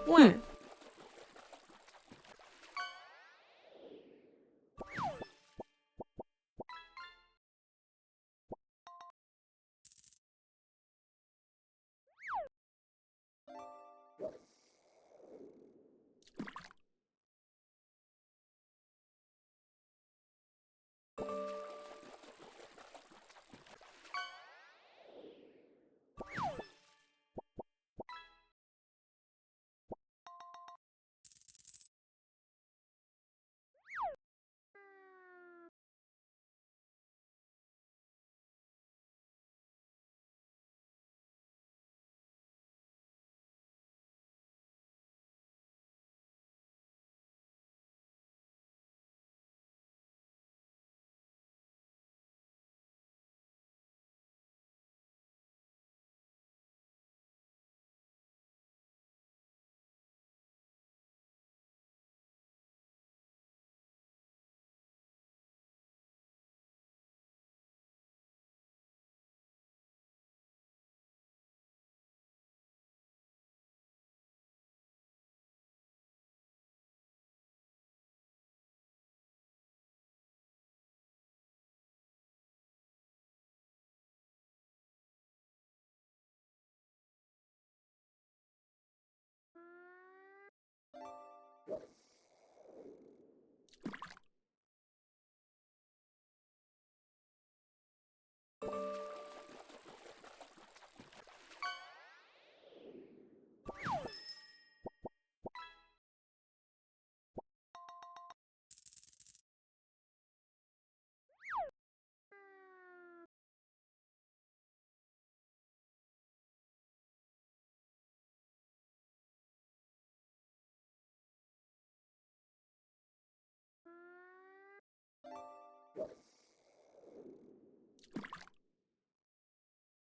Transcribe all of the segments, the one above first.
When?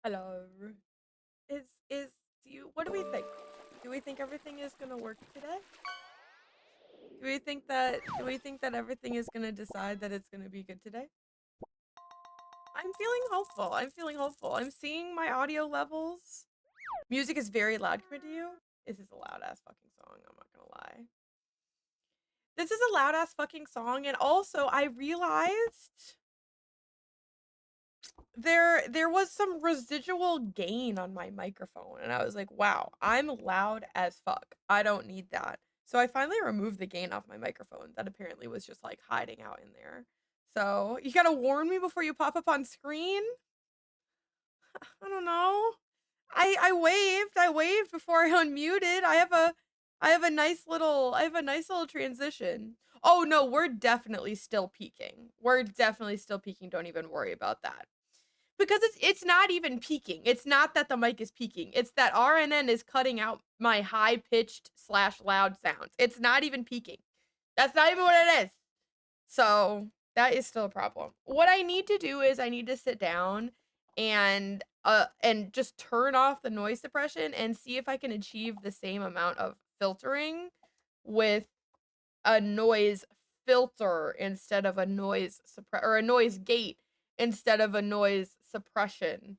Hello. What do we think? Do we think everything is gonna work today? Do we think that everything is gonna decide that it's gonna be good today? I'm feeling hopeful. I'm feeling hopeful. I'm seeing my audio levels. Music is very loud compared to you. This is a loud ass fucking song, I'm not gonna lie. This is a loud ass fucking song, and also I realized there was some residual gain on my microphone, and I was like, wow, I'm loud as fuck. I don't need that. So I finally removed the gain off my microphone that apparently was just like hiding out in there. So you gotta warn me before you pop up on screen. I don't know. I waved before I unmuted. I have a nice little transition. Oh no, we're definitely still peaking. We're definitely still peaking. Don't even worry about that. Because it's not even peaking. It's not that the mic is peaking. It's that RNN is cutting out my high-pitched / loud sounds. It's not even peaking. That's not even what it is. So that is still a problem. What I need to do is I need to sit down and just turn off the noise suppression and see if I can achieve the same amount of filtering with a noise filter instead of a noise or a noise gate instead of a noise suppression,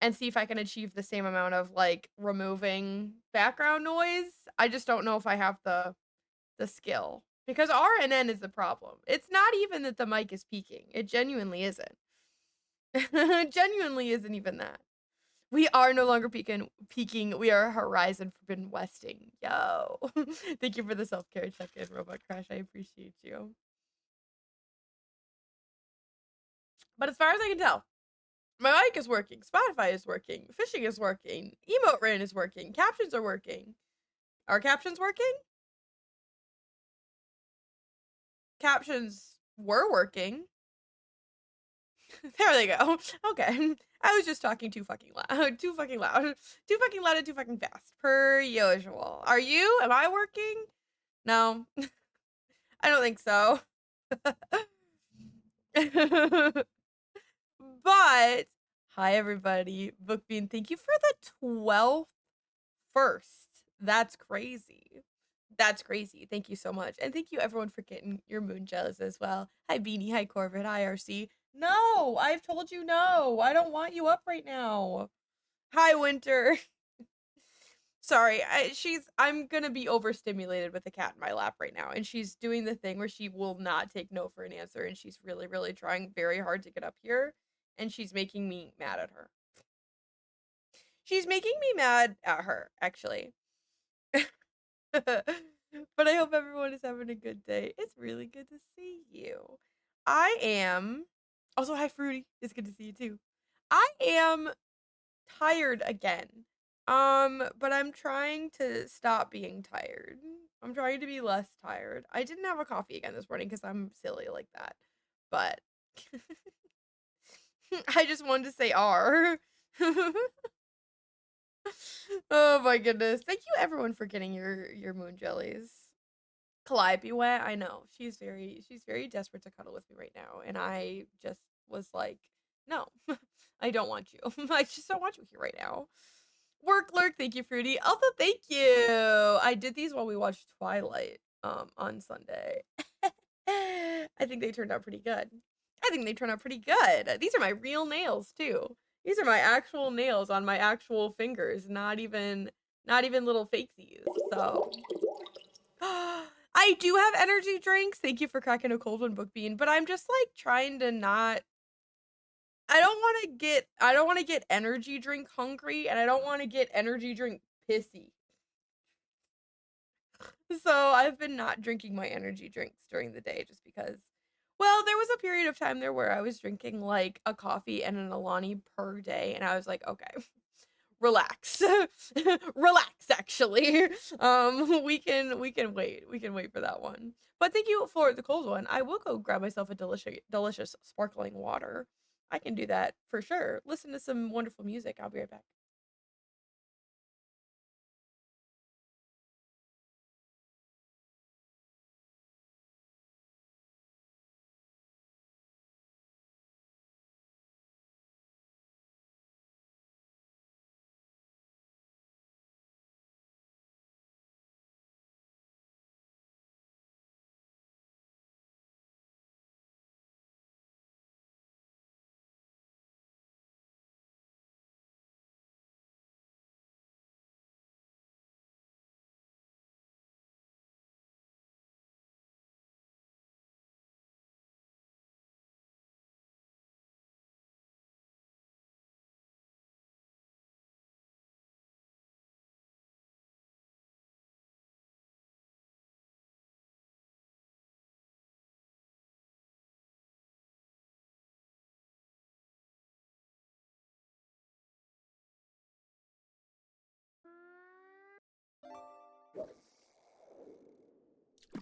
and see if I can achieve the same amount of like removing background noise. I just don't know if I have the skill, because RNN is the problem. It's not even that the mic is peaking. It genuinely isn't. It genuinely isn't even that. We are no longer peaking. We are Horizon Forbidden Westing. Yo. Thank you for the self-care check-in, Robot Crash. I appreciate you. But as far as I can tell, my mic is working. Spotify is working. Fishing is working. Emote Rain is working. Captions are working. Are captions working? Captions were working. There they go. Okay. I was just talking too fucking loud. Too fucking loud. Too fucking loud and too fucking fast. Per usual. Are you? Am I working? No. I don't think so. But hi everybody. Bookbean, thank you for the 12th first. That's crazy. That's crazy. Thank you so much. And thank you everyone for getting your moon gels as well. Hi Beanie, hi Corvid, hi RC. No, I've told you no. I don't want you up right now. Hi Winter. Sorry, I'm gonna be overstimulated with the cat in my lap right now, and she's doing the thing where she will not take no for an answer, and she's really, really trying very hard to get up here, and she's making me mad at her. She's making me mad at her, actually. But I hope everyone is having a good day. It's really good to see you. I am also hi Fruity. It's good to see you too. I am tired again. But I'm trying to stop being tired. I'm trying to be less tired. I didn't have a coffee again this morning because I'm silly like that. But I just wanted to say R. Oh my goodness. Thank you everyone for getting your moon jellies. Calliope wet, I know. She's very desperate to cuddle with me right now. And I just was like, no, I don't want you. I just don't want you here right now. Work lurk, thank you, Fruity. Also, thank you. I did these while we watched Twilight on Sunday. I think they turned out pretty good. These are my real nails too. These are my actual nails on my actual fingers, not even little fakesies. So I do have energy drinks. Thank you for cracking a cold one, Book Bean. But I'm just like trying to not. I don't want to get energy drink hungry, and I don't want to get energy drink pissy. So I've been not drinking my energy drinks during the day just because. Well, there was a period of time there where I was drinking like a coffee and an Alani per day, and I was like, okay, relax, relax. Actually, we can wait for that one. But thank you for the cold one. I will go grab myself a delicious sparkling water. I can do that for sure. Listen to some wonderful music. I'll be right back.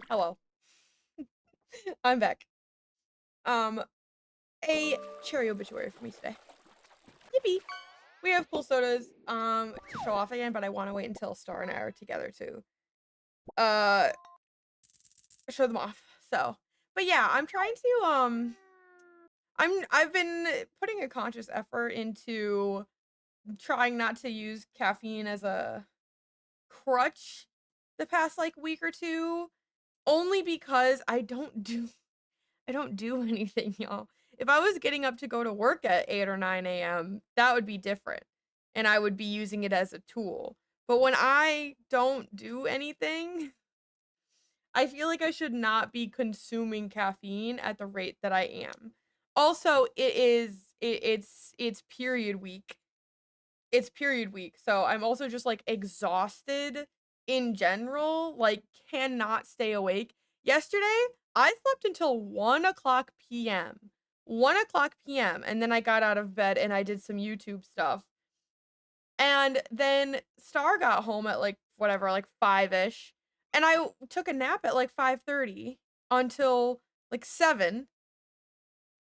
Hello, I'm back. Um, a cherry obituary for me today. Yippee! We have pool sodas to show off again, but I want to wait until Star and I are together to uh show them off. So, but yeah, I'm trying to I've been putting a conscious effort into trying not to use caffeine as a crutch the past like week or two, only because I don't do anything, y'all. If I was getting up to go to work at 8 or 9 a.m., that would be different. And I would be using it as a tool. But when I don't do anything, I feel like I should not be consuming caffeine at the rate that I am. Also, it's period week. It's period week. So I'm also just like exhausted in general, like cannot stay awake. Yesterday, I slept until 1 o'clock p.m. 1 o'clock p.m. And then I got out of bed and I did some YouTube stuff. And then Star got home at like whatever, like 5ish. And I took a nap at like 5:30 until like 7,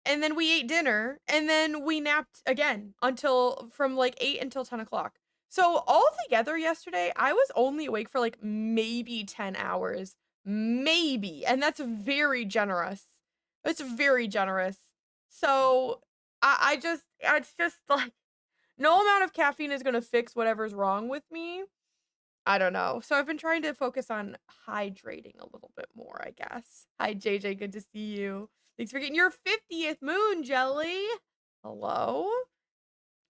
and then we ate dinner, and then we napped again until from like 8 until 10 o'clock. So all together yesterday, I was only awake for like maybe 10 hours. Maybe. And that's very generous. It's very generous. So it's just like no amount of caffeine is gonna fix whatever's wrong with me. I don't know. So I've been trying to focus on hydrating a little bit more, I guess. Hi, JJ. Good to see you. Thanks for getting your 50th moon jelly. Hello.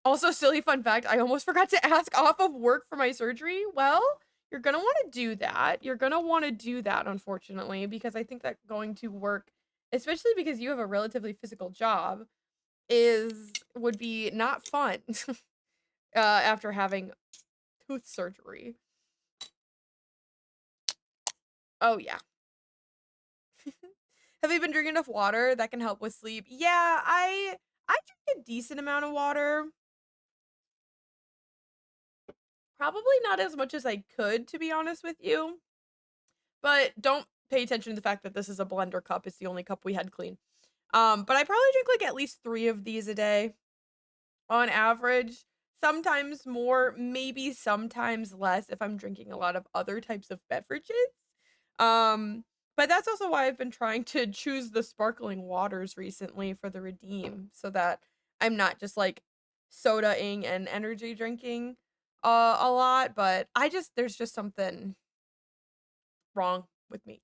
Also, silly fun fact, I almost forgot to ask off of work for my surgery. Well, you're gonna wanna do that. You're gonna wanna do that, unfortunately, because I think that going to work, especially because you have a relatively physical job, would be not fun after having tooth surgery. Oh yeah. Have you been drinking enough water? That can help with sleep. Yeah, I drink a decent amount of water. Probably not as much as I could, to be honest with you. But don't pay attention to the fact that this is a blender cup. It's the only cup we had clean. But I probably drink like at least 3 of these a day on average. Sometimes more, maybe sometimes less if I'm drinking a lot of other types of beverages. Um, but that's also why I've been trying to choose the sparkling waters recently for the redeem so that I'm not just like sodaing and energy drinking a lot, but there's just something wrong with me.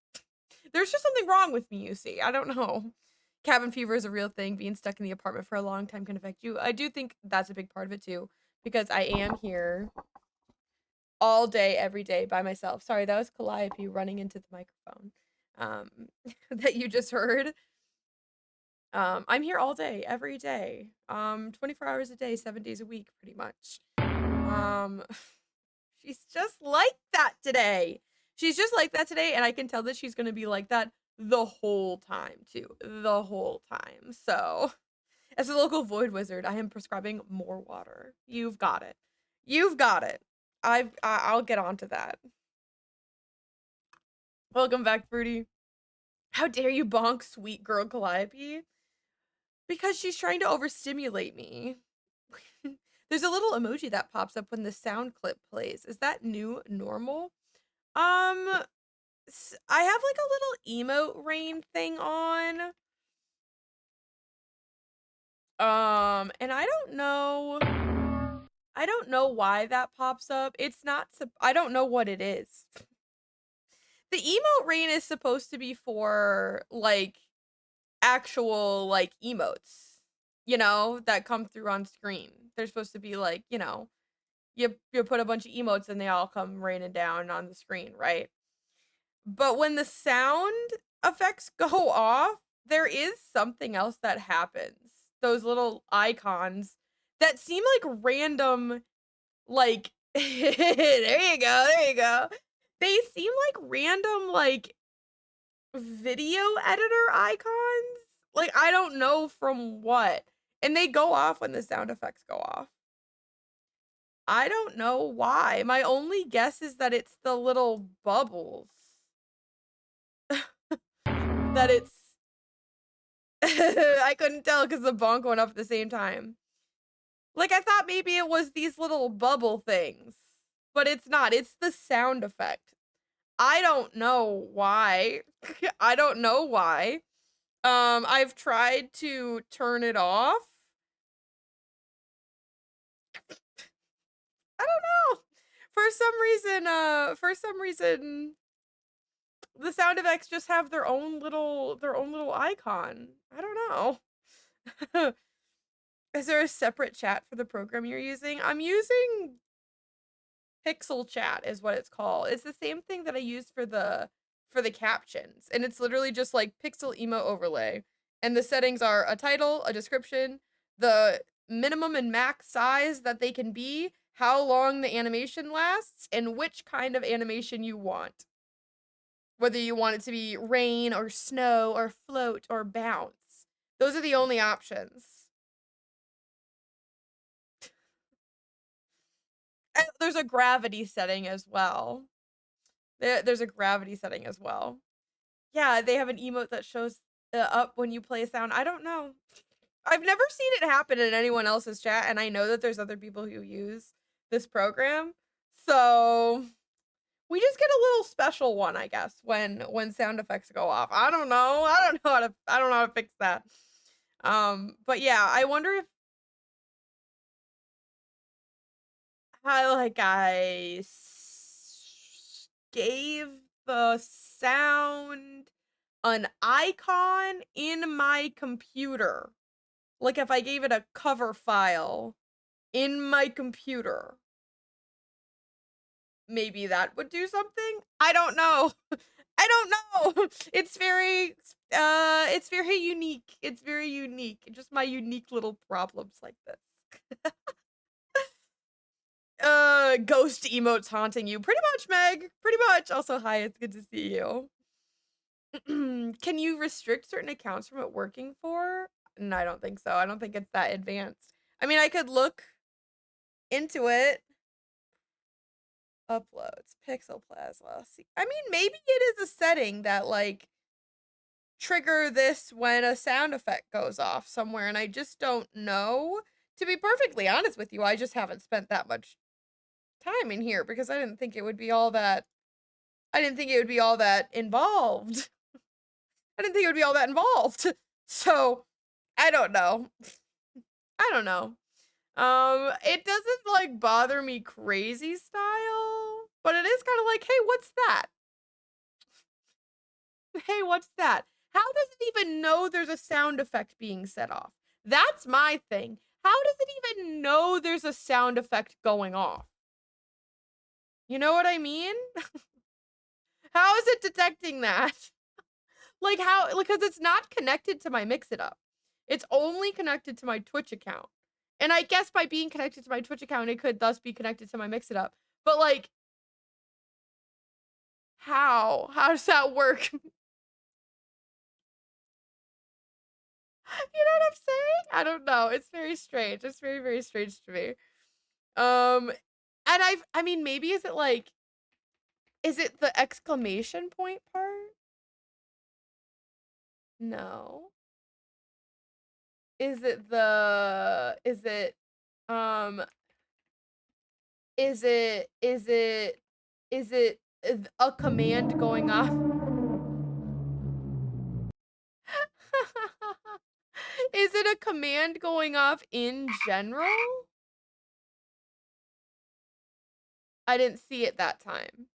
There's just something wrong with me, you see. I don't know. Cabin fever is a real thing. Being stuck in the apartment for a long time can affect you. I do think that's a big part of it too, because I am here all day, every day by myself. Sorry, that was Calliope running into the microphone um, that you just heard. I'm here all day, every day, 24 hours a day, 7 days a week, pretty much. Um, she's just like that today. She's just like that today, and I can tell that she's gonna be like that the whole time too. The whole time. So, as a local void wizard, I am prescribing more water. You've got it. You've got it. I'll get onto that. Welcome back, Fruity. How dare you bonk sweet girl Calliope? Because she's trying to overstimulate me. There's a little emoji that pops up when the sound clip plays. Is that new normal? Um, I have like a little emote rain thing on. And I don't know. I don't know why that pops up. It's not. I don't know what it is. The emote rain is supposed to be for like actual like emotes, that come through on screen. They're supposed to be like, you put a bunch of emotes and they all come raining down on the screen, right? But when the sound effects go off, there is something else that happens. Those little icons that seem like random, like, there you go, there you go. They seem like random, like, video editor icons. Like, I don't know from what. And they go off when the sound effects go off. I don't know why. My only guess is that it's the little bubbles. That it's I couldn't tell because the bonk went up at the same time. Like, I thought maybe it was these little bubble things, but it's not. It's the sound effect. I don't know why. I don't know why. I've tried to turn it off. I don't know. For some reason, the sound effects just have their own little icon. I don't know. Is there a separate chat for the program you're using? I'm using Pixel Chat is what it's called. It's the same thing that I use for the captions, and it's literally just like Pixel Emo overlay. And the settings are a title, a description, the minimum and max size that they can be, how long the animation lasts, and which kind of animation you want. Whether you want it to be rain or snow or float or bounce. Those are the only options. And there's a gravity setting as well. There's a gravity setting as well. Yeah, they have an emote that shows up when you play a sound. I don't know. I've never seen it happen in anyone else's chat, and I know that there's other people who use this program. So we just get a little special one, I guess, when sound effects go off. I don't know. I don't know how to fix that. But yeah, I wonder if I gave the sound an icon in my computer. Like if I gave it a cover file in my computer, maybe that would do something? I don't know. I don't know. It's very unique. It's very unique. Just my unique little problems like this. Ghost emotes haunting you. Pretty much, Meg. Pretty much. Also, hi, it's good to see you. Can you restrict certain accounts from it working for? No, I don't think so. I don't think it's that advanced. I mean, I could look into it. Uploads, Pixel Plasma. See, I mean, maybe it is a setting that like trigger this when a sound effect goes off somewhere, and I just don't know. To be perfectly honest with you, I just haven't spent that much time in here because I didn't think it would be all that. I didn't think it would be all that involved. I didn't think it would be all that involved. So, I don't know. I don't know. It doesn't like bother me crazy style, but it is kind of like, hey, what's that? Hey, what's that? How does it even know there's a sound effect being set off? That's my thing. How does it even know there's a sound effect going off? You know what I mean? How is it detecting that? Like how, because it's not connected to my Mix It Up. It's only connected to my Twitch account. And I guess by being connected to my Twitch account, it could thus be connected to my Mix It Up. But like, how? How does that work? You know what I'm saying? I don't know. It's very strange. It's very, very strange to me. And I mean, maybe is it the exclamation point part? No. Is it, um, is it a command going off? Is it a command going off in general? I didn't see it that time.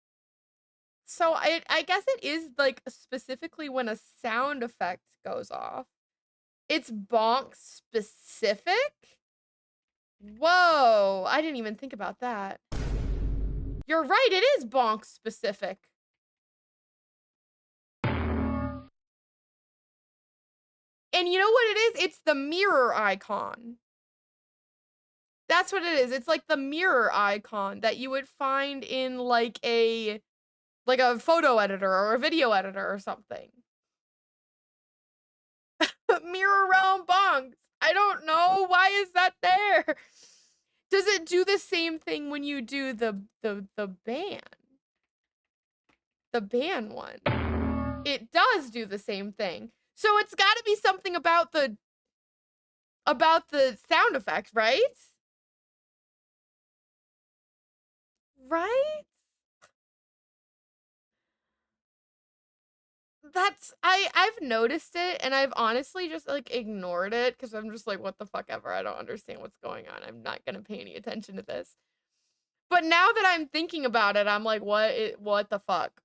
So I guess it is like specifically when a sound effect goes off. It's bonk specific? Whoa, I didn't even think about that. You're right, it is bonk specific. And you know what it is? It's the mirror icon. That's what it is. It's like the mirror icon that you would find in like a photo editor or a video editor or something. Mirror realm bonks. I don't know. Why is that there? Does it do the same thing when you do the ban? The ban one. It does do the same thing. So it's got to be something about the sound effect, right? Right? I've noticed it and I've honestly just like ignored it because I'm just like, what the fuck ever. I don't understand what's going on. I'm not gonna pay any attention to this. But now that I'm thinking about it, I'm like, what the fuck?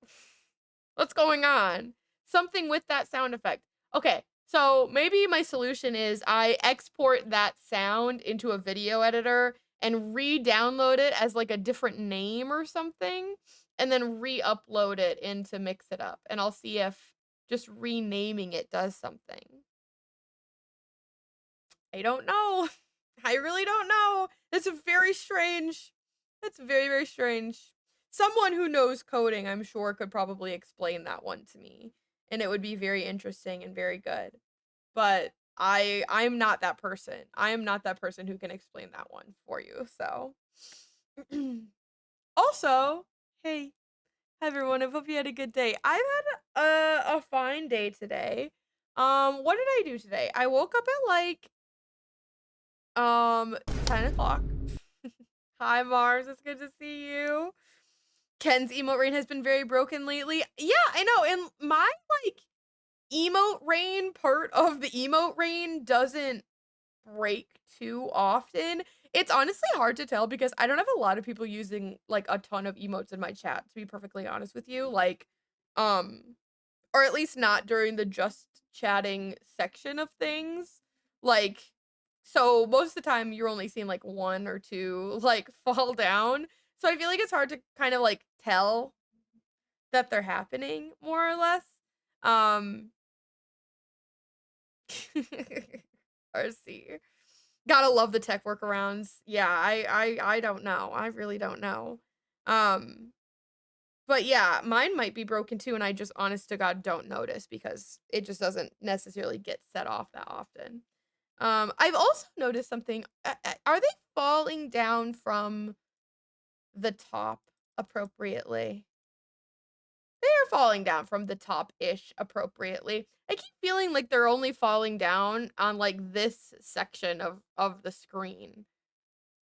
What's going on? Something with that sound effect. Okay, so maybe my solution is I export that sound into a video editor and re-download it as like a different name or something, and then re-upload it into Mix It Up, and I'll see if just renaming it does something. I don't know. I really don't know. It's very strange. It's very, very strange. Someone who knows coding, I'm sure, could probably explain that one to me, and it would be very interesting and very good. But I'm not that person. I am not that person who can explain that one for you. So, also, hey, hi everyone. I hope you had a good day. I've had a fine day today. What did I do today? I woke up at like 10 o'clock. Hi Mars, it's good to see you. Ken's emote rain has been very broken lately. Yeah, I know. And my like emote rain part of the emote rain doesn't break too often. It's honestly hard to tell because I don't have a lot of people using like a ton of emotes in my chat, to be perfectly honest with you. Like, or at least not during the just chatting section of things. Like, So most of the time you're only seeing like one or two like fall down. So I feel like it's hard to kind of like tell that they're happening more or less. Um RC. Gotta love the tech workarounds. Yeah, I don't know. I really don't know. Um but yeah, mine might be broken too and I just honest to God don't notice because it just doesn't necessarily get set off that often. I've also noticed something. Are they falling down from the top appropriately? They are falling down from the top-ish appropriately. I keep feeling like they're only falling down on like this section of the screen.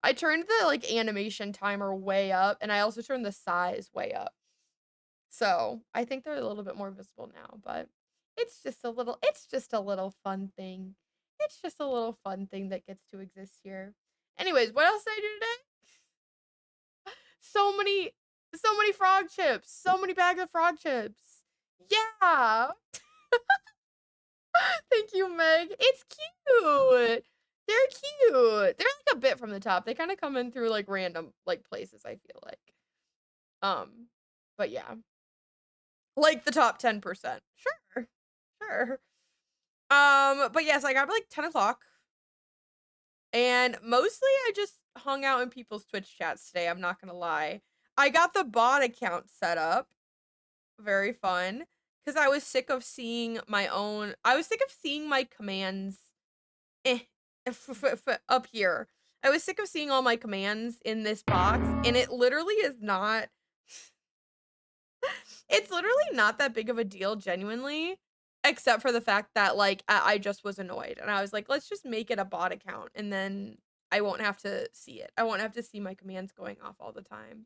I turned the like animation timer way up and I also turned the size way up. So, I think they're a little bit more visible now, but it's just a little fun thing. It's just a little fun thing that gets to exist here. Anyways, what else did I do today? So many so many frog chips, so many bags of frog chips. Yeah. Thank you, Meg. It's cute. They're cute. They're like a bit from the top. They kind of come in through like random like places, I feel like. Um, but yeah. Like the top 10%. Sure. Sure. But yes, I got up like 10 o'clock. And mostly I just hung out in people's Twitch chats today, I'm not gonna lie. I got the bot account set up. Very fun. Because I was sick of seeing my commands eh, up here. I was sick of seeing all my commands in this box, and it literally is not it's literally not that big of a deal, genuinely, except for the fact that, like, I just was annoyed, and I was like, "Let's just make it a bot account, and then I won't have to see it. I won't have to see my commands going off all the time."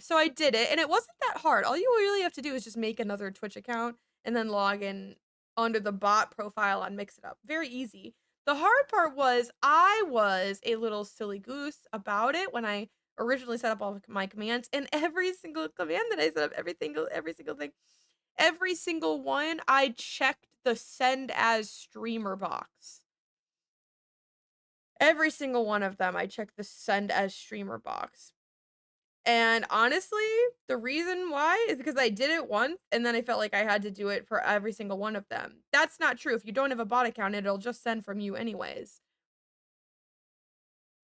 So I did it, and it wasn't that hard. All you really have to do is just make another Twitch account and then log in under the bot profile on Mix It Up. Very easy. The hard part was I was a little silly goose about it when I originally set up all of my commands, and every single command that I set up, every single thing, every single one, I checked the send as streamer box. Every single one of them, I checked the send as streamer box. And honestly, the reason why is because I did it once and then I felt like I had to do it for every single one of them. That's not true. If you don't have a bot account, it'll just send from you anyways.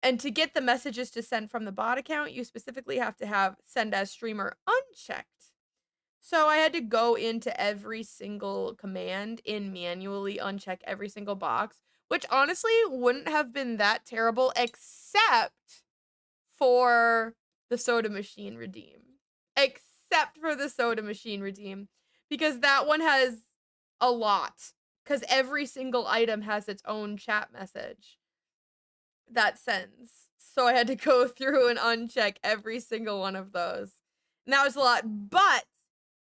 And to get the messages to send from the bot account, you specifically have to have send as streamer unchecked. So I had to go into every single command and manually uncheck every single box, which honestly wouldn't have been that terrible except for the soda machine redeem. Except for the soda machine redeem. Because that one has a lot. Because every single item has its own chat message that sends. So I had to go through and uncheck every single one of those. And that was a lot. But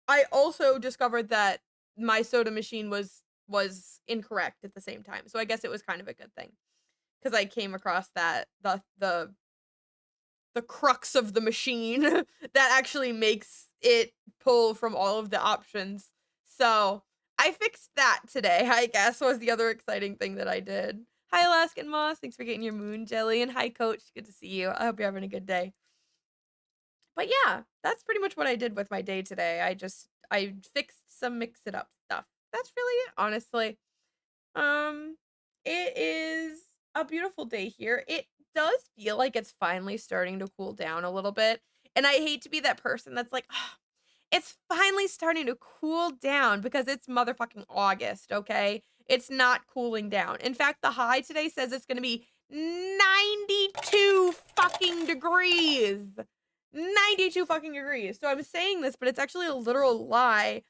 I also discovered that my soda machine was incorrect at the same time. So I guess it was kind of a good thing. Because I came across that the crux of the machine that actually makes it pull from all of the options. So I fixed that today, I guess, was the other exciting thing that I did. Hi, Alaskan Moss. Thanks for getting your moon jelly. And hi, Coach. Good to see you. I hope you're having a good day. But yeah, that's pretty much what I did with my day today. I fixed some mix it up stuff. That's really it, honestly. Um, it is a beautiful day here. It does feel like it's finally starting to cool down a little bit. And I hate to be that person that's like, "Ah, it's finally starting to cool down because it's motherfucking August, okay? It's not cooling down. In fact, the high today says it's going to be 92 fucking degrees. 92 fucking degrees. So I'm saying this, but it's actually a literal lie.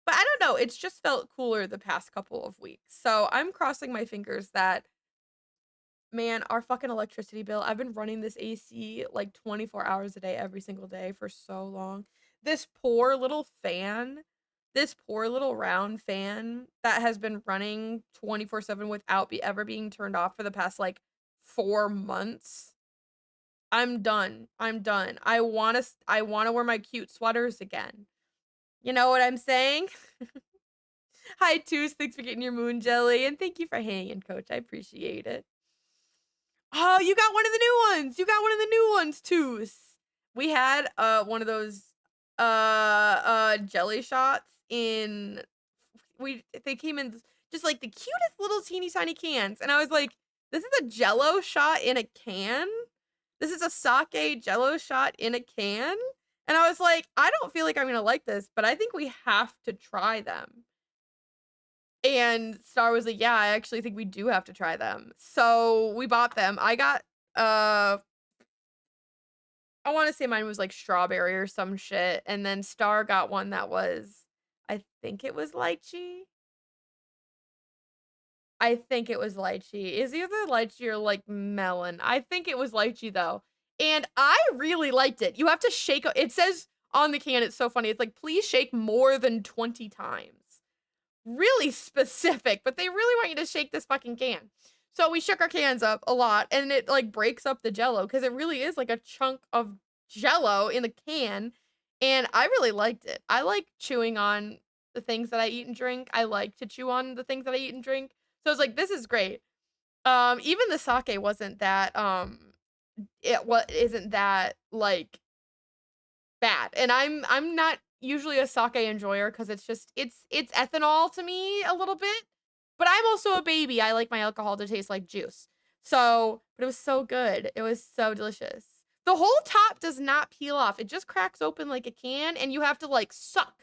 But I don't know, it's just felt cooler the past couple of weeks. So I'm crossing my fingers that, man, our fucking electricity bill, I've been running this AC like 24 hours a day every single day for so long. This poor little fan, this poor little round fan that has been running 24/7 without ever being turned off for the past like 4 months. I'm done. I'm done. I want to wear my cute sweaters again. You know what I'm saying? Hi, Toos. Thanks for getting your moon jelly. And thank you for hanging, Coach. I appreciate it. Oh, you got one of the new ones. You got one of the new ones, too. We had one of those jelly shots in they came in just like the cutest little teeny tiny cans. And I was like, this is a jello shot in a can? This is a sake jello shot in a can? And I was like, I don't feel like I'm gonna like this, but I think we have to try them. And Star was like, yeah, I actually think we do have to try them. So we bought them. I got I want to say mine was like strawberry or some shit. And then Star got one that was, I think it was lychee. I think it was lychee. Is either lychee or like melon. I think it was lychee though. And I really liked it. You have to shake it says on the can, it's so funny. It's like, please shake more than 20 times. Really specific, but they really want you to shake this fucking can. So we shook our cans up a lot and it like breaks up the jello because it really is like a chunk of jello in the can. And I really liked it. I like chewing on the things that I eat and drink. I like to chew on the things that I eat and drink. So I was like, this is great. Even the sake wasn't that isn't that like bad. And I'm not usually a sake enjoyer because it's ethanol to me a little bit. But I'm also a baby. I like my alcohol to taste like juice. So, but it was so good. It was so delicious. The whole top does not peel off. It just cracks open like a can and you have to like suck.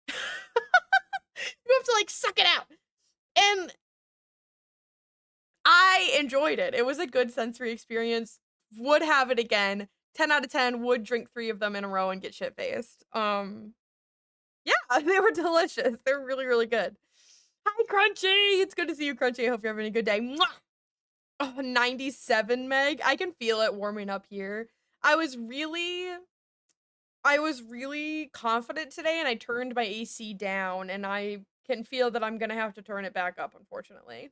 You have to like suck it out. And I enjoyed it. It was a good sensory experience. Would have it again. 10 out of 10. Would drink 3 of them in a row and get shit faced. Yeah, they were delicious. They were really, really good. Hi, Crunchy. It's good to see you, Crunchy. I hope you're having a good day. Mwah! Oh, 97 meg. I can feel it warming up here. I was really confident today and I turned my AC down and I can feel that I'm gonna have to turn it back up, unfortunately.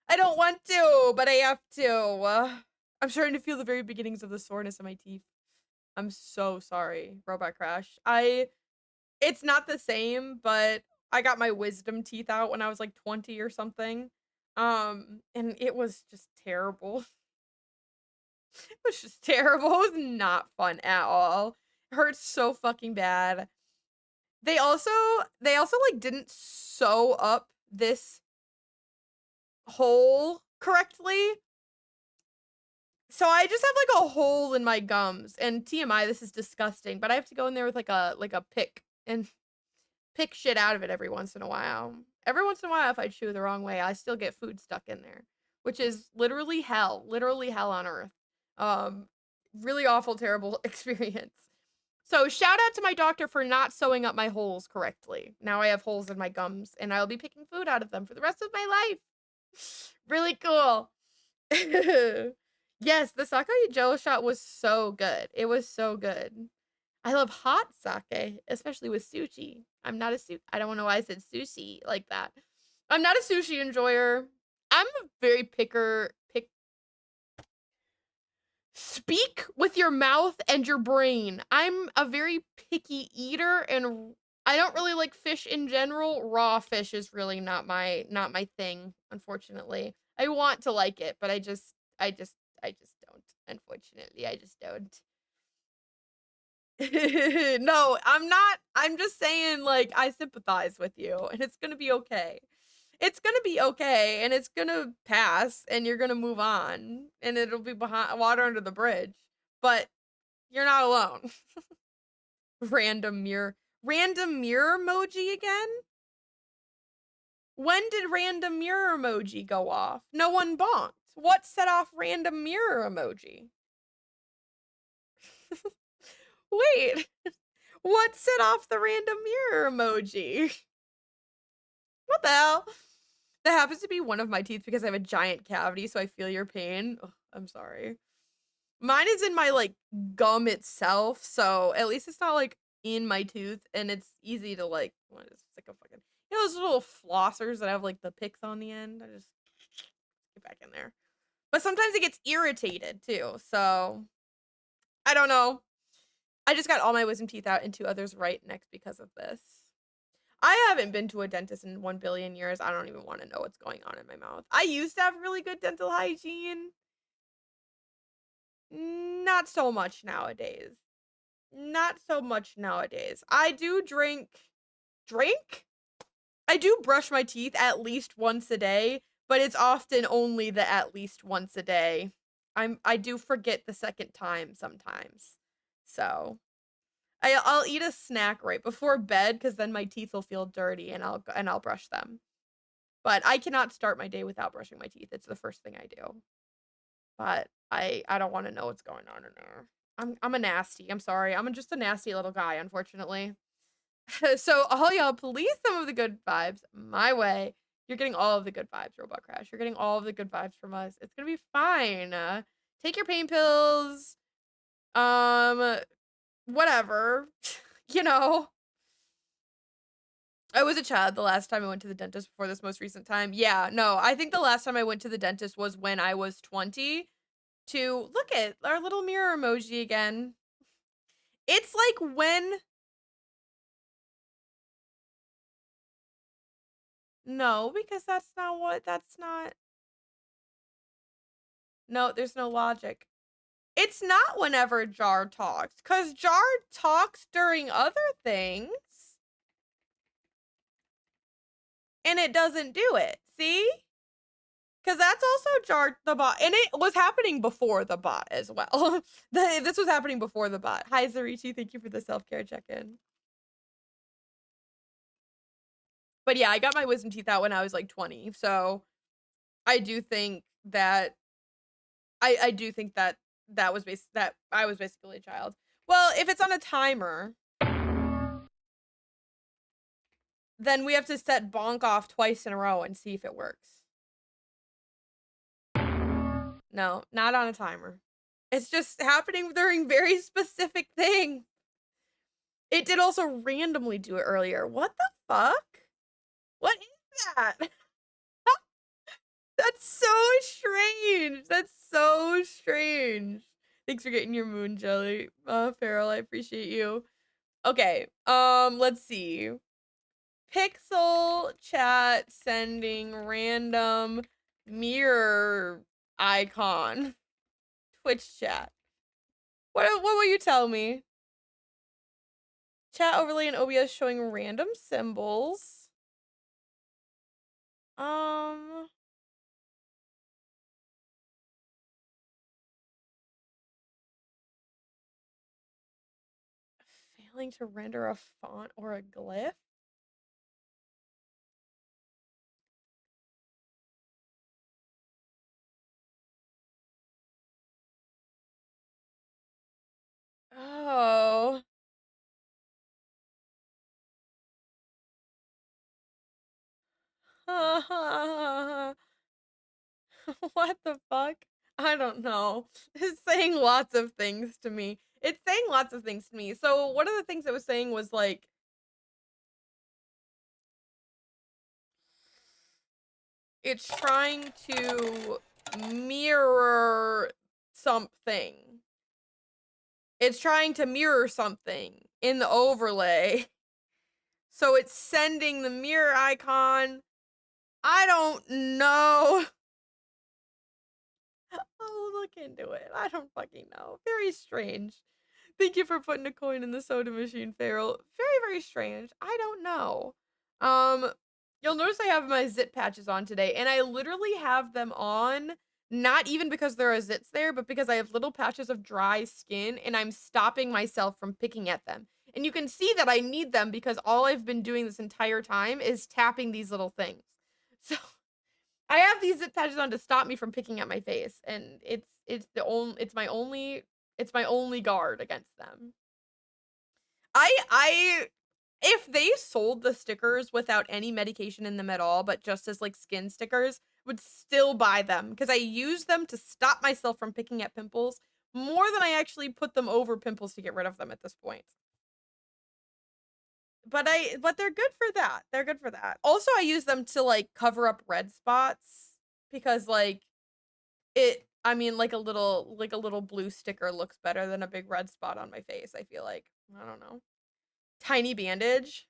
I don't want to, but I have to. I'm starting to feel the very beginnings of the soreness in my teeth. I'm so sorry, Robot Crash. It's not the same, but I got my wisdom teeth out when I was like 20 or something. And it was just terrible. It was just terrible. It was not fun at all. It hurts so fucking bad. They also like didn't sew up this hole correctly. So I just have like a hole in my gums and TMI, this is disgusting, but I have to go in there with like a pick and pick shit out of it every once in a while. Every once in a while, if I chew the wrong way, I still get food stuck in there, which is literally hell on earth. Um, really awful, terrible experience. So shout out to my doctor for not sewing up my holes correctly. Now I have holes in my gums, and I'll be picking food out of them for the rest of my life. Really cool. Yes, the sake jello shot was so good. It was so good. I love hot sake, especially with sushi. I don't know why I said sushi like that. I'm not a sushi enjoyer. I'm a very speak with your mouth and your brain. I'm a very picky eater and I don't really like fish in general. Raw fish is really not my thing, unfortunately. I want to like it, but I just don't. Unfortunately, I just don't. No, I'm not. I'm just saying, like, I sympathize with you, and it's gonna be okay. It's gonna be okay, and it's gonna pass, and you're gonna move on, and it'll be behind water under the bridge. But you're not alone. Random mirror emoji again? When did random mirror emoji go off? No one bonked. What set off random mirror emoji? Wait, what set off the random mirror emoji? What the hell? That happens to be one of my teeth because I have a giant cavity, so I feel your pain. Ugh, I'm sorry. Mine is in my like gum itself, so at least it's not like in my tooth, and it's easy to like. What is it's like a fucking those little flossers that have like the picks on the end. I just get back in there, but sometimes it gets irritated too. So I don't know. I just got all my wisdom teeth out and 2 others right next because of this. I haven't been to a dentist in 1 billion years. I don't even want to know what's going on in my mouth. I used to have really good dental hygiene. Not so much nowadays. Not so much nowadays. I do drink? I do brush my teeth at least once a day, but it's often only the at least once a day. I do forget the second time sometimes. So, I'll eat a snack right before bed because then my teeth will feel dirty and I'll brush them. But I cannot start my day without brushing my teeth. It's the first thing I do. But I don't want to know what's going on in there. I'm a nasty. I'm sorry. I'm just a nasty little guy, unfortunately. So all y'all, please some of the good vibes my way. You're getting all of the good vibes, Robot Crash. You're getting all of the good vibes from us. It's gonna be fine. Take your pain pills. Um, whatever. You know. I was a child the last time I went to the dentist before this most recent time. Yeah, no, I think the last time I went to the dentist was when I was 20. To look at our little mirror emoji again. It's like when no, because that's not no, there's no logic. It's not whenever Jar talks, because Jar talks during other things, and it doesn't do it. See? Because that's also Jar the bot, and it was happening before the bot as well. This was happening before the bot. Hi, Zarichi, thank you for the self-care check-in. But yeah, I got my wisdom teeth out when I was like 20, so I do think that I do think that that I was basically a child. Well, if it's on a timer, then we have to set bonk off twice in a row and see if it works. No, not on a timer. It's just happening during very specific things. It did also randomly do it earlier. What the fuck? What is that? That's so strange. That's so strange. Thanks for getting your moon jelly, Farrell. I appreciate you. Okay, let's see. Pixel chat sending random mirror icon. Twitch chat. What will you tell me? Chat overlay in OBS showing random symbols. Failing to render a font or a glyph? Oh. What the fuck? I don't know. It's saying lots of things to me. It's saying lots of things to me. So one of the things it was saying was like it's trying to mirror something. It's trying to mirror something in the overlay. So it's sending the mirror icon. I don't know. I'll look into it. I don't fucking know. Very strange. Thank you for putting a coin in the soda machine, Farrell. Very, very strange. I don't know. Um, you'll notice I have my zit patches on today, and I literally have them on not even because there are zits there, but because I have little patches of dry skin, and I'm stopping myself from picking at them. And you can see that I need them because all I've been doing this entire time is tapping these little things. So I have these zip patches on to stop me from picking at my face, and it's my only guard against them. I if they sold the stickers without any medication in them at all, but just as like skin stickers, would still buy them because I use them to stop myself from picking at pimples more than I actually put them over pimples to get rid of them at this point. But they're good for that. They're good for that. Also, I use them to like cover up red spots because like I mean like a little blue sticker looks better than a big red spot on my face, I feel like. I don't know. Tiny bandage.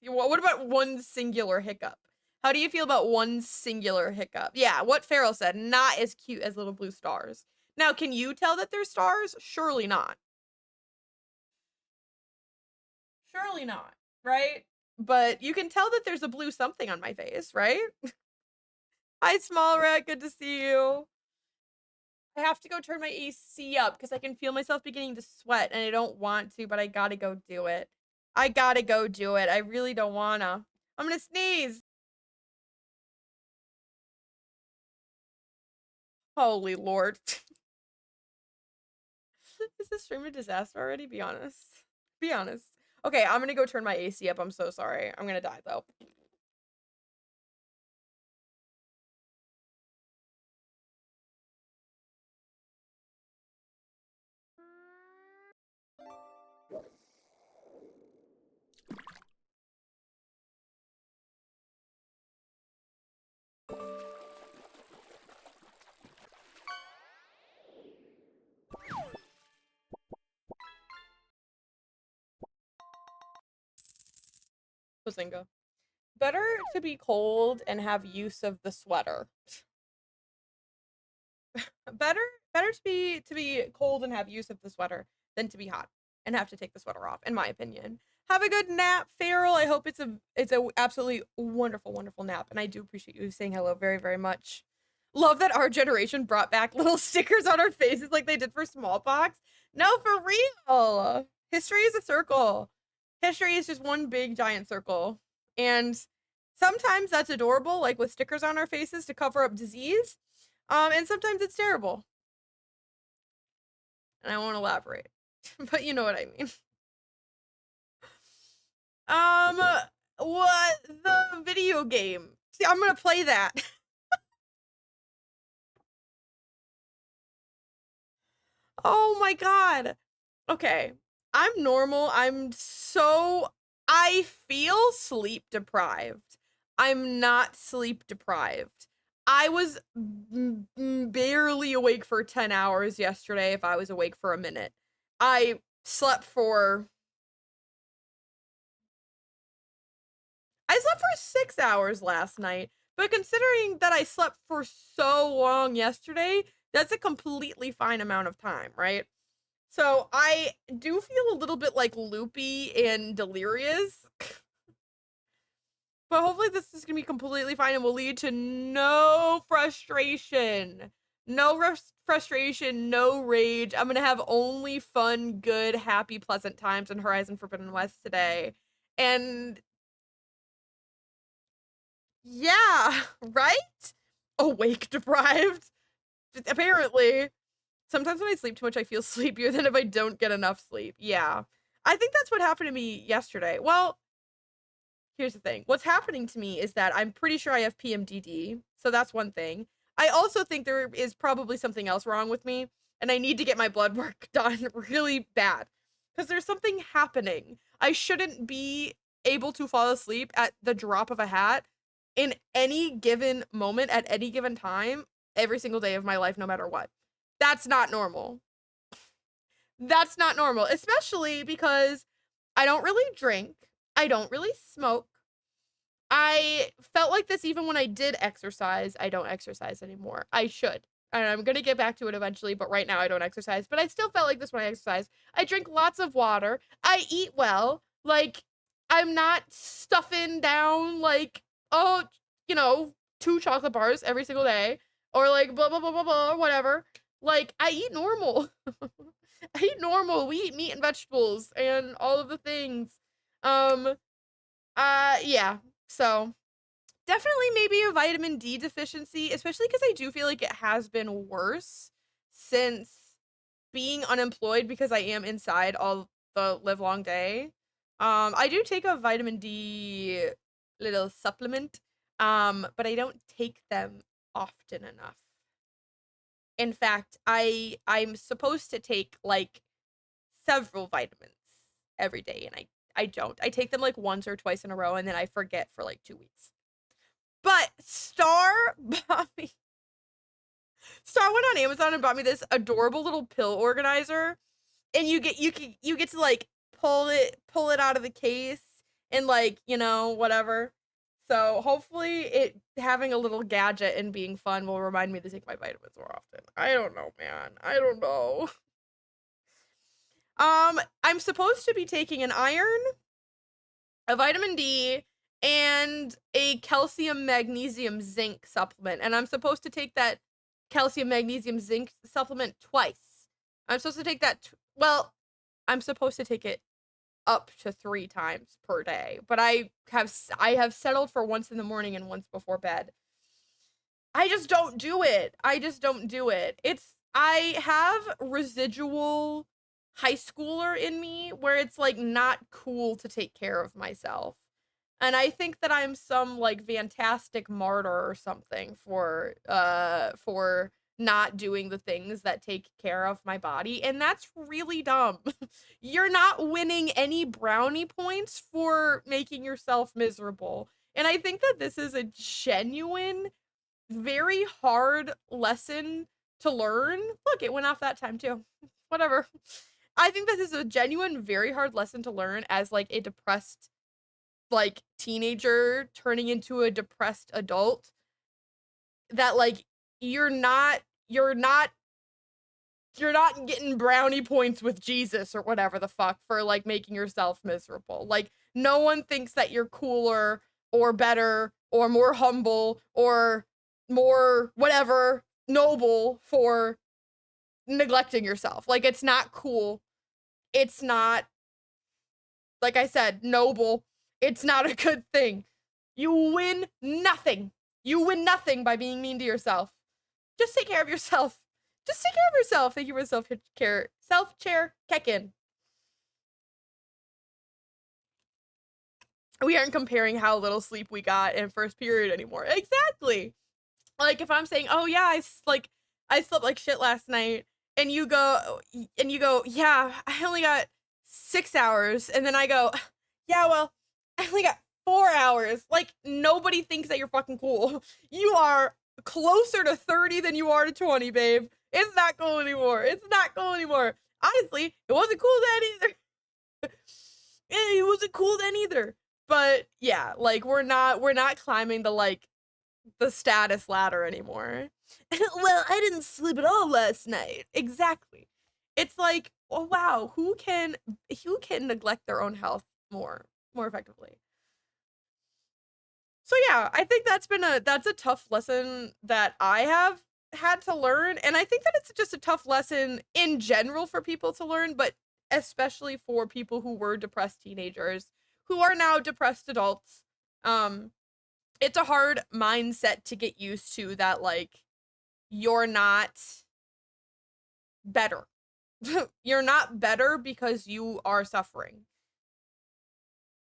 What about one singular hiccup? How do you feel about one singular hiccup? Yeah, what Farrell said, not as cute as little blue stars. Now, can you tell that they're stars? Surely not. Surely not, right? But you can tell that there's a blue something on my face, right? Hi, Small Rat. Good to see you. I have to go turn my AC up because I can feel myself beginning to sweat and I don't want to, but I gotta go do it. I gotta go do it. I really don't wanna. I'm gonna sneeze. Holy Lord. Is this stream a disaster already? Be honest. Be honest. Okay, I'm gonna go turn my AC up. I'm so sorry. I'm gonna die though. Bazinga. Better to be cold and have use of the sweater. better better to be cold and have use of the sweater than to be hot and have to take the sweater off, in my opinion. Have a good nap, Farrell. I hope it's a absolutely wonderful, wonderful nap. And I do appreciate you saying hello very, very much. Love that our generation brought back little stickers on our faces like they did for smallpox. No, for real. History is a circle. History is just one big giant circle. And sometimes that's adorable, like with stickers on our faces to cover up disease. And sometimes it's terrible. And I won't elaborate. But you know what I mean. What the video game? See, I'm gonna play that. Oh my god. Okay. I'm normal. I feel sleep deprived. I'm not sleep deprived. I was barely awake for 10 hours yesterday if I was awake for a minute. I slept for 6 hours last night, but considering that I slept for so long yesterday, that's a completely fine amount of time, right? So I do feel a little bit like loopy and delirious, but hopefully this is gonna be completely fine and will lead to no frustration. No frustration, no rage. I'm gonna have only fun, good, happy, pleasant times in Horizon Forbidden West today. And yeah, right? Awake deprived. Apparently. Sometimes when I sleep too much, I feel sleepier than if I don't get enough sleep. Yeah. I think that's what happened to me yesterday. Well, here's the thing. What's happening to me is that I'm pretty sure I have PMDD. So that's one thing. I also think there is probably something else wrong with me, and I need to get my blood work done really bad because there's something happening. I shouldn't be able to fall asleep at the drop of a hat in any given moment at any given time every single day of my life, no matter what. That's not normal. That's not normal, especially because I don't really drink. I don't really smoke. I felt like this even when I did exercise. I don't exercise anymore. I should. And I'm going to get back to it eventually, but right now I don't exercise. But I still felt like this when I exercise. I drink lots of water. I eat well. Like, I'm not stuffing down, like, oh, 2 chocolate bars every single day. Or, like, blah, blah, blah, blah, blah, whatever. Like, I eat normal. I eat normal. We eat meat and vegetables and all of the things. Yeah. So definitely maybe a vitamin D deficiency, especially because I do feel like it has been worse since being unemployed because I am inside all the live long day. I do take a vitamin D little supplement, but I don't take them often enough. In fact, I'm supposed to take like several vitamins every day, and I don't. I take them like once or twice in a row, and then I forget for like 2 weeks. But Star bought me. Star went on Amazon and bought me this adorable little pill organizer, and you get to like pull it out of the case and like whatever. So hopefully it having a little gadget and being fun will remind me to take my vitamins more often. I don't know, man. I don't know. I'm supposed to be taking an iron, a vitamin D, and a calcium, magnesium, zinc supplement. And I'm supposed to take that calcium, magnesium, zinc supplement twice. I'm supposed to take that, well, I'm supposed to take it up to 3 times per day, but I have settled for once in the morning and once before bed. I just don't do it. I just don't do it. I have residual high schooler in me where it's like not cool to take care of myself. And I think that I'm some like fantastic martyr or something for not doing the things that take care of my body, and that's really dumb. You're not winning any brownie points for making yourself miserable. And I think that this is a genuine very hard lesson to learn. Look, it went off that time too. Whatever. I think this is a genuine, very hard lesson to learn as like a depressed, like teenager turning into a depressed adult. That like you're not, you're not, you're not getting brownie points with Jesus or whatever the fuck for like making yourself miserable. Like no one thinks that you're cooler or better or more humble or more whatever noble for neglecting yourself. Like it's not cool. It's not, like I said, noble. It's not a good thing. You win nothing. You win nothing by being mean to yourself. Just take care of yourself. Just take care of yourself. Thank you for self-care. Self-chair Kekin. We aren't comparing how little sleep we got in first period anymore. Exactly. Like if I'm saying, "Oh yeah, I slept like shit last night," and you go, "Yeah, I only got 6 hours." And then I go, "Yeah, well, I only got 4 hours." Like nobody thinks that you're fucking cool. You are closer to 30 than you are to 20, babe. It's not cool anymore. It's not cool anymore. Honestly, it wasn't cool then either. It wasn't cool then either. But yeah, like we're not climbing the status ladder anymore. Well, I didn't sleep at all last night. Exactly. It's like, oh wow, who can neglect their own health more effectively? So yeah, I think that's a tough lesson that I have had to learn, and I think that it's just a tough lesson in general for people to learn, but especially for people who were depressed teenagers who are now depressed adults. Um it's a hard mindset to get used to that like you're not better. You're not better because you are suffering.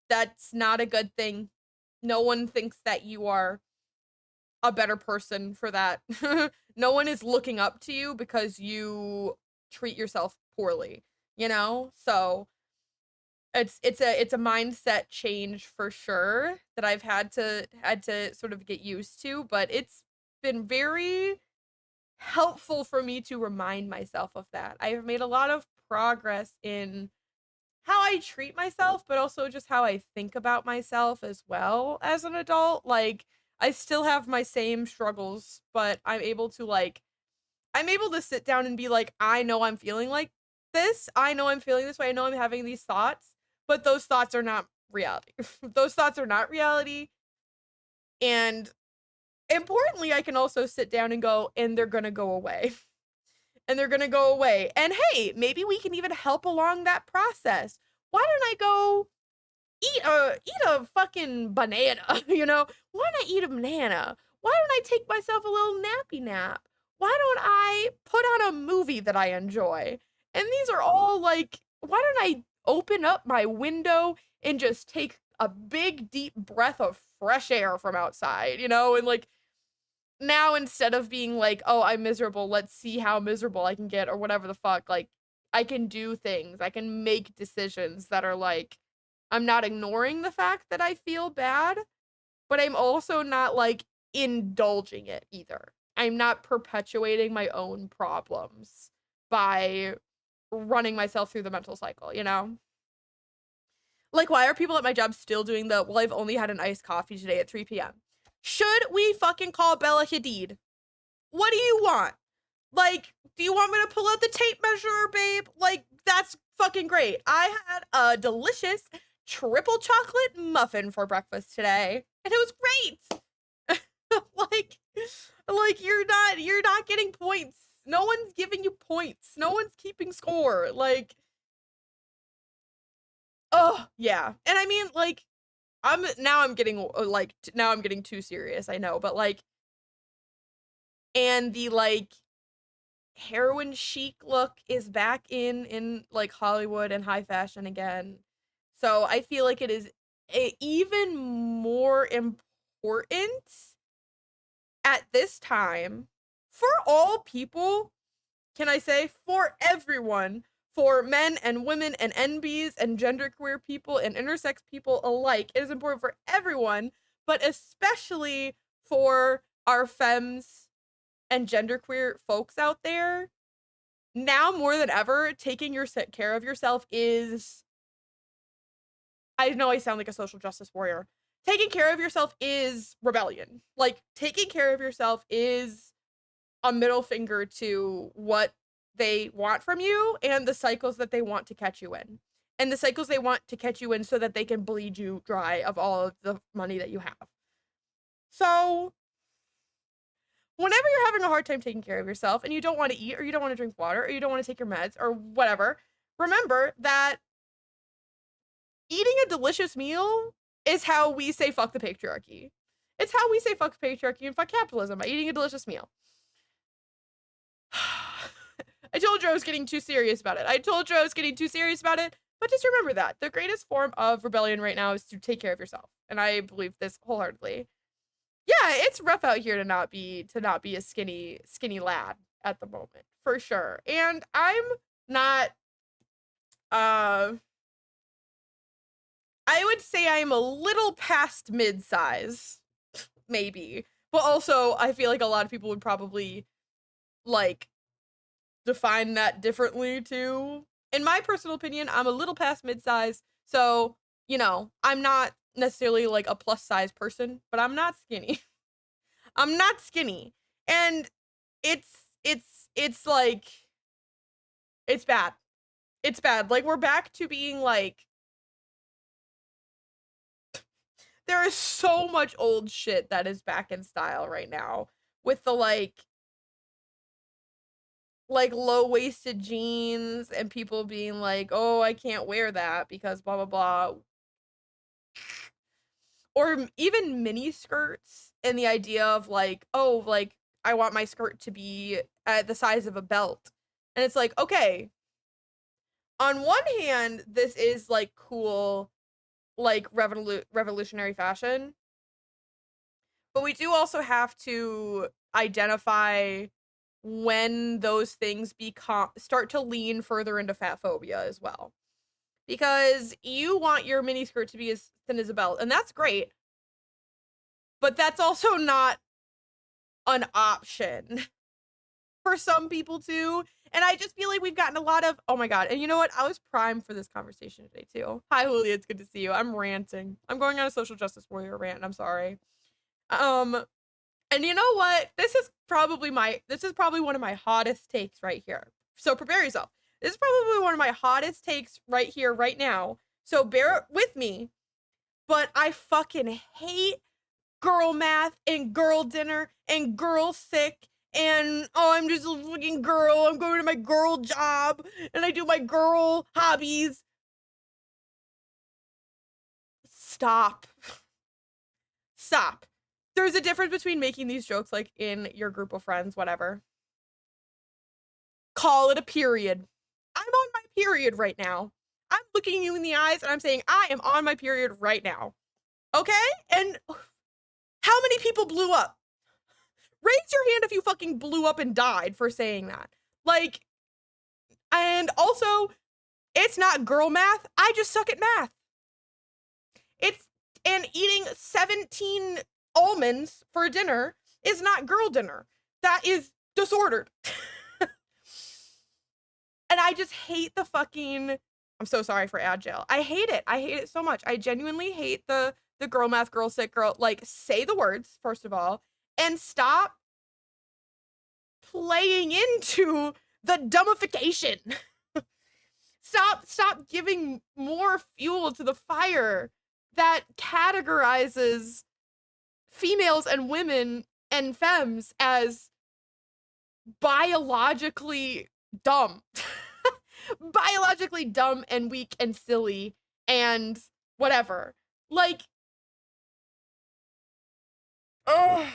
That's not a good thing. No one thinks that you are a better person for that. No one is looking up to you because you treat yourself poorly, you know? So it's a mindset change for sure that I've had to sort of get used to, but it's been very helpful for me to remind myself of that. I have made a lot of progress in how I treat myself, but also just how I think about myself as well as an adult. Like, I still have my same struggles, but I'm able to sit down and be like, I know I'm feeling like this. I know I'm feeling this way. I know I'm having these thoughts, but those thoughts are not reality. Those thoughts are not reality. And importantly, I can also sit down and go, and they're gonna go away. And they're gonna go away. And hey, maybe we can even help along that process. Why don't I go eat a fucking banana, you know? Why don't I eat a banana? Why don't I take myself a little nappy nap? Why don't I put on a movie that I enjoy? And these are all like, why don't I open up my window and just take a big deep breath of fresh air from outside, you know? And like now instead of being like, "Oh, I'm miserable, let's see how miserable I can get," or whatever the fuck, like I can do things. I can make decisions that are like I'm not ignoring the fact that I feel bad, but I'm also not like indulging it either. I'm not perpetuating my own problems by running myself through the mental cycle, you know? Like, why are people at my job still doing the, well, I've only had an iced coffee today at 3 p.m.? Should we fucking call Bella Hadid? What do you want? Like, do you want me to pull out the tape measure, babe? Like, that's fucking great. I had a delicious triple chocolate muffin for breakfast today, and it was great. like you're not getting points. No one's giving you points. No one's keeping score. Like, oh yeah. And I mean, like, I'm getting too serious, I know, but like, and the like heroin chic look is back in like Hollywood and high fashion again. So I feel like it is even more important at this time for all people. Can I say for everyone, for men and women and NBs and genderqueer people and intersex people alike? It is important for everyone, but especially for our femmes and genderqueer folks out there. Now more than ever, taking care of yourself is, I know I sound like a social justice warrior. Taking care of yourself is rebellion. Like, taking care of yourself is a middle finger to what they want from you and the cycles that they want to catch you in. And the cycles they want to catch you in so that they can bleed you dry of all of the money that you have. So, whenever you're having a hard time taking care of yourself and you don't want to eat or you don't want to drink water or you don't want to take your meds or whatever, remember that eating a delicious meal is how we say fuck the patriarchy. It's how we say fuck the patriarchy and fuck capitalism, by eating a delicious meal. I told you I was getting too serious about it. But just remember that the greatest form of rebellion right now is to take care of yourself. And I believe this wholeheartedly. Yeah, it's rough out here to not be a skinny lad at the moment, for sure. And I'm not I would say I'm a little past mid-size, maybe. But also, I feel like a lot of people would probably, like, define that differently, too. In my personal opinion, I'm a little past mid-size, so, you know, I'm not necessarily, like, a plus-size person, but I'm not skinny. I'm not skinny. And it's, like, it's bad. It's bad. Like, we're back to being, like, there is so much old shit that is back in style right now with the like low-waisted jeans and people being like, "Oh, I can't wear that because blah blah blah." Or even mini skirts and the idea of like, "Oh, like I want my skirt to be at the size of a belt." And it's like, "Okay, on one hand, this is like cool, like revolutionary fashion. But we do also have to identify when those things start to lean further into fat phobia as well. Because you want your miniskirt to be as thin as a belt, and that's great. But that's also not an option for some people too. And I just feel like we've gotten a lot of, oh my god. And you know what? I was primed for this conversation today too. Hi, Julia. It's good to see you. I'm ranting. I'm going on a social justice warrior rant. I'm sorry. And you know what? This is probably one of my hottest takes right here. So prepare yourself. This is probably one of my hottest takes right here, right now. So bear with me. But I fucking hate girl math and girl dinner and girl sick and, oh, I'm just a fucking girl. I'm going to my girl job and I do my girl hobbies. Stop. Stop. There's a difference between making these jokes like in your group of friends, whatever. Call it a period. I'm on my period right now. I'm looking you in the eyes and I'm saying I am on my period right now. Okay? And how many people blew up? Raise your hand if you fucking blew up and died for saying that. Like, and also, it's not girl math. I just suck at math. And eating 17 almonds for dinner is not girl dinner. That is disordered. And I just hate the fucking I'm so sorry for agile. I hate it. I hate it so much. I genuinely hate the girl math, girl sick, girl. Like, say the words first of all, and stop playing into the dumbification. Stop giving more fuel to the fire that categorizes females and women and femmes as biologically dumb. Biologically dumb and weak and silly and whatever. Like, oh,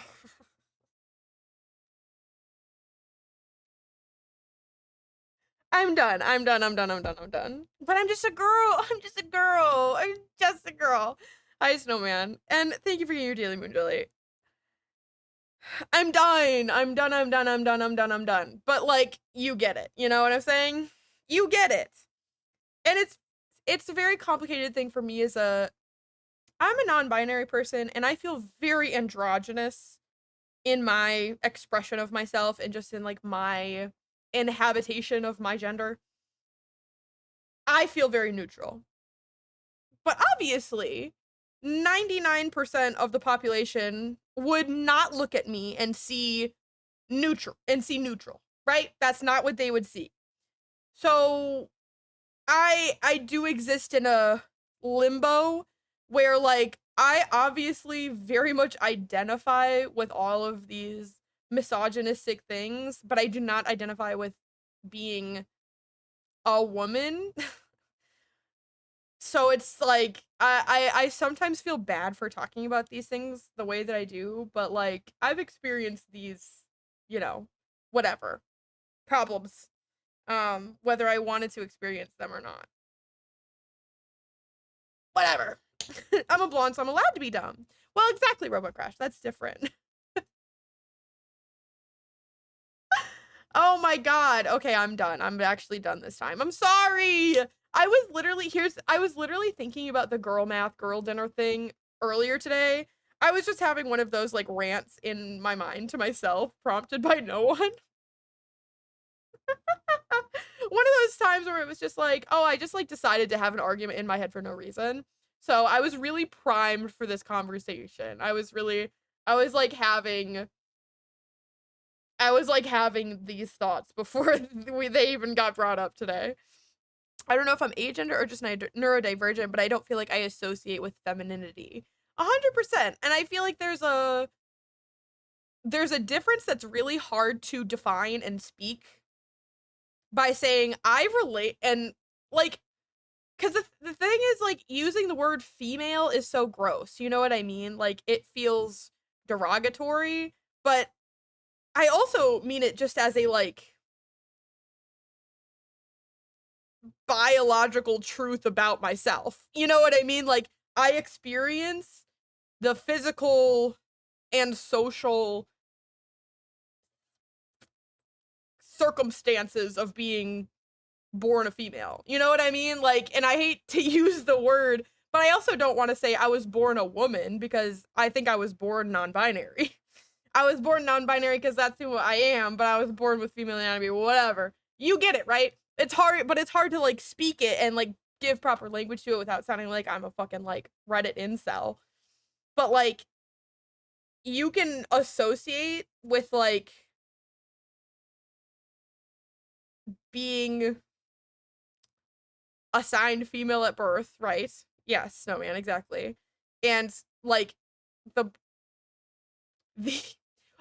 I'm done. I'm done. I'm done. I'm done. I'm done. But I'm just a girl. I'm just a girl. I'm just a girl. Hi, Snowman. And thank you for your daily moon, Julie. I'm done. I'm done. I'm done. I'm done. I'm done. I'm done. But like, you get it. You know what I'm saying? You get it. And it's a very complicated thing for me as I'm a non-binary person and I feel very androgynous in my expression of myself and just in like my inhabitation of my gender. I feel very neutral. But obviously, 99% of the population would not look at me and see neutral, right? That's not what they would see. So I do exist in a limbo where like I obviously very much identify with all of these misogynistic things, but I do not identify with being a woman. So it's like I sometimes feel bad for talking about these things the way that I do, but like I've experienced these, you know, whatever problems, whether I wanted to experience them or not. Whatever. I'm a blonde, so I'm allowed to be dumb. Well, exactly, Robot Crash. That's different. Oh my god. Okay, I'm done. I'm actually done this time. I'm sorry. I was literally thinking about the girl math, girl dinner thing earlier today. I was just having one of those like rants in my mind to myself, prompted by no one. One of those times where it was just like, oh, I just like decided to have an argument in my head for no reason. So I was really primed for this conversation. I was like having these thoughts before they even got brought up today. I don't know if I'm agender or just neurodivergent, but I don't feel like I associate with femininity 100%. And I feel like there's a difference that's really hard to define and speak by saying I relate and like because the thing is like using the word female is so gross. You know what I mean? Like it feels derogatory, but I also mean it just as a like biological truth about myself. You know what I mean? Like I experience the physical and social circumstances of being born a female. You know what I mean? Like, and I hate to use the word, but I also don't want to say I was born a woman because I think I was born non-binary. I was born non-binary because that's who I am, but I was born with female anatomy, whatever. You get it, right? It's hard, but it's hard to like speak it and like give proper language to it without sounding like I'm a fucking like Reddit incel. But like you can associate with like being assigned female at birth, right? Yes, Snowman, exactly. And like the the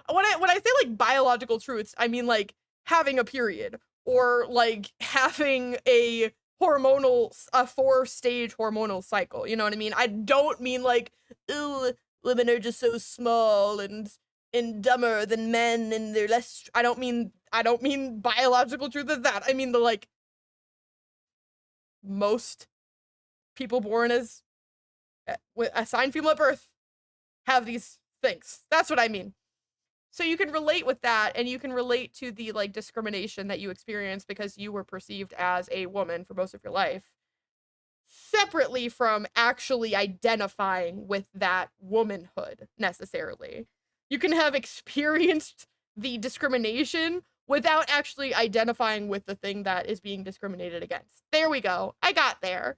when I say like biological truths, I mean like having a period or like having a 4-stage hormonal cycle. You know what I mean? I don't mean like, ooh, women are just so small and dumber than men and they're less. I don't mean biological truth as that. I mean the like most people born as assigned female at birth have these things. That's what I mean. So you can relate with that and you can relate to the like discrimination that you experience because you were perceived as a woman for most of your life, separately from actually identifying with that womanhood necessarily. You can have experienced the discrimination without actually identifying with the thing that is being discriminated against. There we go. I got there.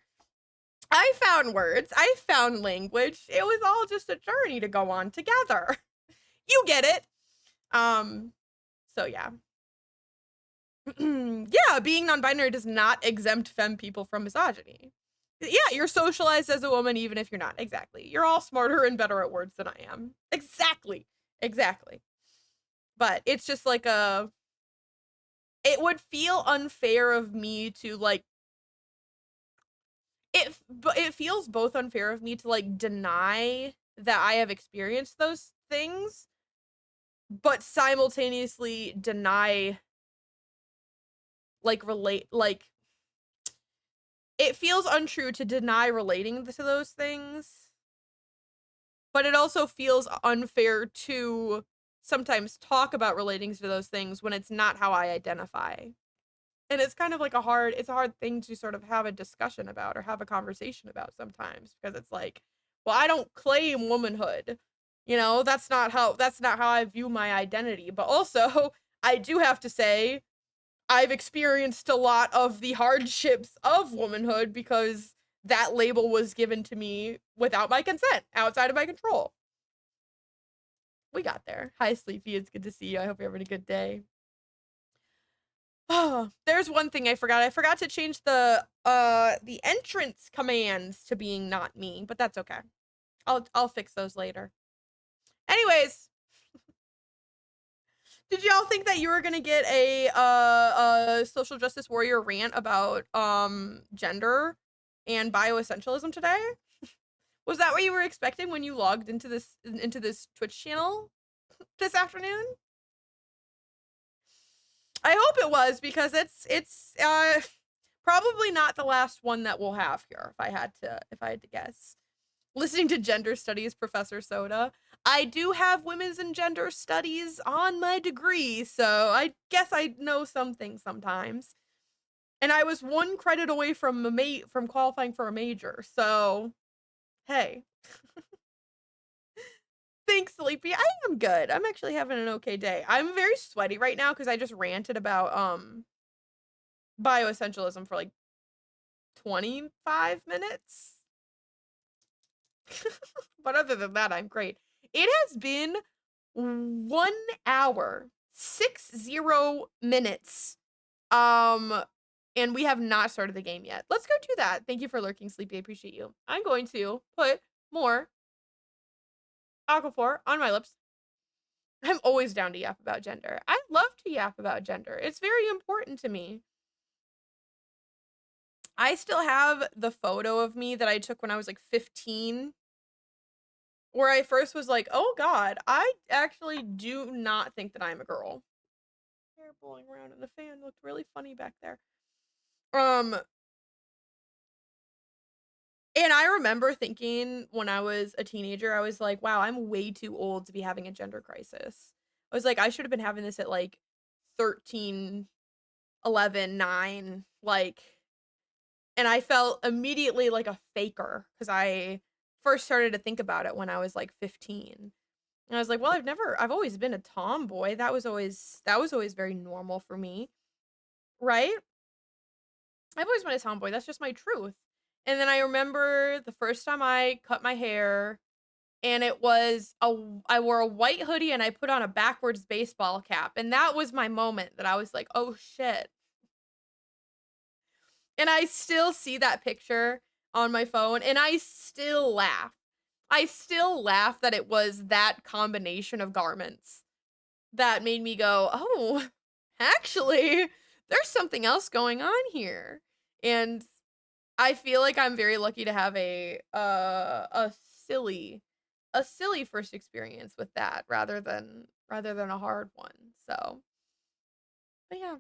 I found words. I found language. It was all just a journey to go on together. You get it. So yeah. Yeah, being non-binary does not exempt femme people from misogyny. Yeah, you're socialized as a woman even if you're not. Exactly. You're all smarter and better at words than I am. Exactly. Exactly. But it's just like it would feel unfair of me to like it feels both unfair of me to like deny that I have experienced those things, but simultaneously deny like it feels untrue to deny relating to those things, but it also feels unfair to sometimes talk about relating to those things when it's not how I identify. And it's kind of like it's a hard thing to sort of have a discussion about or have a conversation about sometimes because it's like, well, I don't claim womanhood. You know, that's not how I view my identity. But also, I do have to say I've experienced a lot of the hardships of womanhood because that label was given to me without my consent, outside of my control. We got there. Hi, Sleepy. It's good to see you. I hope you're having a good day. Oh, there's one thing I forgot. I forgot to change the entrance commands to being not me, but that's okay. I'll fix those later. Anyways, did y'all think that you were gonna get a social justice warrior rant about gender and bioessentialism today? Was that what you were expecting when you logged into this Twitch channel this afternoon? I hope it was because it's probably not the last one that we'll have here if I had to guess. Listening to gender studies Professor Soda. I do have women's and gender studies on my degree, so I guess I know something sometimes. And I was 1 credit away from from qualifying for a major. So, hey. Thanks, Sleepy. I am good. I'm actually having an okay day. I'm very sweaty right now because I just ranted about bioessentialism for like 25 minutes. But other than that, I'm great. It has been 1 hour, 60 minutes. And we have not started the game yet. Let's go do that. Thank you for lurking, Sleepy. I appreciate you. I'm going to put more Aquaphor on my lips. I'm always down to yap about gender. I love to yap about gender. It's very important to me. I still have the photo of me that I took when I was like 15, where I first was like, oh God, I actually do not think that I'm a girl. Hair blowing around in the fan looked really funny back there. And I remember thinking when I was a teenager, I was like, wow, I'm way too old to be having a gender crisis. I was like, I should have been having this at like 13, 11, 9, like, and I felt immediately like a faker because I first started to think about it when I was like 15. And I was like, well, I've always been a tomboy. That was always very normal for me, right? I've always been a tomboy. That's just my truth. And then I remember the first time I cut my hair, and I wore a white hoodie and I put on a backwards baseball cap, and that was my moment that I was like, oh shit. And I still see that picture on my phone and I still laugh. I still laugh that it was that combination of garments that made me go, oh, actually, there's something else going on here. And I feel like I'm very lucky to have a silly first experience with that rather than a hard one. So, but yeah.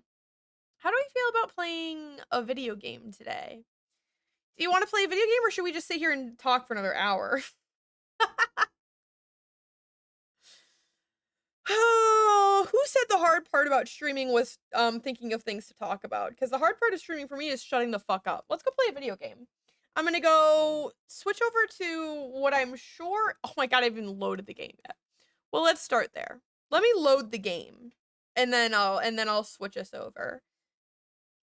How do we feel about playing a video game today? Do you want to play a video game or should we just sit here and talk for another hour? Oh, who said the hard part about streaming was thinking of things to talk about? Because the hard part of streaming for me is shutting the fuck up. Let's go play a video game. I'm gonna go switch over to what I'm sure. Oh my god, I haven't even loaded the game yet. Well, let's start there. Let me load the game. and then I'll switch us over.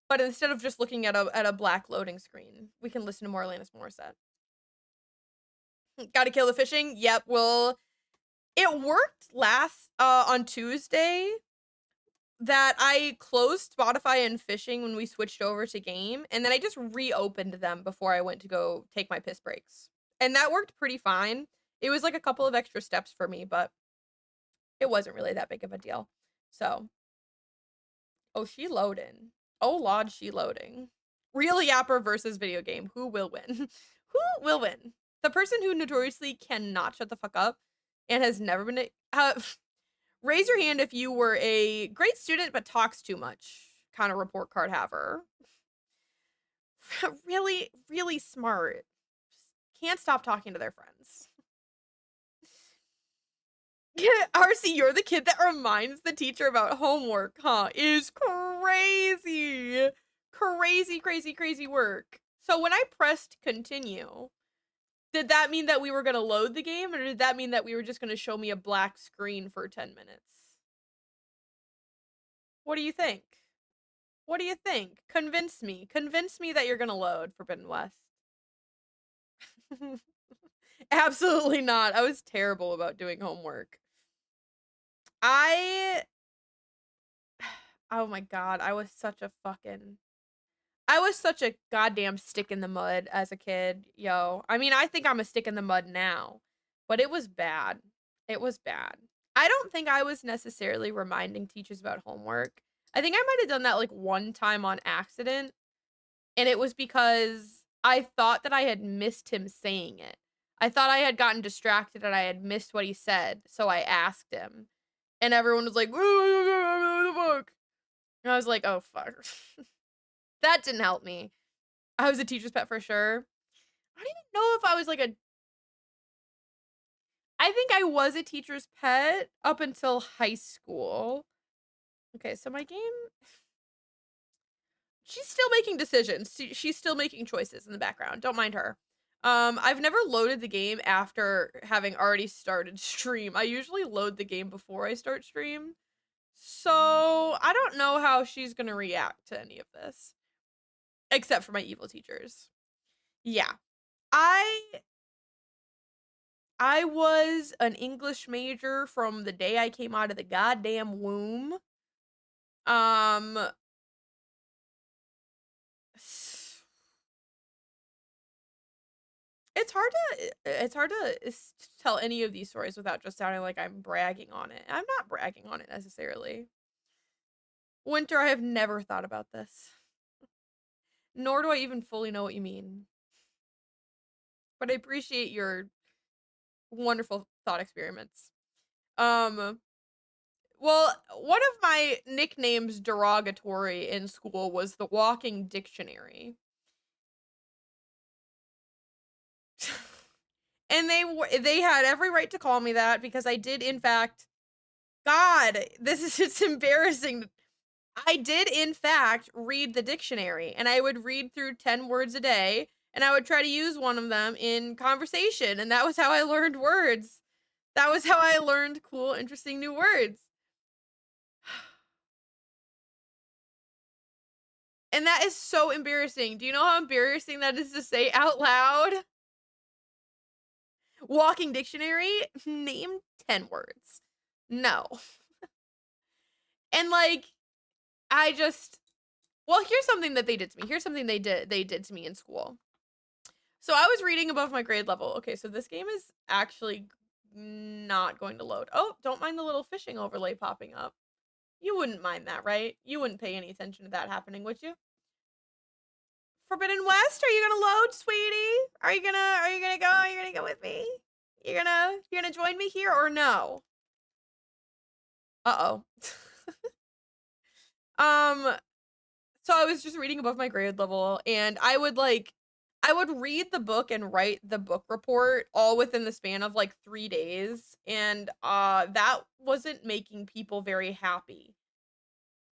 But instead of just looking at a black loading screen, we can listen to more Alanis Morissette. Gotta kill the fishing. Yep. Well, it worked last on Tuesday that I closed Spotify and fishing when we switched over to game, and then I just reopened them before I went to go take my piss breaks. And that worked pretty fine. It was like a couple of extra steps for me, but it wasn't really that big of a deal. So, oh, she loading. Oh, Lord, she loading. Real yapper versus video game. Who will win? Who will win? The person who notoriously cannot shut the fuck up and has never been. Raise your hand if you were a great student but talks too much kind of report card haver. Really, really smart. Can't stop talking to their friends. RC, you're the kid that reminds the teacher about homework, huh? Is crazy. Crazy, crazy, crazy work. So when I pressed continue, did that mean that we were going to load the game, or did that mean that we were just going to show me a black screen for 10 minutes? What do you think? What do you think? Convince me. Convince me that you're going to load Forbidden West. Absolutely not. I was terrible about doing homework. Oh my god, I was such a goddamn stick in the mud as a kid, yo. I mean, I think I'm a stick in the mud now, but it was bad. It was bad. I don't think I was necessarily reminding teachers about homework. I think I might have done that like one time on accident, and it was because I thought that I had missed him saying it. I thought I had gotten distracted and I had missed what he said, so I asked him. And everyone was like, what the fuck? And I was like, oh, fuck. That didn't help me. I was a teacher's pet for sure. I don't even know if I was like I think I was a teacher's pet up until high school. Okay, so my game, she's still making decisions. She's still making choices in the background. Don't mind her. I've never loaded the game after having already started stream. I usually load the game before I start stream. So I don't know how she's gonna react to any of this. Except for my evil teachers. Yeah. I I was an English major from the day I came out of the goddamn womb. Um it's hard to tell any of these stories without just sounding like I'm bragging on it. I'm not bragging on it necessarily. Winter, I have never thought about this. Nor do I even fully know what you mean. But I appreciate your wonderful thought experiments. Um Well, one of my nicknames derogatory in school was the walking dictionary. And they had every right to call me that because I did in fact God, this is it's embarrassing. I did in fact read the dictionary and I would read through 10 words a day and I would try to use one of them in conversation and that was how I learned words. That was how I learned cool interesting new words. And that is so embarrassing. Do you know how embarrassing that is to say out loud? Walking dictionary, name 10 words. No. And like, I just, well, here's something that they did to me. Here's something they did to me in school. So I was reading above my grade level. Okay, so this game is actually not going to load. Oh, don't mind the little fishing overlay popping up. You wouldn't mind that, right? You wouldn't pay any attention to that happening, would you? Forbidden West, are you gonna load, sweetie? Are you gonna go? Are you gonna go with me? You're gonna join me here or no? Uh-oh. um, so I was just reading above my grade level and I would read the book and write the book report all within the span of like 3 days and that wasn't making people very happy.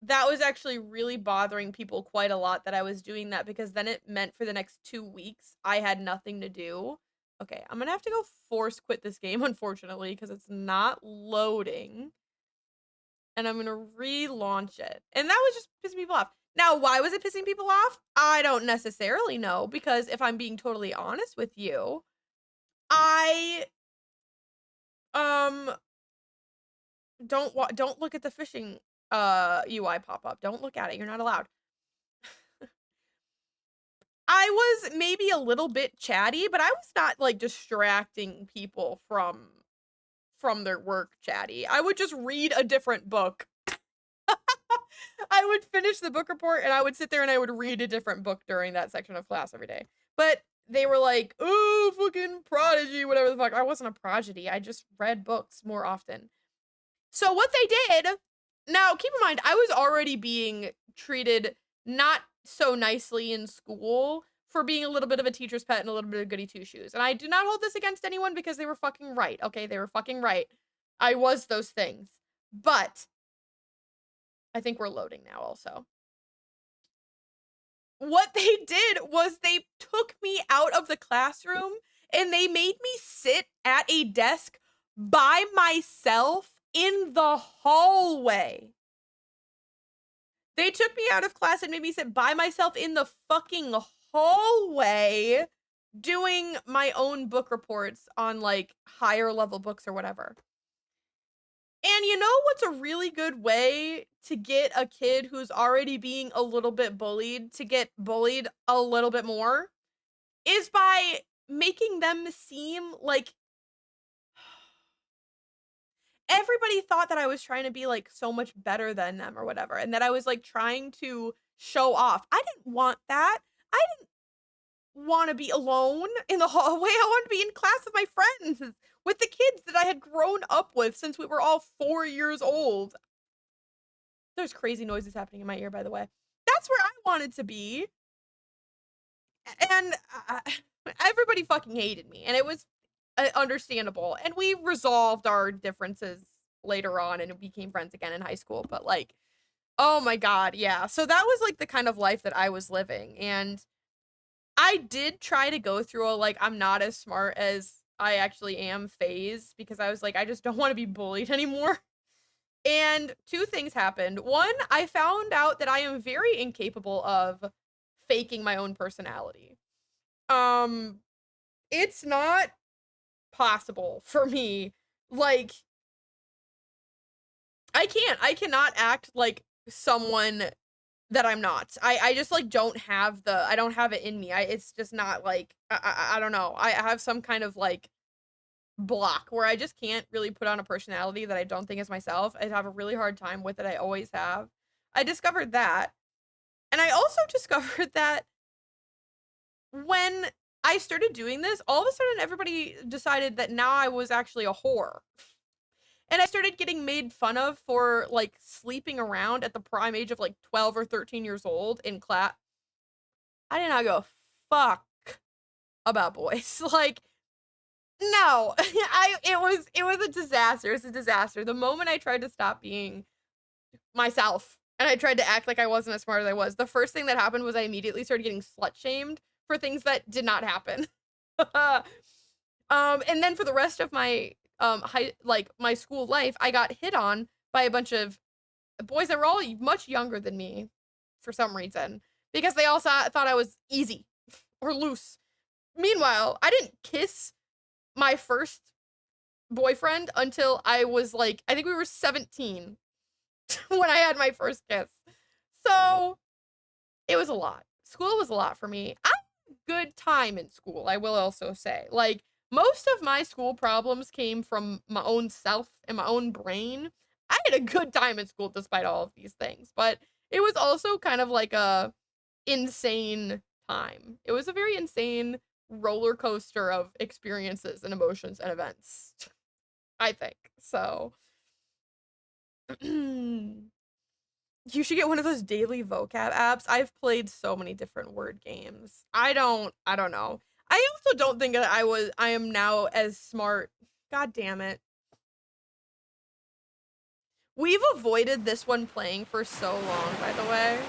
That was actually really bothering people quite a lot that I was doing that because then it meant for the next 2 weeks I had nothing to do. Okay, I'm gonna have to go force quit this game unfortunately because it's not loading. and I'm gonna relaunch it. And that was just pissing people off. Now, why was it pissing people off? I don't necessarily know, because if I'm being totally honest with you, I um don't look at the phishing UI pop up. Don't look at it. You're not allowed. I was maybe a little bit chatty, but I was not like distracting people from their work chatty. I would just read a different book. I would finish the book report and I would sit there and I would read a different book during that section of class every day. But they were like, "Oh, fucking prodigy, whatever the fuck." I wasn't a prodigy. I just read books more often. So what they did, now keep in mind, I was already being treated not so nicely in school for being a little bit of a teacher's pet and a little bit of goody two shoes. And I do not hold this against anyone because they were fucking right. Okay, they were fucking right. I was those things. But I think we're loading now also. What they did was they took me out of the classroom and they made me sit at a desk by myself in the hallway. They took me out of class and made me sit by myself in the fucking hallway doing my own book reports on like higher level books or whatever. And you know what's a really good way to get a kid who's already being a little bit bullied to get bullied a little bit more? Is by making them seem like everybody thought that I was trying to be like so much better than them or whatever, and that I was like trying to show off. I didn't want that. I didn't want to be alone in the hallway. I wanted to be in class with my friends, with the kids that I had grown up with since we were all 4 years old. There's crazy noises happening in my ear, by the way. That's where I wanted to be. And everybody fucking hated me. And it was understandable. And we resolved our differences later on and became friends again in high school. But like, oh my God, yeah. So that was like the kind of life that I was living. And I did try to go through a like, I'm not as smart as I actually am phase, because I was like, I just don't want to be bullied anymore. And two things happened. One, I found out that I am very incapable of faking my own personality. Um, it's not possible for me. Like, I cannot act like someone that I'm not. I just like don't have I don't have it in me. It's just not like, I don't know. I have some kind of like block where I just can't really put on a personality that I don't think is myself. I have a really hard time with it. I always have. I discovered that. And I also discovered that when I started doing this, all of a sudden everybody decided that now I was actually a whore. And I started getting made fun of for like sleeping around at the prime age of like 12 or 13 years old in class. I did not go fuck about boys. Like, no. It was a disaster. It was a disaster. The moment I tried to stop being myself and I tried to act like I wasn't as smart as I was, the first thing that happened was I immediately started getting slut shamed for things that did not happen. And then for the rest of my my school life, I got hit on by a bunch of boys that were all much younger than me for some reason, because they all thought I was easy or loose. Meanwhile, I didn't kiss my first boyfriend until I was like, I think we were 17 when I had my first kiss. So it was a lot. School was a lot for me. I had a good time in school, I will also say. Like, most of my school problems came from my own self and my own brain. I had a good time in school despite all of these things, but it was also kind of like a insane time. It was a very insane roller coaster of experiences and emotions and events, I think. So, you should get one of those daily vocab apps. I've played so many different word games. I don't know. I also don't think that I am now as smart. God damn it. We've avoided this one playing for so long, by the way.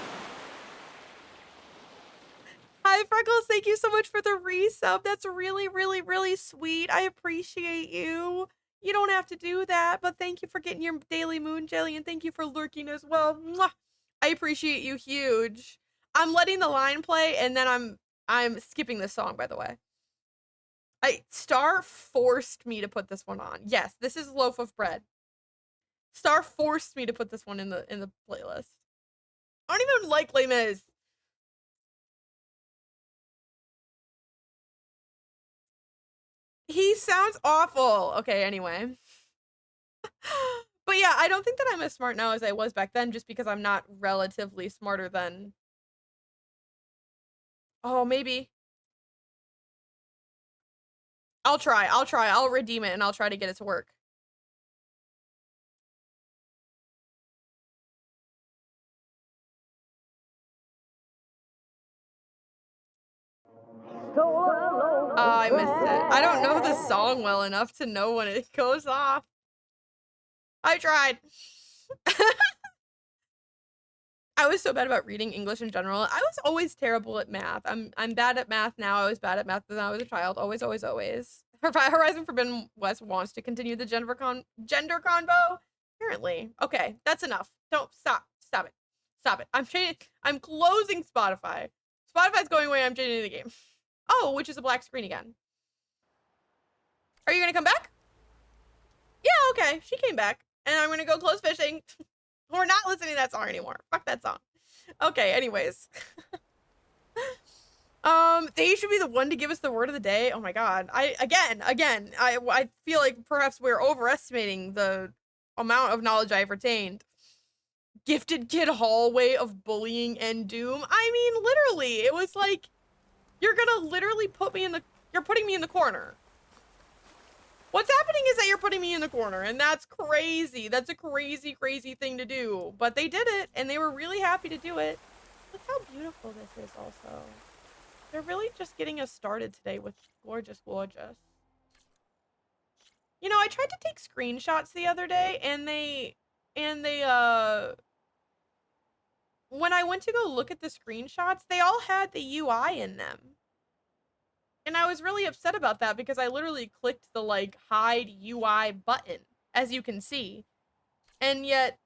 Hi, Freckles. Thank you so much for the resub. That's really, really, really sweet. I appreciate you. You don't have to do that, but thank you for getting your daily moon jelly, and thank you for lurking as well. Mwah! I appreciate you huge. I'm letting the line play, and then I'm skipping this song, by the way. Star forced me to put this one on. Yes, this is Loaf of Bread. Star forced me to put this one in the playlist. I don't even like Les Mis. He sounds awful. Okay, anyway. But yeah, I don't think that I'm as smart now as I was back then, just because I'm not relatively smarter than. Oh, maybe. I'll try. I'll redeem it, and I'll try to get it to work. Oh, I missed it. I don't know the song well enough to know when it goes off. I tried. I was so bad about reading English in general. I was always terrible at math. I'm bad at math now. I was bad at math when I was a child. Always, always, always. Horizon Forbidden West wants to continue the gender convo. Apparently. Okay, that's enough. Don't stop. Stop it. Stop it. I'm closing Spotify. Spotify's going away. I'm changing the game. Oh, which is a black screen again. Are you gonna come back? Yeah, okay. She came back. And I'm gonna go close fishing. We're not listening to that song anymore. Fuck that song. Okay, anyways. They should be the one to give us the word of the day. Oh my god. I feel like perhaps we're overestimating the amount of knowledge I've retained. Gifted kid hallway of bullying and doom. I mean, literally, it was like, you're gonna literally you're putting me in the corner. What's happening is that you're putting me in the corner, and that's crazy. That's a crazy, crazy thing to do. But they did it, and they were really happy to do it. Look how beautiful this is also. They're really just getting us started today with gorgeous, gorgeous. You know, I tried to take screenshots the other day, and when I went to go look at the screenshots, they all had the UI in them. And I was really upset about that because I literally clicked the like hide UI button, as you can see. And yet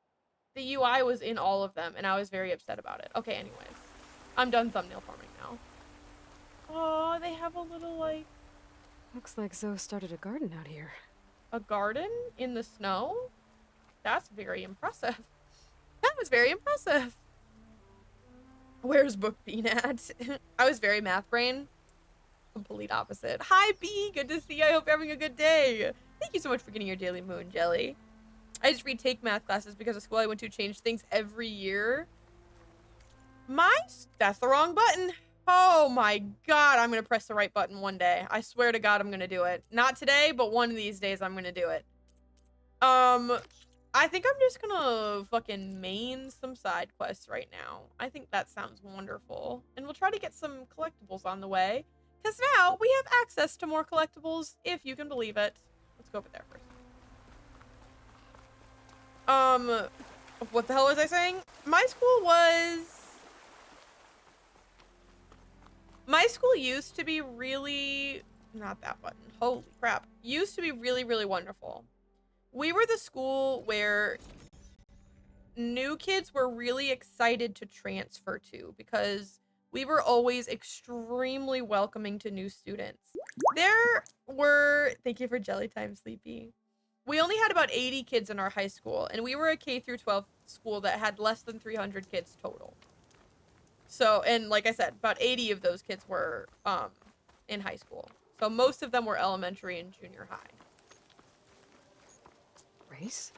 the UI was in all of them, and I was very upset about it. Okay, anyways. I'm done thumbnail farming now. Oh, they have a little like... Looks like Zoe started a garden out here. A garden in the snow? That's very impressive. That was very impressive. Where's Book Bean at? I was very math brain. Complete opposite. Hi, B. Good to see you. I hope you're having a good day. Thank you so much for getting your daily moon jelly. I just retake math classes because the school I went to changed things every year. That's the wrong button. Oh my god, I'm gonna press the right button one day. I swear to god I'm gonna do it. Not today, but one of these days I'm gonna do it. I think I'm just gonna fucking main some side quests right now. I think that sounds wonderful. And we'll try to get some collectibles on the way. Because now we have access to more collectibles, if you can believe it. Let's go over there first. What the hell was I saying? My school used to be really... Not that button. Holy crap. Used to be really, really wonderful. We were the school where new kids were really excited to transfer to because we were always extremely welcoming to new students. Thank you for jelly time, Sleepy. We only had about 80 kids in our high school, and we were a K-12 school that had less than 300 kids total. So, and like I said, about 80 of those kids were in high school. So most of them were elementary and junior high. Race?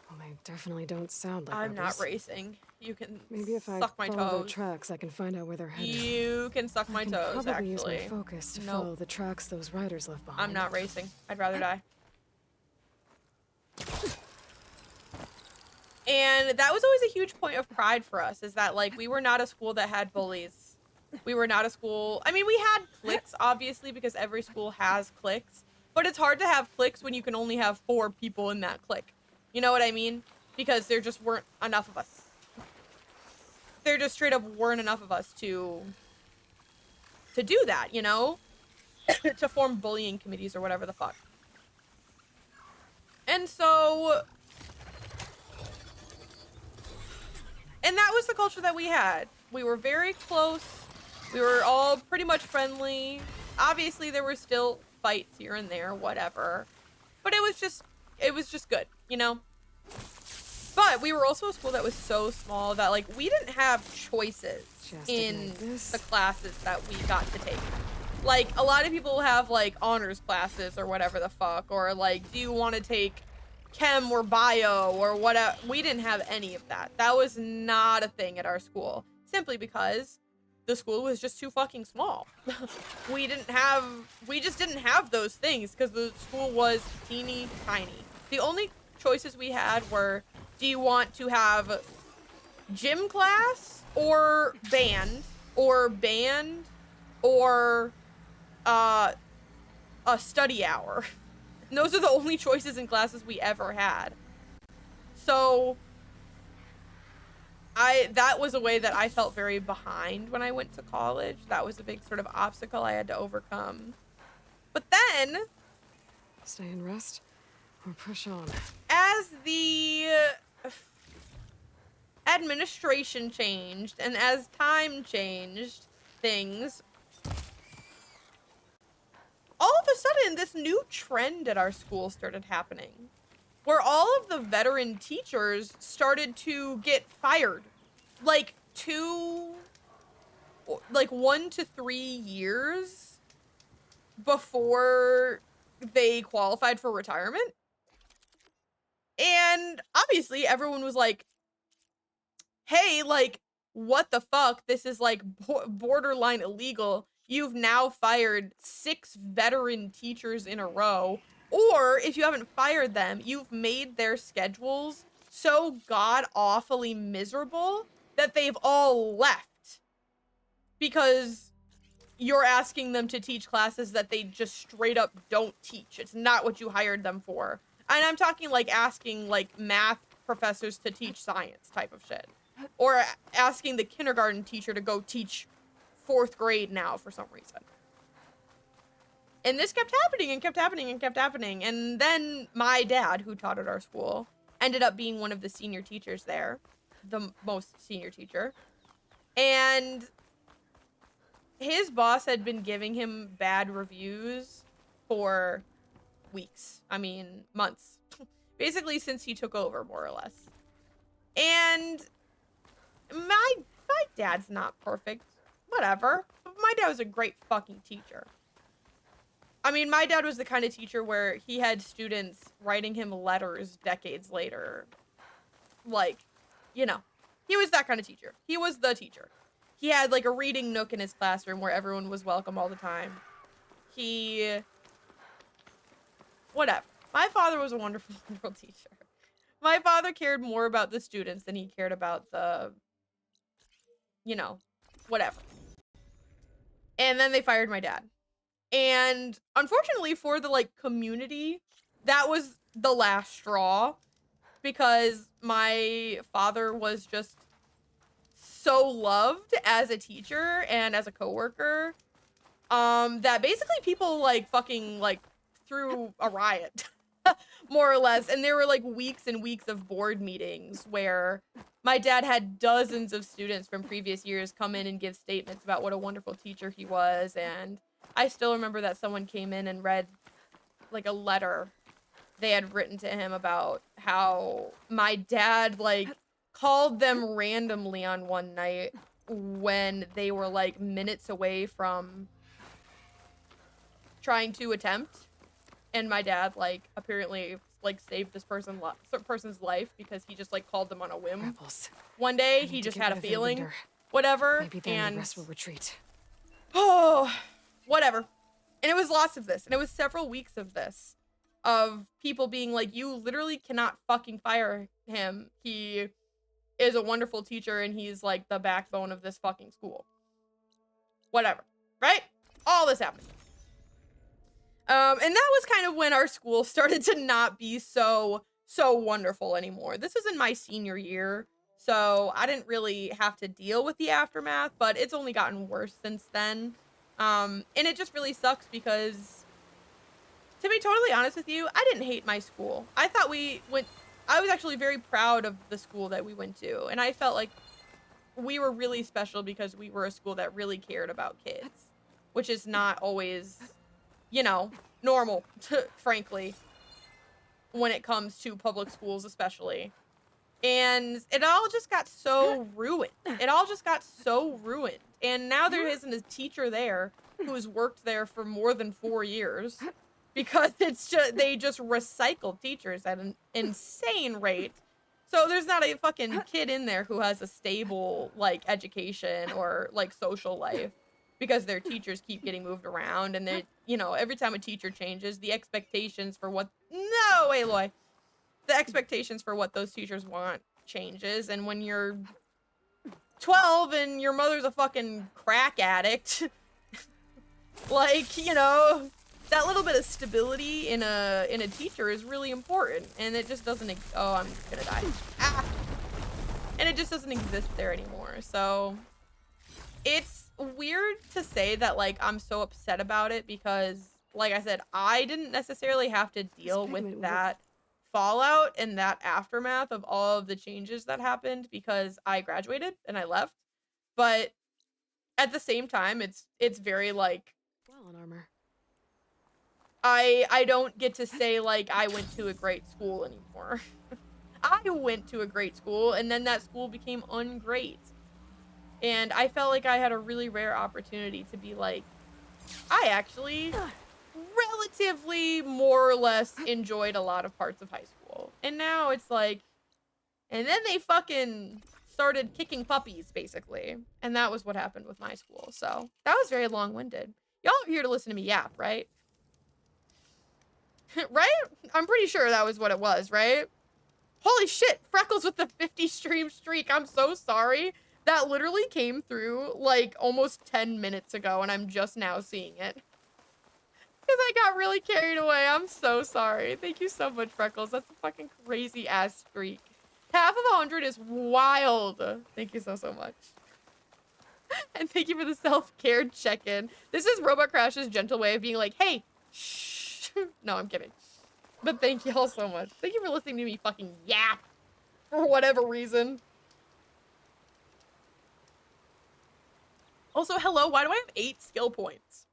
Well, they definitely don't sound like I'm rebels. not racing. You can Maybe if I suck my follow their toes. tracks, I can find out where they're headed. You can suck my toes, probably actually. Use my focus to follow the tracks those riders left behind. I'm not racing. I'd rather die. And that was always a huge point of pride for us, is that, like, we were not a school that had bullies. We were not a school... I mean, we had cliques, obviously, because every school has cliques. But it's hard to have cliques when you can only have 4 people in that clique. You know what I mean? Because there just weren't enough of us. There just straight up weren't enough of us to do that, you know? To form bullying committees or whatever the fuck. And so, and that was the culture that we had. We were very close. We were all pretty much friendly. Obviously, there were still fights here and there, whatever. But it was just good, you know? But we were also a school that was so small that, like, we didn't have choices in the classes that we got to take. Like, a lot of people have, like, honors classes or whatever the fuck, or, like, do you want to take chem or bio or whatever. We didn't have any of that. That was not a thing at our school, simply because the school was just too fucking small. We just didn't have those things because the school was teeny tiny. The only choices we had were, do you want to have gym class or band or a study hour? And those are the only choices in classes we ever had. So that was a way that I felt very behind when I went to college. That was a big sort of obstacle I had to overcome. But then, Stay and rest or push on. as the administration changed and as time changed things, all of a sudden this new trend at our school started happening, where all of the veteran teachers started to get fired, like 1 to 3 years before they qualified for retirement. And obviously everyone was like, hey, like, what the fuck? This is like borderline illegal. You've now fired 6 veteran teachers in a row. Or if you haven't fired them, you've made their schedules so god awfully miserable that they've all left because you're asking them to teach classes that they just straight up don't teach. It's not what you hired them for. And I'm talking like asking like math professors to teach science type of shit. Or asking the kindergarten teacher to go teach 4th grade now for some reason. And this kept happening and kept happening and kept happening. And then my dad, who taught at our school, ended up being one of the senior teachers there. The most senior teacher. And his boss had been giving him bad reviews for weeks. I mean, months. Basically since he took over, more or less. And my dad's not perfect. Whatever. But my dad was a great fucking teacher. I mean, my dad was the kind of teacher where he had students writing him letters decades later. Like, you know, he was that kind of teacher. He was the teacher. He had like a reading nook in his classroom where everyone was welcome all the time. Whatever. My father was a wonderful, wonderful teacher. My father cared more about the students than he cared about the, you know, whatever. And then they fired my dad. And unfortunately for the like community, that was the last straw, because my father was just so loved as a teacher and as a coworker, that basically people like fucking like threw a riot. More or less. And there were like weeks and weeks of board meetings where my dad had dozens of students from previous years come in and give statements about what a wonderful teacher he was. And I still remember that someone came in and read like a letter they had written to him about how my dad like called them randomly on one night when they were like minutes away from trying to attempt. And my dad, like, apparently, like, saved this person's life because he just, like, called them on a whim. Rebels. One day, he just had a feeling. Whatever. Maybe then the rest will retreat. Oh, whatever. And it was lots of this. And it was several weeks of this. Of people being like, you literally cannot fucking fire him. He is a wonderful teacher and he's, like, the backbone of this fucking school. Whatever. Right? All this happened. And that was kind of when our school started to not be so wonderful anymore. This was in my senior year, so I didn't really have to deal with the aftermath, but it's only gotten worse since then. And it just really sucks because To be totally honest with you, I didn't hate my school. I was actually very proud of the school that we went to, and I felt like we were really special because we were a school that really cared about kids, which is not always, you know, normal, frankly, when it comes to public schools, especially. And it all just got so ruined. It all just got so ruined. And now there isn't a teacher there who has worked there for more than 4 years because they just recycle teachers at an insane rate. So there's not a fucking kid in there who has a stable like education or like social life because their teachers keep getting moved around and they, every time a teacher changes, the expectations for what no, Aloy, the expectations for what those teachers want changes. And when you're 12 and your mother's a fucking crack addict, like, that little bit of stability in a teacher is really important, and it just doesn't oh, I'm gonna die. Ah! And it just doesn't exist there anymore. So it's weird to say that like I'm so upset about it because like I said, I didn't necessarily have to deal with that fallout and that aftermath of all of the changes that happened because I graduated and I left. But at the same time, it's very like Well, in armor. I don't get to say like I went to a great school anymore. I went to a great school and then that school became ungreat. And I felt like I had a really rare opportunity to be like, I actually relatively more or less enjoyed a lot of parts of high school. And now it's like, and then they fucking started kicking puppies, basically. And that was what happened with my school. So that was very long-winded. Y'all are here to listen to me yap, right? Right? I'm pretty sure that was what it was, right? Holy shit, Freckles with the 50 stream streak. I'm so sorry. That literally came through like almost 10 minutes ago and I'm just now seeing it. Because I got really carried away. I'm so sorry. Thank you so much, Freckles. That's a fucking crazy ass streak. Half of 100 is wild. Thank you so, so much. And thank you for the self-care check-in. This is Robot Crash's gentle way of being like, hey, shh. No, I'm kidding. But thank you all so much. Thank you for listening to me fucking yap for whatever reason. Also, hello, why do I have 8 skill points?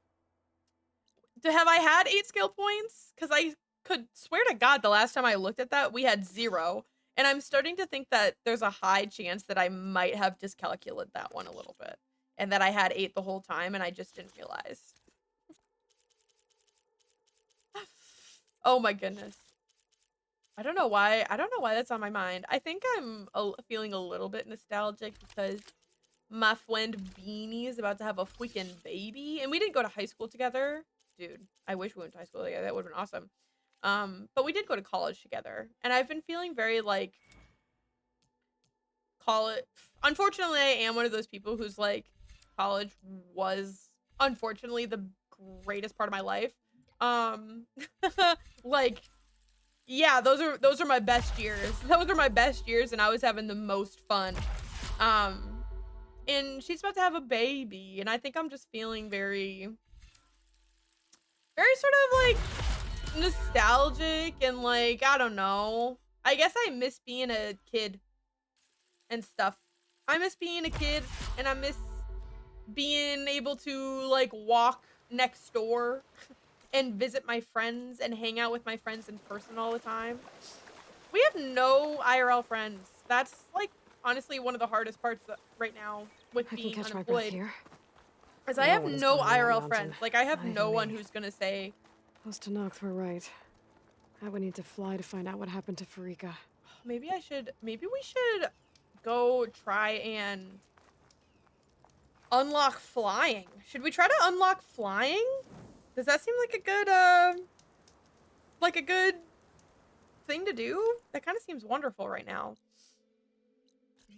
Have I had 8 skill points? Because I could swear to God the last time I looked at that, we had 0. And I'm starting to think that there's a high chance that I might have discalculated that one a little bit. And that I had 8 the whole time and I just didn't realize. Oh my goodness. I don't know why that's on my mind. I think I'm feeling a little bit nostalgic because my friend Beanie is about to have a freaking baby. And we didn't go to high school together. Dude, I wish we went to high school together. That would have been awesome. But we did go to college together. And I've been feeling very like college. Unfortunately, I am one of those people who's like college was unfortunately the greatest part of my life. Like yeah, those are my best years. Those are my best years and I was having the most fun. And she's about to have a baby and I think I'm just feeling very sort of like nostalgic and like, I don't know. I guess I miss being a kid and stuff. I miss being a kid and I miss being able to like walk next door and visit my friends and hang out with my friends in person all the time. We have no IRL friends. That's like honestly one of the hardest parts right now with being unemployed. As I have no IRL friends. Like I have no one who's gonna say Those Tanoks were right. I would need to fly to find out what happened to Farika. maybe we should go try and unlock flying. Should we try to unlock flying? Does that seem like a good thing to do? That kind of seems wonderful right now.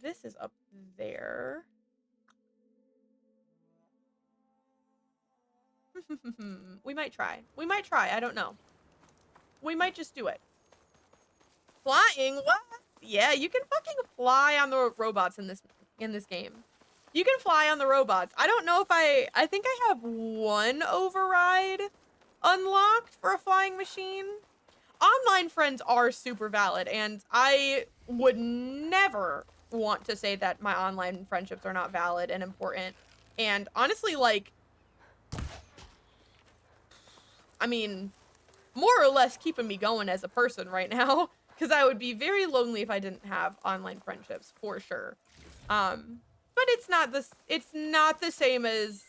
This is up there. We might try. I don't know. We might just do it. Flying? What? Yeah, you can fucking fly on the robots in this game. You can fly on the robots. I don't know if I think I have one override unlocked for a flying machine. Online friends are super valid, and I would never want to say that my online friendships are not valid and important. And honestly, like, I mean, more or less keeping me going as a person right now, because I would be very lonely if I didn't have online friendships for sure. But it's not the same as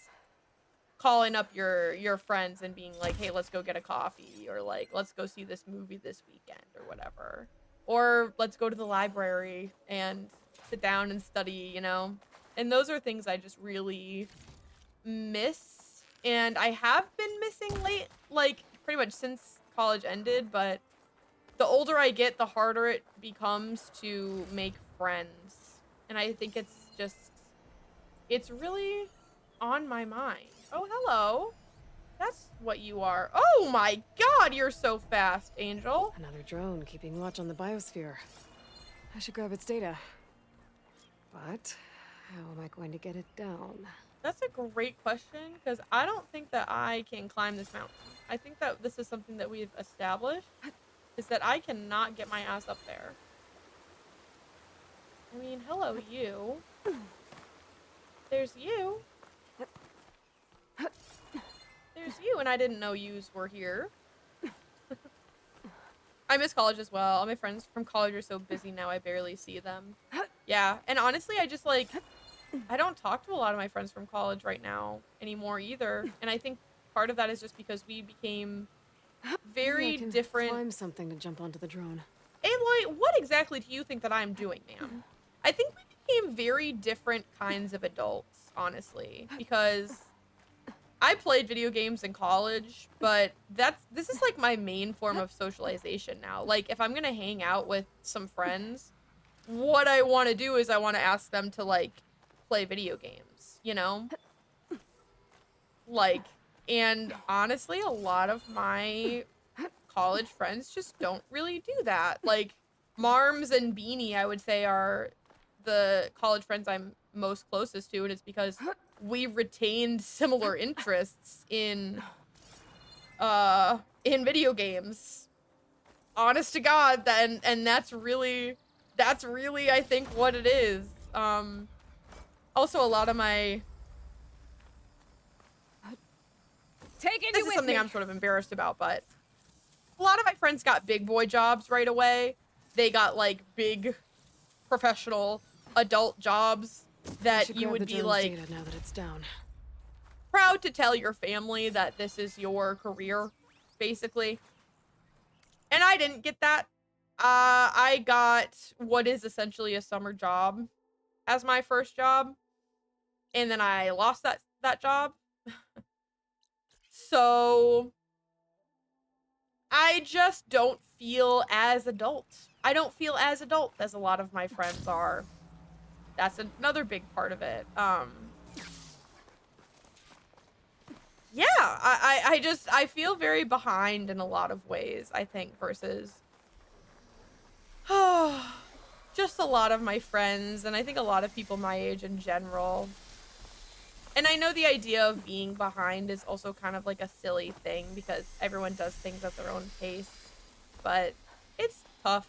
calling up your friends and being like, "Hey, let's go get a coffee," or like, "Let's go see this movie this weekend," or whatever. Or let's go to the library and sit down and study, you know? And those are things I just really miss. And I have been missing like pretty much since college ended, but the older I get, the harder it becomes to make friends. And I think it's really on my mind. Oh, hello. That's what you are. Oh my god, you're so fast, Angel. Another drone keeping watch on the biosphere. I should grab its data. But how am I going to get it down? That's a great question, because I don't think that I can climb this mountain. I think that this is something that we've established, is that I cannot get my ass up there. I mean, hello, you. There's you. There's you, and I didn't know yous were here. I miss college as well. All my friends from college are so busy now, I barely see them. Yeah, and honestly, I just, like, I don't talk to a lot of my friends from college right now anymore either. And I think part of that is just because we became Maybe I very can different. climb something to jump onto the drone. Aloy, what exactly do you think that I'm doing, ma'am? I think we became very different kinds of adults, honestly, because I played video games in college, but this is like my main form of socialization now. Like, if I'm gonna hang out with some friends, what I want to do is I want to ask them to, like, play video games, you know? Like, and honestly, a lot of my college friends just don't really do that. Like, Marms and Beanie, I would say, are the college friends I'm most closest to, and it's because we retained similar interests in video games. Honest to God, then, and that's really I think what it is. Also, a lot of my Taking this you is with something me. I'm sort of embarrassed about, but a lot of my friends got big boy jobs right away. They got, like, big professional adult jobs I that should you grab would the be, drone's like, data now that it's down. proud to tell your family that this is your career, basically. And I didn't get that. I got what is essentially a summer job as my first job, and then I lost that job. So I just don't feel as adult. I don't feel as adult as a lot of my friends are. That's another big part of it. Yeah, I feel very behind in a lot of ways, I think, versus just a lot of my friends, and I think a lot of people my age in general. And I know the idea of being behind is also kind of like a silly thing because everyone does things at their own pace, but it's tough.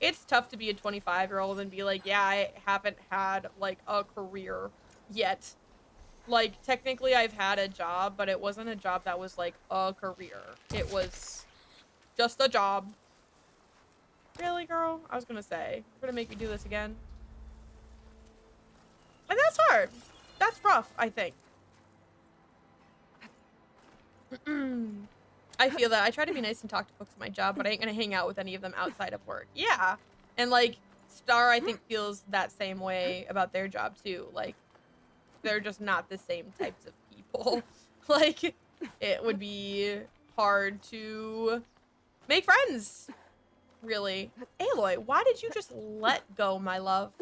It's tough to be a 25-year-old and be like, yeah, I haven't had, like, a career yet. Like, technically I've had a job, but it wasn't a job that was like a career. It was just a job. Really, girl? I was gonna say, you're gonna make me do this again. And that's hard. That's rough, I think. I feel that. I try to be nice and talk to folks at my job, but I ain't gonna hang out with any of them outside of work. Yeah. And, like, Star, I think, feels that same way about their job, too. Like, they're just not the same types of people. Like, it would be hard to make friends, really. Aloy, why did you just let go, my love?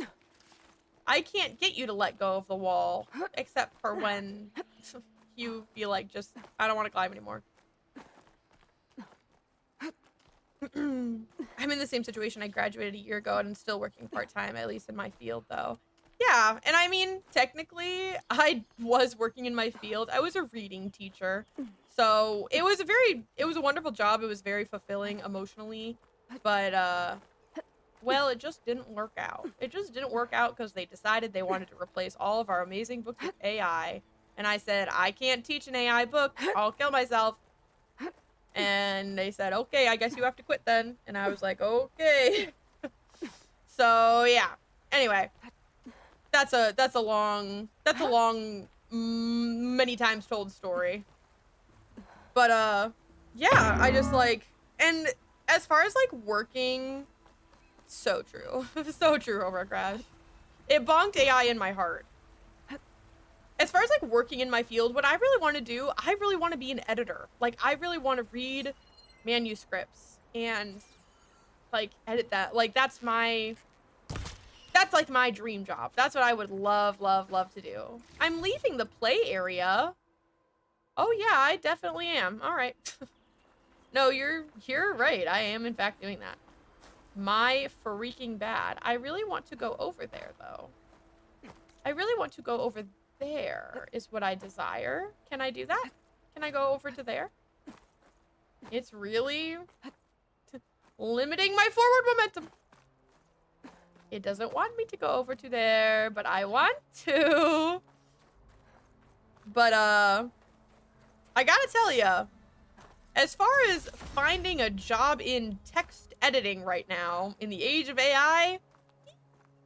I can't get you to let go of the wall, except for when you feel like just, I don't want to climb anymore. I'm in the same situation. I graduated a year ago and I'm still working part-time, at least in my field, though. Yeah, Yeah, and I mean, technically, I was working in my field. I was a reading teacher. So, it was a wonderful job. It was very fulfilling emotionally, but well, it just didn't work out. It just didn't work out because they decided they wanted to replace all of our amazing books with AI. And I said, I can't teach an AI book. I'll kill myself. And they said, okay, I guess you have to quit then. And I was like, okay. So yeah. Anyway, that's a long many times told story. But yeah, I just like, and as far as like working, so true. So true, Over Crash. It bonked AI in my heart. As far as like working in my field, what I really want to do, I really want to be an editor. Like I really want to read manuscripts and like edit that. Like that's like my dream job. That's what I would love, love, love to do. I'm leaving the play area. Oh yeah, I definitely am. All right. No, you're right. I am in fact doing that. My freaking bad. I really want to go over there though. I really want to go over there is what I desire. Can I do that? Can I go over to there? It's really limiting my forward momentum. It doesn't want me to go over to there, but I want to. But I gotta tell ya, as far as finding a job in text editing right now, in the age of AI, you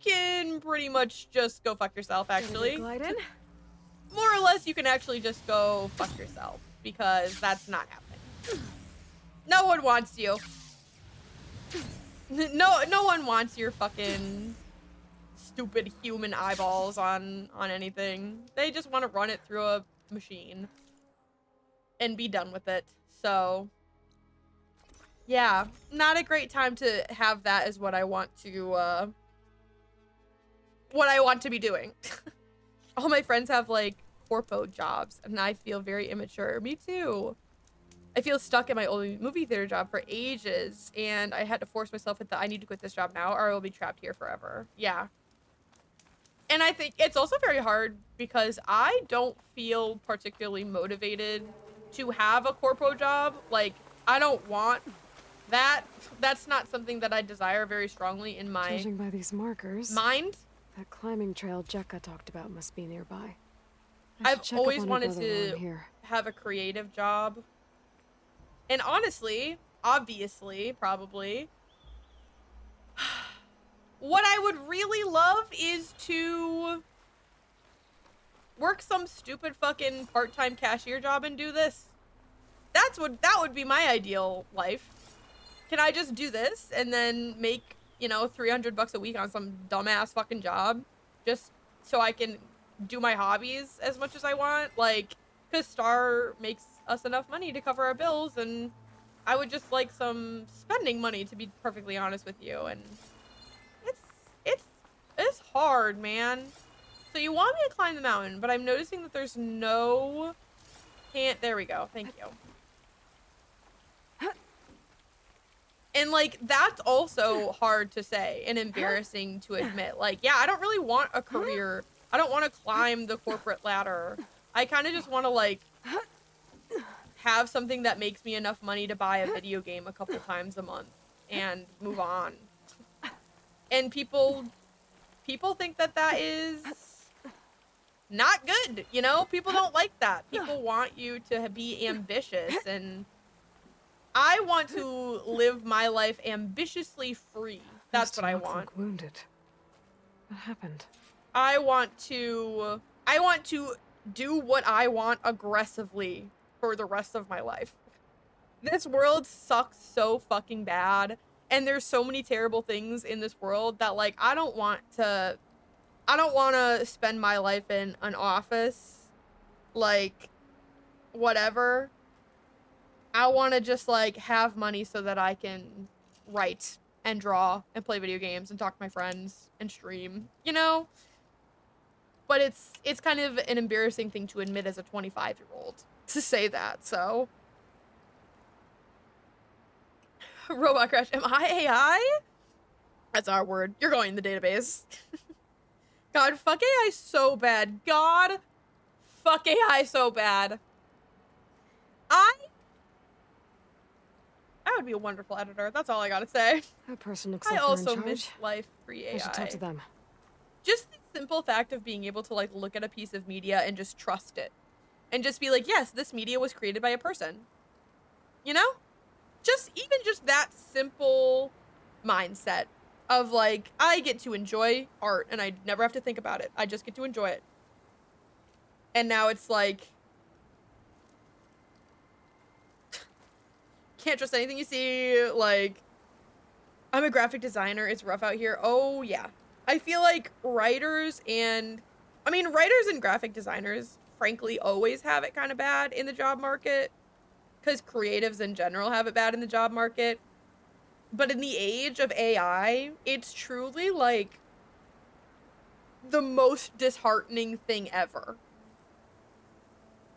can pretty much just go fuck yourself, actually. Glide in? More or less, you can actually just go fuck yourself, because that's not happening. No one wants you. No one wants your fucking stupid human eyeballs on anything. They just want to run it through a machine and be done with it. So, yeah, not a great time to have that as what I want to be doing. All my friends have like corpo jobs and I feel very immature. Me too. I feel stuck in my old movie theater job for ages and I had to force myself with the I need to quit this job now or I will be trapped here forever. Yeah. And I think it's also very hard because I don't feel particularly motivated to have a corpo job. Like, I don't want that. That's not something that I desire very strongly in my Judging by these markers, mind. that climbing trail Jekka talked about must be nearby. I've Check up always on your wanted brother while I'm to here. have a creative job. And honestly, obviously, probably, what I would really love is to work some stupid fucking part-time cashier job and do this. That would be my ideal life. Can I just do this and then make, you know, $300 a week on some dumbass fucking job just so I can do my hobbies as much as I want? Like, cause Star makes us enough money to cover our bills and I would just like some spending money, to be perfectly honest with you. And it's it's it's hard, man. So you want me to climb the mountain, but I'm noticing that there's no can't. There we go. Thank you. And like that's also hard to say and embarrassing to admit. Like, yeah, I don't really want a career. I don't want to climb the corporate ladder. I kind of just want to like have something that makes me enough money to buy a video game a couple times a month and move on. And people think that that is not good, you know? People don't like that. People want you to be ambitious and I want to live my life ambitiously free. That's what I want. Like wounded. What happened? I want to do what I want aggressively for the rest of my life. This world sucks so fucking bad and there's so many terrible things in this world that like I don't want to spend my life in an office like whatever. I want to just like have money so that I can write and draw and play video games and talk to my friends and stream, you know? But it's kind of an embarrassing thing to admit as a 25-year-old to say that. So Robot Crash, am I AI? That's our word. You're going in the database. God, fuck AI so bad. God, fuck AI so bad. I would be a wonderful editor. That's all I gotta say. That person looks I like they're in also miss charge. life free I should talk to AI. them. Just the simple fact of being able to like look at a piece of media and just trust it. And just be like, yes, this media was created by a person. You know? Just even just that simple mindset of like, I get to enjoy art and I never have to think about it. I just get to enjoy it. And now it's like, can't trust anything you see. Like, I'm a graphic designer. It's rough out here. Oh, yeah. I feel like writers and graphic designers, frankly, always have it kind of bad in the job market because creatives in general have it bad in the job market. But in the age of AI, it's truly like the most disheartening thing ever.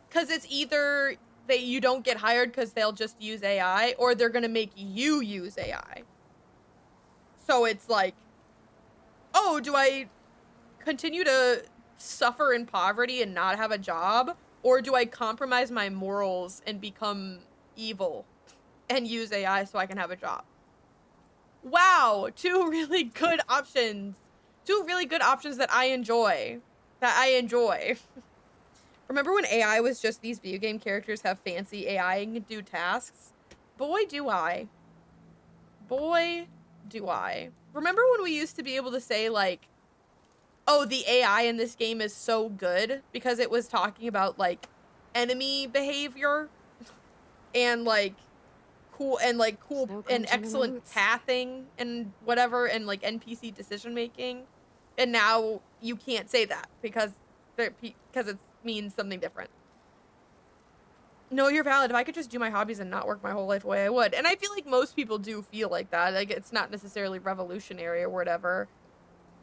Because it's either that you don't get hired because they'll just use AI, or they're going to make you use AI. So it's like, oh, do I continue to suffer in poverty and not have a job? Or do I compromise my morals and become evil and use AI so I can have a job? Wow, two really good options. Two really good options that I enjoy. Remember when AI was just these video game characters have fancy AI and can do tasks? Boy, do I. Boy, do I. Remember when we used to be able to say, like, oh, the AI in this game is so good because it was talking about, like, enemy behavior and, like, cool Snow and crunching in the excellent boots. pathing and whatever and, like, NPC decision making. And now you can't say that because it means something different. No, you're valid. If I could just do my hobbies and not work my whole life away, I would. And I feel like most people do feel like that. Like, it's not necessarily revolutionary or whatever.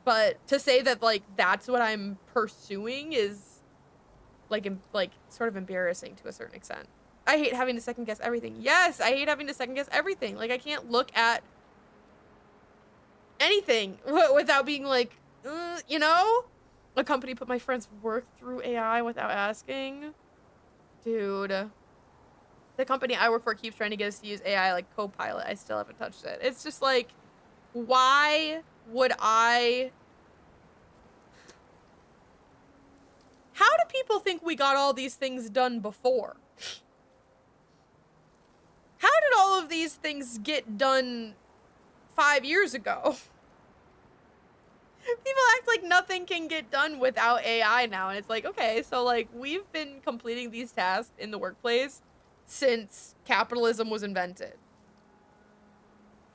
But to say that, like, that's what I'm pursuing is, like, sort of embarrassing to a certain extent. I hate having to second guess everything. Yes, I hate having to second guess everything. Like, I can't look at anything without being like, you know? A company put my friend's work through AI without asking. Dude. The company I work for keeps trying to get us to use AI like Copilot. I still haven't touched it. It's just like, why would I? How do people think we got all these things done before? How did all of these things get done 5 years ago? People act like nothing can get done without AI now. And it's like, okay, so like we've been completing these tasks in the workplace since capitalism was invented.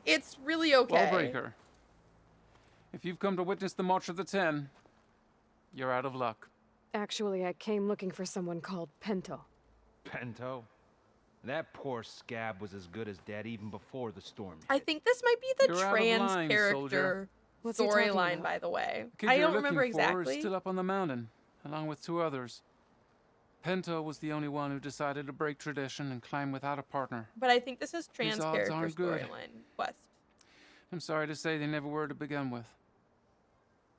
It's really okay. Wallbreaker, if you've come to witness the March of the Ten, you're out of luck. Actually, I came looking for someone called Pinto. Pinto? That poor scab was as good as dead even before the storm hit. I think this might be the You're out of trans line, character soldier. What's he talking storyline, about? by the way. The kid I you're don't remember looking for exactly. is still up on the mountain, along with 2 others. Pinto was the only one who decided to break tradition and climb without a partner. But I think this is trans His odds character aren't good. storyline quest. I'm sorry to say they never were to begin with.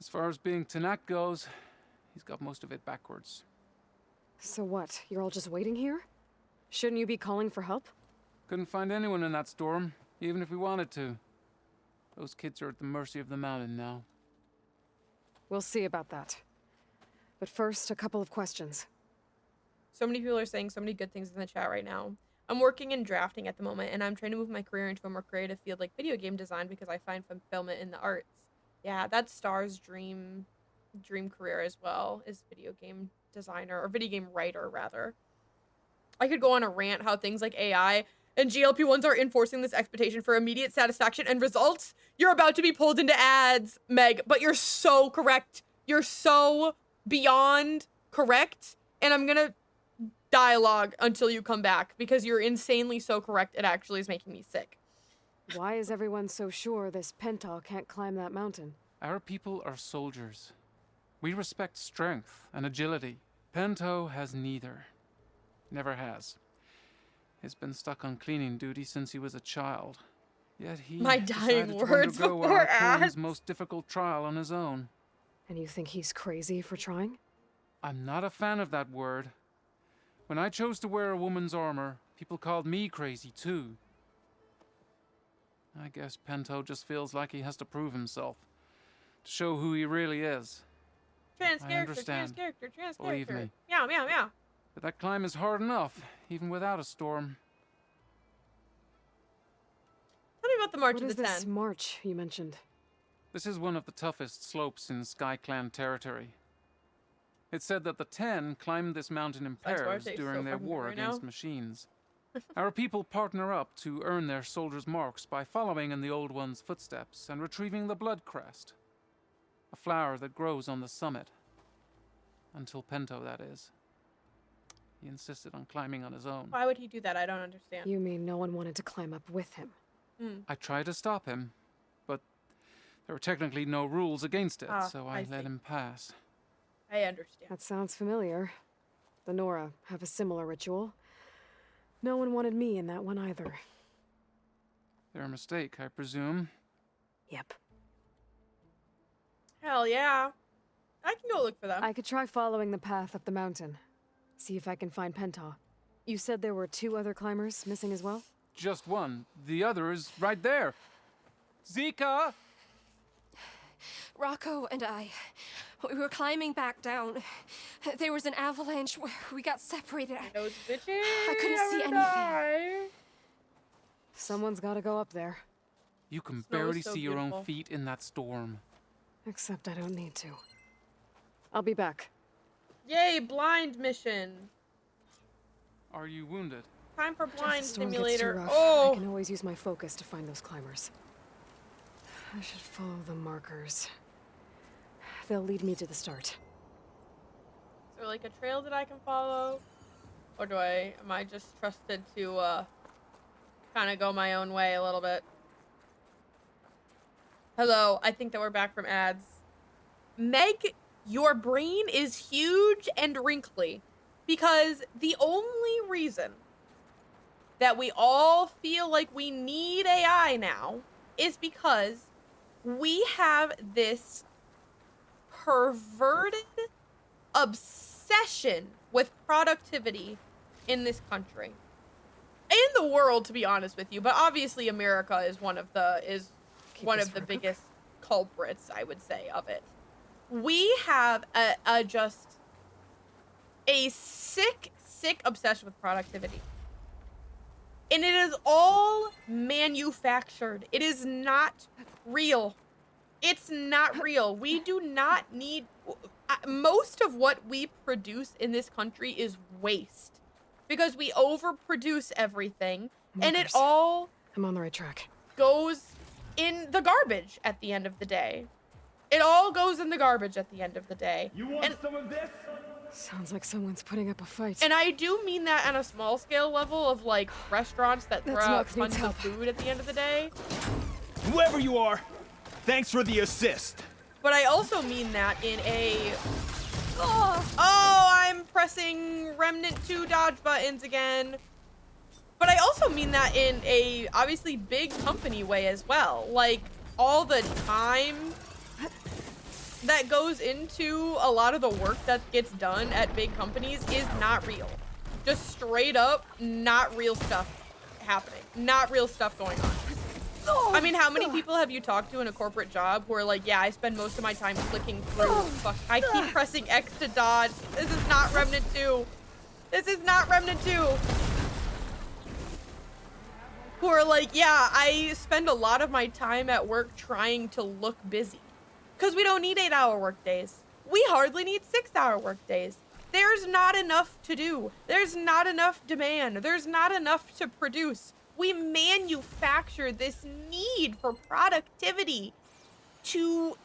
As far as being Tanak goes, he's got most of it backwards. So what? You're all just waiting here? Shouldn't you be calling for help? Couldn't find anyone in that storm, even if we wanted to. Those kids are at the mercy of the mountain now. We'll see about that. But first, a couple of questions. So many people are saying so many good things in the chat right now. I'm working in drafting at the moment, and I'm trying to move my career into a more creative field like video game design because I find fulfillment in the arts. Yeah, that's Star's dream career as well, is video game designer, or video game writer, rather. I could go on a rant how things like AI and GLP-1s are enforcing this expectation for immediate satisfaction and results. You're about to be pulled into ads, Meg, but you're so correct. You're so beyond correct, and I'm gonna dialogue until you come back because you're insanely so correct. It actually is making me sick. Why is everyone so sure this Pental can't climb that mountain? Our people are soldiers. We respect strength and agility. Pinto has neither. Never has. He's been stuck on cleaning duty since he was a child. Yet he My dying decided words to undergo before our Queen's ads. most difficult trial on his own. And you think he's crazy for trying? I'm not a fan of that word. When I chose to wear a woman's armor, people called me crazy too. I guess Pento just feels like he has to prove himself, to show who he really is. Trans I character, understand. trans character, trans Believe character. me. Meow, meow, meow. But that climb is hard enough, even without a storm. Tell me about the March What of is the this 10. march you mentioned? This is one of the toughest slopes in Sky Clan territory. It's said that the Ten climbed this mountain in That's why pairs it tastes during so their fucking war good right against now. machines. Our people partner up to earn their soldiers' marks by following in the Old One's footsteps and retrieving the Blood Crest, a flower that grows on the summit. Until Pento, that is. He insisted on climbing on his own. Why would he do that? I don't understand. You mean no one wanted to climb up with him? I tried to stop him, but there were technically no rules against it, so I I let see. him pass. I understand. That sounds familiar. The Nora have a similar ritual. No one wanted me in that one either. Their mistake, I presume. Yep. Hell yeah. I can go look for them. I could try following the path up the mountain. See if I can find Penta. You said there were 2 other climbers missing as well? Just one. The other is right there. Zika! Rocco and I, we were climbing back down. There was an avalanche. We got separated. Those bitches. I couldn't see anything. Die. Someone's gotta go up there. You can Snow is barely so see your beautiful. own feet in that storm. Except I don't need to. I'll be back. Yay, blind mission. Are you wounded? Time for If blind the storm gets too simulator. rough, Oh, I can always use my focus to find those climbers. I should follow the markers. They'll lead me to the start. is there like a trail that I can follow? Or am I just trusted to, kind of go my own way a little bit? Hello, I think that we're back from ads. Meg, your brain is huge and wrinkly. Because the only reason that we all feel like we need AI now is because we have this perverted obsession with productivity in this country. In the world, to be honest with you, but obviously America is one of the Keep this for a cook. biggest culprits, I would say, of it. We have just a sick obsession with productivity. And it is all manufactured. It is not real. It's not real. We do not need... Most of what we produce in this country is waste. Because we overproduce everything. And it Markers. all I'm on the right track. goes in the garbage at the end of the day. It all goes in the garbage at the end of the day. You want some of this? Sounds like someone's putting up a fight. And I do mean that on a small scale level of like restaurants that throw That's out Knox needs tons of help. food at the end of the day. Whoever you are, thanks for the assist. But I also mean that in a... Oh, I'm pressing Remnant 2 dodge buttons again. But I also mean that in a obviously big company way as well. Like all the time that goes into a lot of the work that gets done at big companies is not real. Just straight up not real stuff happening. Not real stuff going on. I mean, how many people have you talked to in a corporate job who are like, yeah, I spend most of my time clicking through. Fuck, I keep pressing X to dodge. This is not Remnant 2. This is not Remnant 2. Who are like, yeah, I spend a lot of my time at work trying to look busy. Because we don't need 8-hour work days. We hardly need 6-hour work days. There's not enough to do. There's not enough demand. There's not enough to produce. We manufacture this need for productivity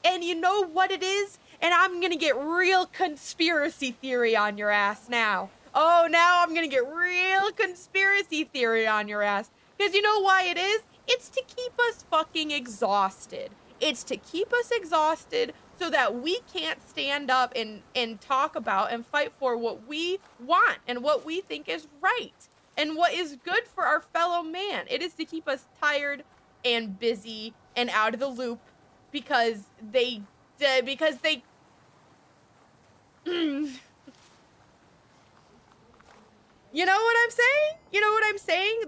and you know what it is? And I'm gonna get real conspiracy theory on your ass now. Oh, now I'm gonna get real conspiracy theory on your ass. Because you know why it is? It's to keep us fucking exhausted. It's to keep us exhausted so that we can't stand up and talk about and fight for what we want and what we think is right and what is good for our fellow man. It is to keep us tired and busy and out of the loop because they You know what I'm saying? You know what I'm saying?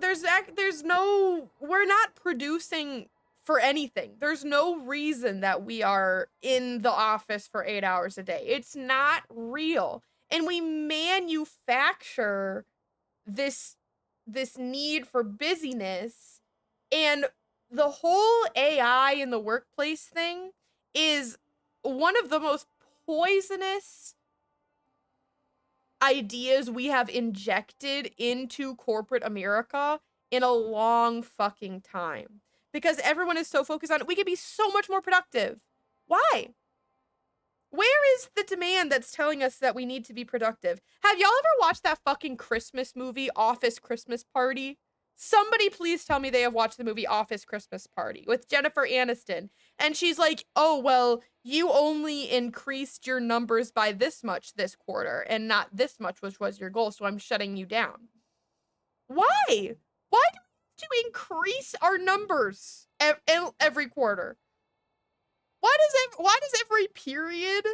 There's no, we're not producing for anything. There's no reason that we are in the office for 8 hours a day. It's not real. And we manufacture this need for busyness, and the whole AI in the workplace thing is one of the most poisonous ideas we have injected into corporate America in a long fucking time. Because everyone is so focused on it. We could be so much more productive. Why? Where is the demand that's telling us that we need to be productive? Have y'all ever watched that fucking Christmas movie, Office Christmas Party? Somebody please tell me they have watched the movie Office Christmas Party with Jennifer Aniston. And she's like, oh, well, you only increased your numbers by this much this quarter and not this much, which was your goal. So I'm shutting you down. Why? Why do we have to increase our numbers every quarter? Why does every period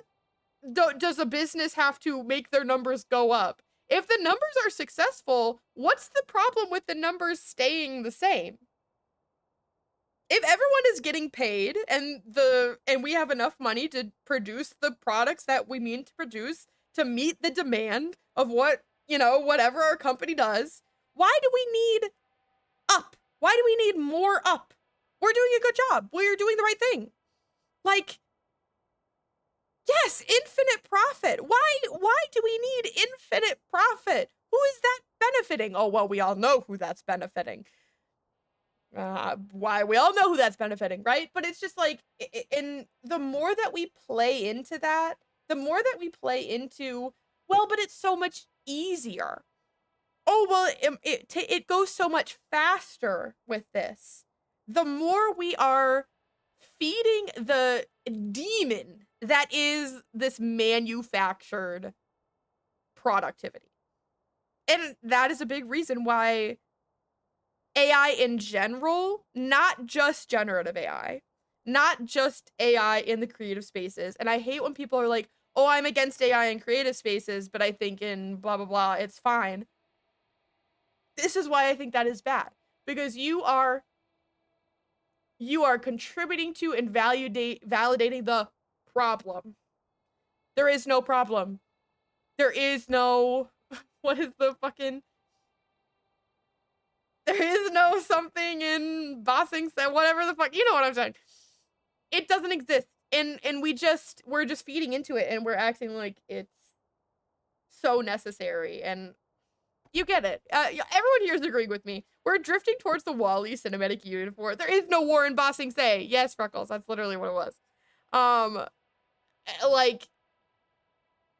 does a business have to make their numbers go up? If the numbers are successful, what's the problem with the numbers staying the same? If everyone is getting paid and we have enough money to produce the products that we mean to produce to meet the demand of what, whatever our company does, why do we need up? Why do we need more up? We're doing a good job. We're doing the right thing. Like, yes, infinite profit. Why do we need infinite profit? Who is that benefiting? Oh, well, we all know who that's benefiting. Why we all know who that's benefiting, right? But it's just like, in the more that we play into that, the more that we play into, well, but it's so much easier. Oh, well, it goes so much faster with this. The more we are feeding the demon that is this manufactured productivity. And that is a big reason why AI in general, not just generative AI, not just AI in the creative spaces. And I hate when people are like, oh, I'm against AI in creative spaces, but I think in blah, blah, blah, it's fine. This is why I think that is bad. Because you are contributing to and validating the problem. There is no problem. There is no, what is the fucking, there is no something in bossing, whatever the fuck, you know what I'm saying. It doesn't exist. And we're just feeding into it and we're acting like it's so necessary. And you get it. Everyone here is agreeing with me. We're drifting towards the Wall-E cinematic universe. There is no war in Bossing Say. Yes, Freckles, that's literally what it was. Like,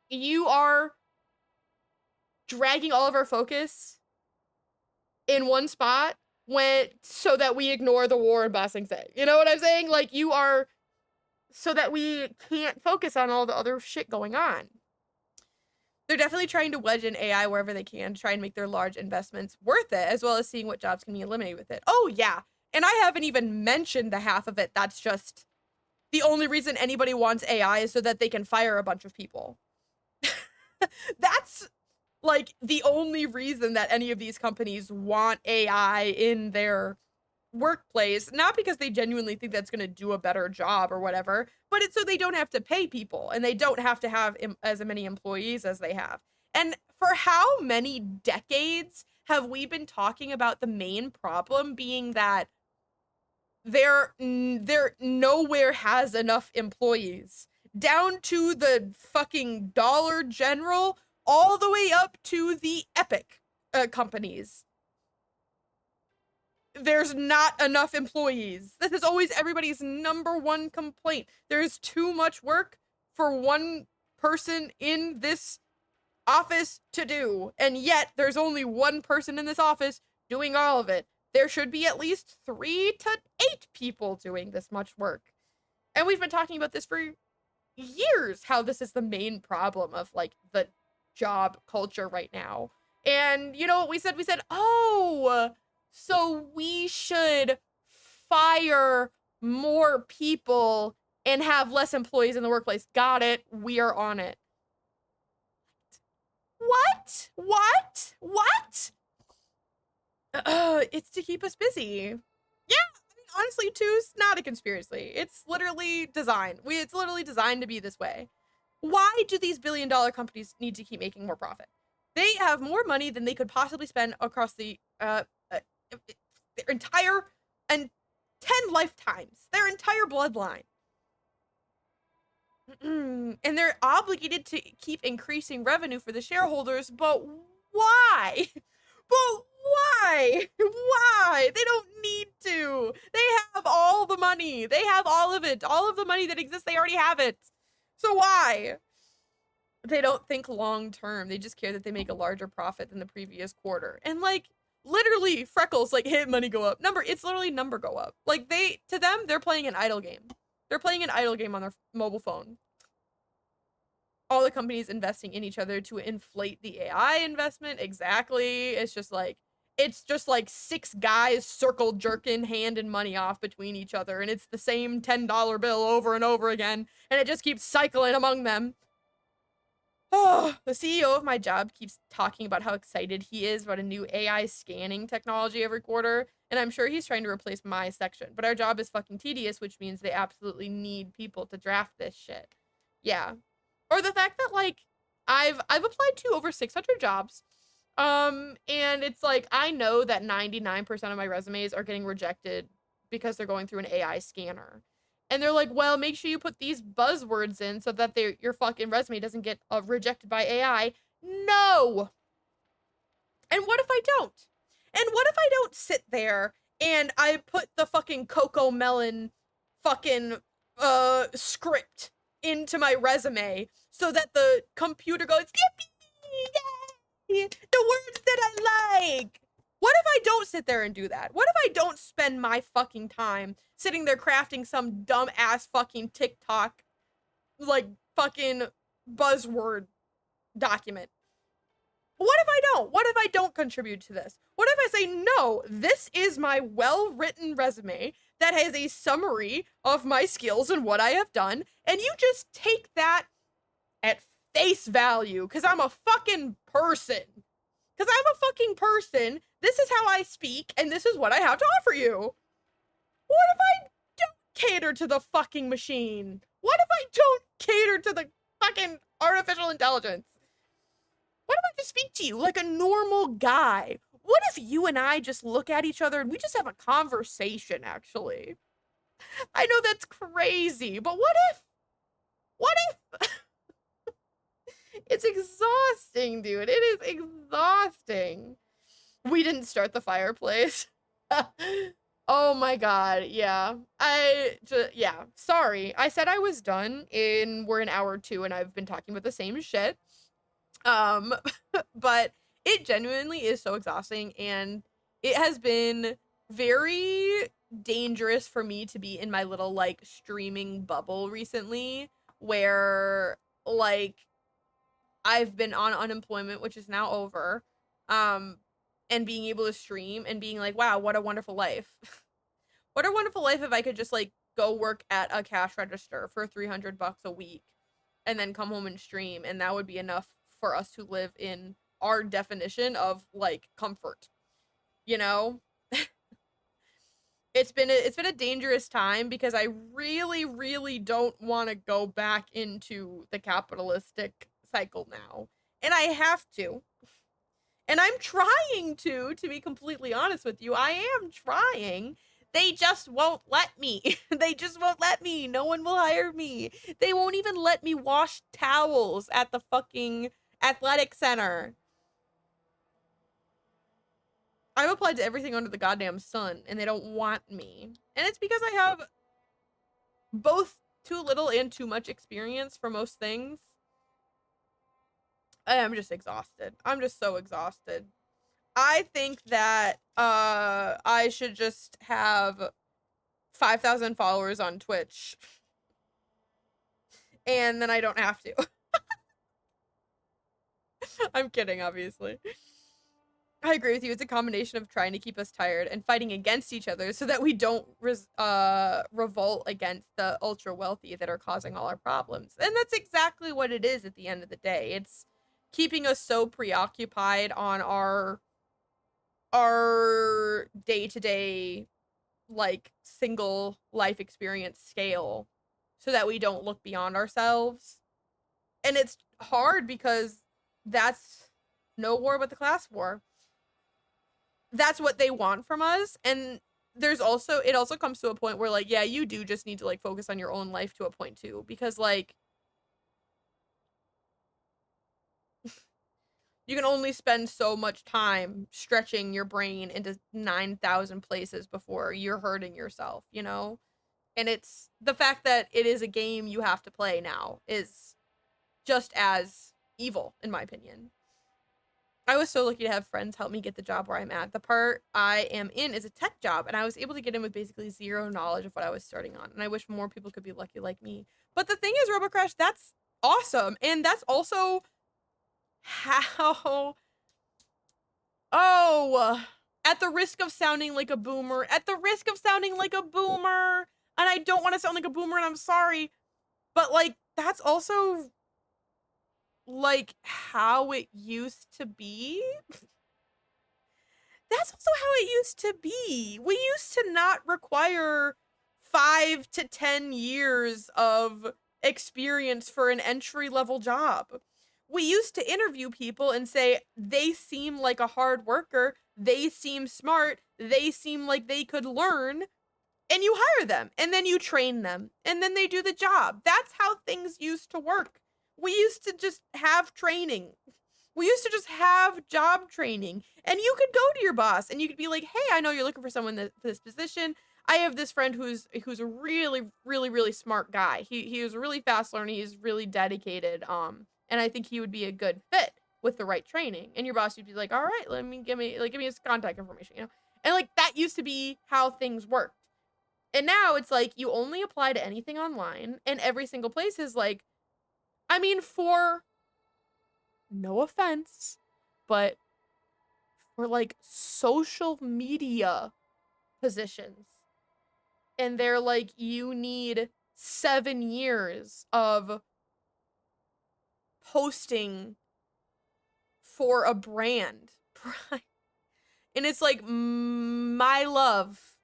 you are dragging all of our focus in one spot so that we ignore the war in Bossing Say. You know what I'm saying? Like, you are, so that we can't focus on all the other shit going on. They're definitely trying to wedge in AI wherever they can to try and make their large investments worth it, as well as seeing what jobs can be eliminated with it. Oh, yeah. And I haven't even mentioned the half of it that's just the only reason anybody wants AI is so that they can fire a bunch of people. That's like the only reason that any of these companies want AI in their workplace, not because they genuinely think that's going to do a better job or whatever, but it's so they don't have to pay people and they don't have to have as many employees as they have. And for how many decades have we been talking about the main problem being that there nowhere has enough employees, down to the fucking Dollar General, all the way up to the Epic companies. There's not enough employees. This is always everybody's number one complaint. There's too much work for one person in this office to do, and yet there's only one person in this office doing all of it. There should be at least 3 to 8 people doing this much work. And we've been talking about this for years, how this is the main problem of like the job culture right now. And you know what we said? We said, oh, so we should fire more people and have less employees in the workplace. Got it. We are on it. What? What? What? It's to keep us busy. Yeah, I mean, honestly, two's not a conspiracy. It's literally designed. It's literally designed to be this way. Why do these billion-dollar companies need to keep making more profit? They have more money than they could possibly spend across their entire and 10 lifetimes, their entire bloodline. And they're obligated to keep increasing revenue for the shareholders, but why? But why? Why? They don't need to. They have all the money. They have all of it. All of the money that exists, they already have it. So why? They don't think long term. They just care that they make a larger profit than the previous quarter. And like literally Freckles like hit money go up. It's literally number go up. Like to them, they're playing an idle game. They're playing an idle game on their mobile phone. All the companies investing in each other to inflate the AI investment. Exactly. It's just like 6 guys circle jerking hand and money off between each other, and it's the same $10 bill over and over again, and it just keeps cycling among them. Oh, the CEO of my job keeps talking about how excited he is about a new AI scanning technology every quarter, and I'm sure he's trying to replace my section, but our job is fucking tedious, which means they absolutely need people to draft this shit. Yeah. Or the fact that like I've applied to over 600 jobs. And it's like I know that 99% of my resumes are getting rejected because they're going through an AI scanner. And they're like, "Well, make sure you put these buzzwords in so that your fucking resume doesn't get rejected by AI." No. And what if I don't? And what if I don't sit there and I put the fucking Coco Melon fucking script into my resume so that the computer goes, "Yippee! Yay! The words that I like." What if I don't sit there and do that? What if I don't spend my fucking time sitting there crafting some dumb ass fucking TikTok like fucking buzzword document? What if I don't? What if I don't contribute to this? What if I say, no, this is my well-written resume that has a summary of my skills and what I have done, and you just take that at face value, because I'm a fucking person. Because I'm a fucking person. This is how I speak, and this is what I have to offer you. What if I don't cater to the fucking machine? What if I don't cater to the fucking artificial intelligence? What if I just speak to you like a normal guy? What if you and I just look at each other and we just have a conversation, actually? I know that's crazy, but what if? What if? It's exhausting, dude. It is exhausting. We didn't start the fireplace. Oh my god, yeah. Yeah, sorry. I said I was done we're in hour 2 and I've been talking about the same shit. But it genuinely is so exhausting, and it has been very dangerous for me to be in my little like streaming bubble recently, where like I've been on unemployment, which is now over, and being able to stream and being like, wow, what a wonderful life. What a wonderful life if I could just like go work at a cash register for $300 a week and then come home and stream, and that would be enough for us to live in our definition of like comfort, you know? It's been a dangerous time because I really don't want to go back into the capitalistic cycle now, and I have to, and I'm trying to be completely honest with you. I am trying. They just won't let me. They just won't let me. No one will hire me. They won't even let me wash towels at the fucking athletic center. I've applied to everything under the goddamn sun, and they don't want me. And it's because I have both too little and too much experience for most things. And I'm just exhausted. I'm just so exhausted. I think that I should just have 5,000 followers on Twitch. And then I don't have to. I'm kidding, obviously. I agree with you. It's a combination of trying to keep us tired and fighting against each other so that we don't revolt against the ultra wealthy that are causing all our problems. And that's exactly what it is at the end of the day. It's keeping us so preoccupied on our day-to-day, like, single life experience scale so that we don't look beyond ourselves. And it's hard because that's no war but the class war. That's what they want from us. And it also comes to a point where, like, yeah, you do just need to, like, focus on your own life to a point too, because, like, you can only spend so much time stretching your brain into 9,000 places before you're hurting yourself, you know? And it's the fact that it is a game you have to play now is just as evil, in my opinion. I was so lucky to have friends help me get the job where I'm at. The part I am in is a tech job, and I was able to get in with basically zero knowledge of what I was starting on. And I wish more people could be lucky like me. But the thing is, RoboCrash, that's awesome. And that's also how. Oh, at the risk of sounding like a boomer, and I don't want to sound like a boomer, and I'm sorry, but, like, that's also, like, how it used to be. That's also how it used to be. We used to not require 5 to 10 years of experience for an entry-level job. We used to interview people and say, they seem like a hard worker, they seem smart, they seem like they could learn, and you hire them, and then you train them, and then they do the job. That's how things used to work. We used to just have training. We used to just have job training, and you could go to your boss and you could be like, "Hey, I know you're looking for someone for this position. I have this friend who's a really, really, really smart guy. He is a really fast learner. He's really dedicated. And I think he would be a good fit with the right training." And your boss would be like, "All right, give me his contact information, you know." And, like, that used to be how things worked. And now it's like you only apply to anything online, and every single place is like, I mean, for no offense, but for, like, social media positions, and they're like, you need 7 years of posting for a brand. And it's like, my love,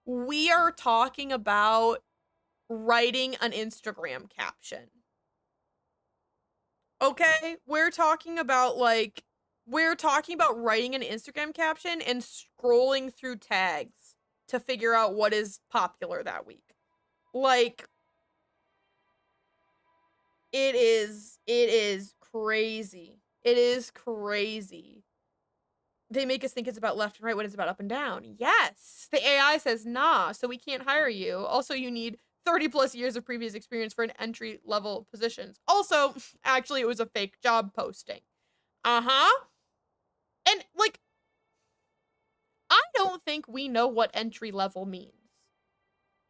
we are talking about writing an Instagram caption. Okay? We're talking about writing an Instagram caption and scrolling through tags to figure out what is popular that week. Like, it is crazy. It is crazy. They make us think it's about left and right when it's about up and down. Yes. The AI says, nah, so we can't hire you. Also, you need 30 plus years of previous experience for an entry level positions. Also, actually, it was a fake job posting. Uh-huh. And, like, I don't think we know what entry level means.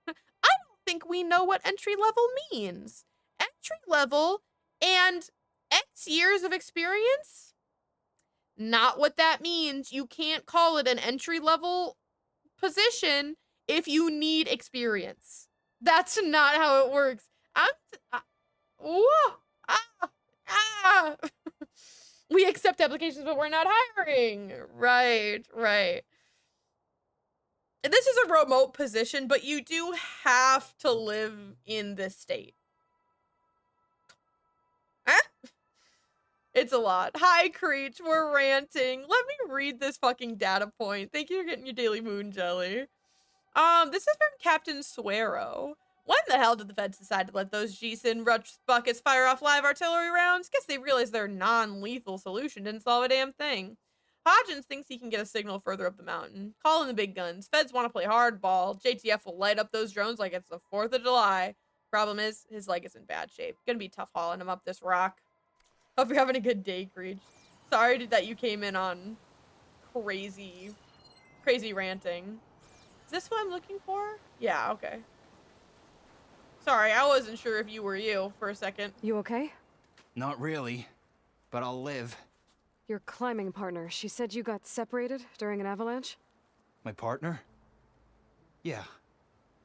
I don't think we know what entry level means. Entry level and X years of experience? Not what that means. You can't call it an entry level position if you need experience. That's not how it works. Whoa, ah, ah. We accept applications, but we're not hiring. Right, right. This is a remote position, but you do have to live in this state. Huh? It's a lot. Hi, Creech, we're ranting. Let me read this fucking data point. Thank you for getting your daily moon jelly. This is from Captain Suero. When the hell did the feds decide to let those G-Sin rush buckets fire off live artillery rounds? Guess they realized their non-lethal solution didn't solve a damn thing. Hodgins thinks he can get a signal further up the mountain. Call in the big guns. Feds want to play hardball. JTF will light up those drones like it's the 4th of July. Problem is, his leg is in bad shape. Gonna be tough hauling him up this rock. Hope you're having a good day, Creech. Sorry that you came in on crazy ranting. Is this what I'm looking for? Yeah, okay. Sorry, I wasn't sure if you were you for a second. You okay? Not really, but I'll live. Your climbing partner, she said you got separated during an avalanche? My partner? Yeah.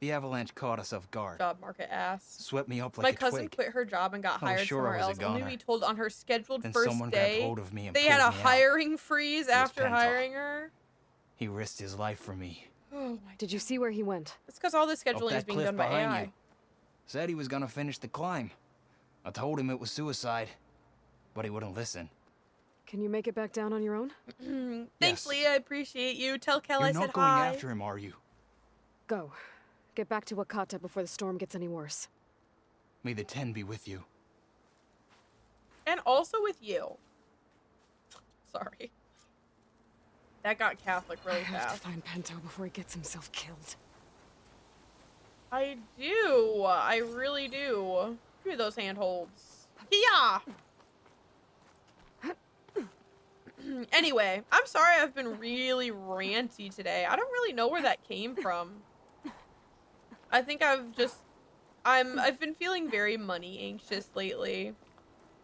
The avalanche caught us off guard. Job market ass. Swept me up like My a cousin twig. quit her job and got I was hired sure somewhere I was a else, only to goner. be told on her scheduled Then first someone grabbed day hold of me and they had a pulled me out. hiring freeze after Penta. hiring her. He risked his life for me. Oh my. Did you see where he went? It's because all the Up scheduling is that being cliff done by behind AI. you. Said he was gonna finish the climb. I told him it was suicide, but he wouldn't listen. Can you make it back down on your own? Thanks, Yes. Leah. I appreciate you. Tell Kel You're I not said going hi. after him, are you? Go. Get back to Wakata before the storm gets any worse. May the 10 be with you. And also with you. Sorry. That got Catholic really I have to fast. find Pento before he gets himself killed. I do. I really do. Give me those handholds. Yeah. Anyway, I'm sorry I've been really ranty today. I don't really know where that came from. I think I've been feeling very money anxious lately,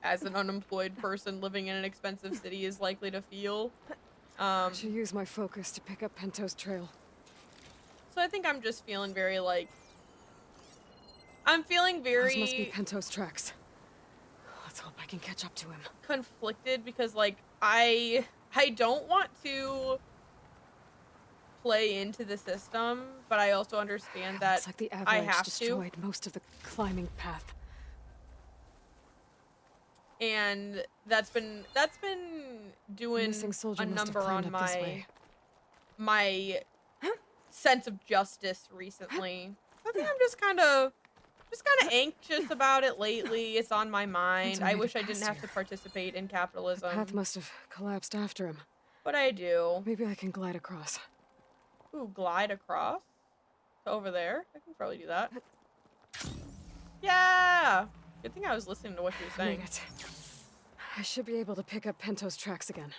as an unemployed person living in an expensive city is likely to feel. I should use my focus to pick up Pento's trail. So I think I'm just feeling very like I'm feeling Those must be very Pento's tracks. Let's hope I can catch up to him. conflicted because like I don't want to play into the system, but I also understand that Looks like the I avalanche have to. destroyed most of the climbing path. And that's been doing Missing soldier a must have number climbed on up this way. my sense of justice recently. I think I'm just kind of anxious about it lately. It's on my mind. Until I we wish get I didn't past have here. to participate in The capitalism, path must have collapsed after him. but I do. Maybe I can glide across. Ooh, glide across to over there. I can probably do that. Yeah. Good thing I was listening to what you were I saying. made it. I should be able to pick up Pento's tracks again.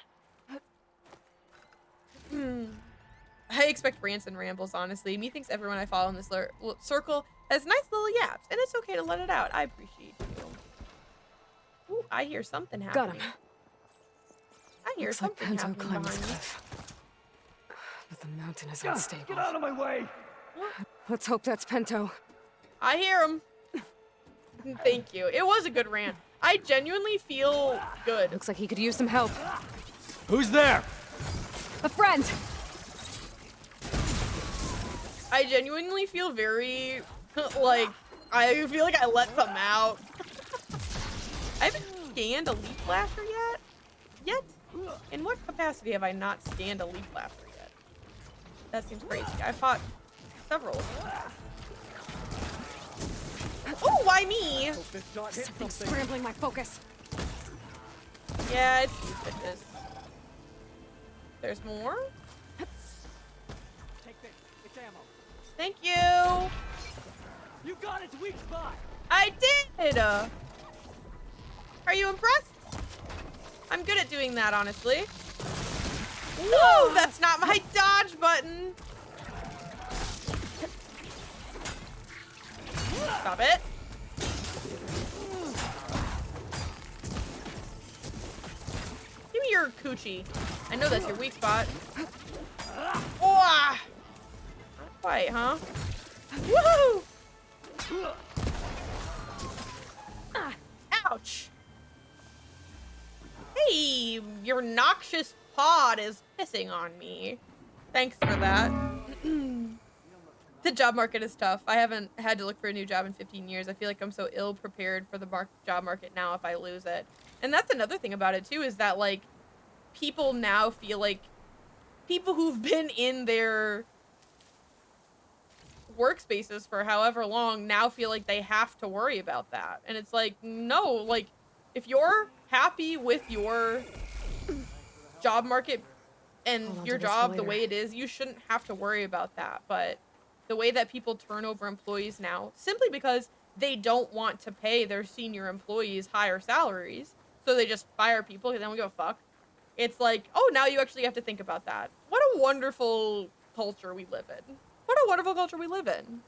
I expect rants and rambles, honestly. Methinks everyone I follow in this circle has nice little yaps, and it's okay to let it out. I appreciate you. Ooh, I hear something Got happening. him. I hear Looks like something Pento happening climbed this behind me. cliff. But the mountain is unstable. Get out of my way! Let's hope that's Pento. I hear him. Thank you. It was a good rant. I genuinely feel good. Looks like he could use some help. Who's there? A friend! I genuinely feel very, like, I feel like I let them out. I haven't scanned a leaf lasher yet? In what capacity have I not scanned a leaf lasher yet? That seems crazy. I fought several of them. Oh, why me? Something's scrambling my focus. Yeah, it's bitches. There's more? Take this. It's ammo. Thank you. You got its weak spot. I did. Are you impressed? I'm good at doing that, honestly. Whoa, that's not my dodge button. Stop it. Give me your coochie. I know that's your weak spot. Oh, not quite, huh? Woohoo! Ouch. Hey, your noxious pod is pissing on me. Thanks for that. The job market is tough. I haven't had to look for a new job in 15 years. I feel like I'm so ill prepared for the job market now if I lose it. And that's another thing about it too, is that like people now feel like people who've been in their workspaces for however long now feel like they have to worry about that. And it's like, no, like if you're happy with your job market and Hold on your to this for job the later. way it is, you shouldn't have to worry about that. But the way that people turn over employees now, simply because they don't want to pay their senior employees higher salaries, so they just fire people because they don't give a fuck. It's like, oh, now you actually have to think about that. What a wonderful culture we live in. What a wonderful culture we live in.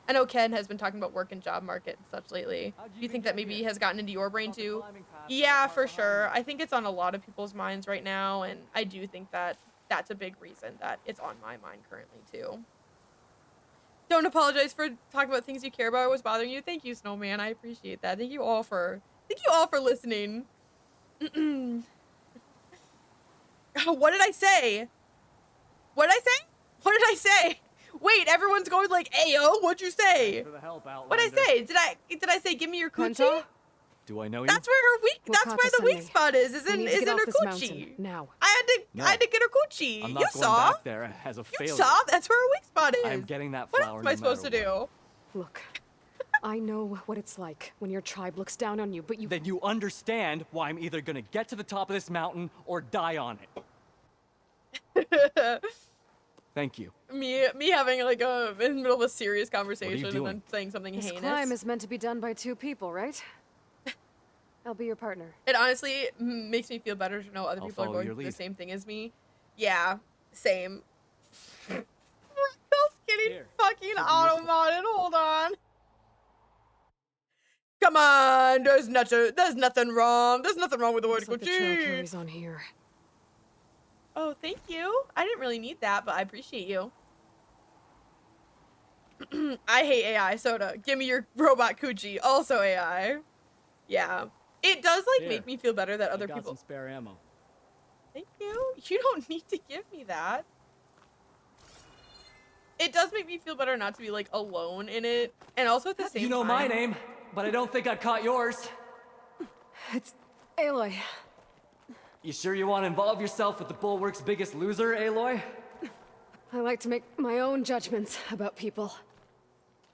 I know Ken has been talking about work and job market and such lately. Do you think that maybe has gotten into your brain too? Yeah, for sure. I think it's on a lot of people's minds right now, and I do think that that's a big reason that it's on my mind currently too. Don't apologize for talking about things you care about or what's bothering you. Thank you, Snowman. I appreciate that. Thank you all for listening. What did I say? What did I say? What did I say? Wait, everyone's going like, "Ayo, what'd you say?" For the help, What'd I Outlander. say? Did I say give me your coochie? Penta? Do I know you? That's where her weak. Wakata That's where the sent weak me. spot is. We Isn't need to get off her this coochie? mountain, now. No. I had to get her coochie. I'm You not going saw? back there as a You failure. saw? That's where her weak spot is. I'm getting that What flower else am I no supposed to matter do? Look, I know what it's like when your tribe looks down on you, but you... Then you understand why I'm either gonna get to the top of this mountain or die on it. Thank you. me having like in the middle of a serious conversation and doing? then saying something This heinous. climb is meant to be done by 2 people, right? I'll be your partner. It honestly makes me feel better to know other I'll people are follow going your through the lead. same thing as me. Yeah, same. Rachel's getting Here, fucking should be auto-modded. Hold on. Come on, there's nothing wrong. There's nothing wrong with the word Looks like the trail coochie. carries on here. Oh, thank you. I didn't really need that, but I appreciate you. I hate AI, Soda. Give me your robot coochie. Also AI. Yeah. It does, like, Here. make me feel better that I other got people... some spare ammo. Thank you. You don't need to give me that. It does make me feel better not to be, like, alone in it. And also at the same time... You know my name, but I don't think I caught yours. It's Aloy. You sure you want to involve yourself with the Bulwark's biggest loser, Aloy? I like to make my own judgments about people.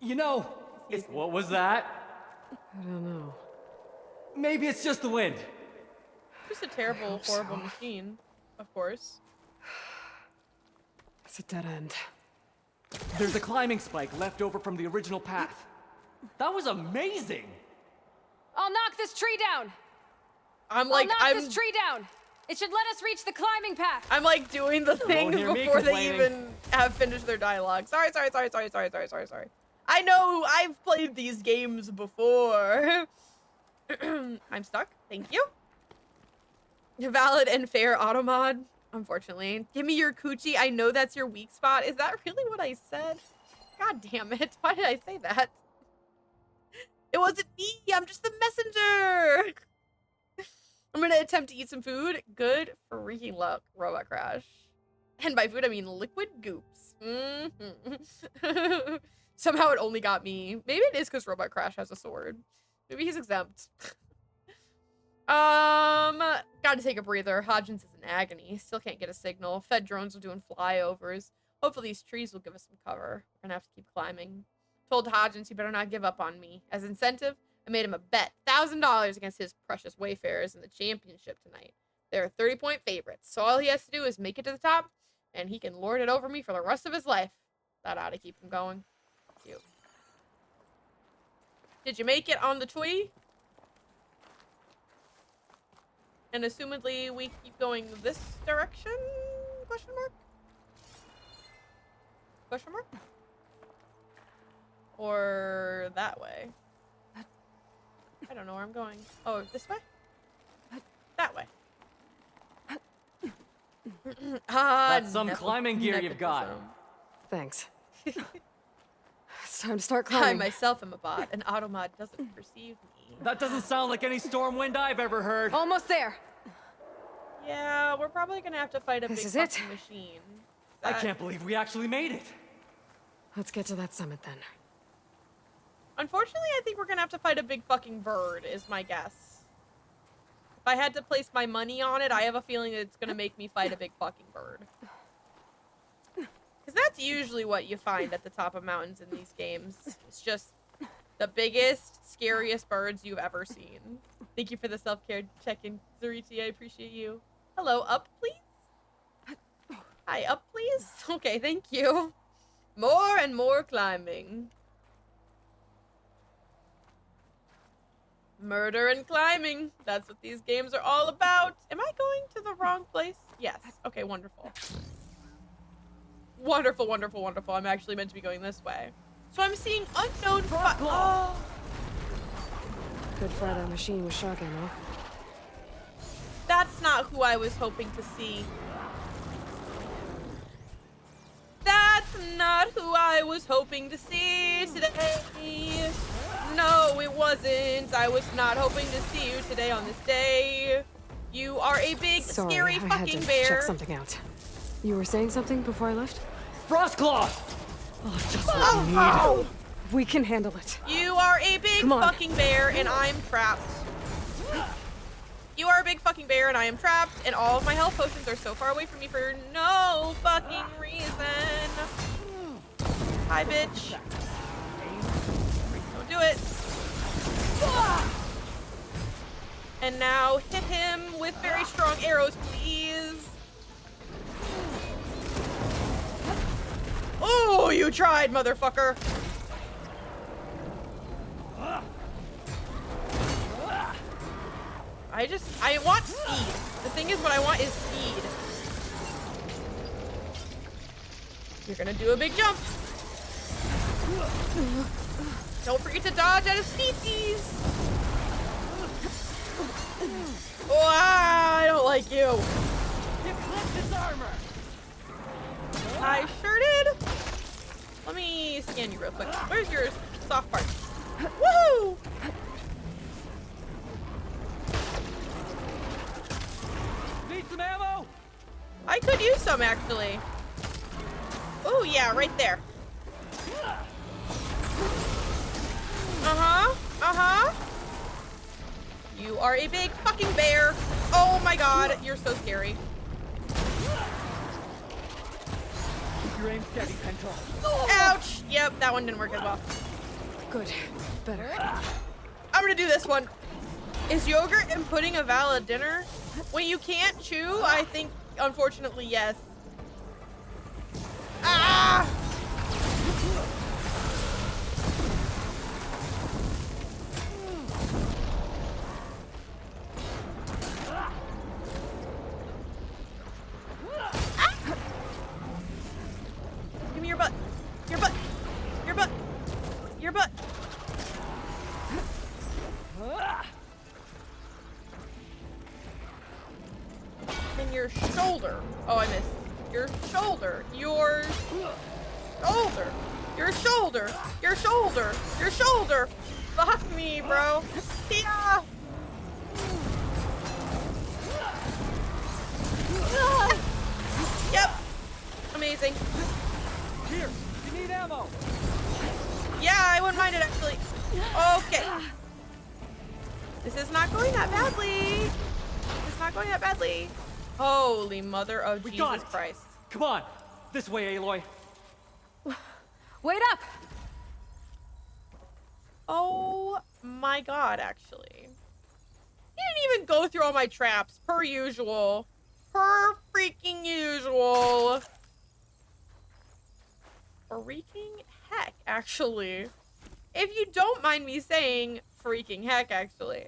You know, what was that? I don't know. Maybe it's just the wind. Just a terrible, horrible machine, of course. It's a dead end. There's a climbing spike left over from the original path. That was amazing! I'll knock this tree down! I'm like, I'll knock this tree down! It should let us reach the climbing path! I'm like doing the things hear me before they complaining. even have finished their dialogue. Sorry. I know I've played these games before. I'm stuck. Thank you. Valid and fair automod. Unfortunately. Give me your coochie. I know that's your weak spot. Is that really what I said? God damn it. Why did I say that? It wasn't me. I'm just the messenger. I'm gonna attempt to eat some food. Good freaking luck, Robot Crash. And by food, I mean liquid goops. Somehow it only got me. Maybe it is because Robot Crash has a sword. Maybe he's exempt. Gotta take a breather. Hodgins is in agony. Still can't get a signal. Fed drones are doing flyovers. Hopefully these trees will give us some cover. We're gonna have to keep climbing. Told Hodgins he better not give up on me. As incentive, I made him a bet. $1,000 against his precious wayfarers in the championship tonight. They're 30-point favorites, so all he has to do is make it to the top, and he can lord it over me for the rest of his life. That ought to keep him going. Cute. Did you make it on the tree? And assumedly, we keep going this direction? Question mark? Question mark? Or that way? I don't know where I'm going. Oh, this way? That way. That's some climbing gear you've got. nepotism. Thanks. It's time to start I climbing. myself am a bot, and Automod doesn't perceive me. That doesn't sound like any storm wind I've ever heard. Almost there. Yeah, we're probably gonna have to fight a This big is it. fucking machine. I can't believe we actually made it. Let's get to that summit then. Unfortunately, I think we're gonna have to fight a big fucking bird, is my guess. If I had to place my money on it, I have a feeling that it's gonna make me fight a big fucking bird. Because that's usually what you find at the top of mountains in these games. It's just the biggest, scariest birds you've ever seen. Thank you for the self-care check-in, Zurichi. I appreciate you. Hello, up, please? Hi, up, please? Okay, thank you. More and more climbing. Murder and climbing. That's what these games are all about. Am I going to the wrong place? Yes. Okay, wonderful. Wonderful, wonderful, wonderful. I'm actually meant to be going this way. So I'm seeing unknown Oh. Good fry that machine with shock ammo. That's not who I was hoping to see. That's not who I was hoping to see today. No, it wasn't. I was not hoping to see you today on this day. You are a big, Sorry, scary I had fucking to bear. check something out. You were saying something before I left? Frostclaw! Oh, just what I need. We can handle it. You are a big Come on. fucking bear, and I'm trapped. You are a big fucking bear, and I am trapped, and all of my health potions are so far away from me for no fucking reason. Hi, bitch. Don't do it. And now hit him with very strong arrows, please. Oh, you tried, motherfucker. I want speed. The thing is, what I want is speed. You're gonna do a big jump. Don't forget to dodge out of species. Oh, I don't like you. You clipped his armor! I sure did. Let me scan you real quick. Where's your soft part? Woohoo! Need some ammo? I could use some, actually. Oh, yeah, right there. Uh-huh. Uh-huh. You are a big fucking bear. Oh my god, you're so scary. Keep your aim steady, Pento. Ouch. Yep, that one didn't work as well. Good. Better. I'm gonna do this one. Is yogurt and pudding a valid dinner? When you can't chew, I think, unfortunately, yes. Ah! Give me your butt. Your butt. Your butt. Your butt. And your shoulder. Oh, I missed. Your shoulder. Your shoulder. Your shoulder. Your shoulder. Your shoulder. Fuck me, bro. Yeah. Yep. Amazing. Here, you need ammo. Yeah, I wouldn't mind it actually. Okay. This is not going that badly. It's not going that badly. Holy mother of We got Jesus it. Christ. Come on, this way, Aloy. Wait up! Oh my god, actually. He didn't even go through all my traps, per usual. Per freaking usual. Freaking heck, actually. If you don't mind me saying freaking heck, actually.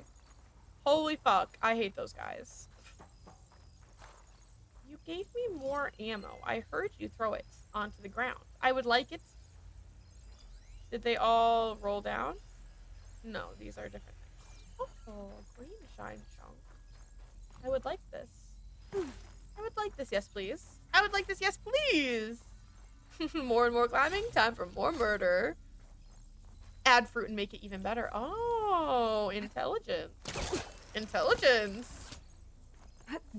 Holy fuck, I hate those guys. You gave me more ammo. I heard you throw it onto the ground. I would like it. Did they all roll down? No, these are different things. Oh, green shine chunk. I would like this. I would like this, yes please. I would like this, yes please. More and more climbing, time for more murder. Add fruit and make it even better. Oh, intelligence. Intelligence.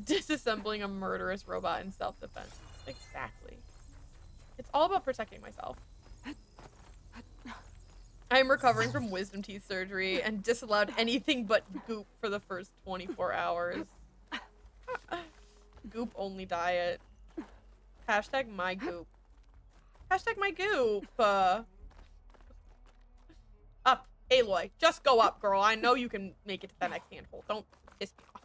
Disassembling a murderous robot in self-defense. Exactly. It's all about protecting myself. I am recovering from wisdom teeth surgery and disallowed anything but goop for the first 24 hours. Goop only diet. Hashtag my goop. Hashtag my goop. Up. Aloy. Just go up, girl. I know you can make it to that next handhole. Don't piss me off.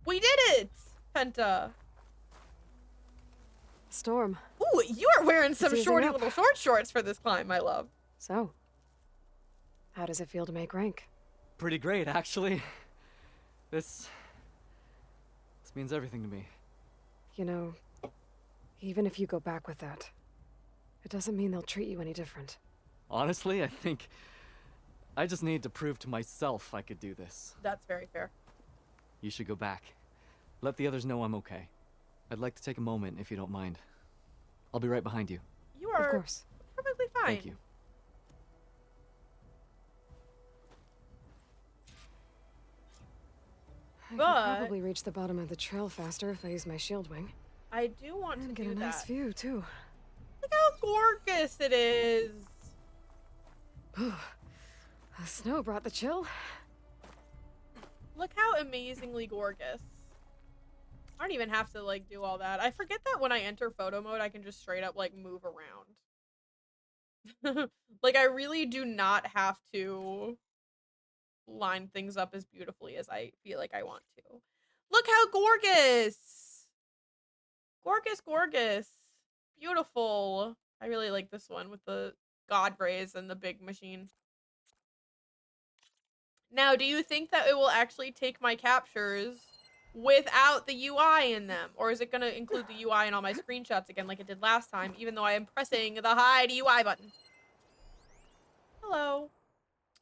We did it! Penta. Storm. Ooh, you are wearing some easing shorty up. little short shorts for this climb, my love. So, how does it feel to make rank? Pretty great, actually. This means everything to me. You know, even if you go back with that, it doesn't mean they'll treat you any different. Honestly, I think I just need to prove to myself I could do this. That's very fair. You should go back. Let the others know I'm okay. I'd like to take a moment, if you don't mind. I'll be right behind you. You Of are course. perfectly fine. Thank you. I could But- probably reach the bottom of the trail faster if I use my shield wing. I do want to And get do a nice that. view, too. Look how gorgeous it is. The snow brought the chill. Look how amazingly gorgeous. I don't even have to, like, do all that. I forget that when I enter photo mode, I can just straight up, like, move around. Like, I really do not have to line things up as beautifully as I feel like I want to. Look how gorgeous! Gorgeous, gorgeous. Beautiful. I really like this one with the god rays and the big machine. Now, do you think that it will actually take my captures without the UI in them? Or is it going to include the UI in all my screenshots again like it did last time, even though I am pressing the hide UI button? Hello.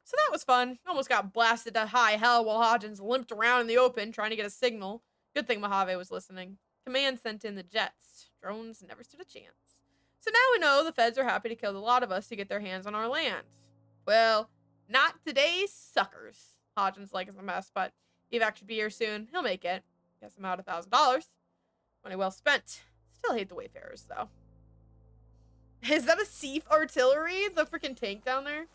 So that was fun. Almost got blasted to high hell while Hodgins limped around in the open trying to get a signal. Good thing Mojave was listening. Command sent in the jets. Drones never stood a chance. So now we know the feds are happy to kill the lot of us to get their hands on our land. Well, not today, suckers. Hodgins like is a mess, but evac should be here soon. He'll make it. Guess I'm out $1,000. Money well spent. Still hate the wayfarers, though. Is that a Seif artillery? The freaking tank down there?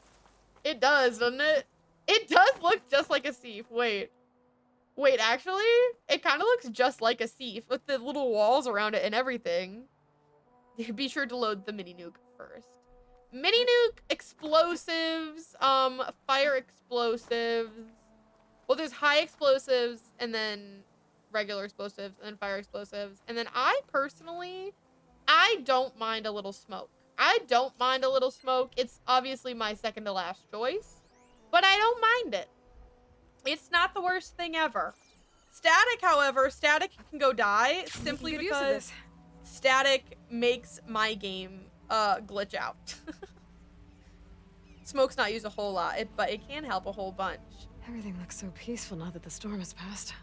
It does, doesn't it? It does look just like a Seif. Wait. Wait, actually? It kind of looks just like a Seif with the little walls around it and everything. Be sure to load the mini nuke first. Mini nuke, explosives, fire explosives. Well, there's high explosives and then regular explosives and then fire explosives. And then I don't mind a little smoke. I don't mind a little smoke. It's obviously my second to last choice, but I don't mind it. It's not the worst thing ever. Static, however, static can go die simply Making good use of because this. static makes my game glitch out. Smoke's not used a whole lot, but it can help a whole bunch. Everything looks so peaceful now that the storm has passed.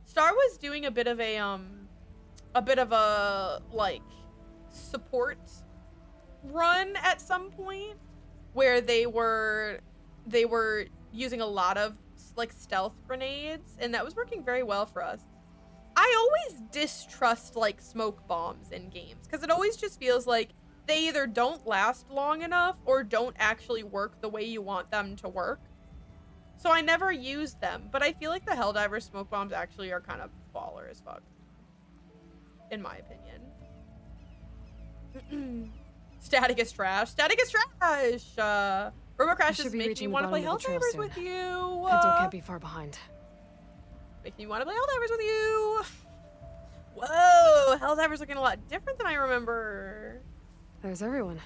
Star was doing a bit of a like support run at some point where they were using a lot of like stealth grenades, and that was working very well for us. I always distrust like smoke bombs in games because it always just feels like they either don't last long enough or don't actually work the way you want them to work. So I never use them, but I feel like the Helldiver smoke bombs actually are kind of baller as fuck, in my opinion. Static is trash. Static is trash. Robo Crash should is be making reaching me the want to play bottom of the trail Helldivers soon. with you. Pinto can't be far behind. Making me want to play Helldivers with you. Whoa, Helldivers looking a lot different than I remember. There's everyone.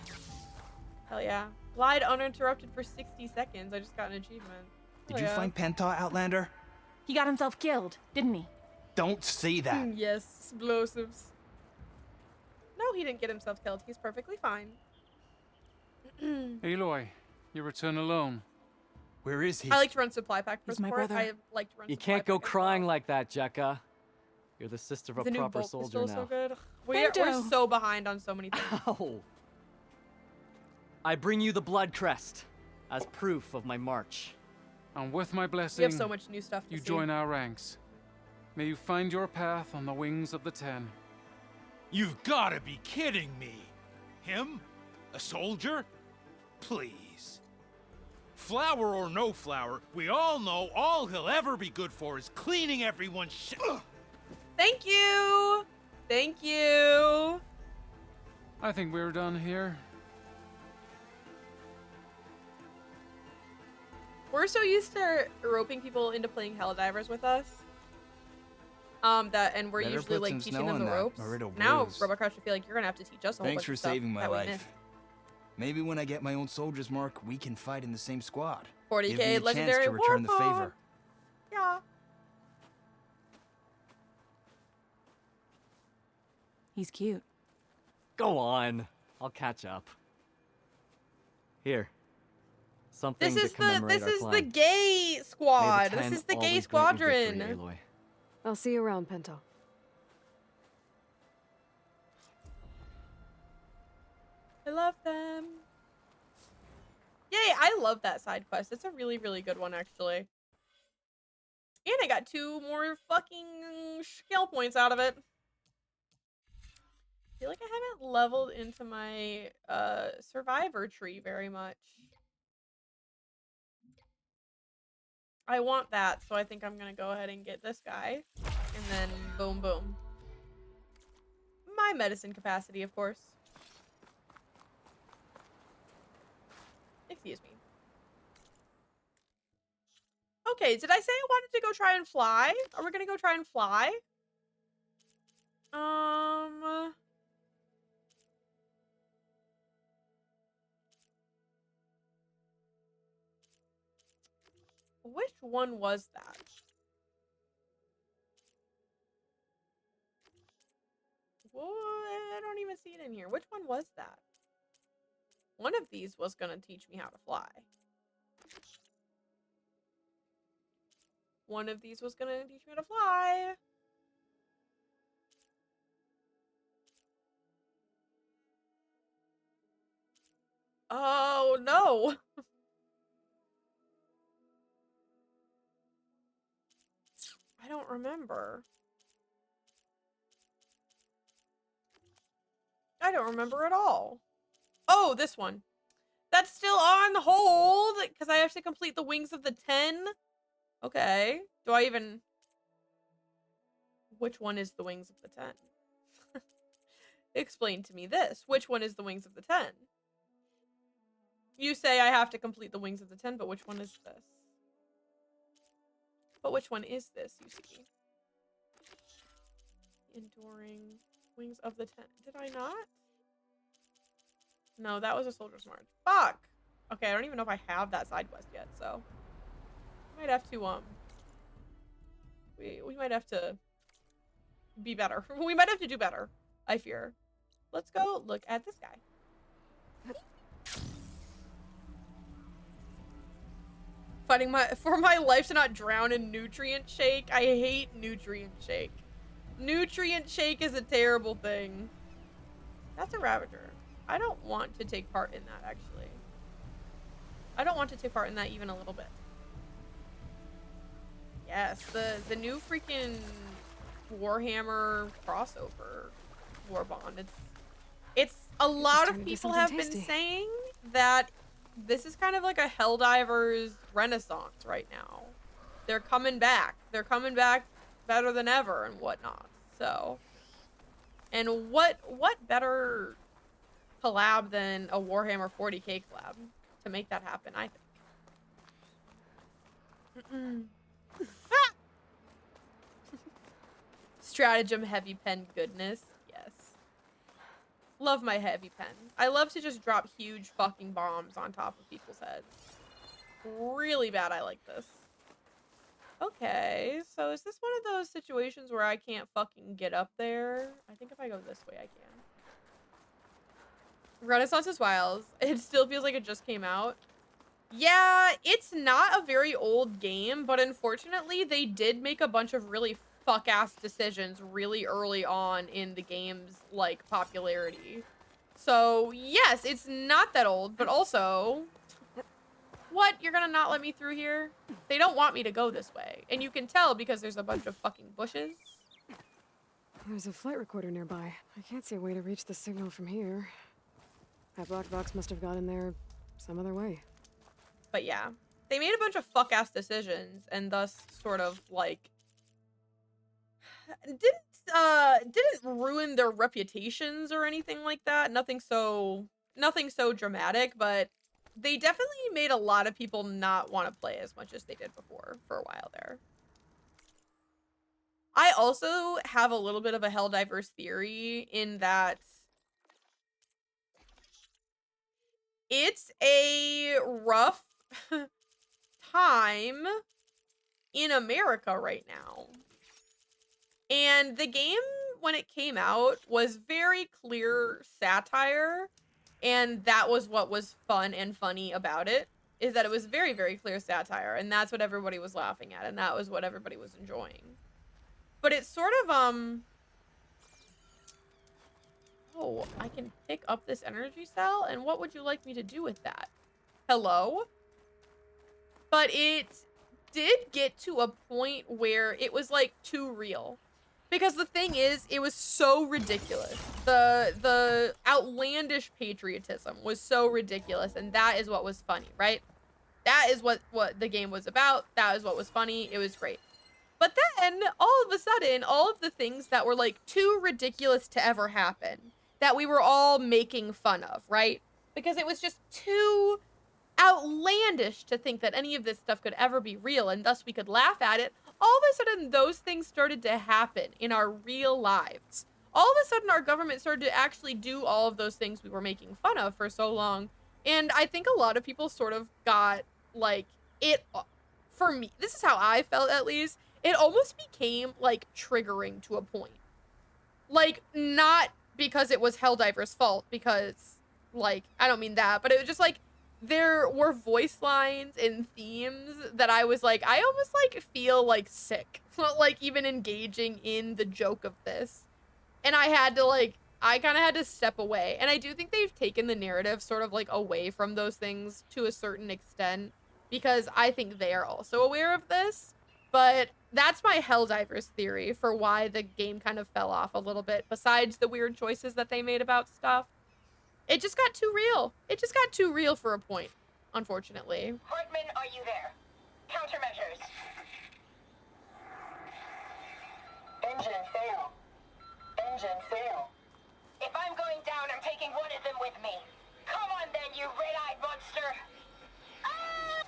Hell yeah. Glide uninterrupted for 60 seconds. I just got an achievement. Did Hell you yeah. find Penta, Outlander? He got himself killed, didn't he? Don't say that. Yes, explosives. No, he didn't get himself killed. He's perfectly fine. Aloy, you return alone. Where is he? I like to run supply pack for He's my support. brother. I like to run You supply can't go pack as crying well. like that, Jekka. You're the sister of a The new proper bolt soldier pistol is now. so good. We're Pinto. so behind on so many things. Ow! I bring you the blood crest as proof of my march. And with my We blessing, have so much new stuff to you see. join our ranks. May you find your path on the wings of the 10. You've gotta be kidding me. Him? A soldier? Please. Flower or no flower, we all know all he'll ever be good for is cleaning everyone's shit. Thank you. Thank you. I think we're done here. We're so used to roping people into playing Helldivers with us. And we're Better usually put like some teaching snow them in the that, ropes. or it'll Now, bruise. Robocrush, I feel like you're gonna have to teach us a whole Thanks bunch for of stuff saving my that we life. missed. Maybe when I get my own soldier's mark, we can fight in the same squad. 40k Give me a legendary chance to return the Warhawk. favor. Yeah. He's cute. Go on. I'll catch up. Here. Something This is to commemorate our the climb. gay May squad. the This 10 is the gay always grant you squadron. victory, Aloy. I'll see you around, Pinto. I love them. Yay, I love that side quest. It's a really, really good one, actually. And I got 2 more fucking skill points out of it. I feel like I haven't leveled into my survivor tree very much. I want that, so I think I'm gonna go ahead and get this guy. And then boom, boom. My medicine capacity, of course. Excuse me. Okay, did I say I wanted to go try and fly? Are we gonna go try and fly? Which one was that? Well, I don't even see it in here. Which one was that? One of these was gonna teach me how to fly. One of these was gonna teach me how to fly. Oh, no. I don't remember. I don't remember at all. Oh, this one. That's still on hold because I have to complete the Wings of the 10. Okay. Do I even... Which one is the Wings of the 10? Explain to me this. Which one is the Wings of the 10? You say I have to complete the Wings of the 10, but which one is this? But which one is this, you see? Enduring Wings of the 10. Did I not? No, that was a Soldier's March. Fuck! Okay, I don't even know if I have that side quest yet, so... We might have to, We might have to... be better. We might have to do better, I fear. Let's go look at this guy. Fighting for my life to not drown in nutrient shake. I hate nutrient shake. Nutrient shake is a terrible thing. That's a Ravager. I don't want to take part in that, actually. I don't want to take part in that even a little bit. Yes, the new freaking Warhammer crossover Warbond. It's a lot of people have been saying that this is kind of like a Helldivers renaissance right now. They're coming back. They're coming back better than ever and whatnot. So, and what better collab than a Warhammer 40k collab to make that happen, I think. Ah! Stratagem heavy pen goodness. Yes. Love my heavy pen. I love to just drop huge fucking bombs on top of people's heads. Really bad I like this. Okay, so is this one of those situations where I can't fucking get up there? I think if I go this way, I can. Renaissance is wild. It still feels like it just came out. Yeah, it's not a very old game, but unfortunately, they did make a bunch of really fuck-ass decisions really early on in the game's, like, popularity. So, yes, it's not that old, but also... What? You're gonna not let me through here? They don't want me to go this way. And you can tell because there's a bunch of fucking bushes. There's a flight recorder nearby. I can't see a way to reach the signal from here. That black box must have gotten there some other way. But yeah, they made a bunch of fuck-ass decisions and thus sort of, like... Didn't ruin their reputations or anything like that. Nothing so dramatic, but they definitely made a lot of people not want to play as much as they did before for a while there. I also have a little bit of a Helldivers theory in that it's a rough time in America right now. And the game, when it came out, was very clear satire. And that was what was fun and funny about it, is that it was very, very clear satire. And that's what everybody was laughing at. And that was what everybody was enjoying. But it's sort of, Oh, I can pick up this energy cell, and what would you like me to do with that? Hello? But it did get to a point where it was, like, too real. Because the thing is, it was so ridiculous. The outlandish patriotism was so ridiculous, and that is what was funny, right? That is what the game was about. That is what was funny. It was great. But then, all of a sudden, all of the things that were, like, too ridiculous to ever happen, that we were all making fun of, right? Because it was just too outlandish to think that any of this stuff could ever be real, and thus we could laugh at it. All of a sudden, those things started to happen in our real lives. All of a sudden, our government started to actually do all of those things we were making fun of for so long. And I think a lot of people sort of got, like, it, for me, this is how I felt at least, it almost became, like, triggering to a point. Like, not because it was Helldiver's fault, because, like, I don't mean that, but it was just, like, there were voice lines and themes that I was like, I almost, like, feel, like, sick. Like, even engaging in the joke of this. And I had to, like, I kind of had to step away. And I do think they've taken the narrative sort of, like, away from those things to a certain extent, because I think they are also aware of this. But that's my Helldivers theory for why the game kind of fell off a little bit, besides the weird choices that they made about stuff. It just got too real. It just got too real for a point, unfortunately. Hartman, are you there? Countermeasures. Engine fail. Engine fail. If I'm going down, I'm taking one of them with me. Come on then, you red-eyed monster! Ah!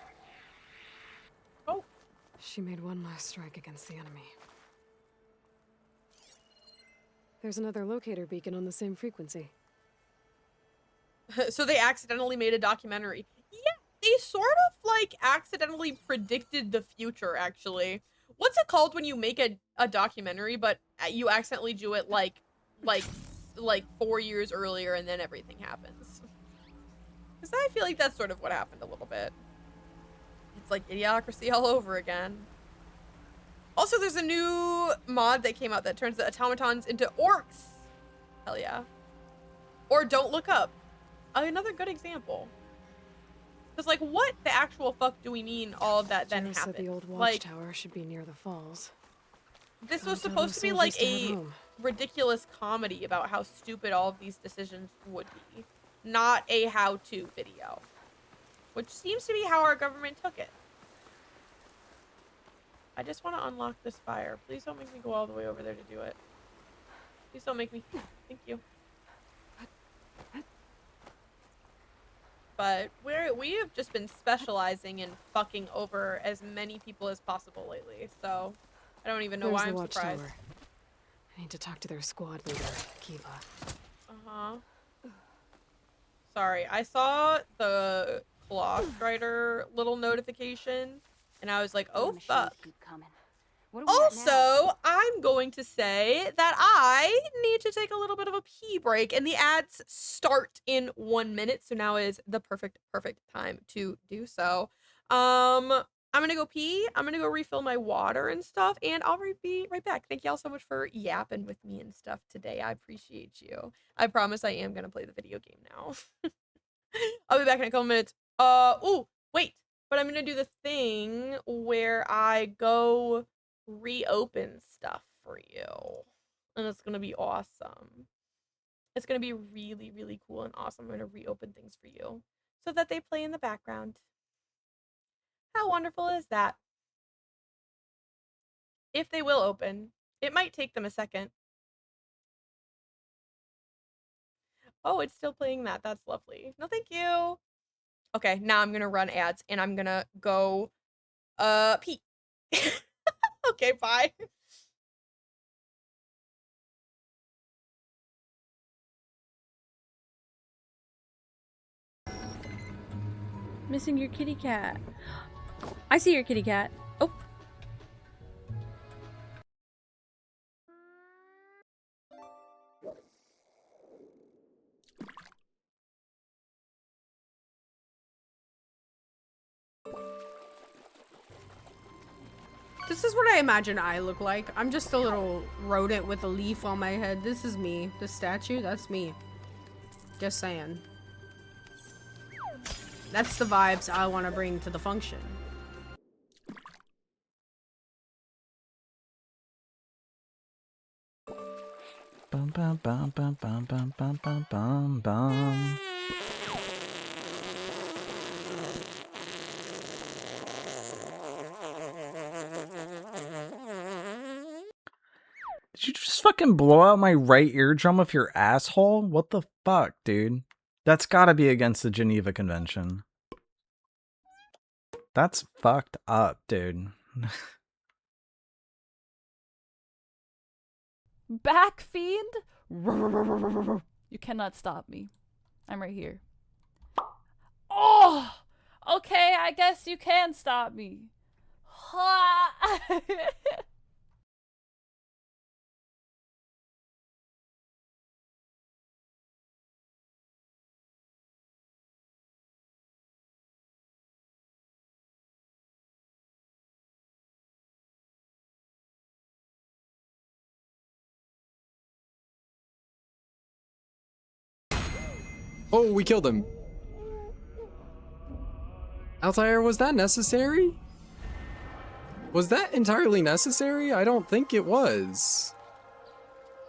Oh. She made one last strike against the enemy. There's another locator beacon on the same frequency. So they accidentally made a documentary. Yeah, they sort of, like, accidentally predicted the future, actually. What's it called when you make a documentary, but you accidentally do it, like 4 years earlier, and then everything happens? Because I feel like that's sort of what happened a little bit. It's like Idiocracy all over again. Also, there's a new mod that came out that turns the automatons into orcs. Hell yeah. Or Don't Look Up. Another good example. Because, like, what the actual fuck do we mean all of that then Joe happened? said the old Like, watchtower should be near the falls. this Gotta was tell supposed those to be soldiers like to head a home. ridiculous comedy about how stupid all of these decisions would be, not a how-to video, which seems to be how our government took it. I just want to unlock this fire. Please don't make me go all the way over there to do it. Please don't make me. Thank you. But we have just been specializing in fucking over as many people as possible lately, so I don't even know There's why the I'm surprised. watchtower. I need to talk to their squad leader, Kiva. Uh-huh. Sorry, I saw the Claw Strider little notification, and I was like, oh fuck. Also, I'm going to say that I need to take a little bit of a pee break, and the ads start in 1 minute, so now is the perfect time to do so. I'm gonna go pee, I'm gonna go refill my water and stuff, and I'll be right back. Thank y'all so much for yapping with me and stuff today. I appreciate you. I promise I am gonna play the video game now. I'll be back in a couple minutes. Ooh, wait, but I'm gonna do the thing where I go reopen stuff for you, and it's gonna be awesome. It's gonna be really, really cool and awesome. I'm gonna reopen things for you so that they play in the background. How wonderful is that? If they will open, it might take them a second. Oh, it's still playing that. That's lovely. No, thank you. Okay, now I'm gonna run ads, and I'm gonna go pee. Okay, bye. Missing your kitty cat. I see your kitty cat. Oh. This is what I imagine I look like. I'm just a little rodent with a leaf on my head. This is me. The statue, that's me. Just saying. That's the vibes I want to bring to the function. Bum bum bum bum bum bum bum bum bum bum. Did you just fucking blow out my right eardrum with your asshole? What the fuck, dude? That's gotta be against the Geneva Convention. That's fucked up, dude. Back fiend? You cannot stop me. I'm right here. Oh! Okay, I guess you can stop me. Oh, we killed him. Altair, was that necessary? Was that entirely necessary? I don't think it was.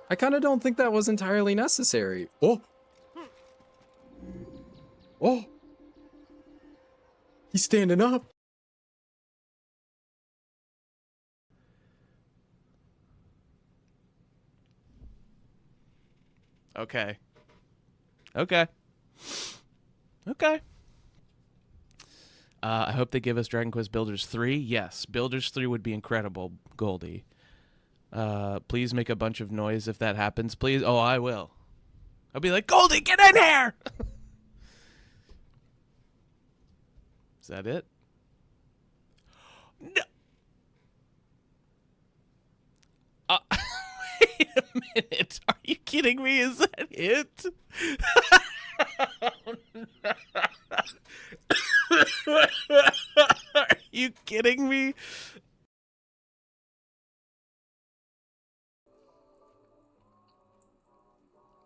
I kind of don't think that was entirely necessary. Oh! Oh! He's standing up. Okay. Okay. Okay. I hope they give us Dragon Quest Builders 3. Yes, Builders 3 would be incredible, Goldie. Please make a bunch of noise if that happens, please. Oh, I will. I'll be like, Goldie, get in here! Is that it? No. Wait a minute. Are you kidding me? Is that it? Oh, no. Are you kidding me?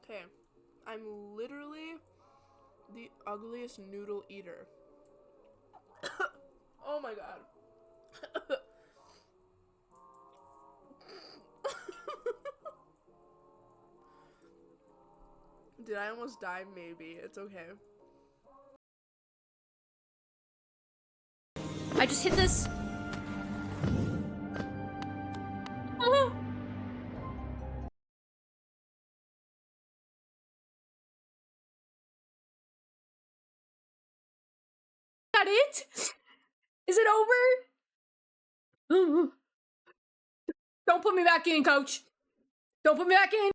Okay, I'm literally the ugliest noodle eater. Oh my god. Did I almost die? Maybe. It's okay. I just hit this. That it? Is it over? Don't put me back in, coach. Don't put me back in.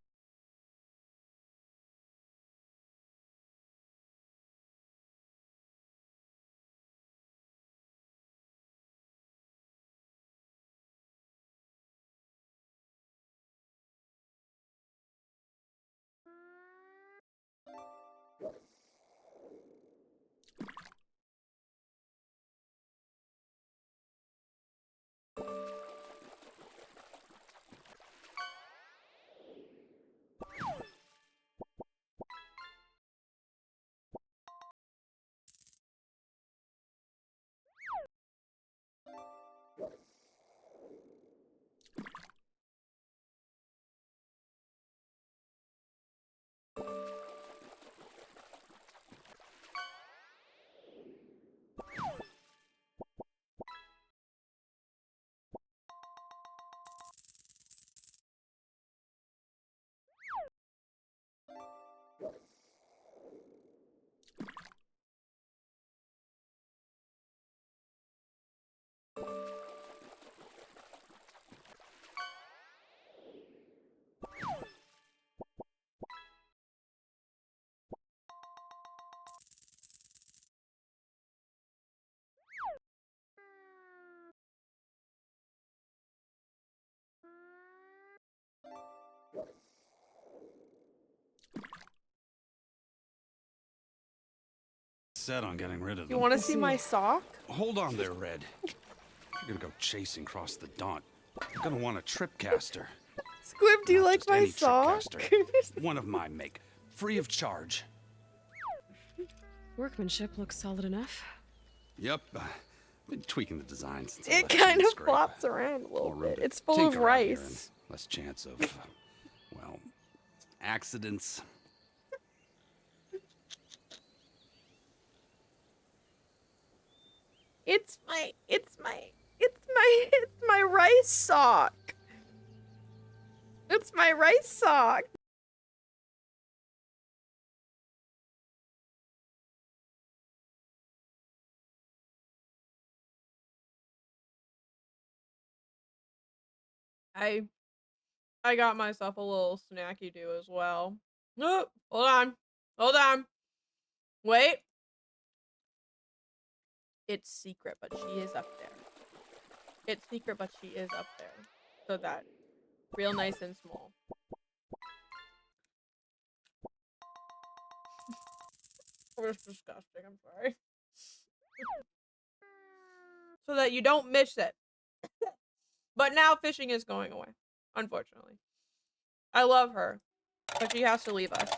Set on getting rid of them. You want to see my sock? Hold on there, Red. You're gonna go chasing across the Daunt. You're gonna want a tripcaster. Squib, do you like Just my any sock? tripcaster. One of my make. Free of charge. Workmanship looks solid enough. Yep. Been tweaking the design since I It left you kind in of scrape. flops around a little More room bit. to It's full of tinker out here and rice. less chance of, well, accidents. It's my rice sock. It's my rice sock. I got myself a little snacky do as well. Oh, hold on. Hold on. Wait. It's secret, but she is up there. It's secret, but she is up there. So that real nice and small. It's disgusting, I'm sorry. So that you don't miss it. But now fishing is going away, unfortunately. I love her, but she has to leave us.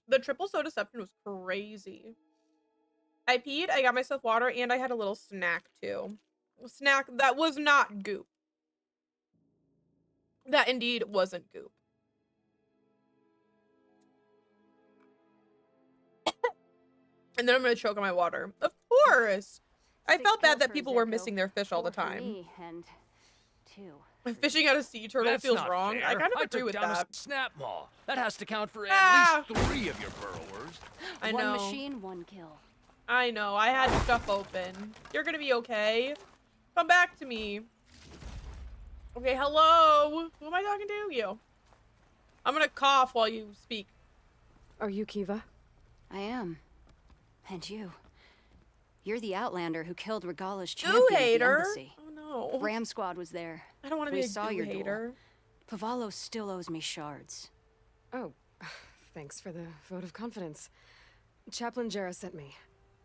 The triple soda septon was crazy. I peed, I got myself water, and I had a little snack too. A snack that was not goop. That indeed wasn't goop. And then I'm gonna choke on my water. Of course! I felt bad that people were missing their fish all the time. And two. Fishing at a sea turtle That's feels not wrong. fair. I kind of I agree took with down that. a snap maw. That has to count for Ah! at least 3 of your burrowers. I One know. machine, one kill. I know. I had stuff open. You're gonna be okay. Come back to me. Okay, hello. Who am I talking to? You. I'm gonna cough while you speak. Are you Kiva? I am. And you. You're the Outlander who killed Regala's Goo champion at the hater. embassy. Oh no. Ram Squad was there. I don't want to We be a saw goo your duel. hater. Pavalo still owes me shards. Oh, thanks for the vote of confidence. Chaplain Jarrah sent me.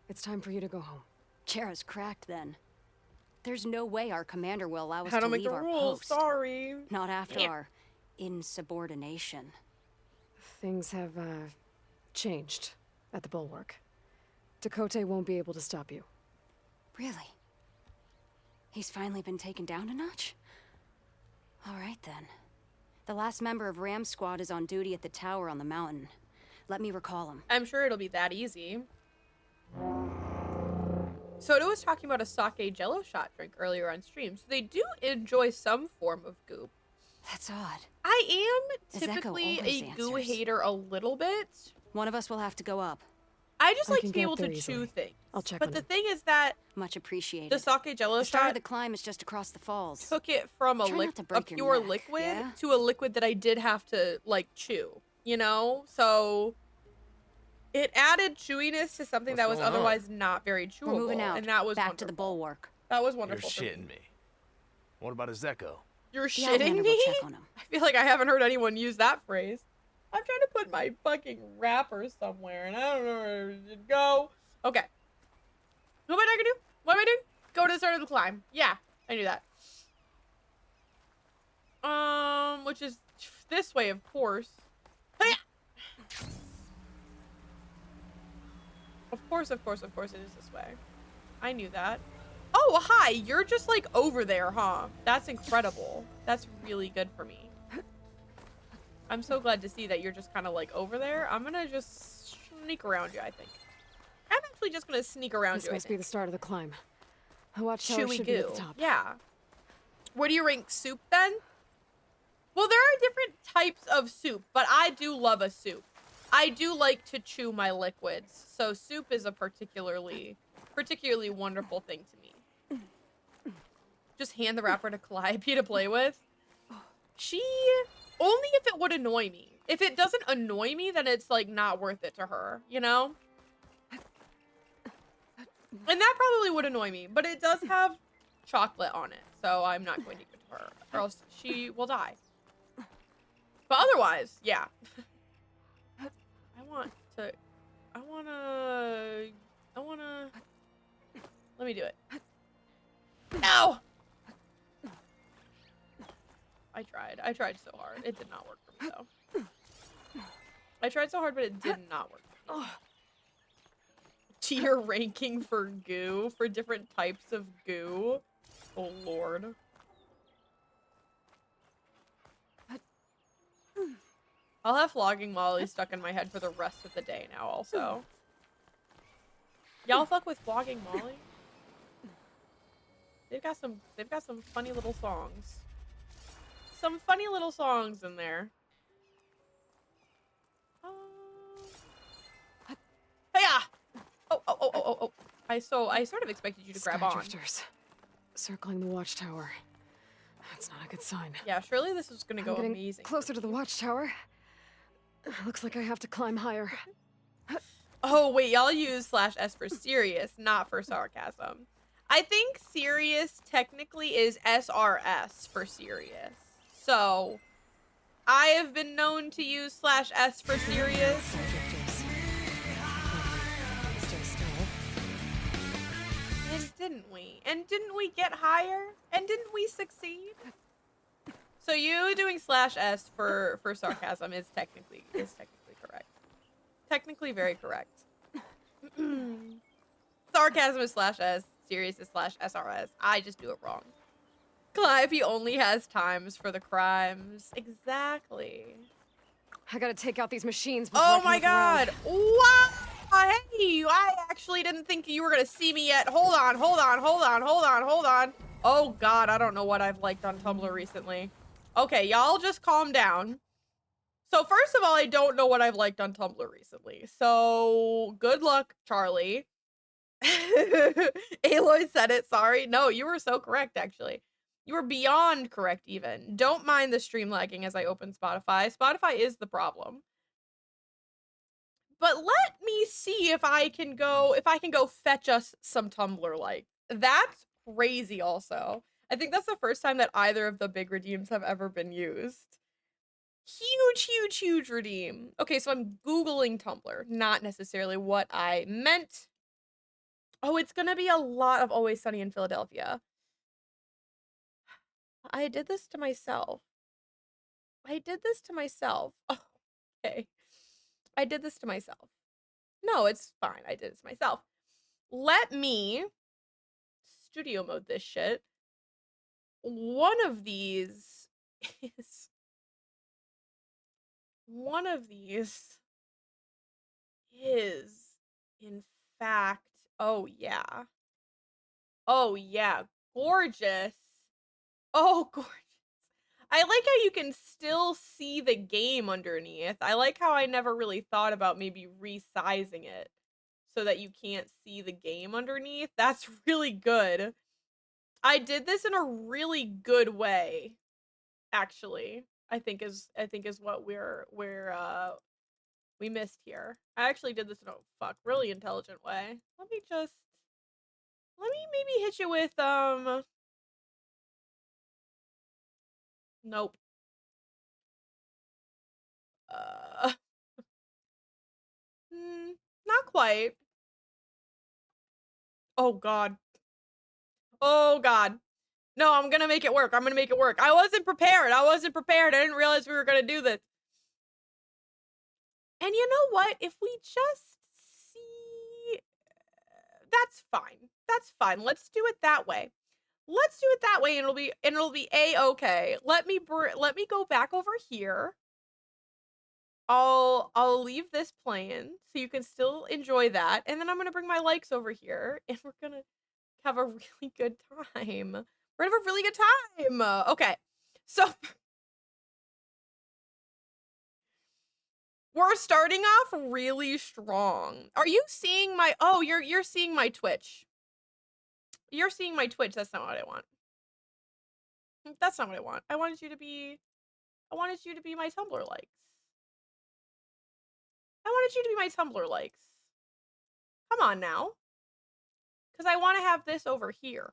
It's time for you to go home. Jarrah's cracked then. There's no way our commander will allow us How to to make leave the our rules. post. Sorry. Not after Yeah. our insubordination. Things have, changed at the Bulwark. Dakota won't be able to stop you. Really? He's finally been taken down a notch? All right then. The last member of Ram Squad is on duty at the tower on the mountain. Let me recall him. I'm sure it'll be that easy. Soda was talking about a sake jello shot drink earlier on stream, so they do enjoy some form of goop. That's odd. I am Is Echo typically always a goo answers? hater a little bit. One of us will have to go up. I just I like can to be get able to there chew easily. things. I'll check But on the him. thing is that Much appreciated. the sake jello The start shot of the climb is just across the falls. took it from Try not to a break your pure neck, liquid yeah? to a liquid that I did have to like chew, you know? So it added chewiness to something What's that was going on? otherly not very chewable. We're moving out. And that was back wonderful. to the bulwark. That was You're wonderful. for shitting me. What about Ezeko? You're The shitting Outlander me? will check on him. I feel like I haven't heard anyone use that phrase. I'm trying to put my fucking wrapper somewhere, and I don't know where it should go. Okay. Who am I talking to? What am I doing? Go to the start of the climb. Yeah, I knew that. Which is this way, of course. Hiya! Of course, it is this way. I knew that. Oh, hi, you're just like over there, huh? That's incredible. That's really good for me. I'm so glad to see that you're just kind of like over there. I'm gonna just sneak around you, I think. I'm actually just gonna sneak around This you, I must be think. the start of the climb. The watchtower Chewy should be at goo. the top. Yeah. Where do you rank soup then? Well, there are different types of soup, but I do love a soup. I do like to chew my liquids, so soup is a particularly wonderful thing to me. Just hand the wrapper to Calliope to play with. She... Only if it would annoy me. If it doesn't annoy me, then it's, like, not worth it to her, you know? And that probably would annoy me, but it does have chocolate on it, so I'm not going to give it to her, or else she will die. But otherwise, yeah. I wanna... Let me do it. No! I tried so hard. It did not work for me, though. I tried so hard, but it did not work for me. Tier ranking for goo, for different types of goo. Oh, Lord. I'll have Flogging Molly stuck in my head for the rest of the day now, also. Y'all fuck with Flogging Molly? They've got some funny little songs. Some funny little songs in there. Hiya! Oh. I sort of expected you to grab on. Drifters. Circling the watchtower. That's not a good sign. Yeah, surely this is gonna go amazing. Closer to the watchtower. Looks like I have to climb higher. Oh, wait, y'all use /S for serious, not for sarcasm. I think serious technically is SRS for serious. So, I have been known to use /S for serious. And didn't we? And didn't we get higher? And didn't we succeed? So you doing /S for sarcasm is technically correct. Technically very correct. Sarcasm is /S, serious is /SRS. I just do it wrong. Calliope only has times for the crimes. Exactly. I gotta take out these machines. Oh my god! Wow! Hey, I actually didn't think you were gonna see me yet. Hold on. Oh god, I don't know what I've liked on Tumblr recently. Okay, y'all just calm down. So first of all, I don't know what I've liked on Tumblr recently. So good luck, Charlie. Aloy said it, sorry. No, you were so correct, actually. You were beyond correct, even. Don't mind the stream lagging as I open Spotify. Spotify is the problem. But let me see if I can go fetch us some Tumblr like. That's crazy also. I think that's the first time that either of the big redeems have ever been used. Huge redeem. Okay, so I'm Googling Tumblr, not necessarily what I meant. Oh, it's gonna be a lot of Always Sunny in Philadelphia. I did this to myself. Oh, okay. I did this to myself. No, it's fine. I did it to myself. Let me studio mode this shit. One of these is in fact, oh yeah, gorgeous. Oh, gorgeous. I like how you can still see the game underneath. I like how I never really thought about maybe resizing it so that you can't see the game underneath. That's really good. I did this in a really good way, actually. I think is what we missed here. I actually did this in a really intelligent way. Let me maybe hit you with nope. Not quite. Oh god. No, I'm gonna make it work. I wasn't prepared. I didn't realize we were gonna do this. And you know what? If we just see... That's fine. Let's do it that way. And it'll be A-okay. Let me go back over here. I'll leave this playing so you can still enjoy that. And then I'm gonna bring my likes over here and we're gonna have a really good time. Okay. So we're starting off really strong. Are you seeing my you're seeing my Twitch. You're seeing my Twitch. That's not what I want. I wanted you to be my Tumblr likes. Come on now. Cuz I want to have this over here.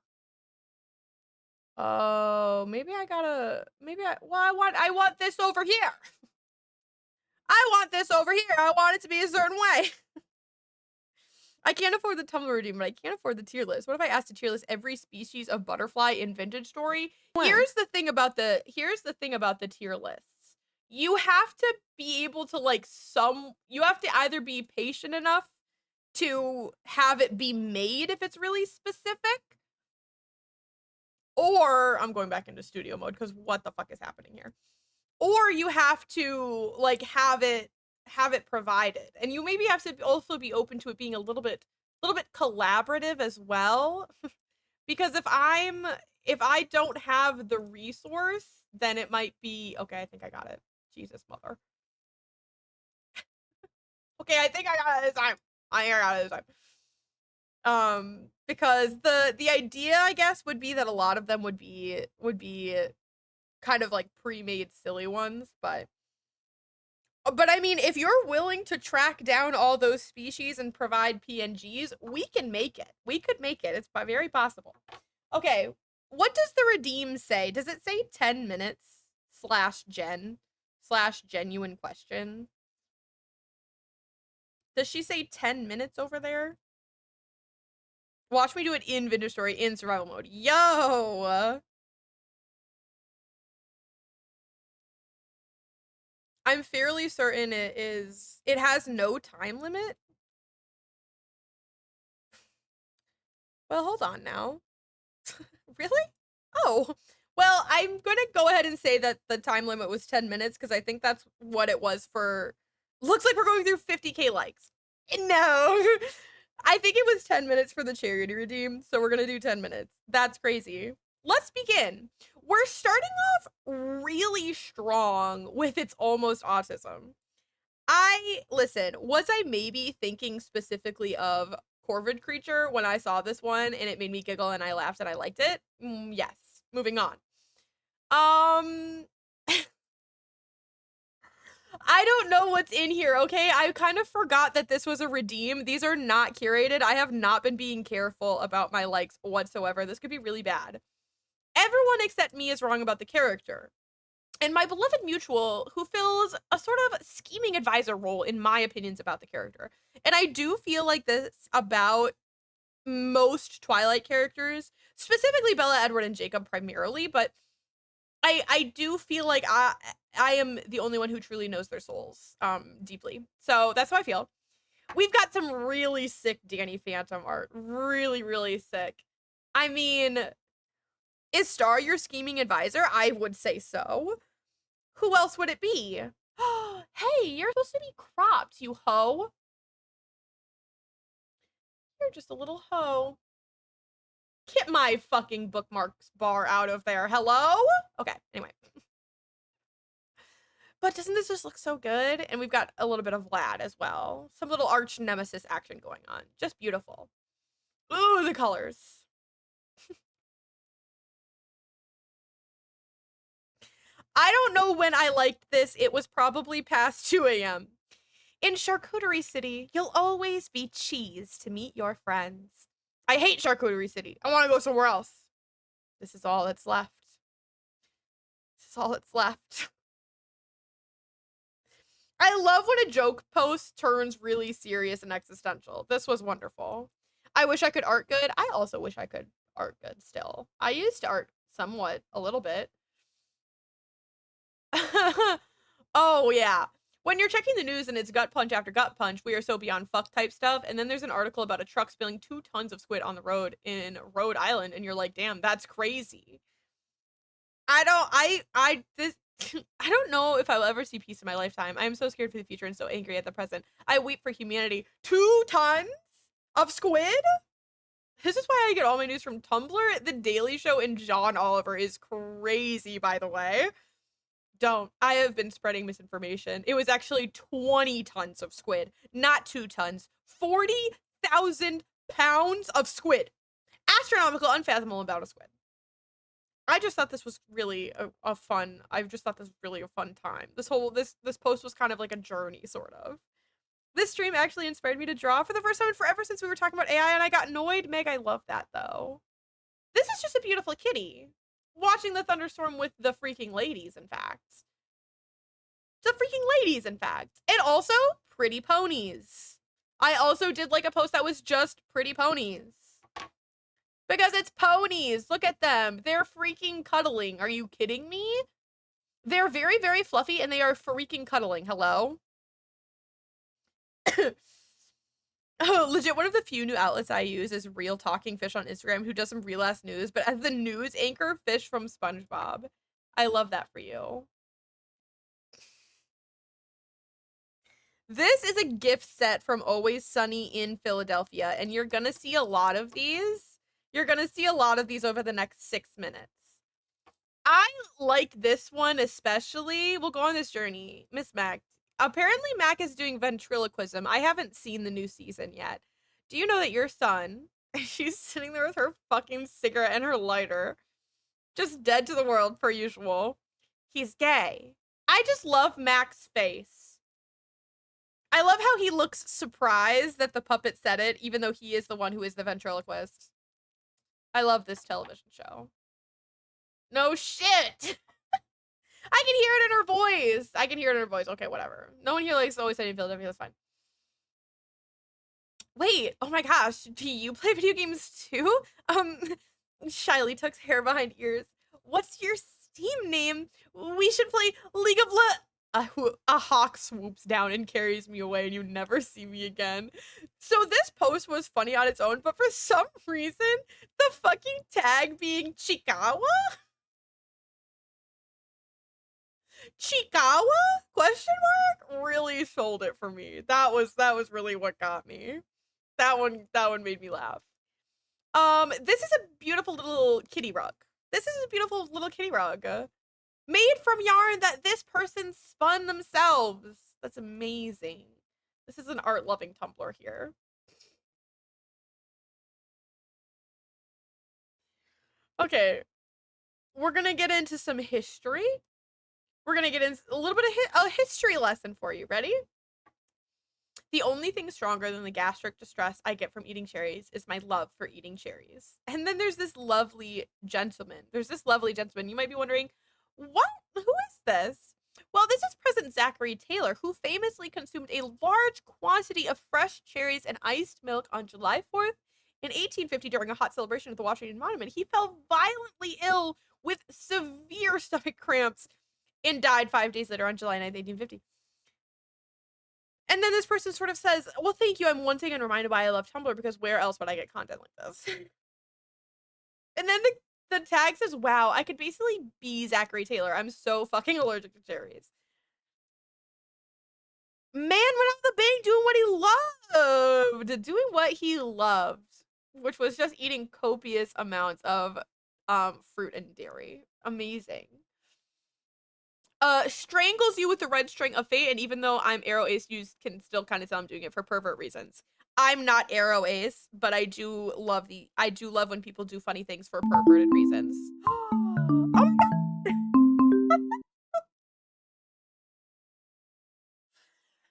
Oh, I want this over here. I want this over here. I want it to be a certain way. I can't afford the Tumblr redeem, but I can't afford the tier list. What if I asked to tier list every species of butterfly in Vintage Story? Here's the thing about the tier lists. You have to be able to you have to either be patient enough to have it be made if it's really specific, or I'm going back into studio mode because what the fuck is happening here? Or you have to have it provided, and you maybe have to also be open to it being a little bit collaborative as well. Because if I don't have the resource, then it might be okay. I think I got it. Jesus mother. Okay, I think I got it this time. I think I got it this time. Because the idea, I guess, would be that a lot of them would be kind of like pre-made silly ones, but I mean, if you're willing to track down all those species and provide PNGs, we can make it. We could make it. It's very possible. Okay, what does the redeem say? Does it say 10 minutes /gen/genuine question? Does she say 10 minutes over there? Watch me do it in Vintage Story in survival mode. Yo! I'm fairly certain it has no time limit. Well, hold on now. Really? Oh. Well, I'm going to go ahead and say that the time limit was 10 minutes because I think that's what it was for. Looks like we're going through 50k likes. No. I think it was 10 minutes for the charity redeem, so we're going to do 10 minutes. That's crazy. Let's begin. We're starting off really strong with It's Almost Autism. Listen, was I maybe thinking specifically of Corvid Creature when I saw this one and it made me giggle and I laughed and I liked it? Yes. Moving on. I don't know what's in here, okay? I kind of forgot that this was a redeem. These are not curated. I have not been being careful about my likes whatsoever. This could be really bad. Everyone except me is wrong about the character. And my beloved mutual, who fills a sort of scheming advisor role in my opinions about the character. And I do feel like this about most Twilight characters, specifically Bella, Edward, and Jacob primarily, but I do feel like I am the only one who truly knows their souls deeply. So that's how I feel. We've got some really sick Danny Phantom art. Really, really sick. I mean, is Star your scheming advisor? I would say so. Who else would it be? Hey, you're supposed to be cropped, you hoe. You're just a little hoe. Get my fucking bookmarks bar out of there. Hello? Okay, anyway. But doesn't this just look so good? And we've got a little bit of Vlad as well. Some little arch nemesis action going on. Just beautiful. Ooh, the colors. I don't know when I liked this. It was probably past 2 a.m. In Charcuterie City, you'll always be cheese to meet your friends. I hate Charcuterie City. I want to go somewhere else. This is all that's left. This is all that's left. I love when a joke post turns really serious and existential. This was wonderful. I wish I could art good. I also wish I could art good still. I used to art somewhat, a little bit. Oh, yeah. When you're checking the news and it's gut punch after gut punch, we are so beyond fuck type stuff. And then there's an article about a truck spilling 2 tons of squid on the road in Rhode Island. And you're like, damn, that's crazy. I don't know if I'll ever see peace in my lifetime. I am so scared for the future and so angry at the present. I weep for humanity. 2 tons of squid? This is why I get all my news from Tumblr. The Daily Show and John Oliver is crazy, by the way. Don't. I have been spreading misinformation. It was actually 20 tons of squid, not 2 tons. 40,000 pounds of squid. Astronomical, unfathomable amount of squid. I just thought this was really a fun. I just thought this was really a fun time. This post was kind of like a journey, sort of. This stream actually inspired me to draw for the first time in forever since we were talking about AI and I got annoyed. Meg, I love that though. This is just a beautiful kitty. Watching the thunderstorm with the freaking ladies, in fact. The freaking ladies, in fact. And also, pretty ponies. I also did like a post that was just pretty ponies. Because it's ponies. Look at them. They're freaking cuddling. Are you kidding me? They're very, very fluffy and they are freaking cuddling. Hello? Oh, legit, one of the few new outlets I use is Real Talking Fish on Instagram, who does some real ass news, but as the news anchor, Fish from SpongeBob. I love that for you. This is a gift set from Always Sunny in Philadelphia, and you're gonna see a lot of these. You're gonna see a lot of these over the next 6 minutes. I like this one especially. We'll go on this journey. Miss Mac. Apparently Mac is doing ventriloquism. I haven't seen the new season yet. Do you know that your son, she's sitting there with her fucking cigarette and her lighter, just dead to the world per usual. He's gay. I just love Mac's face. I love how he looks surprised that the puppet said it, even though he is the one who is the ventriloquist. I love this television show. No shit! I can hear it in her voice. I can hear it in her voice. Okay, whatever. No one here likes Always Sunny in Philadelphia. That's fine. Wait, oh my gosh. Do you play video games too? Shyly tucks hair behind ears. What's your Steam name? We should play League of a hawk swoops down and carries me away and you never see me again. So this post was funny on its own, but for some reason, the fucking tag being Chikawa? Chikawa? Question mark? Really sold it for me. That was really what got me. That one made me laugh. This is a beautiful little kitty rug. This is a beautiful little kitty rug. Made from yarn that this person spun themselves. That's amazing. This is an art-loving Tumblr here. Okay. We're gonna get into some history. We're gonna get into a little bit of a history lesson for you. Ready? The only thing stronger than the gastric distress I get from eating cherries is my love for eating cherries. And then there's this lovely gentleman. You might be wondering, what? Who is this? Well, this is President Zachary Taylor, who famously consumed a large quantity of fresh cherries and iced milk on July 4th in 1850 during a hot celebration at the Washington Monument. He fell violently ill with severe stomach cramps and died 5 days later on July 9th, 1850. And then this person sort of says, well, thank you. I'm once again reminded why I love Tumblr, because where else would I get content like this? And then the tag says, wow, I could basically be Zachary Taylor. I'm so fucking allergic to cherries. Man went out of the bank doing what he loved, which was just eating copious amounts of fruit and dairy. Amazing. Strangles you with the red string of fate, and even though I'm Arrow Ace, you can still kind of tell I'm doing it for pervert reasons. I'm not Arrow Ace, but I do love when people do funny things for perverted reasons. Oh my god!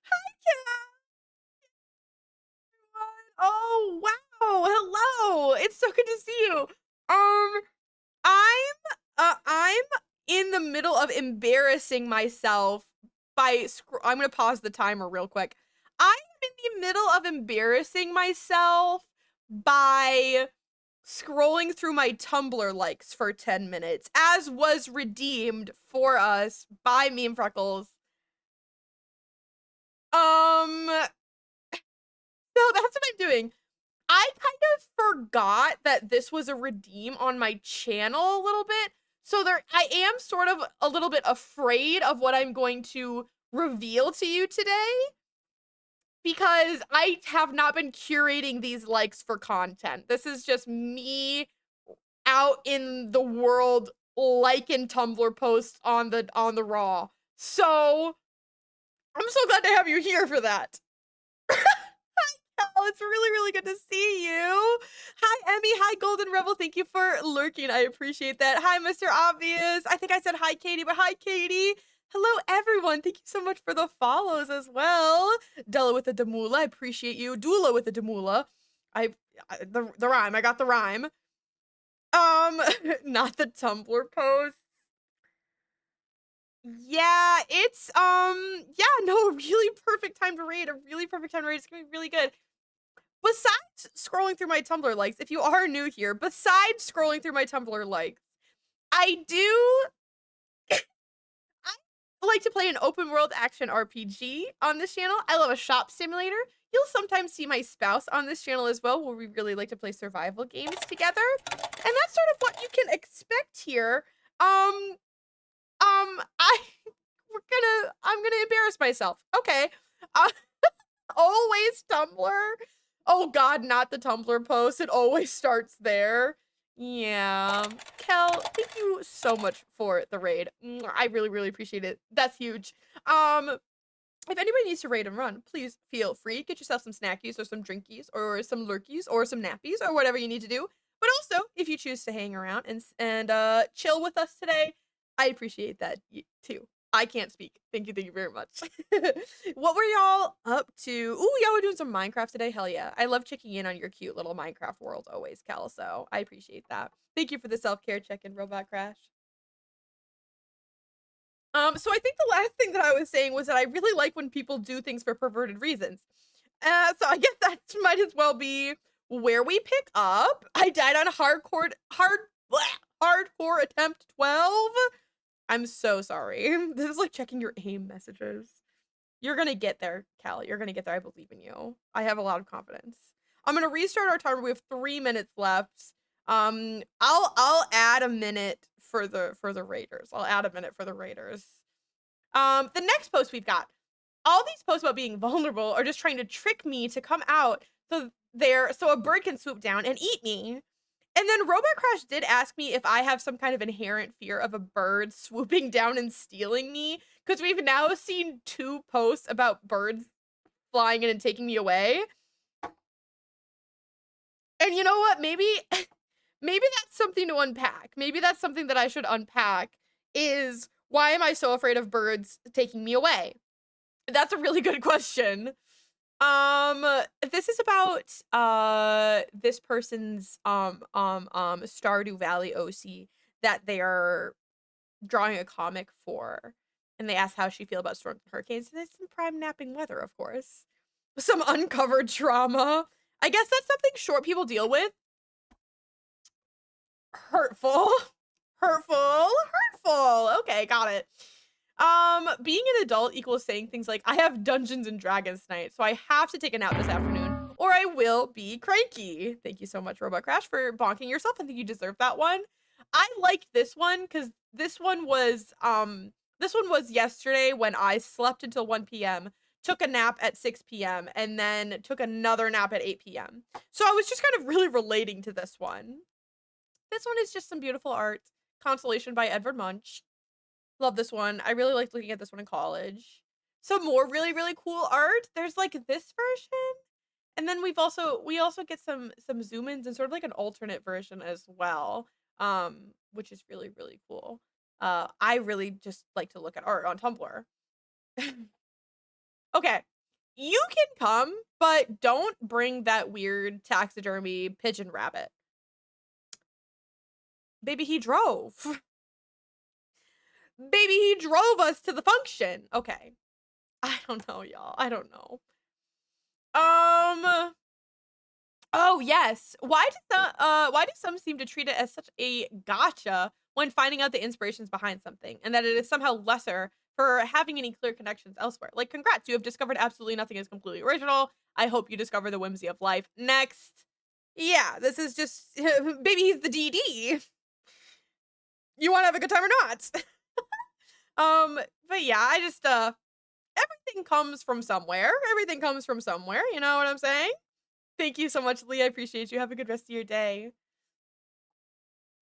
Hi, Kat! Oh wow! Hello! It's so good to see you. I'm in the middle of embarrassing myself by I'm gonna pause the timer real quick. I'm in the middle of embarrassing myself by scrolling through my Tumblr likes for 10 minutes, as was redeemed for us by Meme Freckles. So that's what I'm doing. I kind of forgot that this was a redeem on my channel a little bit. So I am sort of a little bit afraid of what I'm going to reveal to you today, because I have not been curating these likes for content. This is just me out in the world liking Tumblr posts on the raw. So I'm so glad to have you here for that. Oh, it's really, really good to see you. Hi, Emmy. Hi, Golden Rebel. Thank you for lurking. I appreciate that. Hi, Mr. Obvious. I think I said hi, Katie, but hi, Katie. Hello, everyone. Thank you so much for the follows as well. Della with the Demula. I appreciate you. Dula with the Demula. The rhyme. I got the rhyme. Not the Tumblr post. Yeah, it's yeah, no, a really perfect time to raid. A really perfect time to raid. It's gonna be really good. Besides scrolling through my Tumblr likes, if you are new here, besides scrolling through my Tumblr likes, I do I like to play an open world action RPG on this channel. I love a shop simulator. You'll sometimes see my spouse on this channel as well, where we really like to play survival games together. And that's sort of what you can expect here. I I'm gonna embarrass myself. Okay. Uh, always Tumblr. Oh God, not the Tumblr post. It always starts there. Yeah. Kel, thank you so much for the raid. I really, really appreciate it. That's huge. If anybody needs to raid and run, please feel free. Get yourself some snackies or some drinkies or some lurkies or some nappies or whatever you need to do. But also, if you choose to hang around and chill with us today, I appreciate that too. I can't speak. Thank you very much. What were y'all up to? Ooh, y'all were doing some Minecraft today. Hell yeah. I love checking in on your cute little Minecraft world always, Kel. So I appreciate that. Thank you for the self-care check-in, Robot Crash. So I think the last thing that I was saying was that I really like when people do things for perverted reasons. So I guess that might as well be where we pick up. I died on hardcore attempt 12. I'm so sorry. This is like checking your aim messages. You're gonna get there, Cal. You're gonna get there. I believe in you. I have a lot of confidence. I'm gonna restart our timer. We have 3 minutes left. I'll add a minute for the Raiders. I'll add a minute for the Raiders. The next post we've got. All these posts about being vulnerable are just trying to trick me to come out so a bird can swoop down and eat me. And then Robot Crash did ask me if I have some kind of inherent fear of a bird swooping down and stealing me, because we've now seen 2 posts about birds flying in and taking me away. And you know what? Maybe that's something to unpack. Maybe that's something that I should unpack, is why am I so afraid of birds taking me away? That's a really good question. This is about this person's Stardew Valley OC that they are drawing a comic for, and they ask how she feel about storms and hurricanes. And it's some prime napping weather, of course. Some uncovered trauma. I guess that's something short people deal with. Hurtful. Okay, got it. Being an adult equals saying things like, I have Dungeons and Dragons tonight, so I have to take a nap this afternoon, or I will be cranky. Thank you so much, Robot Crash, for bonking yourself. I think you deserve that one. I liked this one because this one was yesterday when I slept until 1 p.m., took a nap at 6 p.m., and then took another nap at 8 p.m. So I was just kind of really relating to this one. This one is just some beautiful art. Consolation by Edvard Munch. Love this one. I really liked looking at this one in college. Some more really, really cool art. There's like this version. And then we also get some zoom ins and sort of like an alternate version as well. Which is really, really cool. I really just like to look at art on Tumblr. Okay. You can come, but don't bring that weird taxidermy pigeon rabbit. Baby, he drove. Baby, he drove us to the function. Okay. I don't know, y'all. I don't know. Oh yes. Why do some seem to treat it as such a gotcha when finding out the inspirations behind something, and that it is somehow lesser for having any clear connections elsewhere? Like, congrats, you have discovered absolutely nothing is completely original. I hope you discover the whimsy of life. Next. Yeah, this is just baby, he's the DD. You want to have a good time or not? But yeah, I just everything comes from somewhere. Everything comes from somewhere, you know what I'm saying? Thank you so much, Lee. I appreciate you. Have a good rest of your day.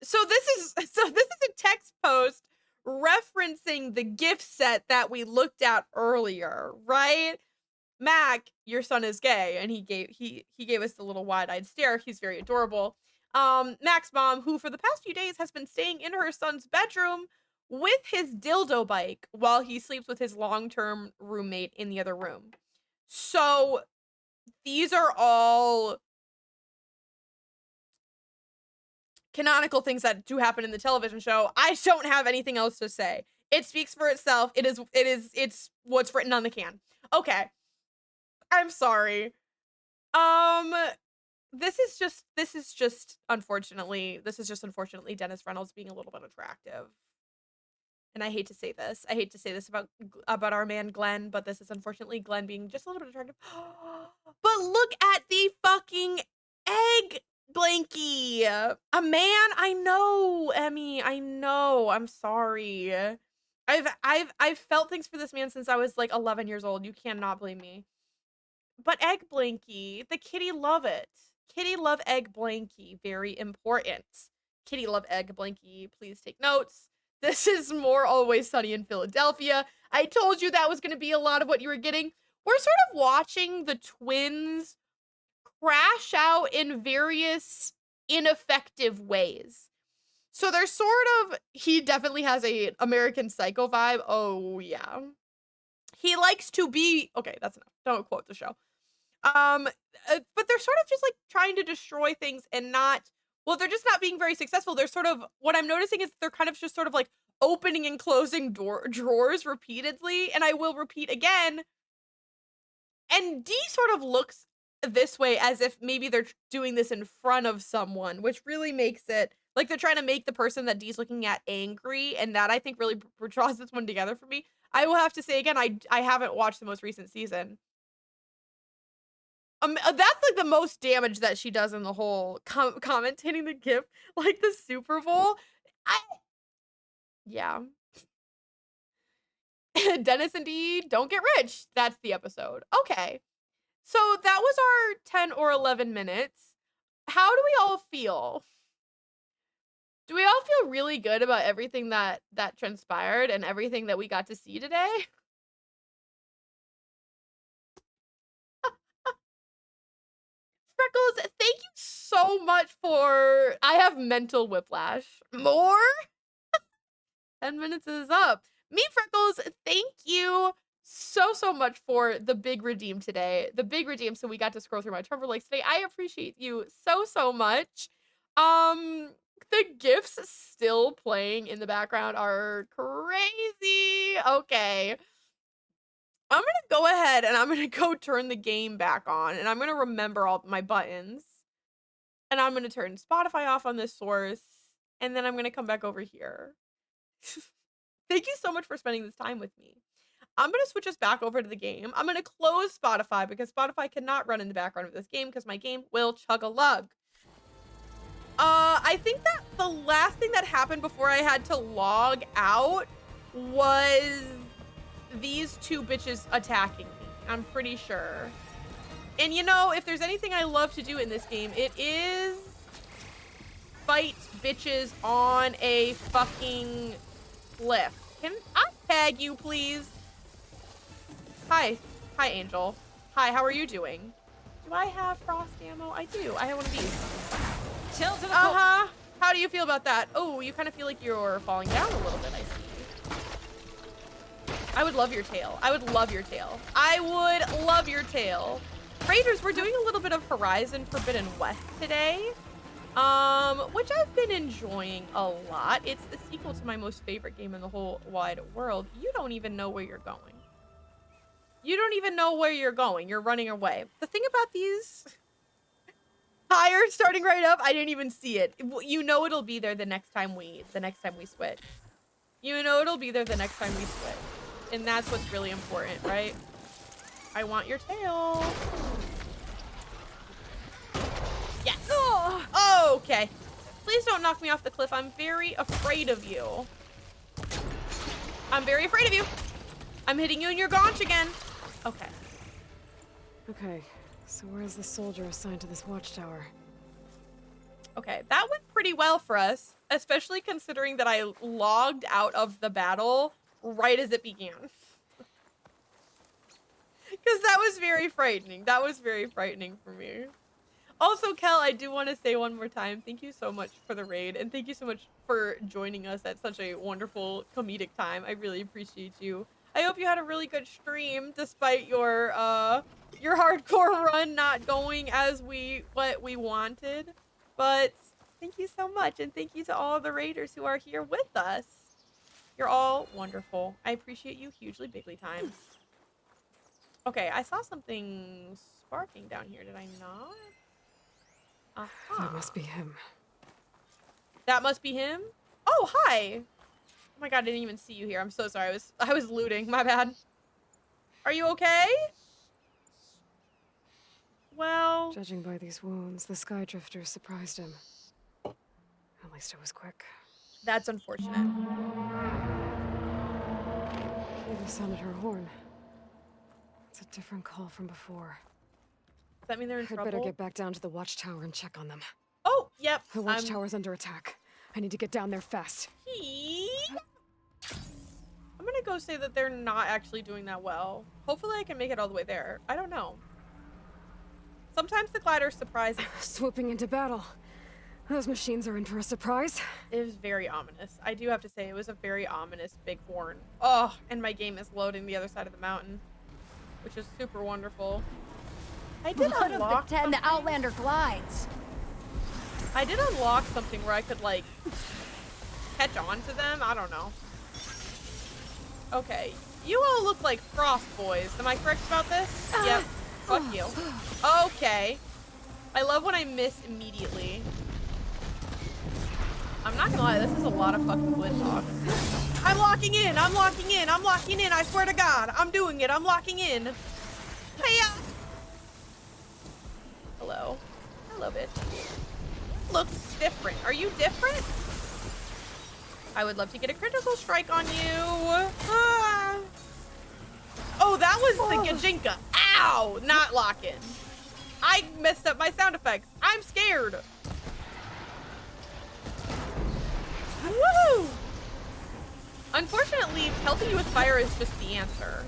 So this is a text post referencing the gift set that we looked at earlier, right? Mac, your son is gay, and he gave us the little wide-eyed stare. He's very adorable. Mac's mom, who for the past few days has been staying in her son's bedroom with his dildo bike while he sleeps with his long-term roommate in the other room. So these are all canonical things that do happen in the television show. I don't have anything else to say. It speaks for itself. It's what's written on the can. Okay. I'm sorry. This is just unfortunately Dennis Reynolds being a little bit attractive. And I hate to say this. I hate to say this about our man Glenn, but this is unfortunately Glenn being just a little bit attractive. But look at the fucking egg blankie. A man, I know, Emmy, I know. I'm sorry. I've felt things for this man since I was like 11 years old. You cannot blame me. But egg blankie, the kitty love it. Kitty love egg blankie, very important. Kitty love egg blankie, please take notes. This is more Always Sunny in Philadelphia. I told you that was going to be a lot of what you were getting. We're sort of watching the twins crash out in various ineffective ways. So they're sort of, he definitely has a American Psycho vibe. Oh yeah. He likes to be, okay, that's enough. Don't quote the show. But they're sort of just like trying to destroy things and not, well, they're just not being very successful. They're sort of, what I'm noticing is they're kind of just sort of like opening and closing drawers repeatedly. And I will repeat again. And D sort of looks this way as if maybe they're doing this in front of someone, which really makes it like they're trying to make the person that D's looking at angry. And that I think really draws this one together for me. I will have to say again, I haven't watched the most recent season. That's like the most damage that she does in the whole commentating the gift, like the Super Bowl. Yeah. Dennis and Dee don't get rich. That's the episode. Okay. So that was our 10 or 11 minutes. How do we all feel? Do we all feel really good about everything that transpired and everything that we got to see today? Freckles, thank you so much for, I have mental whiplash. More? 10 minutes is up. Me, Freckles, thank you so much for the big redeem today. The big redeem, so we got to scroll through my Trevor likes today. I appreciate you so much. The gifs still playing in the background are crazy. Okay. I'm gonna go ahead and I'm gonna go turn the game back on and I'm gonna remember all my buttons. And I'm gonna turn Spotify off on this source. And then I'm gonna come back over here. Thank you so much for spending this time with me. I'm gonna switch us back over to the game. I'm gonna close Spotify because Spotify cannot run in the background of this game because my game will chug a lug. I think that the last thing that happened before I had to log out was these two bitches attacking me. I'm pretty sure. And you know, if there's anything I love to do in this game, it is fight bitches on a fucking cliff. Can I tag you, please? Hi. Hi, Angel. Hi, how are you doing? Do I have frost ammo? I do. I have one of these. Chill to the Uh-huh. How do you feel about that? Oh, you kind of feel like you're falling down a little bit, I see. I would love your tail. I would love your tail. I would love your tail. Raiders, we're doing a little bit of Horizon Forbidden West today. Which I've been enjoying a lot. It's the sequel to my most favorite game in the whole wide world. You don't even know where you're going. You don't even know where you're going. You're running away. The thing about these tires starting right up, I didn't even see it. You know it'll be there the next time we switch. You know it'll be there the next time we switch. And that's what's really important, right? I want your tail. Yes. Oh, okay. Please don't knock me off the cliff. I'm very afraid of you. I'm very afraid of you. I'm hitting you in your gaunch again. Okay. Okay, so where's the soldier assigned to this watchtower? Okay, that went pretty well for us, especially considering that I logged out of the battle right as it began. Because that was very frightening. That was very frightening for me. Also, Kel, I do want to say one more time, thank you so much for the raid, and thank you so much for joining us at such a wonderful comedic time. I really appreciate you. I hope you had a really good stream, despite your hardcore run not going as what we wanted. But thank you so much, and thank you to all the raiders who are here with us. You're all wonderful. I appreciate you hugely, bigly time. Okay, I saw something sparking down here. Did I not? That must be him. That must be him? Oh, hi! Oh my god, I didn't even see you here. I'm so sorry. I was looting. My bad. Are you okay? Well... Judging by these wounds, the Sky Drifter surprised him. At least it was quick. That's unfortunate. Eva sounded her horn. It's a different call from before. Does that mean they're in I'd trouble? better get back down to the watchtower and check on them. Oh, yep. The watchtower's under attack. I need to get down there fast. I'm gonna go say that they're not actually doing that well. Hopefully I can make it all the way there. I don't know. Sometimes the glider's surprising. Swooping into battle. Those machines are in for a surprise. It was very ominous. I do have to say, it was a very ominous big horn. Oh, and my game is loading the other side of the mountain, which is super wonderful. I did unlock the 10 the Outlander glides. I did unlock something where I could, like, catch on to them. I don't know. Okay. You all look like Frost Boys. Am I correct about this? Yep. Fuck you. Okay. I love when I miss immediately. I'm not gonna lie, this is a lot of fucking glitch talk. I'm locking in! I'm locking in! I'm locking in! I swear to God! I'm doing it! I'm locking in! Hiya! Hello. Hello, bitch. Looks different. Are you different? I would love to get a critical strike on you. Ah. Oh, that was the Gajinka. Ow! Not locking. I messed up my sound effects. I'm scared. Woohoo! Unfortunately, pelting you with fire is just the answer.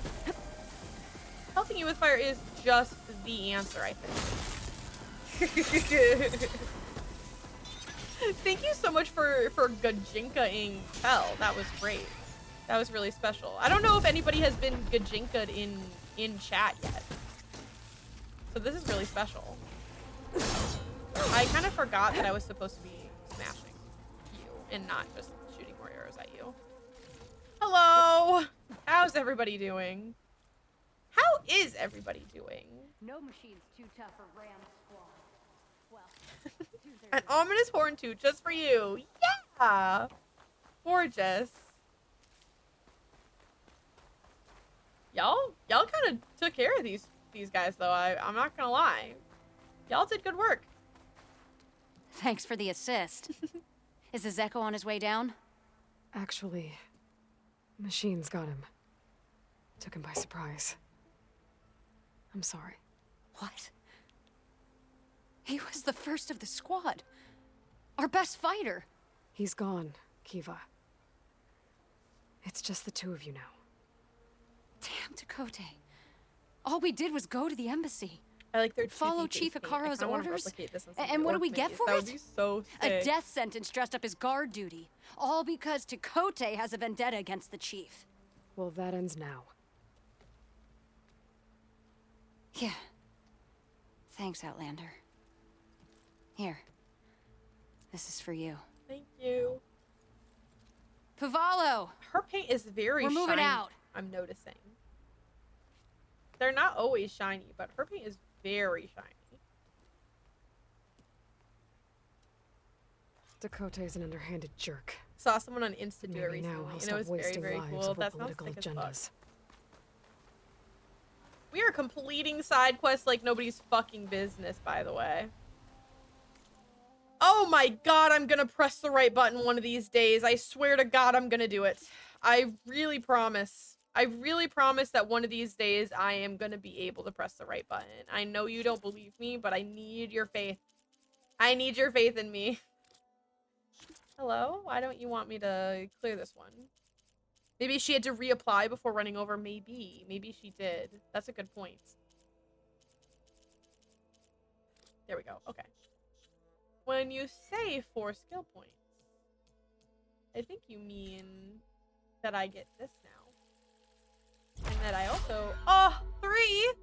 Pelting you with fire is just the answer, I think. Thank you so much for Gajinka-ing Pel. That was great. That was really special. I don't know if anybody has been Gajinka'd in chat yet. So this is really special. I kind of forgot that I was supposed to be smashing you and not just shooting more arrows at you. Hello! How's everybody doing? How is everybody doing? No machine's too tough for Ram Squad. Well, An ominous horn toot just for you. Yeah! Gorgeous. Y'all kind of took care of these guys, though. I'm not gonna lie. Y'all did good work. Thanks for the assist. Is the Zeko on his way down? Actually, machines got him. Took him by surprise. I'm sorry. What? He was the first of the squad. Our best fighter. He's gone, Kiva. It's just the two of you now. Damn Dakota. All we did was go to the embassy. I like their follow Chief Hikaro's orders. And what do we get for that it? Would be so a sick. death sentence dressed up as guard duty. All because Takote has a vendetta against the chief. Well, that ends now. Yeah. Thanks, Outlander. Here. This is for you. Thank you. Pavalo! Her paint is very We're moving shiny, out. I'm noticing. They're not always shiny, but her paint is very shiny. Dakota is an underhanded jerk. Saw someone on Insta do it Maybe now recently, he'll and it stop was very, wasting very lives cool. over That sounds political sick as fuck. agendas. We are completing side quests like nobody's fucking business, by the way. Oh my god, I'm gonna press the right button one of these days. I swear to God I'm gonna do it. I really promise. I really promise that one of these days I am gonna be able to press the right button. I know you don't believe me, but I need your faith. I need your faith in me. Hello? Why don't you want me to clear this one? Maybe she had to reapply before running over. Maybe. Maybe she did. That's a good point. There we go. Okay. When you say 4 skill points, I think you mean that I get this now. And that I also... Oh, 3!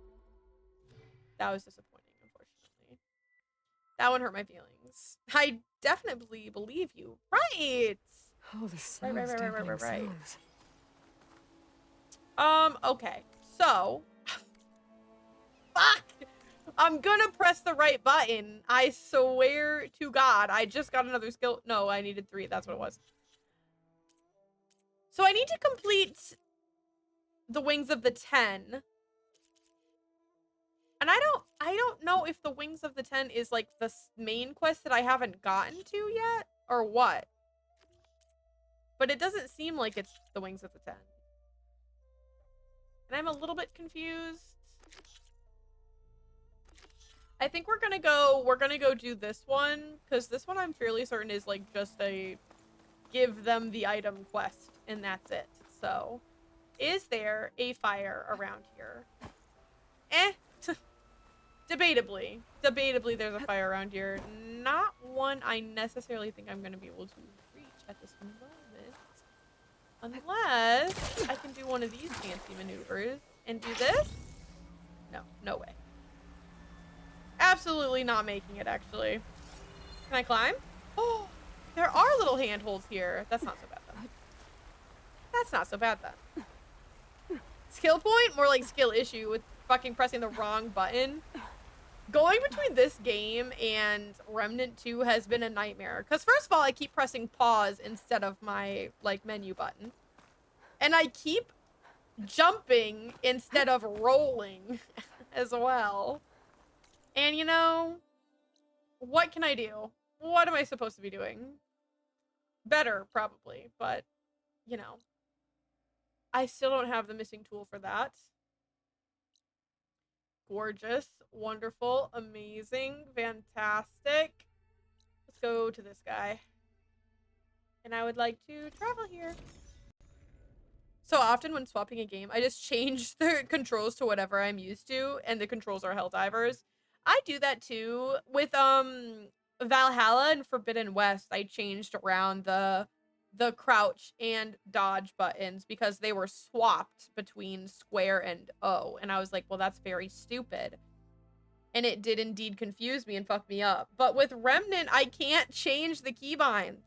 That was disappointing, unfortunately. That one hurt my feelings. I definitely believe you. Right! Oh, the sounds Right. Okay. So, fuck! I'm gonna press the right button. I swear to God. I just got another skill. No, I needed 3. That's what it was. So I need to complete the Wings of the 10. And I don't know if the Wings of the 10 is like the main quest that I haven't gotten to yet or what. But it doesn't seem like it's the Wings of the 10. And I'm a little bit confused. I think we're gonna go do this one, because this one I'm fairly certain is like just a give them the item quest, and that's it. So, is there a fire around here? Debatably there's a fire around here. Not one I necessarily think I'm gonna be able to reach at this moment. Unless I can do one of these fancy maneuvers and do this. No way. Absolutely not making it, actually. Can I climb? Oh, there are little handholds here. That's not so bad, though. That's not so bad, then. Skill point? More like skill issue with fucking pressing the wrong button. Going between this game and Remnant 2 has been a nightmare. Because first of all, I keep pressing pause instead of my, like, menu button. And I keep jumping instead of rolling as well. And, you know, what can I do? What am I supposed to be doing? Better, probably, but, you know. I still don't have the missing tool for that. Gorgeous, wonderful, amazing, fantastic. Let's go to this guy. And I would like to travel here. So often when swapping a game, I just change the controls to whatever I'm used to, and the controls are Helldivers. I do that too with Valhalla and Forbidden West. I changed around the crouch and dodge buttons because they were swapped between square and O, and I was like, well, that's very stupid. And it did indeed confuse me and fuck me up. But with Remnant, I can't change the keybinds.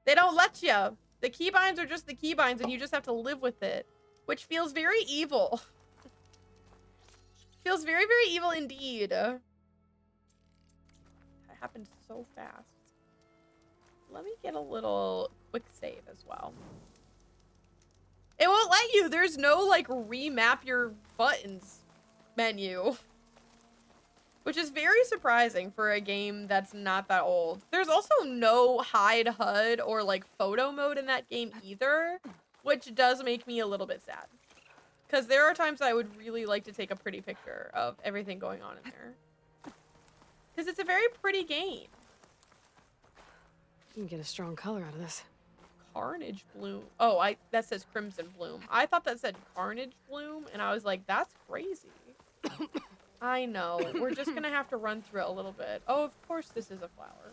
They don't let you. The keybinds are just the keybinds, and you just have to live with it, which feels very evil. Feels very, very evil indeed. That happened so fast. Let me get a little quick save as well. It won't let you. There's no, like, remap your buttons menu. Which is very surprising for a game that's not that old. There's also no hide HUD or, like, photo mode in that game either, which does make me a little bit sad. Because there are times I would really like to take a pretty picture of everything going on in there. Because it's a very pretty game. You can get a strong color out of this. Carnage Bloom. Oh, that says Crimson Bloom. I thought that said Carnage Bloom, and I was like, that's crazy. I know. We're just gonna have to run through it a little bit. Oh, of course this is a flower.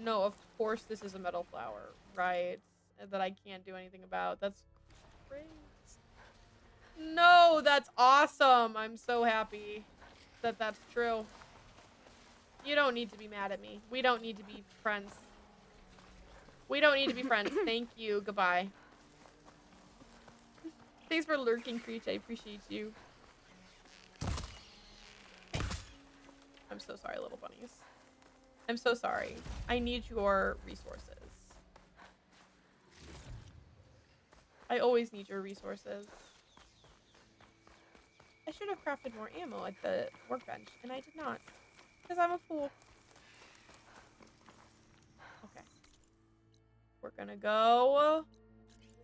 No, of course this is a metal flower. Right. That I can't do anything about. That's great. No, that's awesome. I'm so happy that that's true. You don't need to be mad at me. We don't need to be friends. We don't need to be friends. Thank you. Goodbye. Thanks for lurking, Creech. I appreciate you. I'm so sorry, little bunnies. I'm so sorry. I need your resources. I always need your resources. I should have crafted more ammo at the workbench, and I did not. Because I'm a fool. Okay. We're gonna go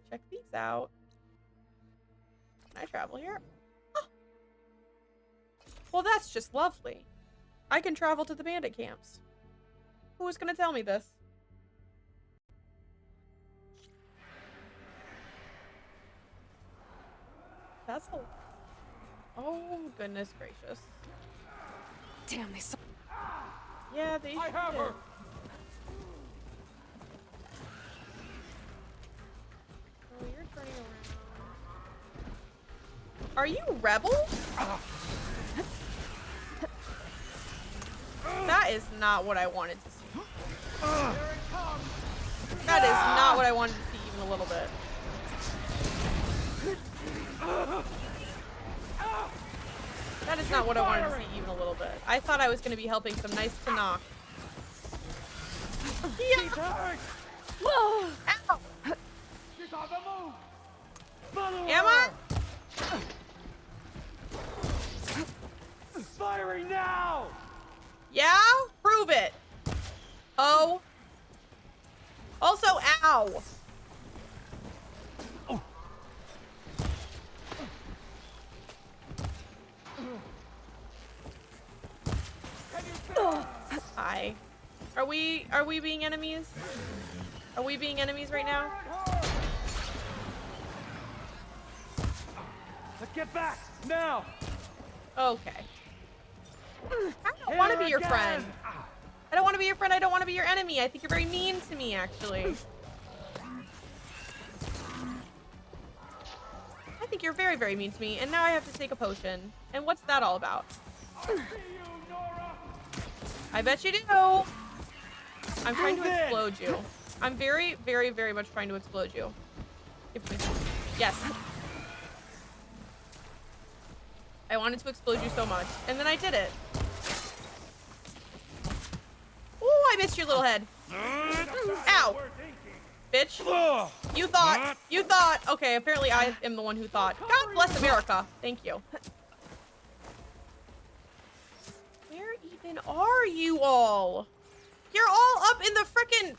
check these out. Can I travel here? Oh. Well, that's just lovely. I can travel to the bandit camps. Who was gonna tell me this? That's a... Oh, goodness gracious. Damn, they saw... Yeah, they I have did. her. Oh, you're turning around. Are you rebels? That is not what I wanted to see. That That is not what I wanted to see even a little bit. That is not what I wanted to see even a little bit. I thought I was going to be helping some nice Tanakh. Yeah. Whoa! Ow! She's on the move. Am I? Firing now. Yeah? Prove it. Oh. Also, ow. Hi. Are we being enemies? Are we being enemies right now? Let's get back now. Okay. I don't want to be your friend. I don't want to be your friend. I don't want to be your enemy. I think you're very mean to me, actually. I think you're very, very mean to me. And now I have to take a potion. And what's that all about? I bet you do. I'm trying to explode you. I'm very, very, very much trying to explode you. Give me. Yes. I wanted to explode you so much. And then I did it. Ooh, I missed your little head. Ow. Bitch. You thought. Okay, apparently I am the one who thought. God bless America. Thank you. Where even are you all? You're all up in the frickin'...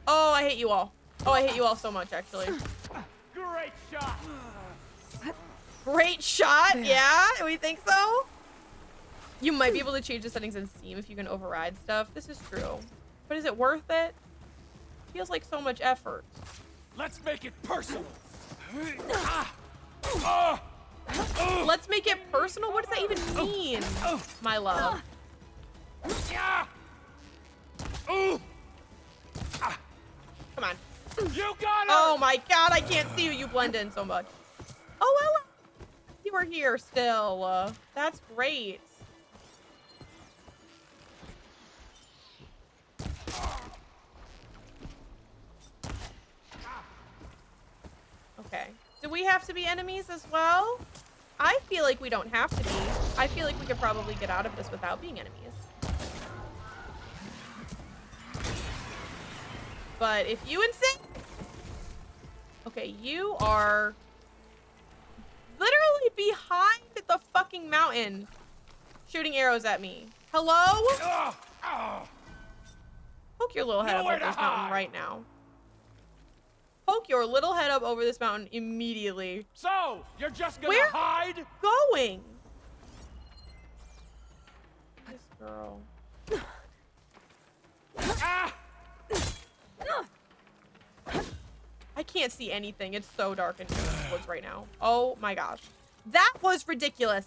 Oh, I hate you all. Oh, I hate you all so much, actually. Great shot. Great shot? Yeah? We think so? You might be able to change the settings in Steam if you can override stuff. This is true. But is it worth it? Feels like so much effort. Let's make it personal. Let's make it personal? What does that even mean, my love? Come on. You got her! Oh my god, I can't see you. You blend in so much. Oh, well, you are here still. That's great. Okay. Do we have to be enemies as well? I feel like we don't have to be. I feel like we could probably get out of this without being enemies. But if you insist... Okay, you are literally behind the fucking mountain shooting arrows at me. Hello? Poke your little head up over this mountain right now. Poke your little head up over this mountain immediately. So, you're just gonna Where hide? Going? This girl. I can't see anything. It's so dark in the woods right now. Oh my gosh. That was ridiculous.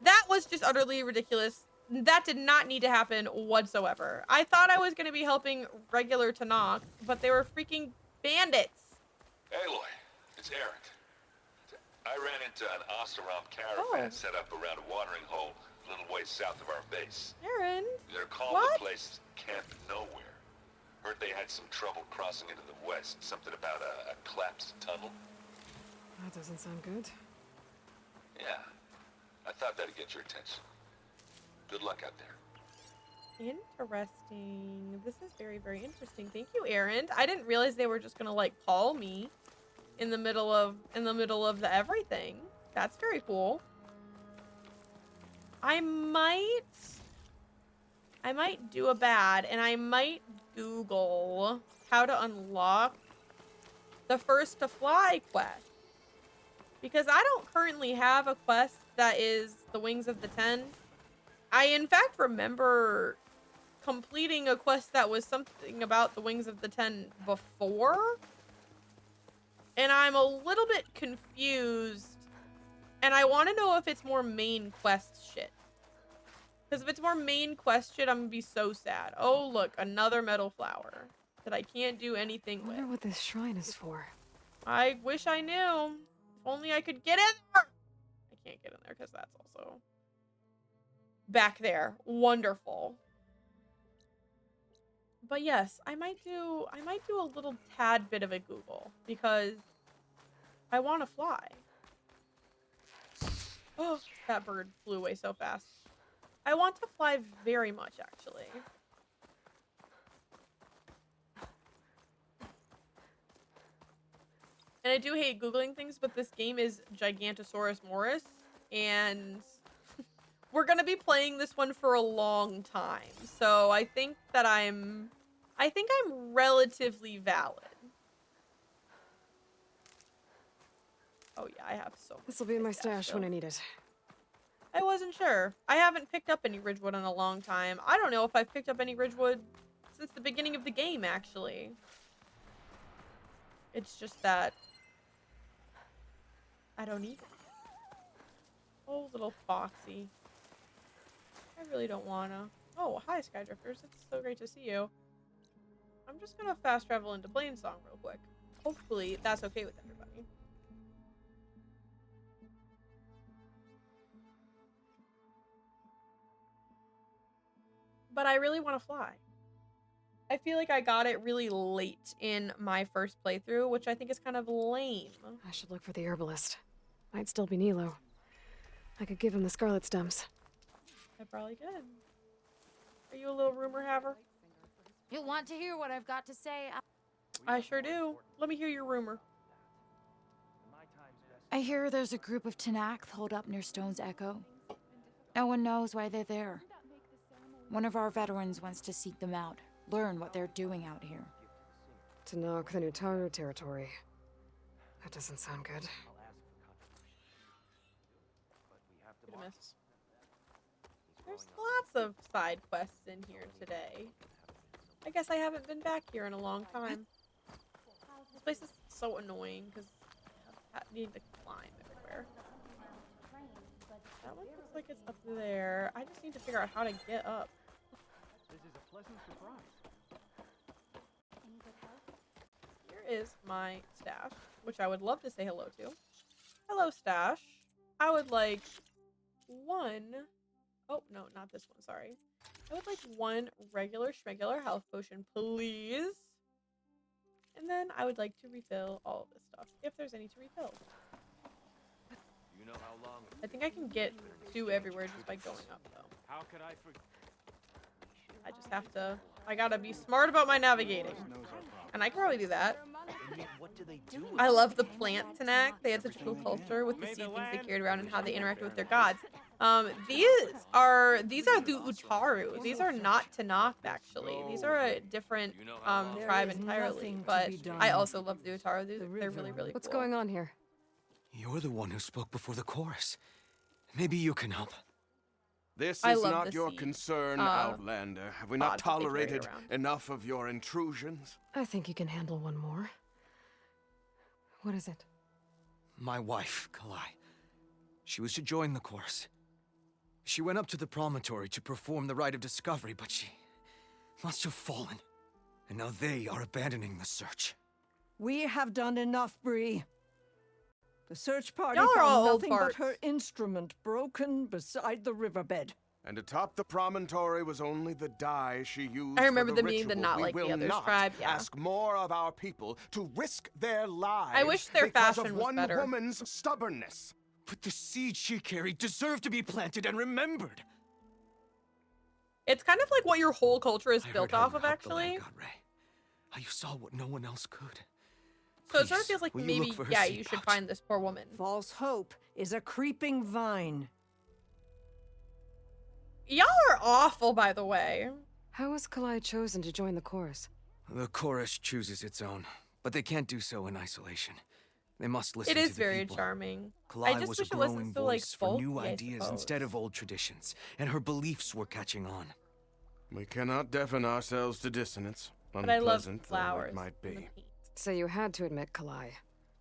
That was just utterly ridiculous. That did not need to happen whatsoever. I thought I was going to be helping regular Tanakh, but they were freaking bandits. Aloy, it's Eric. I ran into an Oseram caravan set up around a watering hole a little ways south of our base. Aaron? They're calling the place Camp Nowhere. Heard they had some trouble crossing into the west. Something about a collapsed tunnel. That doesn't sound good. Yeah. I thought that'd get your attention. Good luck out there. Interesting. This is very, very interesting. Thank you, Aaron. I didn't realize they were just gonna like call me in the middle of the everything. That's very cool. I might do a bad, and I might Google how to unlock the First to Fly quest. Because I don't currently have a quest that is the Wings of the Ten. I, in fact, remember completing a quest that was something about the Wings of the Ten before. And I'm a little bit confused. And I want to know if it's more main quest shit. Because if it's more main quest shit, I'm going to be so sad. Oh, look, another metal flower that I can't do anything with. I wonder what this shrine is for. I wish I knew. If only I could get in there. I can't get in there because that's also back there. Wonderful. But yes, I might do a little tad bit of a Google because I want to fly. Oh, that bird flew away so fast. I want to fly very much, actually. And I do hate Googling things, but this game is Gigantosaurus Morris, and we're gonna be playing this one for a long time. So I think I'm relatively valid. Oh yeah, I have so much. This will be in my stash when I need it. I wasn't sure. I haven't picked up any Ridgewood in a long time. I don't know if I've picked up any Ridgewood since the beginning of the game, actually. It's just that I don't need it. Oh, little Foxy. I really don't wanna. Oh, hi, Skydrifters. It's so great to see you. I'm just gonna fast travel into Plainsong real quick. Hopefully, that's okay with everybody. But I really want to fly. I feel like I got it really late in my first playthrough, which I think is kind of lame. I should look for the herbalist. Might still be Nilo. I could give him the scarlet stems. I probably could. Are you a little rumor haver? You'll want to hear what I've got to say. I sure do. Let me hear your rumor. I hear there's a group of Tanakh holed up near Stone's Echo. No one knows why they're there. One of our veterans wants to seek them out, learn what they're doing out here. To knock the Nutaru territory. That doesn't sound good. Could have missed. There's lots of side quests in here today. I guess I haven't been back here in a long time. This place is so annoying because I need to climb everywhere. That one looks like it's up there. I just need to figure out how to get up. This is a pleasant surprise. Here is my stash, which I would love to say hello to. Hello, stash. I would like one... Oh, no, not this one, sorry. I would like one regular schmegular health potion, please. And then I would like to refill all of this stuff, if there's any to refill. You know how long I think I can get to everywhere just by going up, though. How could I forget? I just have to... I gotta be smart about my navigating. And I can probably do that. What do they do? I love the plant Tanakh. They had such a cool culture with the seed things they carried around and how they interacted with their gods. These are the Utaru. These are not Tanakh, actually. These are a different tribe entirely. But I also love the Utaru. They're really, really cool. What's going on here? You're the one who spoke before the chorus. Maybe you can help. This I is love not the your seed, concern, Outlander. Have we not pods that they carry tolerated around. enough of your intrusions? I think you can handle one more. What is it? My wife, Kalai. She was to join the chorus. She went up to the promontory to perform the rite of discovery, but she must have fallen. And now they are abandoning the search. We have done enough, Bree. The search party Y'all are all found old nothing but farts. her instrument broken beside the riverbed. And atop the promontory was only the dye she used. I remember for the them being the ritual. not We like the will others not tribe, yeah. ask more of our people to risk their lives. I wish their because fashion of was one better. woman's stubbornness. But the seed she carried deserved to be planted and remembered. It's kind of like what your whole culture is I built heard how off you of, helped the lad actually. god Ray. How you saw what no one else could. So it sort of Please, feels like will you maybe, look for her yeah, seed you should pouch? find this poor woman. False hope is a creeping vine. Y'all are awful, by the way. How was Kalai chosen to join the chorus? The chorus chooses its own, but they can't do so in isolation. They must listen It to is the very people. charming. I Kalai just was wish a it wasn't growing so, like, voice for new folky, I ideas suppose. instead of old traditions, and her beliefs were catching on. We cannot deafen ourselves to dissonance, But I love unpleasant though flowers. it might and the be. paint. So you had to admit Kalai,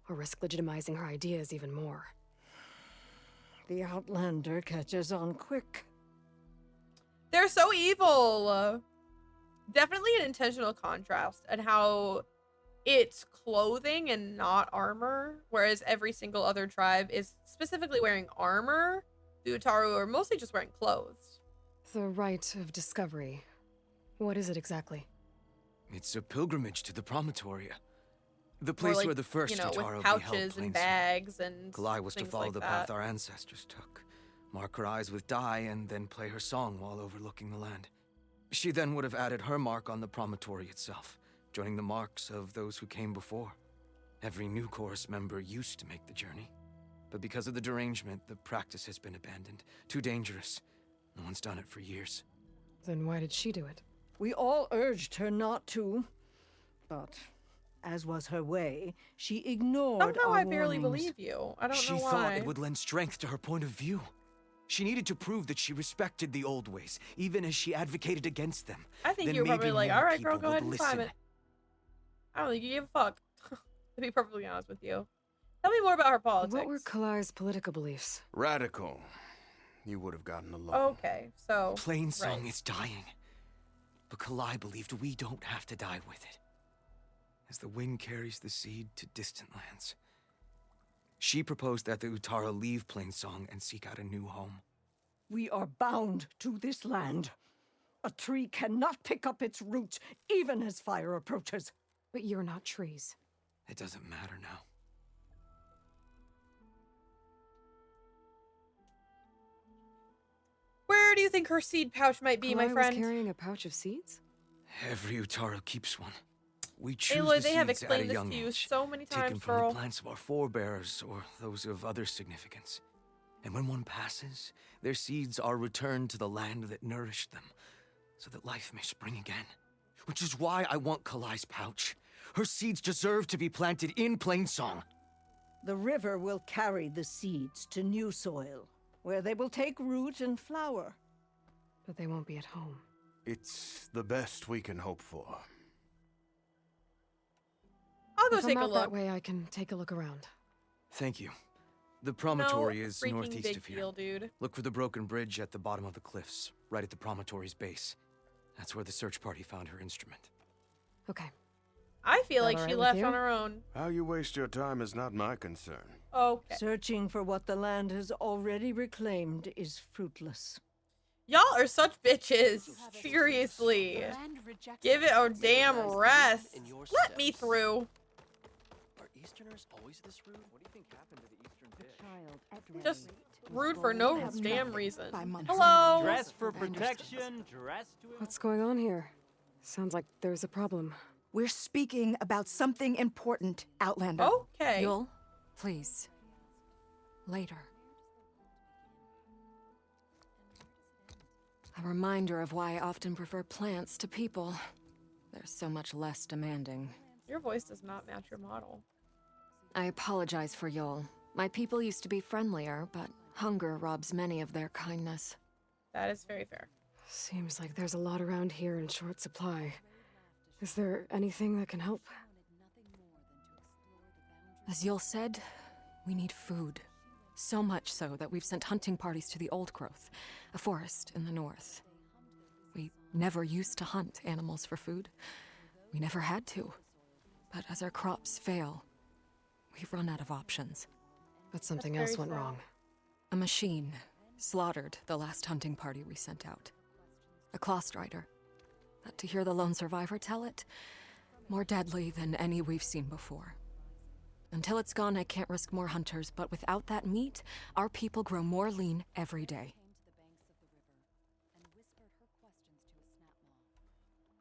or risk legitimizing her ideas even more. The Outlander catches on quick. They're so evil. Definitely an intentional contrast and how it's clothing and not armor, whereas every single other tribe is specifically wearing armor. The Utaru are mostly just wearing clothes. The rite of discovery. What is it exactly? It's a pilgrimage to the promontory. The Or place like, where the first you know, Utaru with beheld pouches plain and song. bags and Kalai was to things follow like the that. path our ancestors took, mark her eyes with dye, and then play her song while overlooking the land. She then would have added her mark on the promontory itself, joining the marks of those who came before. Every new chorus member used to make the journey, but because of the derangement, the practice has been abandoned. Too dangerous. No one's done it for years. Then why did she do it? We all urged her not to, but as was her way, she ignored Somehow our I barely warnings. believe you. I don't She know why. thought it would lend strength to her point of view. She needed to prove that she respected the old ways, even as she advocated against them. I think Then you were probably maybe like, more all right, girl, people go ahead would and climb listen. it. I don't think you gave a fuck. To be perfectly honest with you. Tell me more about her politics. What were Kalai's political beliefs? Radical. You would have gotten along. Okay, so Plain song right. is dying. But Kalai believed we don't have to die with it. As the wind carries the seed to distant lands. She proposed that the Utara leave Plain Song and seek out a new home. We are bound to this land. A tree cannot pick up its roots, even as fire approaches. But you're not trees. It doesn't matter now. Where do you think her seed pouch might be, my Kalai friend? was carrying a pouch of seeds? Every Utara keeps one. We choose Aloy, the they have seeds at a explained this young to you age, so many taken times, from girl. the plants of our forebears or those of other significance. And when one passes, their seeds are returned to the land that nourished them, so that life may spring again. Which is why I want Kalai's pouch. Her seeds deserve to be planted in Plain Song. The river will carry the seeds to new soil, where they will take root and flower. But they won't be at home. It's the best we can hope for. I'll go If take I'm a out look. that way, I can take a look around. Thank you. The promontory No is freaking northeast big of here. deal, dude. Look for the broken bridge at the bottom of the cliffs, right at the promontory's base. That's where the search party found her instrument. Okay. I feel That like all she right with left you? on her own. How you waste your time is not my concern. Okay. Searching for what the land has already reclaimed is fruitless. Y'all are such bitches. Seriously. Give it a damn rest. Let me through. Are Easterners always this rude? What do you think happened to the Eastern dish? Just rude for no damn reason. Hello? Hello? Dress for protection, dress to... What's going on here? Sounds like there's a problem. We're speaking about something important, Outlander. Okay. Yul, please. Later. A reminder of why I often prefer plants to people. They're so much less demanding. Your voice does not match your model. I apologize for Yul. My people used to be friendlier, but hunger robs many of their kindness. That is very fair. Seems like there's a lot around here in short supply. Is there anything that can help? As Yul said, we need food. So much so that we've sent hunting parties to the Old Growth, a forest in the north. We never used to hunt animals for food. We never had to. But as our crops fail, we've run out of options. But something else went wrong. A machine slaughtered the last hunting party we sent out. A claw strider. But to hear the lone survivor tell it, more deadly than any we've seen before. Until it's gone, I can't risk more hunters, but without that meat, our people grow more lean every day.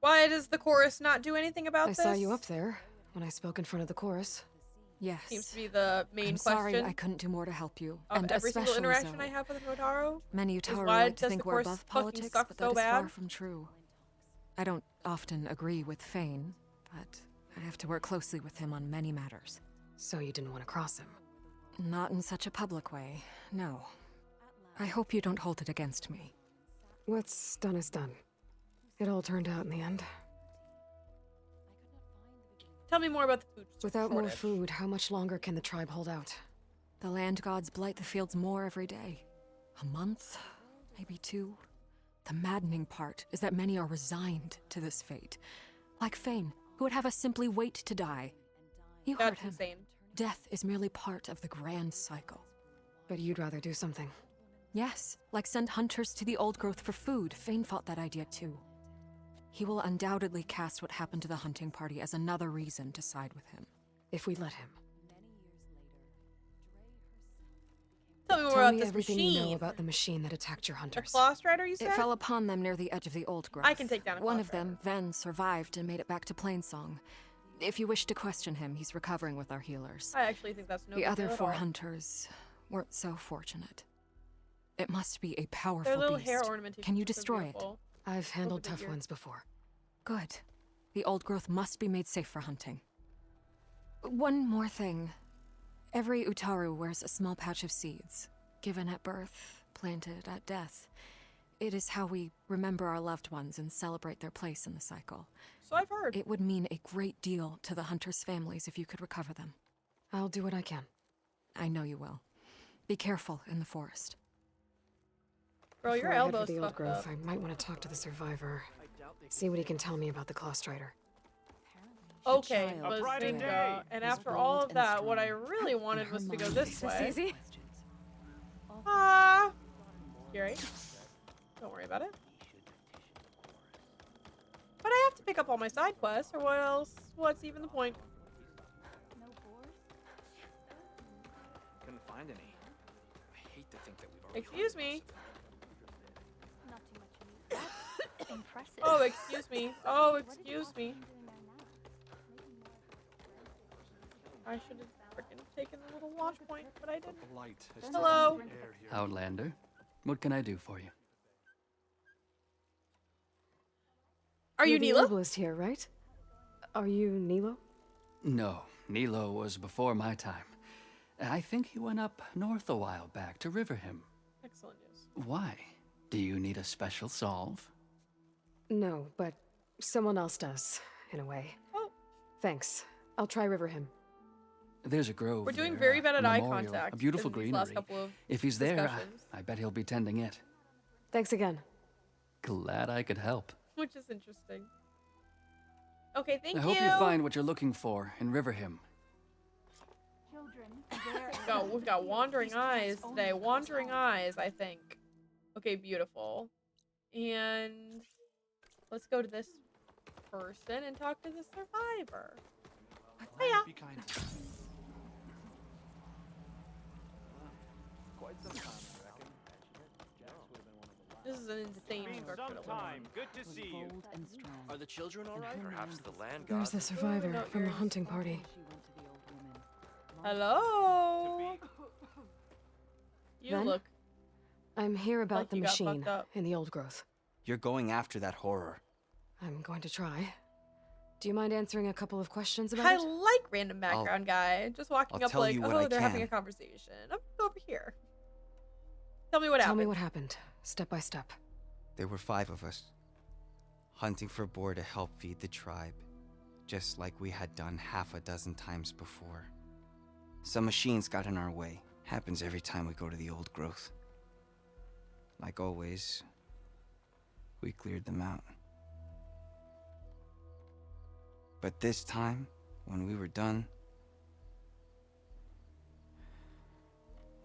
Why does the chorus not do anything about I this? saw you up there when I spoke in front of the chorus. Yes. Seems to be the main I'm question. sorry I couldn't do more to help you. Of and every single especially interaction so. I have with an Otaru. Many is Utaru why like to does think the we're chorus above fucking politics, suck but so that is bad? far from true. I don't often agree with Fane, but I have to work closely with him on many matters. So you didn't want to cross him? Not in such a public way, no. I hope you don't hold it against me. What's done is done. It all turned out in the end. Tell me more about the food Without more shortage. food, how much longer can the tribe hold out? The land gods blight the fields more every day. A month, maybe 2. The maddening part is that many are resigned to this fate. Like Fane, who would have us simply wait to die. You heard That's him. insane. Death is merely part of the grand cycle. But you'd rather do something. Yes, like send hunters to the old growth for food. Fane fought that idea too. He will undoubtedly cast what happened to the hunting party as another reason to side with him. If we let him. Tell me more Tell about me this everything machine. you know about the machine that attacked your A hunters. claw strider, you said? It fell upon them near the edge of the old growth. I can take down a One claw of them, Ven, survived and made it back to Plainsong. If you wish to question him, he's recovering with our healers. I actually think that's no The big other deal at 4 all. hunters weren't so fortunate. It must be a powerful Their little beast. hair ornamentation. Can you is so destroy beautiful. I've handled Look at tough the ear. ones before. Good. The old growth must be made safe for hunting. One more thing. Every Utaru wears a small pouch of seeds, given at birth, planted at death. It is how we remember our loved ones and celebrate their place in the cycle. So I've heard. It would mean a great deal to the hunters' families if you could recover them. I'll do what I can. I know you will. Be careful in the forest. Bro, your Before I head elbow's for the old fucked growth, up. I might want to talk to the survivor. See what he can tell me about the claw strider. Okay, child Bazinga. And after all of that, what I really wanted was to go this way. easy? Ah, scary. Don't worry about it. But I have to pick up all my side quests, or what else? What's even the point? Couldn't find any. I hate to think that we've already. Excuse me. Impressive. Oh, excuse me. Oh, excuse me. I should have freaking taken the little watch point, but I didn't. Hello. Outlander, what can I do for you? Are you You're the Nilo? herbalist here, right? Are you Nilo? No, Nilo was before my time. I think he went up north a while back to Riverhim. Excellent news. Why? Do you need a special solve? No, but someone else does, in a way. Oh. Thanks. I'll try Riverhim. There's a grove. We're doing there, very bad at a eye memorial, contact A beautiful in these last greenery. couple of If he's there, discussions. I bet he'll be tending it. Thanks again. Glad I could help. Which is interesting. Okay, thank I you. hope you find what you're looking for in Riverhim. We've got wandering eyes today. Wandering eyes, I think. Okay, beautiful. And let's go to this person and talk to the survivor. Hiya. Be kind. Quite some time, I reckon. Jax would have been one of the This is an insane structure to live on. Good to see you. Are the children all right? Perhaps the land There's gods. the survivor no, from the yours. hunting party. Hello. You Ven? look. I'm here about Like the you got machine fucked up. in the old growth. You're going after that horror. I'm going to try. Do you mind answering a couple of questions about I it? like random background guy. Just walking I'll up tell like, you what oh, I they're having can. a conversation. I'm over here. Tell me what Tell happened. me what happened, step by step. There were 5 of us, hunting for boar to help feed the tribe, just like we had done half a dozen times before. Some machines got in our way. Happens every time we go to the old growth. Like always, we cleared them out. But this time, when we were done,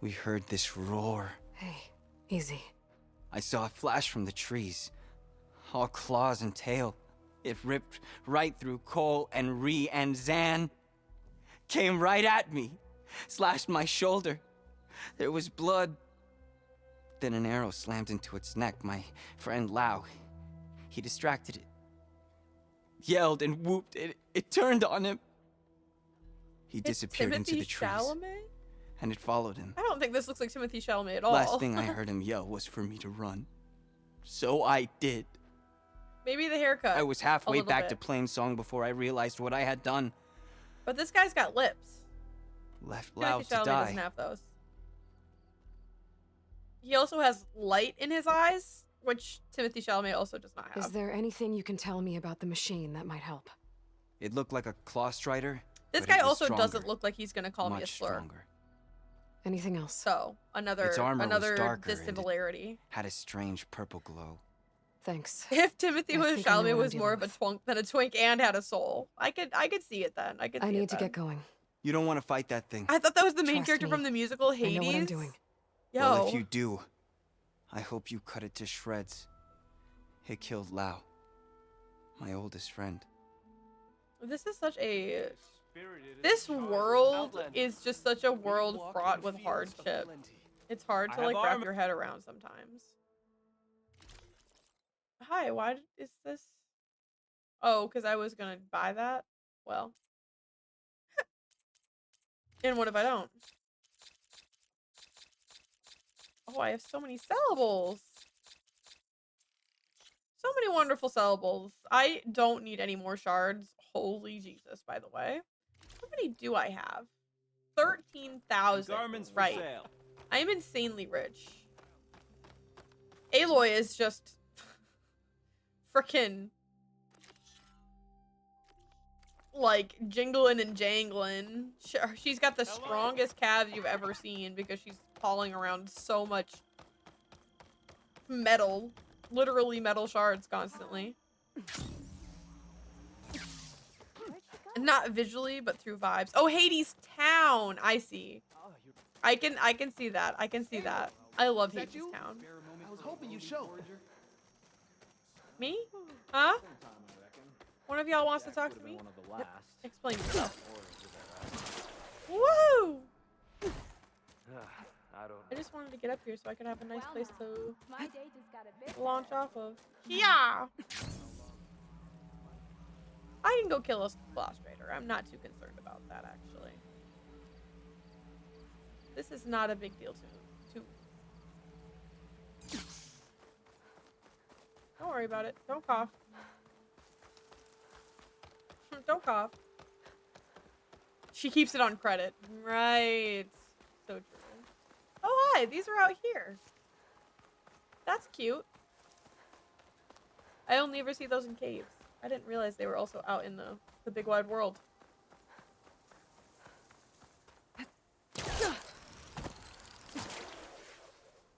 we heard this roar. Hey, easy. I saw a flash from the trees, all claws and tail. It ripped right through Cole and Ree and Zan. Came right at me, slashed my shoulder. There was blood. Then an arrow slammed into its neck. My friend Lau, he distracted it. Yelled and whooped. It turned on him. He disappeared into Timothy the trees, Chalamet? and it followed him. I don't think this looks like Timothy Chalamet at all. Last thing I heard him yell was for me to run. So I did. Maybe the haircut. I was a halfway little back bit. to Plainsong before I realized what I had done. But this guy's got lips. Left Lau Timothy to Chalamet doesn't die. have those. He also has light in his eyes, which Timothy Chalamet also does not have. Is there anything you can tell me about the machine that might help? It looked like a claw strider. This but guy it was also stronger, doesn't look like he's gonna call me a much slur. stronger. Anything else? So another Its armor was another darker and it dissimilarity. had a strange purple glow. Thanks. If Timothy I was think I know Chalamet what was I'm more dealing of a twunk than a twink and had a soul. I could see it then. I need to get going. You don't want to fight that thing. I thought that was the main Trust character me. from the musical I know what I'm Hades. doing. Yo. Well, if you do, I hope you cut it to shreds. It killed Lao, my oldest friend. This is such a... This world is just such a world fraught with hardship. It's hard to like wrap your head around sometimes. Hi, why is this? Oh, because I was gonna buy that? Well. And what if I don't? Oh, I have so many sellables. So many wonderful sellables. I don't need any more shards. Holy Jesus, by the way. How many do I have? 13,000. Right. I am insanely rich. Aloy is just frickin' like jingling and jangling. She's got the strongest calves you've ever seen because she's hauling around so much metal. Literally metal shards constantly. Not visually, but through vibes. Oh, Hades Town. I see. I can see that. I can see that. I love Hades Town. I was hoping you'd show. Me? Huh? One of y'all wants to talk to me? Explain yourself. Woo! I just wanted to get up here so I could have a nice place to launch off of. Yeah! I can go kill a Blast Raider. I'm not too concerned about that, actually. This is not a big deal to me. Don't worry about it. Don't cough. Don't cough. She keeps it on credit. Right. So true. Oh, hi. These are out here. That's cute. I only ever see those in caves. I didn't realize they were also out in the big wide world.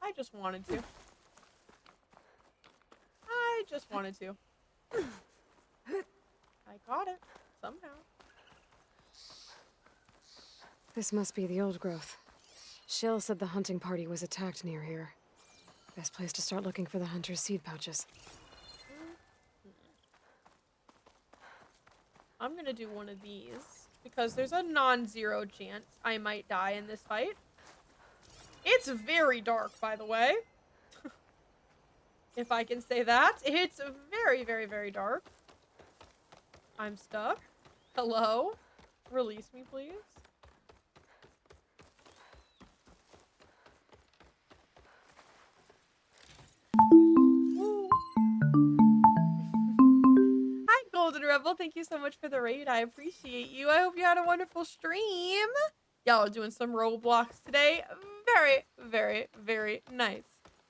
I just wanted to. I just wanted to. I caught it. Somehow. This must be the old growth. Shell said the hunting party was attacked near here. Best place to start looking for the hunter's seed pouches. I'm gonna do one of these because there's a non-zero chance I might die in this fight. It's very dark, by the way. If I can say that. It's very, very, very dark. I'm stuck. Hello? Release me, please. Hi, Golden Rebel. Thank you so much for the raid. I appreciate you. I hope you had a wonderful stream. Y'all are doing some Roblox today. Very, very, very nice.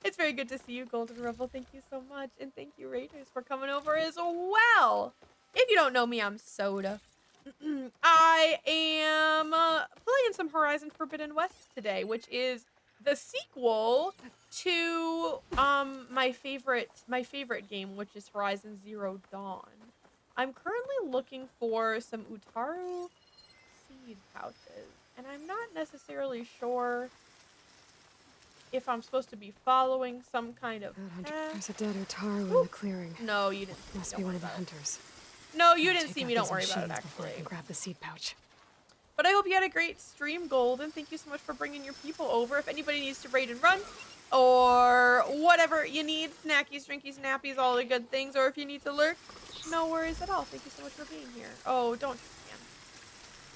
It's very good to see you, Golden Rebel. Thank you so much. And thank you, Raiders, for coming over as well. If you don't know me, I'm Soda. I am playing some Horizon Forbidden West today, which is the sequel to my favorite game, which is Horizon Zero Dawn. I'm currently looking for some Utaru seed pouches, and I'm not necessarily sure if I'm supposed to be following some kind of path. There's a dead Utaru in the clearing. No, you didn't. Must be one of the hunters. No, you I'll didn't take see out me. Don't these worry about it, machines before I actually. can grab the seed pouch. But I hope you had a great stream, Golden. Thank you so much for bringing your people over. If anybody needs to raid and run, or whatever you need, snackies, drinkies, nappies, all the good things, or if you need to lurk, no worries at all. Thank you so much for being here. Oh, don't scan.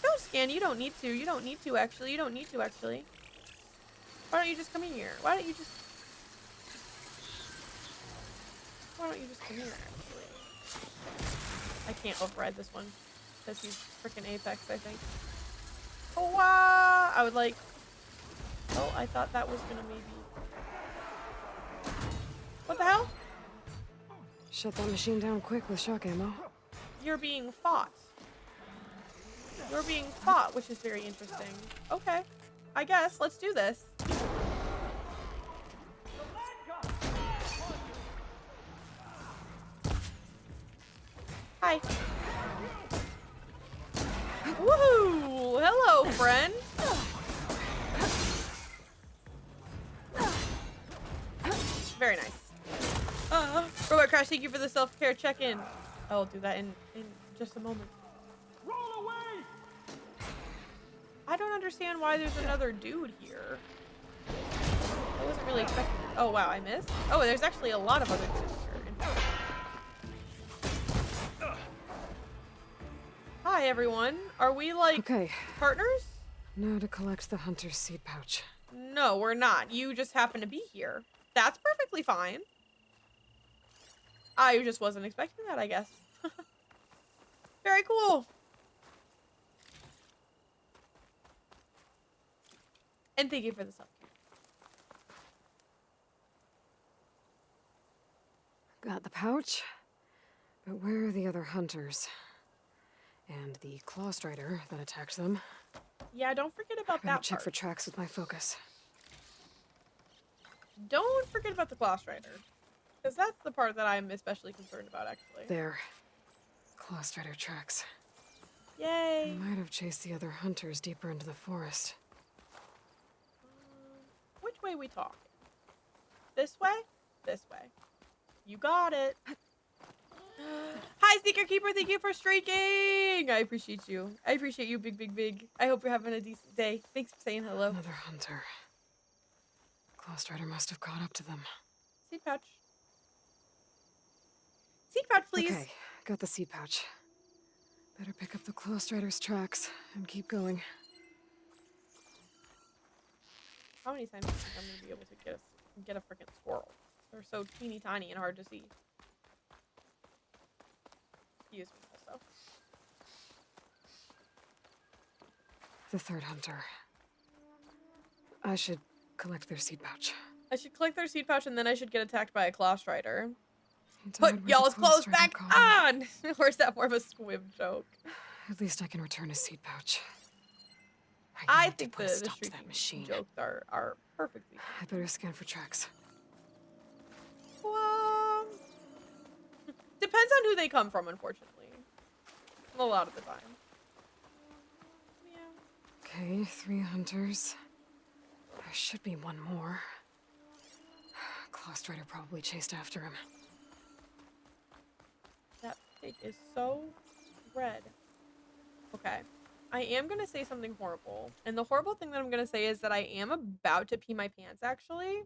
Don't scan. You don't need to. You don't need to, actually. You don't need to, actually. Why don't you just come in here? Why don't you just come here, actually? I can't override this one because he's freaking Apex, I think. Oh, wow! I would like... Oh, I thought that was gonna maybe... What the hell? Shut that machine down quick with shock ammo. You're being fought. You're being fought, which is very interesting. Okay. I guess. Let's do this. Hi. Woohoo! Hello, friend. Very nice. Robot Crash, thank you for the self-care check-in. I'll do that in just a moment. Roll away! I don't understand why there's another dude here. I wasn't really expecting it. Oh, wow, I missed? Oh, there's actually a lot of other dudes here. Hi, everyone. Are we, like, partners? Now to collect the hunter's seed pouch. No, we're not. You just happen to be here. That's perfectly fine. I just wasn't expecting that, I guess. Very cool. And thank you for the self-care. Got the pouch, but where are the other hunters? And the claw strider that attacked them. Yeah, don't forget about that Check part. for tracks with my focus. Don't forget about the claw strider. Because that's the part that I'm especially concerned about, actually. There. Claw strider tracks. Yay! They might have chased the other hunters deeper into the forest. Which way we talking? This way? This way. You got it. Hi, Sneaker Keeper. Thank you for streaking. I appreciate you. I appreciate you, big. I hope you're having a decent day. Thanks for saying hello. Another hunter. Claw strider must have caught up to them. Seed pouch. Seed pouch, please. Okay, got the seed pouch. Better pick up the claw strider's tracks and keep going. How many times do you think I'm gonna be able to get a freaking squirrel? They're so teeny tiny and hard to see. Excuse me, also. The third hunter. I should collect their seed pouch. I should collect their seed pouch and then I should get attacked by a claw strider. Put Put y'all's clothes back on! Or is that more of a squib joke? At least I can return his seed pouch. I think the streaking jokes are perfectly fine. I better scan for tracks. Depends on who they come from, unfortunately. A lot of the time. Okay, 3 hunters. There should be one more. Claw strider probably chased after him. That pig is so red. Okay. I am gonna say something horrible. And the horrible thing that I'm gonna say is that I am about to pee my pants, actually.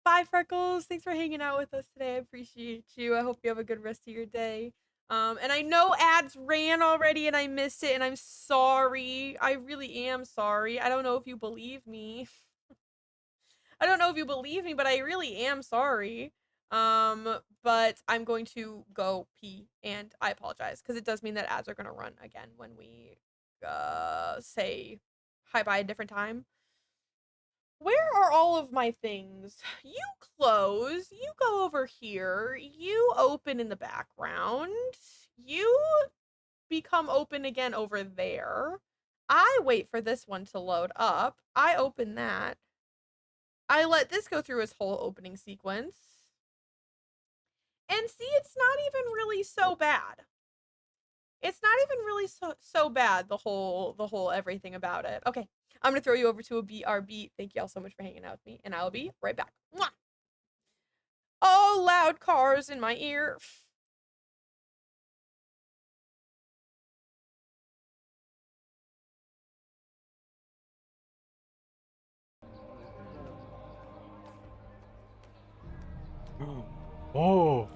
Bye, Freckles. Thanks for hanging out with us today. I appreciate you. I hope you have a good rest of your day. And I know ads ran already and I missed it and I'm sorry. I really am sorry. I don't know if you believe me. I don't know if you believe me, but I really am sorry. But I'm going to go pee and I apologize because it does mean that ads are going to run again when we say hi bye a different time. Where are all of my things? You close. You go over here. You open in the background. You become open again over there. I wait for this one to load up. I open that. I let this go through its whole opening sequence. And see, it's not even really so bad. It's not even really so bad, the whole everything about it. Okay, I'm gonna throw you over to a BRB. Thank you all so much for hanging out with me, and I'll be right back. Mwah! Oh, loud cars in my ear. Oh.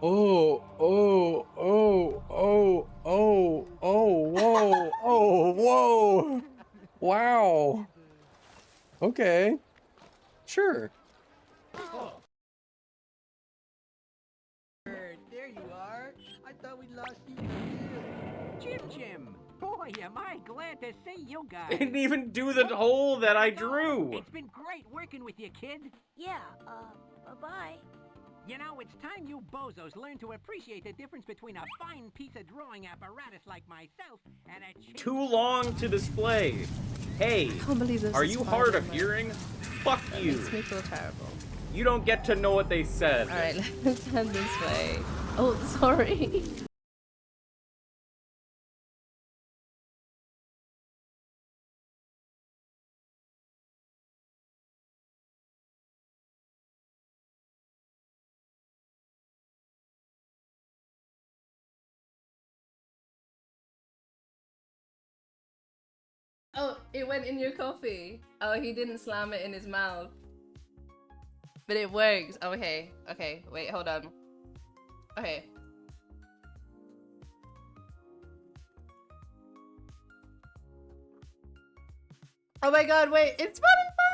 Oh, oh, oh, oh, oh, oh, whoa, oh, whoa. Wow. Okay. Sure. There you are. I thought we lost you. Jim. Boy, am I glad to see you guys. They didn't even do the hole that I drew. It's been great working with you, kid. Yeah, bye-bye. You know, it's time you bozos learn to appreciate the difference between a fine piece of drawing apparatus like myself and a Too long to display. Hey, can't believe this are is you hard of Spider-Man. hearing? Fuck That you. makes me feel terrible. You don't get to know what they said. Alright, let's head this way. Oh, sorry. Oh, it went in your coffee. Oh, he didn't slam it in his mouth. But it works. Okay, okay, wait, hold on. Okay. Oh my god, wait, it's funny fun!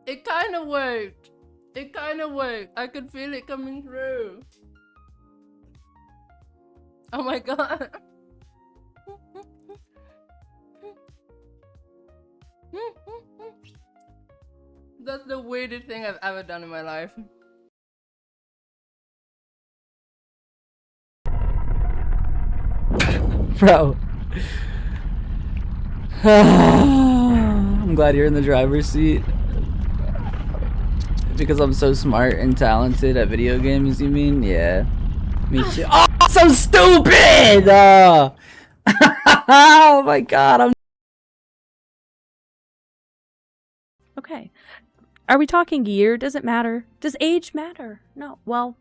It kind of worked. It kind of worked. I could feel it coming through. Oh my god. That's the weirdest thing I've ever done in my life. Bro. I'm glad you're in the driver's seat. Because I'm so smart and talented at video games, you mean? Yeah. Me too. Oh, so stupid! Oh my god, I'm... Okay. Are we talking year? Does it matter? Does age matter? No. Well.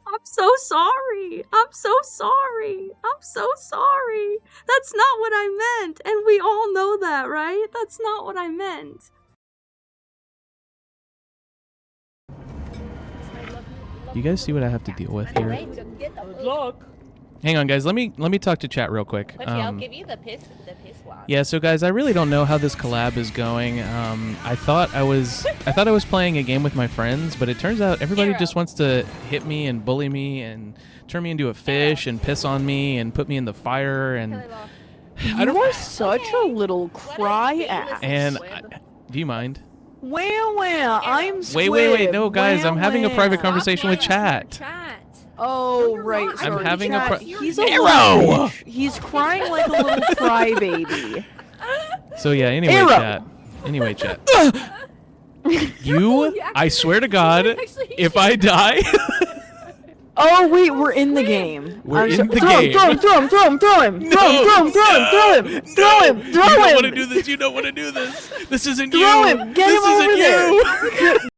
I'm so sorry. I'm so sorry. I'm so sorry. That's not what I meant. And we all know that, right? That's not what I meant. You guys see what I have to deal with here? Good luck. Hang on, guys. Let me talk to chat real quick. Okay, I'll give you the piss wad. Yeah, so guys, I really don't know how this collab is going. I thought I was playing a game with my friends, but it turns out everybody just wants to hit me and bully me and turn me into a fish and piss on me and put me in the fire and I don't. You are such a little cry ass. And do you mind? Well, I'm Wait, no, guys, I'm having a private conversation with chat. Oh, right. I'm sorry, having chat. a He's a Arrow! little bitch. He's crying like a little crybaby. So yeah, anyway, Arrow. chat. You, I swear to God, if I die, Oh wait, we're in the game. We're in the game. Throw him! No, Throw him! Throw him! you don't want to do this. You don't want to do this. This isn't Throw you. him! Get This him over isn't there! you.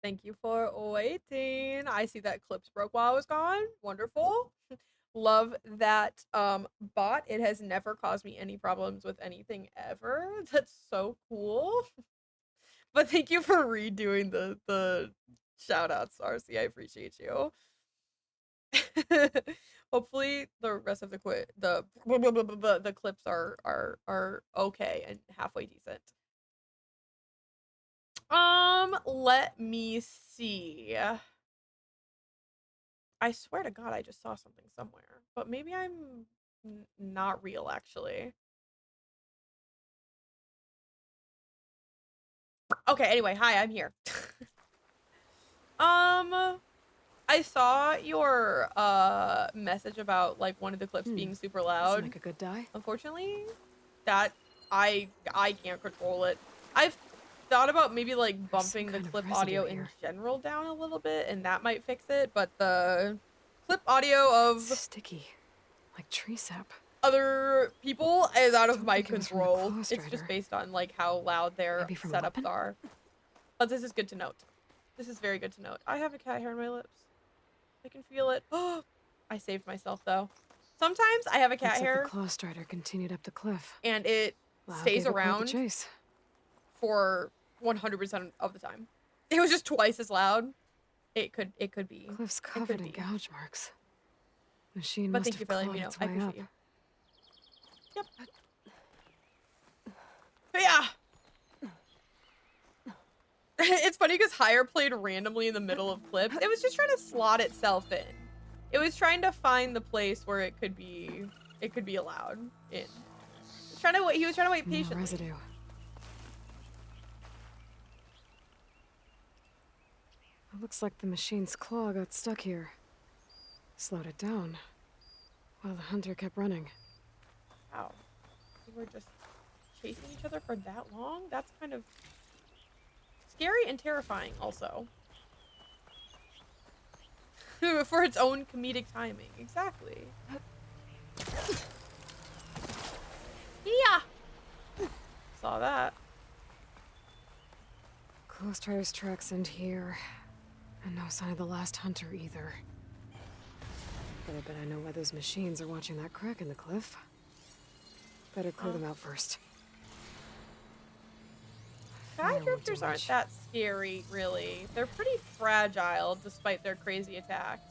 Thank you for waiting. I see that clips broke while I was gone. Wonderful. Love that bot. It has never caused me any problems with anything ever. That's so cool. But thank you for redoing the shout outs, RC. I appreciate you. Hopefully the rest of the the clips are okay and halfway decent. Let me see. I swear to God, I just saw something somewhere, but maybe I'm not real, actually. Okay, anyway, hi, I'm here. I saw your message about like one of the clips being super loud. Like a good die. Unfortunately, that I can't control it. I've thought about maybe like bumping the clip audio in general down a little bit, and that might fix it. But the clip audio of It's sticky, like tree sap. other people is out of my think it was from the control. Close It's just Rider. based on like how loud their Maybe from a setups weapon? are. But this is good to note. This is very good to note. I have a cat hair on my lips. I can feel it. Oh, I saved myself though. Sometimes I have a cat Looks like hair the Claw Strider continued up the cliff. and it Wow, stays gave it quite the around chase. for 100% of the time. It was just twice as loud. It could be. Cliff's It could covered in be. gouge marks. Machine But must thank you have for letting clawed me know. its I way appreciate up. you. Yep. But yeah. It's funny because Hire played randomly in the middle of clips. It was just trying to slot itself in. It was trying to find the place where it could be allowed in. He was trying to wait More patiently. residue. It looks like the machine's claw got stuck here. Slowed it down. While the hunter kept running. Wow. We were just chasing each other for that long? That's kind of scary and terrifying also. For its own comedic timing. Exactly. Yeah. Saw that. Close Rider's tracks end here. And no sign of the last hunter either. But I bet I know why those machines are watching that crack in the cliff. Better clear them out first. Sky drifters aren't that scary, really. They're pretty fragile despite their crazy attacks.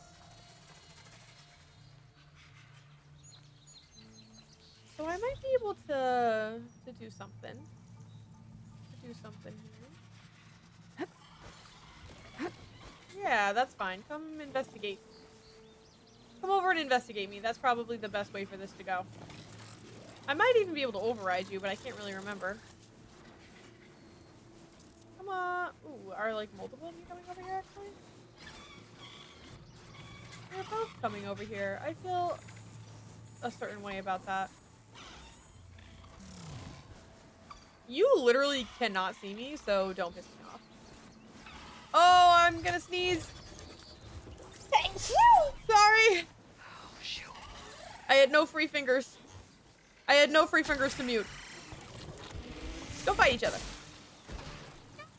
So I might be able to do something. Here. Yeah, that's fine. Come investigate. Come over and investigate me. That's probably the best way for this to go. I might even be able to override you, but I can't really remember. Come on. Ooh, are like multiple of you coming over here actually? They're both coming over here. I feel a certain way about that. You literally cannot see me, so don't piss me off. Oh, I'm gonna sneeze. Thank you. Sorry. Oh, shoot. I had no free fingers. I had no free fingers to mute. Go fight each other.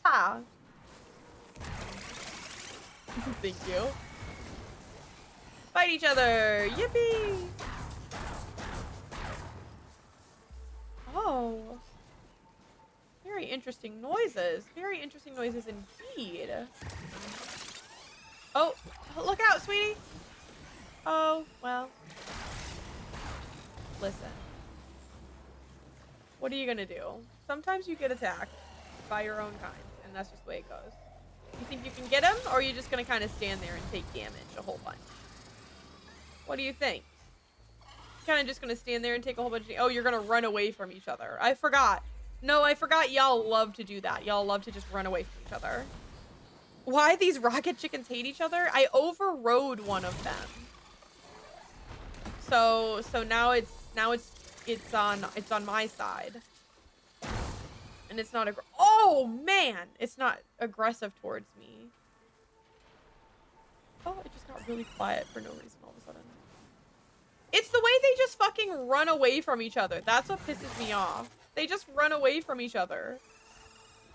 Ah. Thank you. Fight each other. Yippee. Oh. Very interesting noises. Very interesting noises indeed. Oh, look out, sweetie. Oh, well. Listen. What are you gonna do? Sometimes you get attacked by your own kind, and that's just the way it goes. You think you can get him, or are you just gonna kind of stand there and take damage a whole bunch? What do you think? Kind of just gonna stand there and take a whole bunch of damage? Oh, you're gonna run away from each other. I forgot. No, I forgot y'all love to do that. Y'all love to just run away from each other. Why these rocket chickens hate each other? I overrode one of them. So now it's on my side. And it's not oh man, it's not aggressive towards me. Oh, it just got really quiet for no reason all of a sudden. It's the way they just fucking run away from each other. That's what pisses me off. They just run away from each other.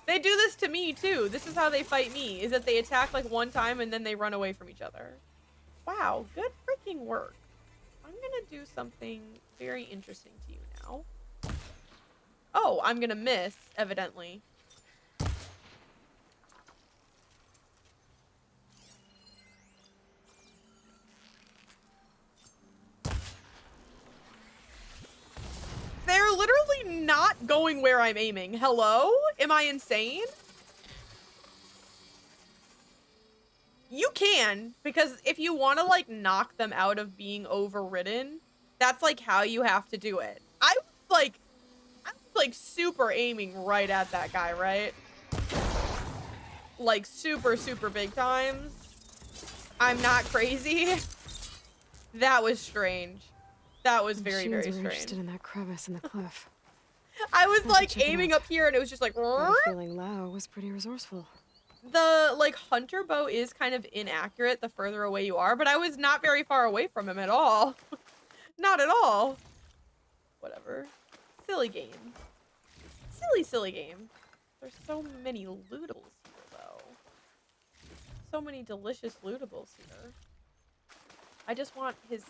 They do this to me too. This is how they fight me, is that they attack like one time and then they run away from each other. Wow, good freaking work. I'm gonna do something very interesting to you now. Oh, I'm gonna miss, evidently. They're literally not going where I'm aiming. Hello? Am I insane? You can, because if you want to like knock them out of being overridden, that's like how you have to do it. I was like super aiming right at that guy, right? Like super big times. I'm not crazy. That was strange. That was very Machines were strange. interested in that crevice in the cliff. I was Had to like check it aiming out. up here and it was just like I have a feeling Lao was pretty resourceful. the like hunter bow is kind of inaccurate the further away you are, but I was not very far away from him at all. Not at all. Whatever. Silly game. Silly game. There's so many lootables here, though. So many delicious lootables here. I just want his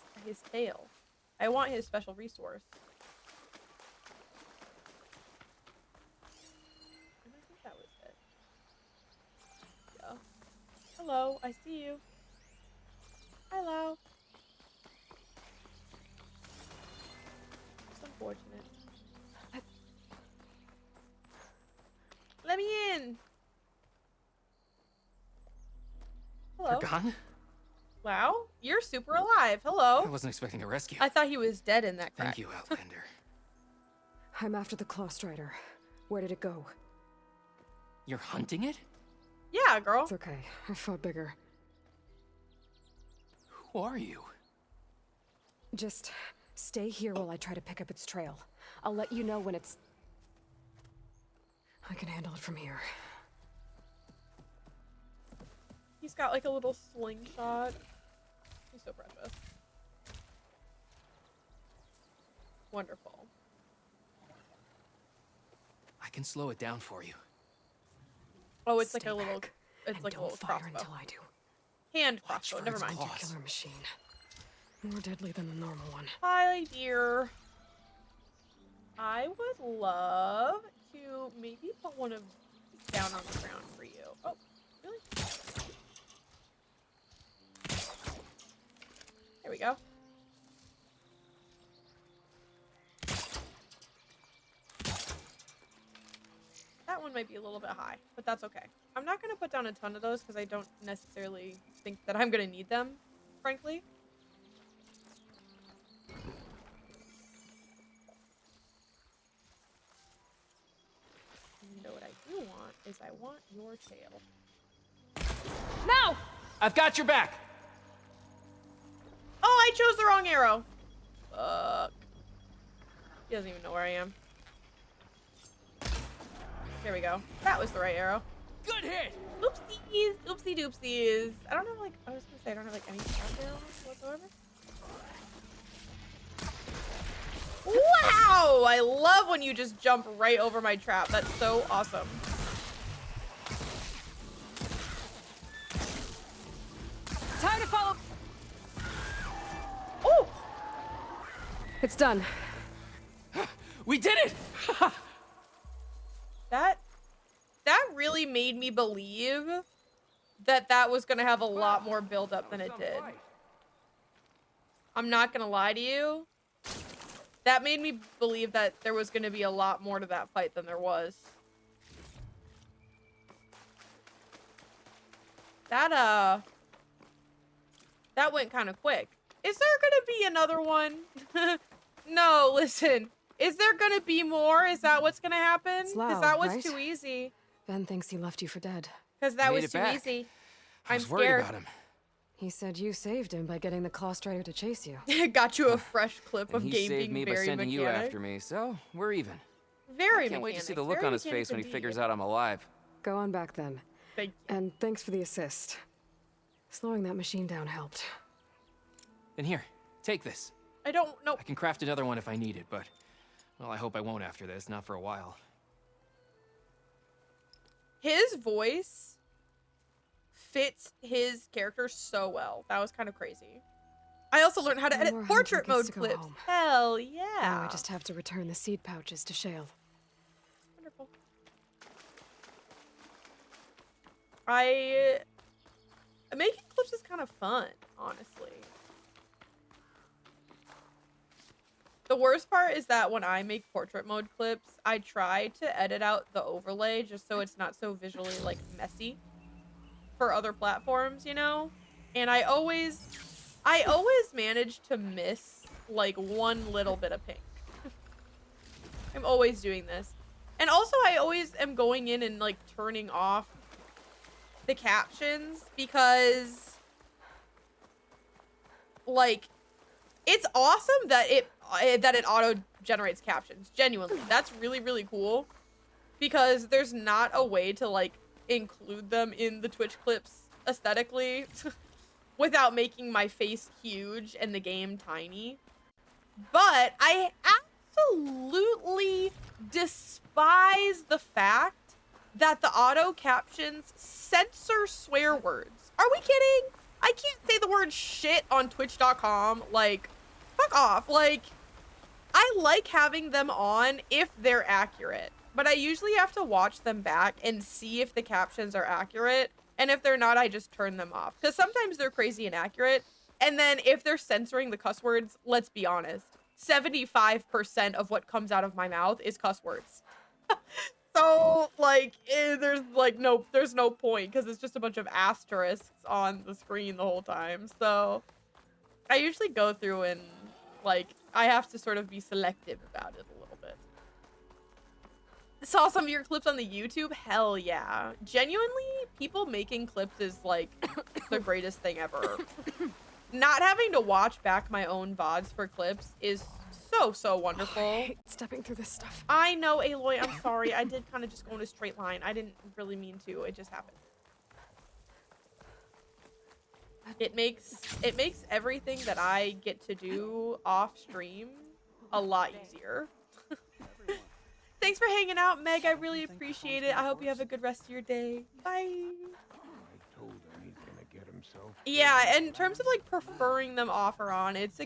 tail. I want his special resource. And I think that was it. Yeah. Hello, I see you. Hello. It's unfortunate. Let me in. Hello. You're gone? Wow, you're super alive. Hello. I wasn't expecting a rescue. I thought he was dead in that crack. Thank you, Outlander. I'm after the Claw Strider. Where did it go? You're hunting it? Yeah, girl. It's okay. I fought bigger. Who are you? Just stay here while I try to pick up its trail. I'll let you know when it's... I can handle it from here. He's got like a little slingshot. He's so precious. Wonderful. I can slow it down for you. Oh, it's like a little. It's like a little crossbow. Until I do. Hand crossbow. Never mind. Killer machine. More deadly than the normal one. Hi, dear. I would love to maybe put one of these down on the ground for you. Oh, really? There we go. That one might be a little bit high, but that's okay. I'm not going to put down a ton of those because I don't necessarily think that I'm going to need them, frankly. You know what I do want is I want your tail. No! I've got your back! Oh, I chose the wrong arrow. Fuck. He doesn't even know where I am. There we go. That was the right arrow. Good hit! Oopsies. Oopsie doopsies. I don't have like, I was gonna say I don't have like any sound arrows whatsoever. Wow! I love when you just jump right over my trap. That's so awesome. Time to follow. Oh! It's done. We did it! That really made me believe that that was gonna have a lot more build up than it did. I'm not gonna lie to you. That made me believe that there was gonna be a lot more to that fight than there was. That went kind of quick. Is there gonna be another one? No, listen. Is there gonna be more? Is that what's gonna happen? Because that was right? too easy. Ben thinks he left you for dead. Because that Made was it too back. easy. I I'm was worried scared. about him. He said you saved him by getting the Claw Strider to chase you. Got you a fresh clip of And game he saved being me by very sending you mechanic. after me, so we're even. Very I can't wait to see the mechanic, look very on his mechanic face when he indeed. figures out I'm alive. Go on back then. Thank you. And thanks for the assist. Slowing that machine down helped. And here, take this. I don't know. I can craft another one if I need it, but... well, I hope I won't after this, not for a while. His voice fits his character so well. That was kind of crazy. I also learned how to No edit more portrait hunting mode gets to go clips. home. Hell Now yeah. I just have to return the seed pouches to Shale. Wonderful. Making clips is kind of fun, honestly. The worst part is that when I make portrait mode clips, I try to edit out the overlay just so it's not so visually like messy for other platforms, you know? And I always manage to miss like one little bit of pink. I'm always doing this. And also I always am going in and like turning off the captions because like it's awesome that it auto generates captions. Genuinely, that's really, really cool because there's not a way to like include them in the Twitch clips aesthetically without making my face huge and the game tiny. But I absolutely despise the fact that the auto captions censor swear words. Are we kidding? I can't say the word shit on twitch.com. Like, fuck off. Like, I like having them on if they're accurate, but I usually have to watch them back and see if the captions are accurate. And if they're not, I just turn them off. Because sometimes they're crazy and accurate. And then if they're censoring the cuss words, let's be honest, 75% of what comes out of my mouth is cuss words. So, like, there's no point because it's just a bunch of asterisks on the screen the whole time. So I usually go through and, like, I have to sort of be selective about it a little bit. Saw some of your clips on the YouTube? Hell yeah. Genuinely, people making clips is, like, the greatest thing ever. Not having to watch back my own VODs for clips is so wonderful. I hate stepping through this stuff. I know, Aloy, I'm sorry. I did kind of just go in a straight line. I didn't really mean to. It just happened. It makes everything that I get to do off stream a lot easier. Thanks for hanging out, Meg. I really appreciate it. I hope you have a good rest of your day. Bye. Yeah, in terms of like preferring them off or on, it's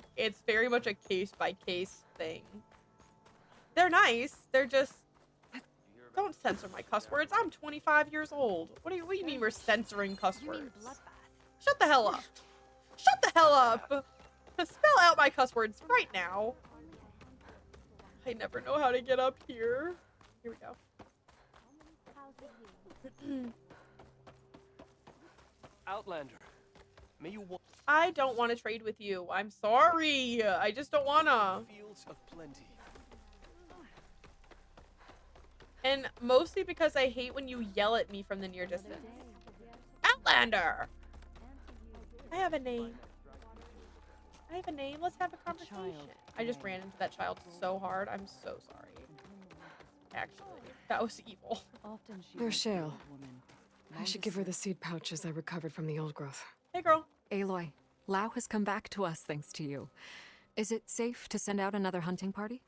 very much a case-by-case thing. They're nice. They're just, don't censor my cuss words. I'm 25 years old. What do you mean we're censoring cuss words? Shut the hell up. Shut the hell up. Spell out my cuss words right now. I never know how to get up here. Here we go. Outlander. May you I don't want to trade with you. I'm sorry. I just don't wanna. Fields of plenty. And mostly because I hate when you yell at me from the near distance. Outlander! I have a name. I have a name. Let's have a conversation. I just ran into that child so hard. I'm so sorry. Actually, that was evil. There's Shale. I should give her the seed pouches I recovered from the old growth. Hey, girl. Aloy, Lao has come back to us thanks to you. Is it safe to send out another hunting party?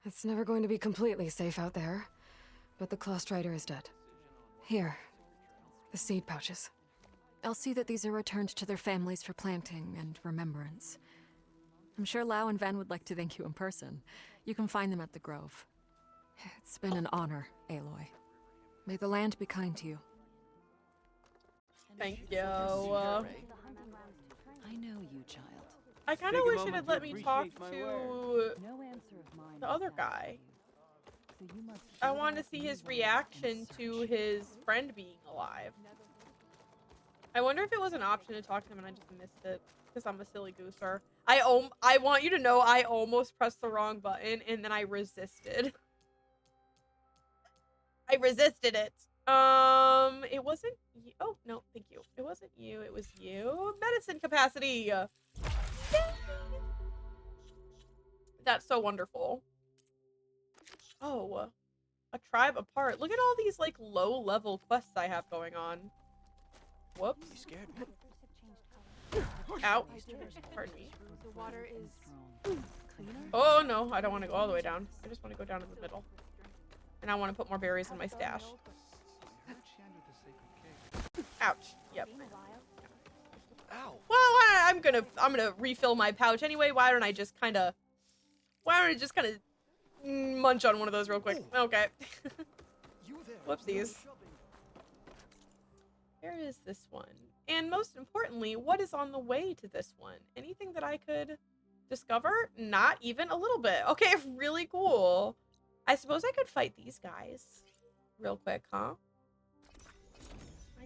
It's never going to be completely safe out there, but the Clost Rider is dead. Here, the seed pouches. I'll see that these are returned to their families for planting and remembrance. I'm sure Lao and Van would like to thank you in person. You can find them at the Grove. It's been an honor, Aloy. May the land be kind to you. Thank you. I know you, child. I kind of wish it had let me talk to the other guy. I want to see his reaction to his friend being alive. I wonder if it was an option to talk to him and I just missed it because I'm a silly gooser. I want you to know I almost pressed the wrong button and then I resisted. I resisted it. It wasn't you. Oh, no, thank you. It wasn't you. It was you. Medicine capacity. Yay! That's so wonderful. Oh, a tribe apart. Look at all these like low-level quests I have going on. Whoops. You scared me. Ow. Pardon me. The water is cleaner? Oh no, I don't want to go all the way down. I just want to go down to the middle. And I want to put more berries in my stash. Ouch. Yep. Ow. Well, I'm gonna refill my pouch anyway. Why don't I just kind of munch on one of those real quick? Okay. Whoopsies. Where is this one? And most importantly, what is on the way to this one? Anything that I could discover? Not even a little bit. Okay, really cool. I suppose I could fight these guys real quick, huh? I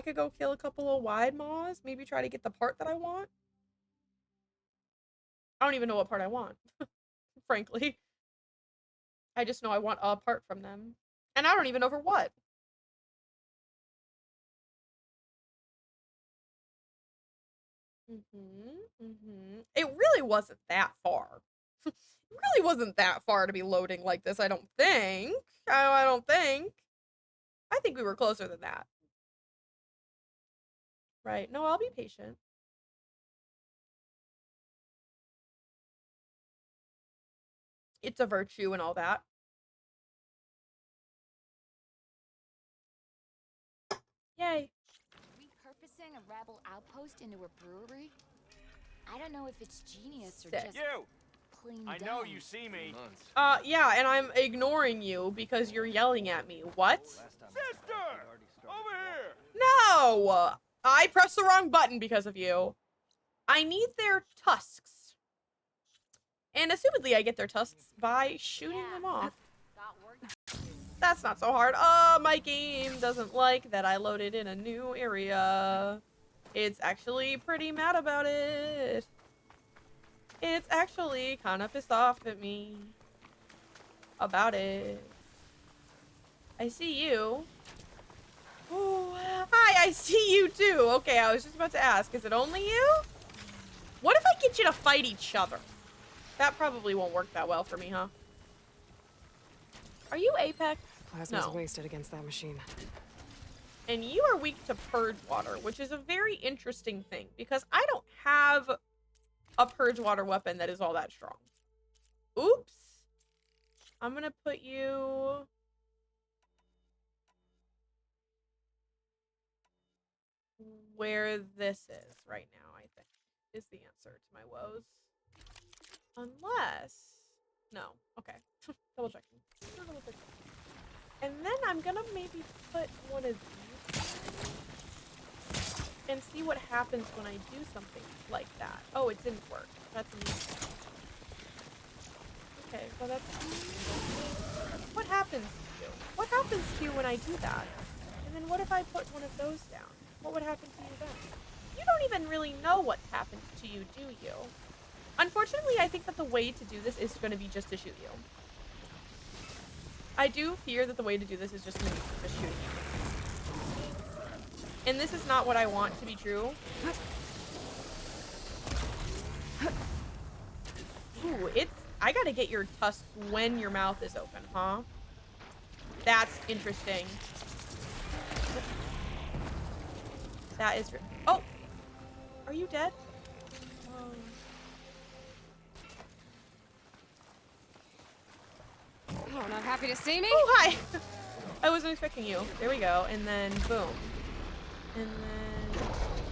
could go kill a couple of wide maws, maybe try to get the part that I want. I don't even know what part I want, frankly. I just know I want a part from them. And I don't even know for what. It really wasn't that far. It really wasn't that far to be loading like this, I don't think. I don't think. I think we were closer than that. Right. No, I'll be patient. It's a virtue and all that. Yay. Repurposing a rebel outpost into a brewery? I don't know if it's genius or Sick. just You! plain I know dumb. you see me. Yeah, and I'm ignoring you because you're yelling at me. What? Sister! Over here! No! I pressed the wrong button because of you. I need their tusks. And assumedly I get their tusks by shooting them off. That's not so hard. Oh, my game doesn't like that I loaded in a new area. It's actually pretty mad about it. It's actually kind of pissed off at me about it. I see you. Oh, hi, I see you too. Okay, I was just about to ask, is it only you? What if I get you to fight each other? That probably won't work that well for me, huh? Are you Apex? Plasma's No. wasted against that machine. And you are weak to purge water, which is a very interesting thing because I don't have a purge water weapon that is all that strong. Oops. I'm gonna put you... where this is right now, I think, is the answer to my woes. Unless... no. Okay. Double checking. Double checking. And then I'm gonna maybe put one of these and see what happens when I do something like that. Oh, it didn't work. That's amazing. Okay, so that's... what happens to you? What happens to you when I do that? And then what if I put one of those down? What would happen to you then? You don't even really know what's happened to you, do you? Unfortunately, I think that the way to do this is going to be just to shoot you. I do fear that the way to do this is just going to be just shooting you. And this is not what I want to be true. Ooh, I gotta get your tusks when your mouth is open, huh? That's interesting. That is... oh! Are you dead? Oh, not happy to see me? Oh, hi! I wasn't expecting you. There we go. And then, boom. And then,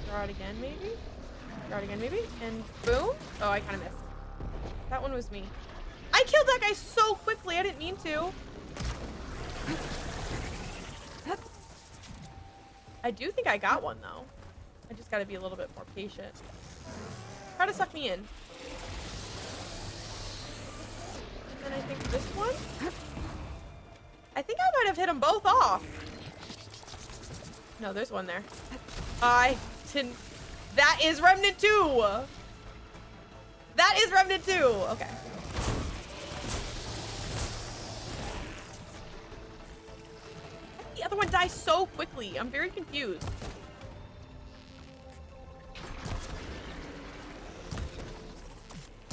draw it again, maybe? Draw it again, maybe? And boom. Oh, I kind of missed. That one was me. I killed that guy so quickly. I didn't mean to. I do think I got one, though. I just gotta be a little bit more patient. Try to suck me in. And then I think this one? I think I might have hit them both off. No, there's one there. I didn't... that is Remnant 2! That is Remnant 2! Okay. The other one dies so quickly. I'm very confused.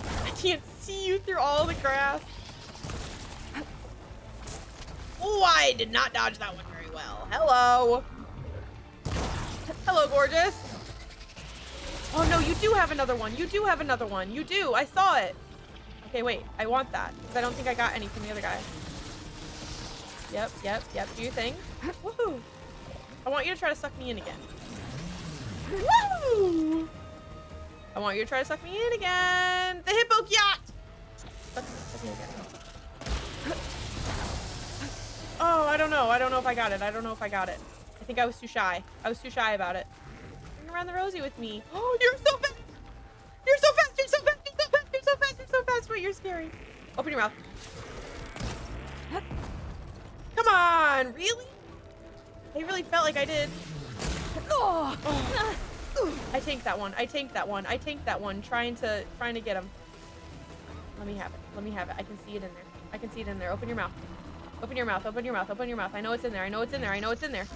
I can't see you through all the grass. Oh, I did not dodge that one very well. Hello. Hello, gorgeous. Oh, no, you do have another one. You do have another one. You do. I saw it. Okay, wait. I want that because I don't think I got any from the other guy. Yep, yep, yep. Do your thing. Woohoo. I want you to try to suck me in again. Woo! I want you to try to suck me in again. The hippo yacht. Suck me again. Oh, I don't know. I don't know if I got it. I don't know if I got it. I think I was too shy. I was too shy about it. Bring around the Rosie with me. Oh, you're so fast. You're so fast. You're so fast. You're so fast. You're so fast. You're so fast. Wait, you're scary. Open your mouth. Come on. Really? I really felt like I did. Oh. I tanked that one. I tanked that one. I tanked that one. Trying to get him. Let me have it. Let me have it. I can see it in there. I can see it in there. Open your mouth. Open your mouth. Open your mouth. Open your mouth. I know it's in there. I know it's in there. I know it's in there.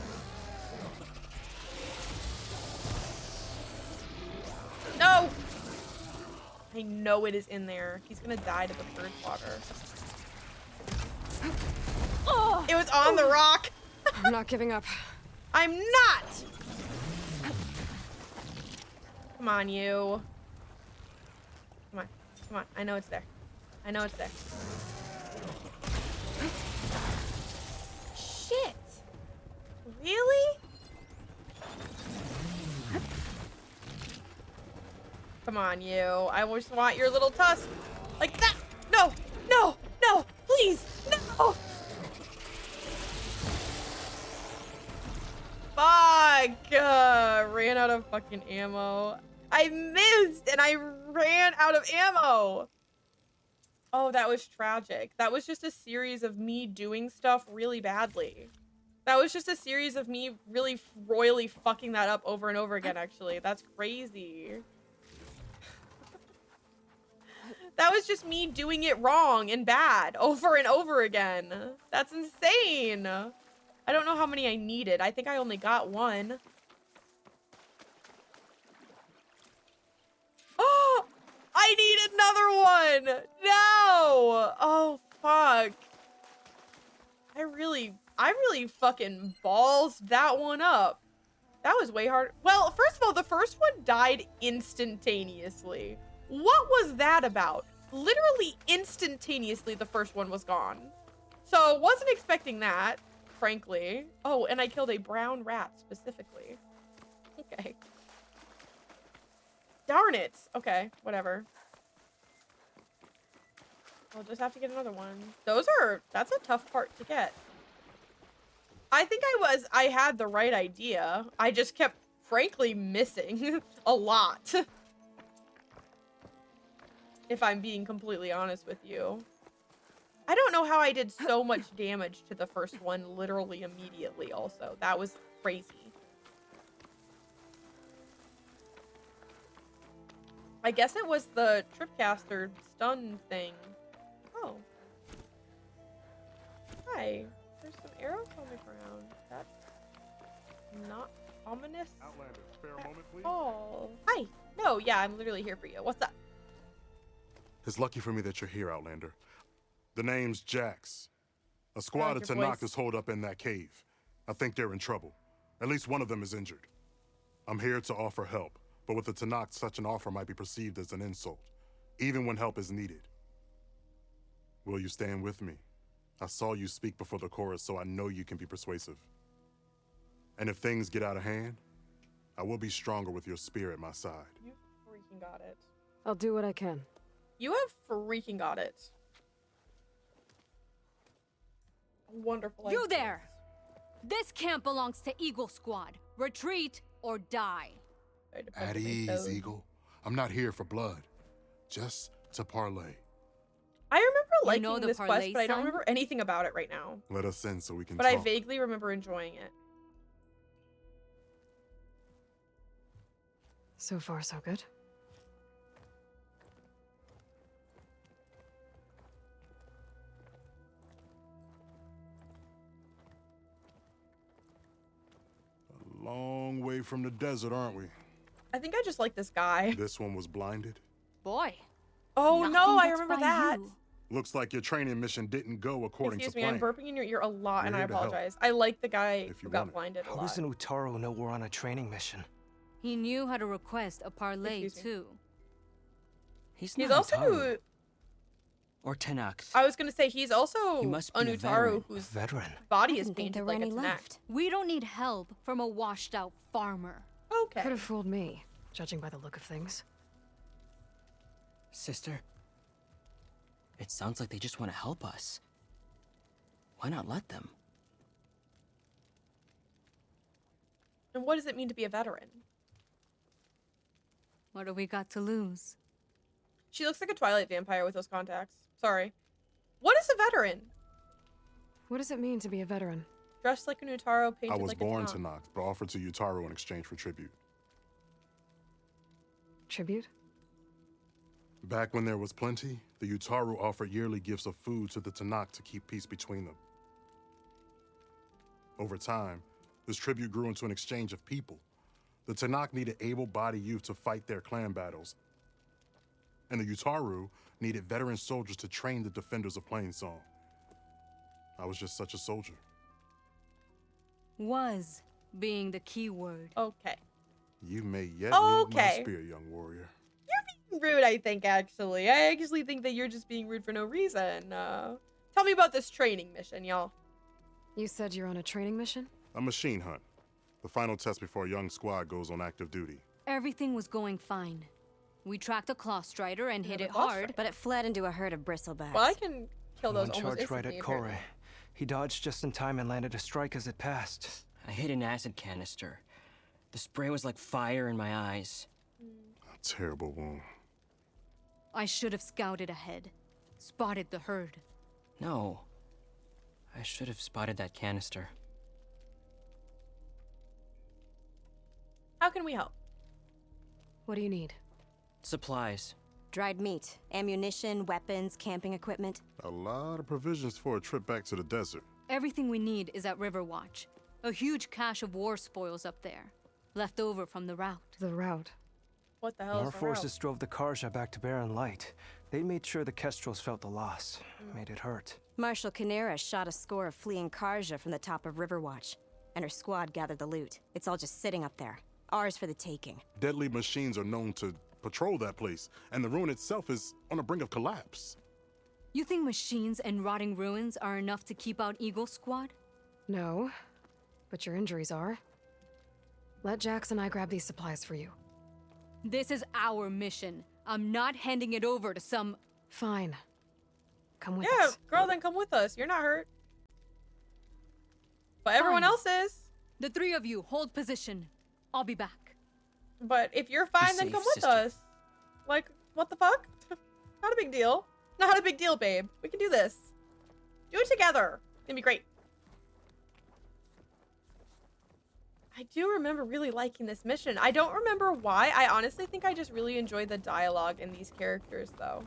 No! I know it is in there. He's gonna die to the purge water. Oh! It was on the rock! I'm not giving up. I'm not! Come on, you. Come on. Come on. I know it's there. I know it's there. Really? Come on, you. I just want your little tusk. Like that. No, no, no, please, no. Fuck. Ran out of fucking ammo. I missed and I ran out of ammo. Oh, that was tragic. That was just a series of me doing stuff really badly. That was just a series of me really royally fucking that up over and over again, actually. That's crazy. That was just me doing it wrong and bad over and over again. That's insane. I don't know how many I needed. I think I only got one. Oh, I need another one. No. Oh, fuck. I really fucking ballsed that one up. That was way hard. Well, first of all, the first one died instantaneously. What was that about? Literally instantaneously, the first one was gone. So wasn't expecting that, frankly. Oh, and I killed a brown rat specifically. Okay. Darn it. Okay, whatever. I'll just have to get another one. That's a tough part to get. I think I had the right idea. I just kept, frankly, missing a lot. If I'm being completely honest with you. I don't know how I did so much damage to the first one literally immediately also. That was crazy. I guess it was the Tripcaster stun thing. Oh. Hi. There's some arrows on the ground. That's not ominous Outlander, spare a moment, please. Oh. Hi. No, yeah, I'm literally here for you. What's up? It's lucky for me that you're here, Outlander. The name's Jax. A squad of your Tanakh voice. is holed up in that cave. I think they're in trouble. At least one of them is injured. I'm here to offer help, but with the Tanakh, such an offer might be perceived as an insult, even when help is needed. Will you stand with me? I saw you speak before the chorus, so I know you can be persuasive. And if things get out of hand, I will be stronger with your spear at my side. You freaking got it. I'll do what I can. You have freaking got it. Wonderful. You there! This camp belongs to Eagle Squad. Retreat or die. At ease, Eagle. I'm not here for blood, just to parlay. I remember liking know the this quest, parlay, but I don't son? remember anything about it right now. Let us in so we can But talk. I vaguely remember enjoying it. So far, so good. A long way from the desert, aren't we? I think I just like this guy. This one was blinded. Boy. Oh nothing no, I gets remember by that. you. Looks like your training mission didn't go according Excuse to me, plan. I'm burping in your ear a lot, and We're I here to help. apologize. I like the guy If who you got want it. blinded a How lot. does an Utaru know we're on a training mission? He knew how to request a parlay Excuse me. too. He's He's not also Utaru. Or Tenakth. I was gonna say he's also He must be an a Utaru veteran. whose Veteran. body I is didn't think painted there were like a any Tanakh. left. We don't need help from a washed out farmer. Okay. Could have fooled me, judging by the look of things. Sister, it sounds like they just want to help us. Why not let them? And what does it mean to be a veteran? What do we got to lose? She looks like a Twilight vampire with those contacts. Sorry. What is a veteran? What does it mean to be a veteran? Dressed like an Utaru, painted I was like born a to Tanakh, but offered to Utaru in exchange for tribute. Tribute? Back when there was plenty, the Utaru offered yearly gifts of food to the Tanakh to keep peace between them. Over time, this tribute grew into an exchange of people. The Tanakh needed able-bodied youth to fight their clan battles, and the Utaru needed veteran soldiers to train the defenders of Plainsong. I was just such a soldier. Was being the key word. Okay. You may yet need my Okay. spear, young warrior. Rude, I think, actually. I actually think that you're just being rude for no reason. Tell me about this training mission, y'all. You said you're on a training mission? A machine hunt. The final test before a young squad goes on active duty. Everything was going fine. We tracked a claw strider and hit the it claw hard, but it fled into a herd of bristlebacks. Well, I can kill those One almost charged right instantly. at Corey. apparently. He dodged just in time and landed a strike as it passed. I hit an acid canister. The spray was like fire in my eyes. A terrible wound. I should have scouted ahead, spotted the herd. No. I should have spotted that canister. How can we help? What do you need? Supplies. Dried meat, ammunition, weapons, camping equipment. A lot of provisions for a trip back to the desert. Everything we need is at Riverwatch. A huge cache of war spoils up there, left over from the route. The route? What the hell Our is the forces route? drove the Karja back to Barren Light. They made sure the Kestrels felt the loss. Made it hurt. Marshal Canera shot a score of fleeing Karja from the top of Riverwatch, and her squad gathered the loot. It's all just sitting up there. Ours for the taking. Deadly machines are known to patrol that place, and the ruin itself is on the brink of collapse. You think machines and rotting ruins are enough to keep out Eagle Squad? No, but your injuries are. Let Jax and I grab these supplies for you. This is our mission. I'm not handing it over to some... Fine. Come with Yeah, us. girl, then come with us. You're not hurt. But everyone Fine. else is. The three of you hold position. I'll be back. But if you're fine, then safe, come with sister. us. Like, what the fuck? Not a big deal. Not a big deal, babe. We can do this. Do it together. It's gonna be great. I do remember really liking this mission. I don't remember why. I honestly think I just really enjoy the dialogue in these characters, though.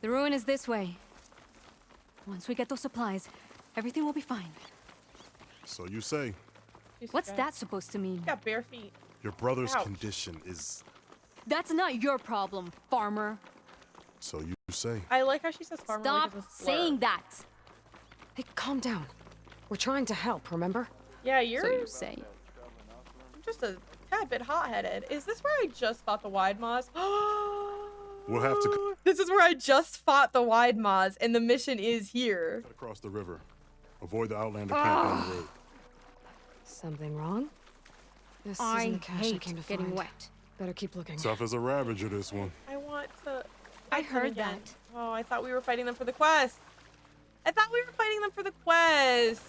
The ruin is this way. Once we get those supplies, everything will be fine. So you say. What's that supposed to mean? Got bare feet. Your brother's Ouch. condition is. That's not your problem, farmer. So you say. I like how she says farmer. Stop like it's a slur. saying that. Hey, calm down. We're trying to help, remember? Yeah, you're So you say. just a tad bit hot-headed. Is this where I just fought the wide maws? We'll have to This is where I just fought the wide maws, and the mission is here. cut across the river. Avoid the Outlander camp on the road. Something wrong? This I isn't the cache I hate came to getting find. wet. Better keep looking. Tough as a Ravager, this one. I want to. I fight them heard again. that. Oh, I thought we were fighting them for the quest. I thought we were fighting them for the quest.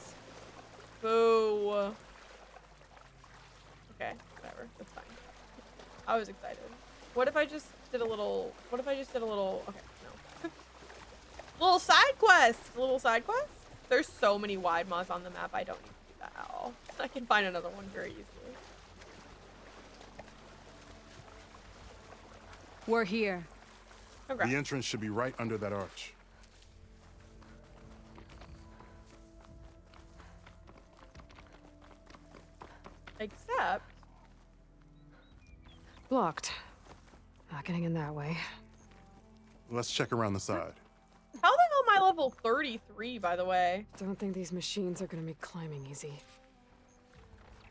Boo. Okay, whatever. That's fine. I was excited. What if I just did a little? What if I just did a little? Okay, no. Little side quest. Little side quest. There's so many wide maws on the map. I don't need to do that at all. I can find another one very easily. We're here. Okay. The entrance should be right under that arch. Except. Blocked. Not getting in that way. Let's check around the side. How the hell am I level 33, by the way? Don't think these machines are gonna make climbing easy.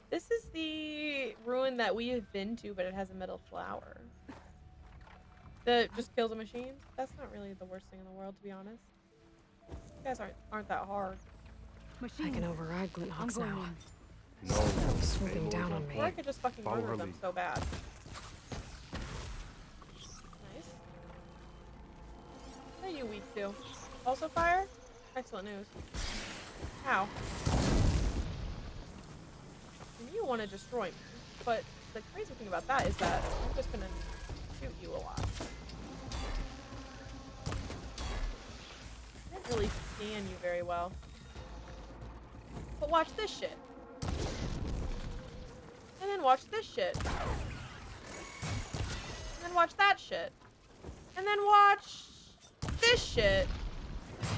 This is the ruin that we have been to, but it has a metal flower. That just kills a machine? That's not really the worst thing in the world, to be honest. You guys aren't that hard. I can override Glinthawks going now. No. Swooping down on me. Or I could just fucking Follow murder her them lead. so bad. Nice. What are you weak to? Also fire? Excellent news. How? You want to destroy me, but the crazy thing about that is that I'm just gonna shoot you a lot. I didn't really scan you very well. But watch this shit. And then watch this shit. And then watch that shit. And then watch this shit.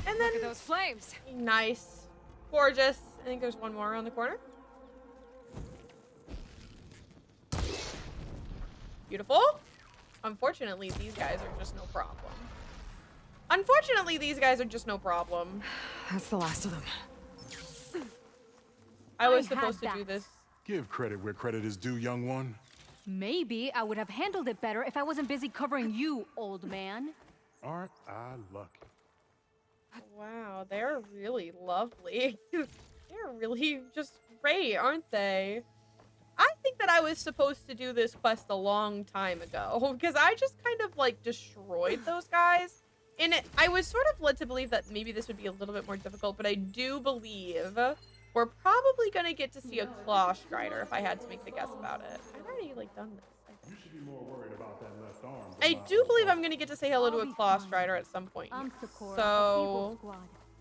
And then Look at those flames. Nice. Gorgeous. I think there's one more around the corner. Beautiful. Unfortunately, these guys are just no problem. Unfortunately, these guys are just no problem. That's the last of them. I was I had supposed to that. do this. Give credit where credit is due, young one. Maybe I would have handled it better if I wasn't busy covering you, old man. Aren't I lucky? Wow, they're really lovely. They're really just great, aren't they? I think that I was supposed to do this quest a long time ago because I just kind of like destroyed those guys. And I was sort of led to believe that maybe this would be a little bit more difficult, but I do believe we're probably gonna get to see a claw strider if I had to make the guess about it. I've already like done this. You should be more worried about that left arm. I do believe I'm gonna get to say hello to a claw strider at some point. So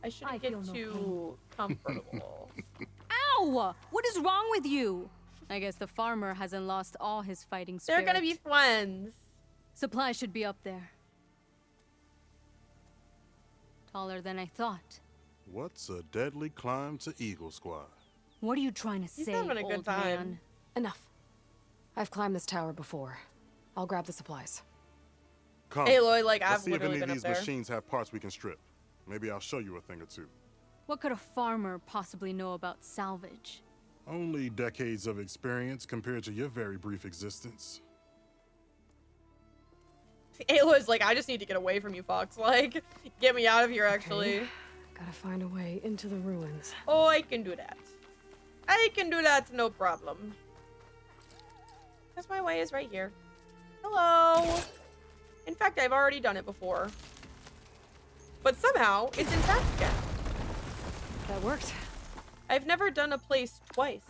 I shouldn't get too comfortable. Ow! What is wrong with you? I guess the farmer hasn't lost all his fighting spirit. They're gonna be friends. Supplies should be up there. Taller than I thought. What's a deadly climb to Eagle Squad? What are you trying to say, having a good old time. man? Enough. I've climbed this tower before. I'll grab the supplies. Come. Hey, Lloyd, like, Let's I've see if literally any of been these up there. machines have parts we can strip. Maybe I'll show you a thing or two. What could a farmer possibly know about salvage? Only decades of experience compared to your very brief existence. Ayla's like, I just need to get away from you, Fox. Like, get me out of here, actually. Okay. Gotta find a way into the ruins. Oh, I can do that. I can do that, no problem. Because my way is right here. Hello. In fact, I've already done it before. But somehow, it's intact again. That worked. I've never done a place twice.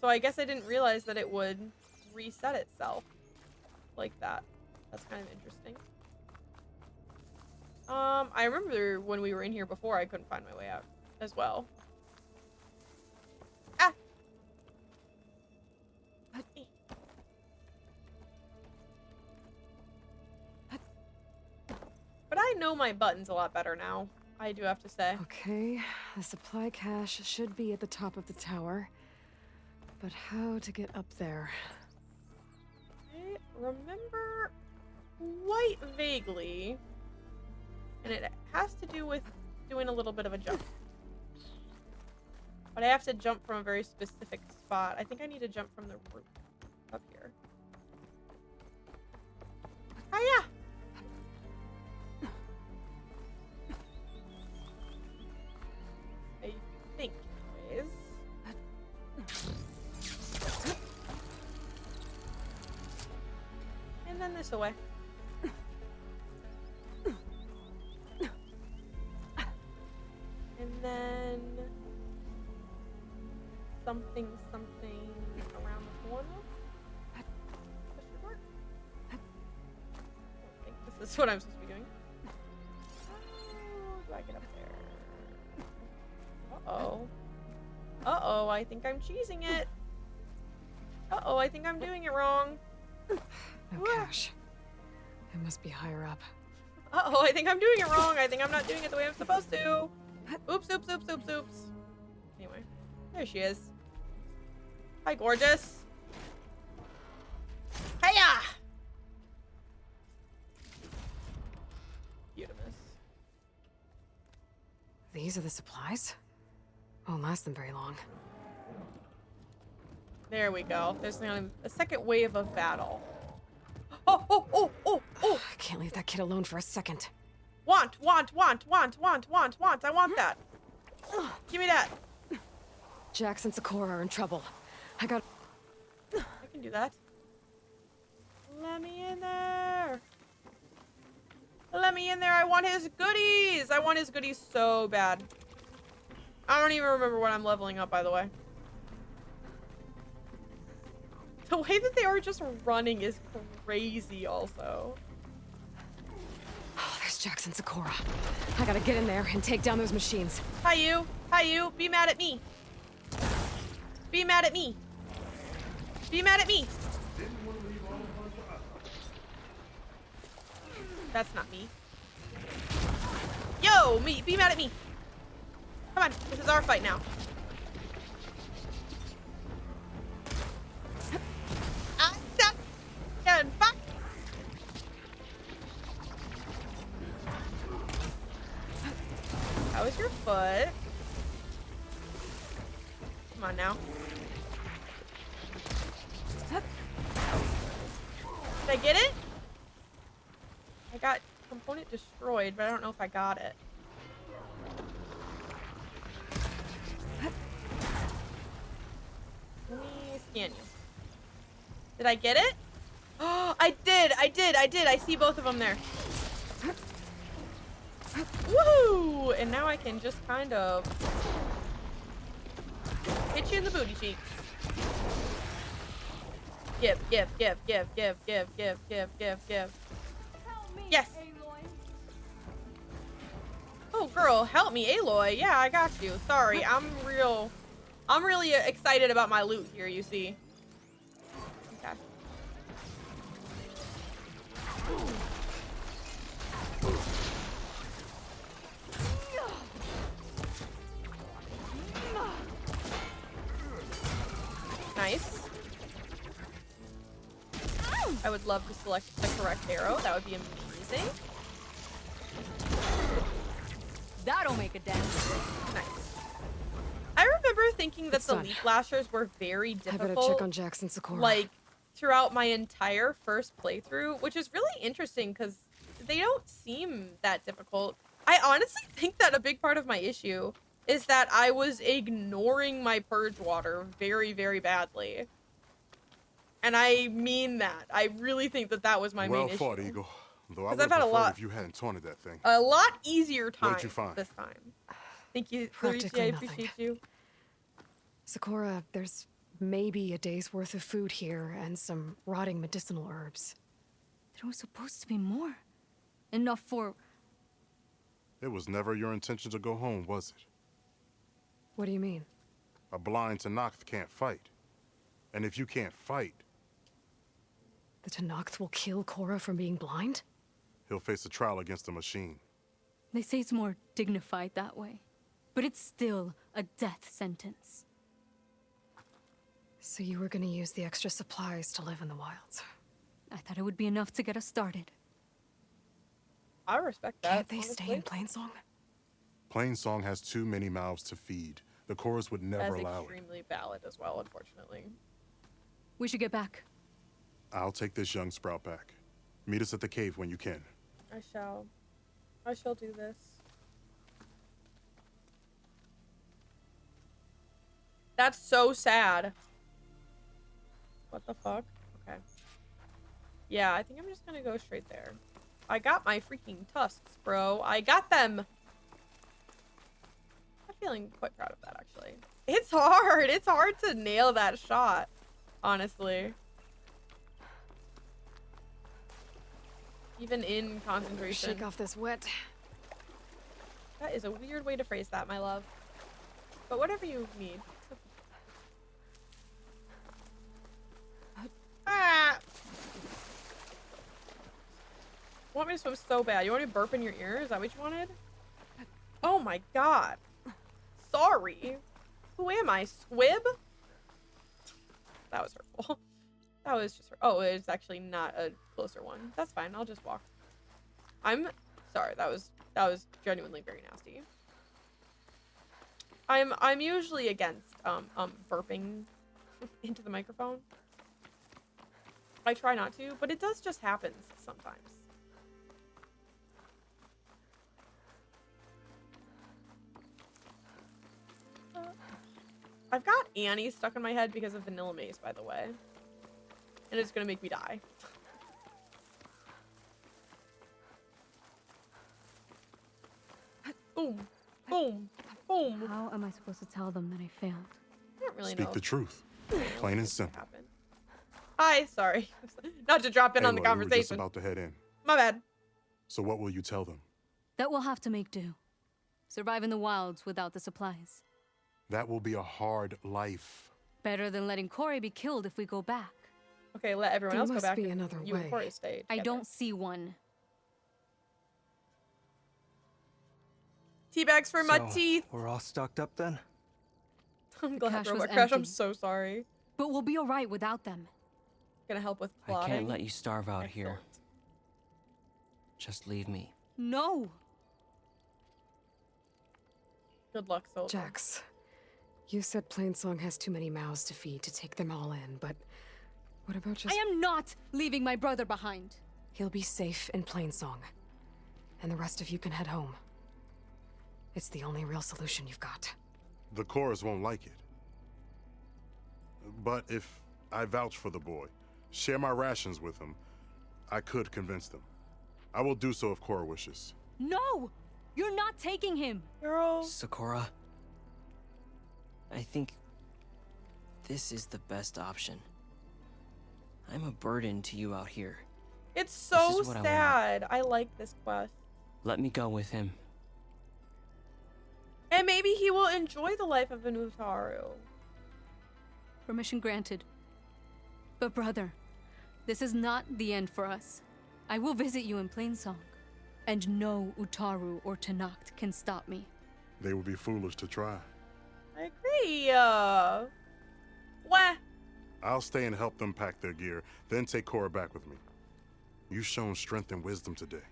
So I guess I didn't realize that it would reset itself like that. That's kind of interesting. I remember when we were in here before, I couldn't find my way out as well. Ah! But I know my buttons a lot better now, I do have to say. Okay, the supply cache should be at the top of the tower. But how to get up there? I remember quite vaguely, and it has to do with doing a little bit of a jump. But I have to jump from a very specific spot. I think I need to jump from the roof up here. Hiya! I think, anyways. And then this away. And then something around the corner. Question mark? I don't think this is what I'm supposed to be doing. How do I get up there? Uh-oh. Uh-oh, I think I'm cheesing it. Uh-oh, I think I'm doing it wrong. No cache. It must be higher up. Uh-oh, I think I'm doing it wrong. I think I'm not doing it the way I'm supposed to. Oops, oops, oops, oops, oops. Anyway, there she is. Hi, gorgeous. Hiya! Beautiful. These are the supplies? Won't last them very long. There we go. There's a second wave of battle. Oh, oh, oh, oh, oh! I can't leave that kid alone for a second. Want. I want that. Give me that. Jax and Sakura are in trouble. I can do that. Let me in there. Let me in there. I want his goodies. I want his goodies so bad. I don't even remember what I'm leveling up, by the way. The way that they are just running is crazy also. Oh, there's Jax and Sakura. I gotta get in there and take down those machines. Hi, you. Hi, you. Be mad at me. Be mad at me. Be mad at me. That's not me. Yo, me. Be mad at me. Come on. This is our fight now. Fuck. How is your foot? Come on now. Did I get it? I got component destroyed, but I don't know if I got it. Let me scan you. Did I get it? Oh, I did. I see both of them there. Woohoo! And now I can just kind of hit you in the booty cheeks. Give. Yes. Oh, girl, help me, Aloy. Yeah, I got you. Sorry, I'm really excited about my loot here, you see. Okay. Nice. I would love to select the correct arrow. That would be amazing. That'll make a dent. Nice. I remember thinking that It's the done. leaf lashers were very I difficult. better check on Jackson Sakura. Like throughout my entire first playthrough, which is really interesting because they don't seem that difficult. I honestly think that a big part of my issue is that I was ignoring my purge water very, very badly. And I mean that. I really think that that was my main issue. Well fought, Eagle. Though I 'Cause would I've had a prefer lot- if you hadn't taunted that thing. A lot easier time What did you find? this time. Thank you, Luigi. Practically I nothing. appreciate you. Sakura, there's maybe a day's worth of food here and some rotting medicinal herbs. There was supposed to be more. Enough for... It was never your intention to go home, was it? What do you mean? A blind Tanakh can't fight. And if you can't fight, The Tanakh will kill Korra from being blind? he'll face a trial against the machine. They say it's more dignified that way. But it's still a death sentence. So you were gonna use the extra supplies to live in the wilds. I thought it would be enough to get us started. I respect that. Can't they stay in Plainsong? Plainsong has too many mouths to feed. The chorus would never That's allow it. extremely valid as well, unfortunately. We should get back. I'll take this young sprout back. Meet us at the cave when you can. I shall. I shall do this. That's so sad. What the fuck? Okay. Yeah, I think I'm just gonna go straight there. I got my freaking tusks, bro. I got them. I'm feeling quite proud of that, actually. It's hard. It's hard to nail that shot, honestly. Even in concentration. Shake off this wet. That is a weird way to phrase that, my love. But whatever you need. Ah! Want me to swim so bad? You want me to burp in your ear? Is that what you wanted? Oh my god. Sorry. Who am I? Squib? That was hurtful. That was just... Oh, it's actually not a closer one. That's fine. I'll just walk. I'm sorry. That was genuinely very nasty. I'm usually against burping into the microphone. I try not to, but it does just happen sometimes. I've got Annie stuck in my head because of Vanilla Mace, by the way. And it's gonna make me die. Boom. Boom. Boom. How am I supposed to tell them that I failed? I don't really Speak know. the truth. Plain and simple. Hi, sorry. Not to drop in on the Aloy, we were just conversation. about to head in. My bad. So what will you tell them? That we'll have to make do. Survive in the wilds without the supplies. That will be a hard life. Better than letting Corey be killed if we go back. Okay, let everyone There else go must back. be and another you and way. Corey stay I together. don't see one. Teabags for my So, teeth. We're all stocked up then? I'm The glad, cache was Robot Crash. I'm empty. so sorry. But we'll be alright without them. Gonna help with I plotting. can't let you starve out here. Just leave me. No! Good luck, soldier. Jax, you said Plainsong has too many mouths to feed to take them all in, but what about just... I am not leaving my brother behind. He'll be safe in Plainsong, and the rest of you can head home. It's the only real solution you've got. The chorus won't like it. But if I vouch for the boy, share my rations with him, I could convince them. I will do so if Cora wishes. No! You're not taking him! Girl. Sakura, I think this is the best option. I'm a burden to you out here. It's This so is what I want. sad. I like this quest. Let me go with him. And maybe he will enjoy the life of an Utaru. Permission granted. But brother, this is not the end for us. I will visit you in Plainsong, and no Utaru or Tanact can stop me. They would be foolish to try. I agree. Wah. I'll stay and help them pack their gear, then take Cora back with me. You've shown strength and wisdom today.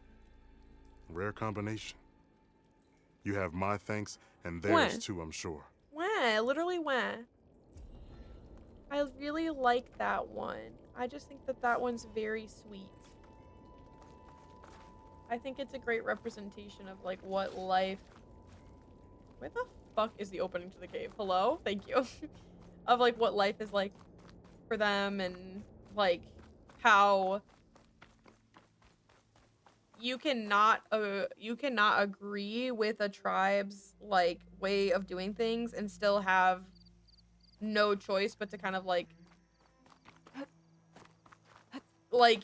Rare combination. You have my thanks, and theirs When? too, I'm sure. Wah. Literally wah. I really like that one. I just think that that one's very sweet. I think it's a great representation of like what life... Where the fuck is the opening to the cave? Hello? Thank you. Of like what life is like for them, and like how you cannot agree with a tribe's like way of doing things and still have no choice but to kind of like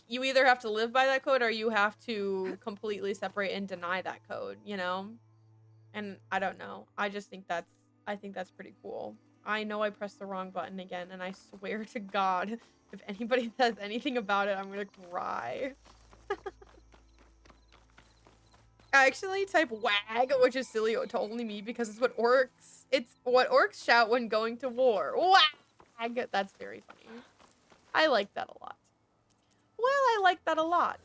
you either have to live by that code or you have to completely separate and deny that code, you know? And I don't know. I just think I think that's pretty cool. I know I pressed the wrong button again, and I swear to God, if anybody says anything about it, I'm gonna cry. I accidentally type wag, which is silly only me because it's what orcs shout when going to war. Wag! That's very funny. I like that a lot. Well, I like that a lot.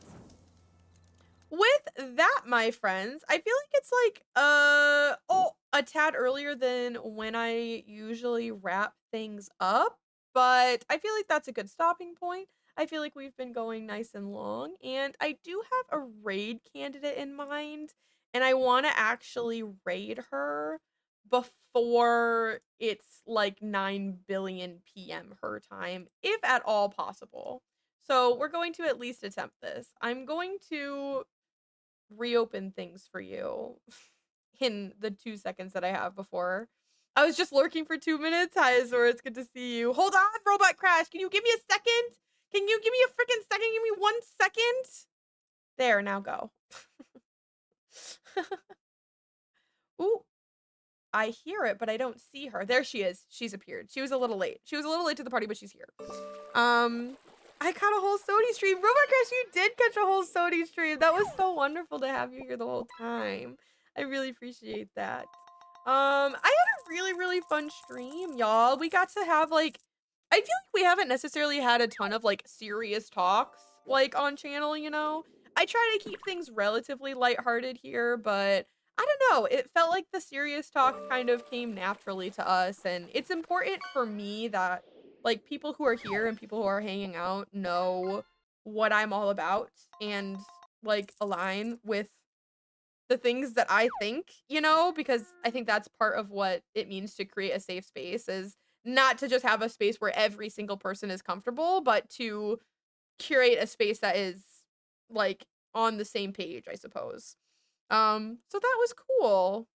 With that, my friends, I feel like it's like a tad earlier than when I usually wrap things up, but I feel like that's a good stopping point. I feel like we've been going nice and long, and I do have a raid candidate in mind, and I want to actually raid her before it's like 9 billion p.m. her time, if at all possible. So we're going to at least attempt this. I'm going to reopen things for you in the 2 seconds that I have before. I was just lurking for 2 minutes. Hi, Azora, it's good to see you. Hold on, Robot Crash. Can you give me a second? Can you give me a freaking second? Give me 1 second. There, now go. Ooh. I hear it, but I don't see her. There she is. She's appeared. She was a little late. She was a little late to the party, but she's here. I caught a whole Sodi stream. Robot Crash, you did catch a whole Sodi stream. That was so wonderful to have you here the whole time. I really appreciate that. I had a really, really fun stream, y'all. We got to have like, I feel like we haven't necessarily had a ton of like serious talks like on channel, you know? I try to keep things relatively lighthearted here, but I don't know. It felt like the serious talk kind of came naturally to us, and it's important for me that like people who are here and people who are hanging out know what I'm all about and like align with the things that I think, you know, because I think that's part of what it means to create a safe space, is not to just have a space where every single person is comfortable, but to curate a space that is like on the same page, I suppose. So that was cool.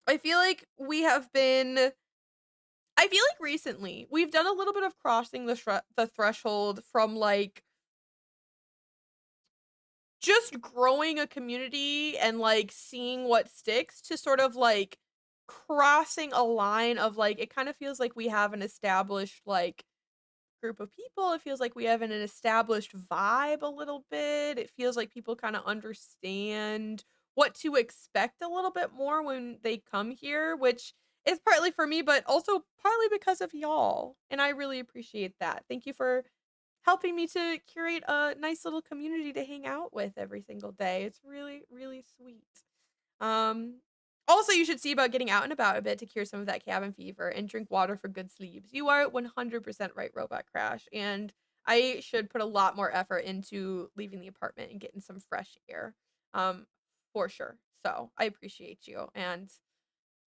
I feel like recently we've done a little bit of crossing the threshold from like just growing a community and like seeing what sticks to sort of like crossing a line of like, it kind of feels like we have an established like group of people. It feels like we have an established vibe a little bit. It feels like people kind of understand what to expect a little bit more when they come here, which is partly for me, but also partly because of y'all. And I really appreciate that. Thank you for helping me to curate a nice little community to hang out with every single day. It's really, really sweet. Um, Also, you should see about getting out and about a bit to cure some of that cabin fever and drink water for good sleeps. You are 100% right, Robot Crash. And I should put a lot more effort into leaving the apartment and getting some fresh air. For sure. So I appreciate you. And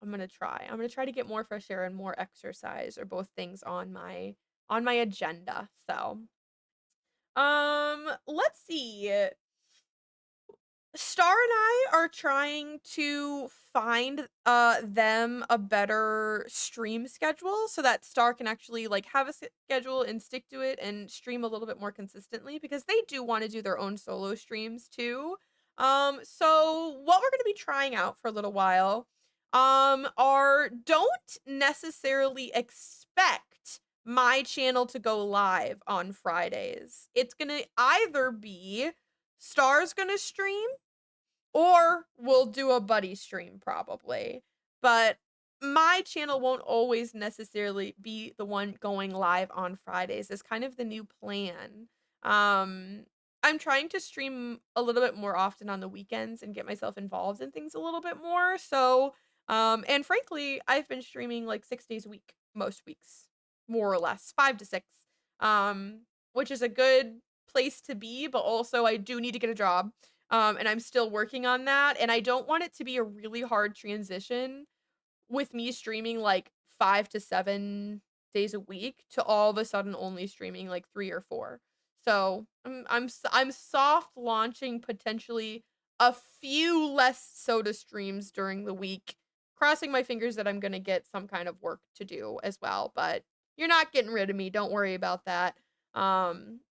I'm gonna try. I'm gonna try to get more fresh air and more exercise, or both things on my agenda. So, let's see. Star and I are trying to find them a better stream schedule so that Star can actually like have a schedule and stick to it and stream a little bit more consistently, because they do want to do their own solo streams too. So what we're going to be trying out for a little while are, don't necessarily expect my channel to go live on Fridays. It's going to either be Star's going to stream, or we'll do a buddy stream probably. But my channel won't always necessarily be the one going live on Fridays. Is kind of the new plan. I'm trying to stream a little bit more often on the weekends and get myself involved in things a little bit more. So, and frankly, I've been streaming like 6 days a week most weeks, more or less, 5 to 6. Which is a good place to be, but also I do need to get a job. And I'm still working on that, and I don't want it to be a really hard transition with me streaming like 5 to 7 days a week to all of a sudden only streaming like 3 or 4. So, I'm soft launching potentially a few less soda streams during the week, crossing my fingers that I'm gonna get some kind of work to do as well, but you're not getting rid of me, don't worry about that.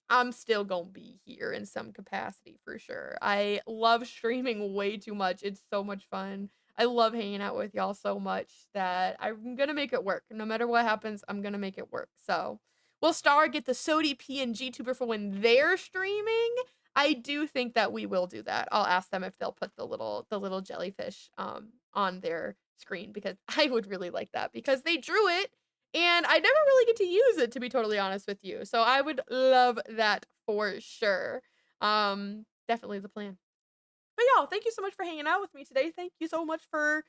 I'm still gonna be here in some capacity for sure. I love streaming way too much. It's so much fun. I love hanging out with y'all so much that I'm gonna make it work. No matter what happens, I'm gonna make it work. So, will Star get the Sody PNG tuber for when they're streaming? I do think that we will do that. I'll ask them if they'll put the little jellyfish on their screen, because I would really like that, because they drew it and I never really get to use it, to be totally honest with you. So I would love that for sure. Definitely the plan. But y'all, thank you so much for hanging out with me today. Thank you so much for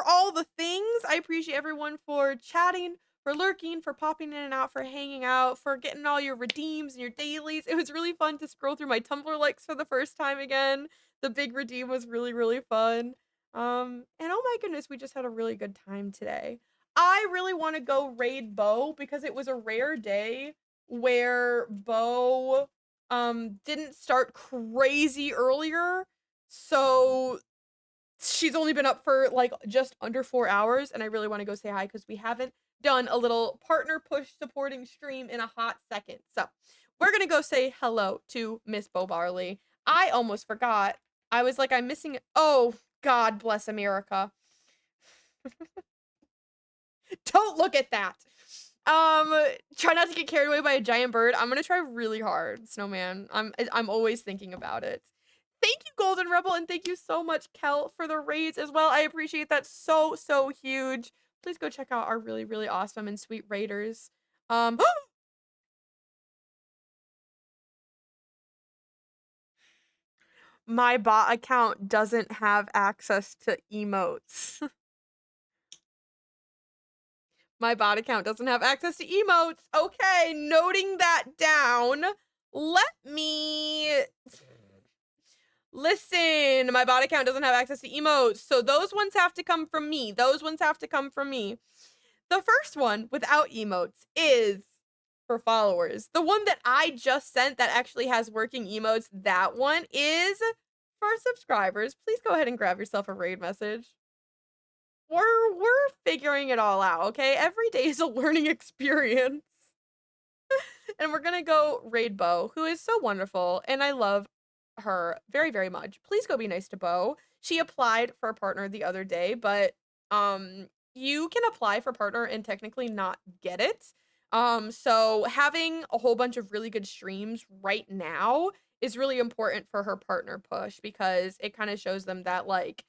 all the things. I appreciate everyone for chatting, for lurking, for popping in and out, for hanging out, for getting all your redeems and your dailies. It was really fun to scroll through my Tumblr likes for the first time again. The big redeem was really, really fun. And oh my goodness, we just had a really good time today. I really want to go raid Bo, because it was a rare day where Bo didn't start crazy earlier. So she's only been up for like just under 4 hours, and I really want to go say hi because we haven't done a little partner push supporting stream in a hot second. So we're gonna go say hello to Miss Bo Barley. I almost forgot. I was like, I'm missing. Oh, God bless America. Don't look at that. Try not to get carried away by a giant bird. I'm gonna try really hard, Snowman. I'm always thinking about it. Thank you, Golden Rebel, and thank you so much, Kel, for the raids as well. I appreciate that so, so huge. Please go check out our really, really awesome and sweet raiders. My bot account doesn't have access to emotes. My bot account doesn't have access to emotes. Okay, noting that down. Let me... Listen, my bot account doesn't have access to emotes, so those ones have to come from me. Those ones have to come from me. The first one without emotes is for followers. The one that I just sent that actually has working emotes, that one is for subscribers. Please go ahead and grab yourself a raid message. We're figuring it all out, okay? Every day is a learning experience. And we're gonna go raid Bo, who is so wonderful, and I love her very, very much. Please go be nice to Bo. She applied for a partner the other day, but you can apply for partner and technically not get it. So having a whole bunch of really good streams right now is really important for her partner push, because it kind of shows them that like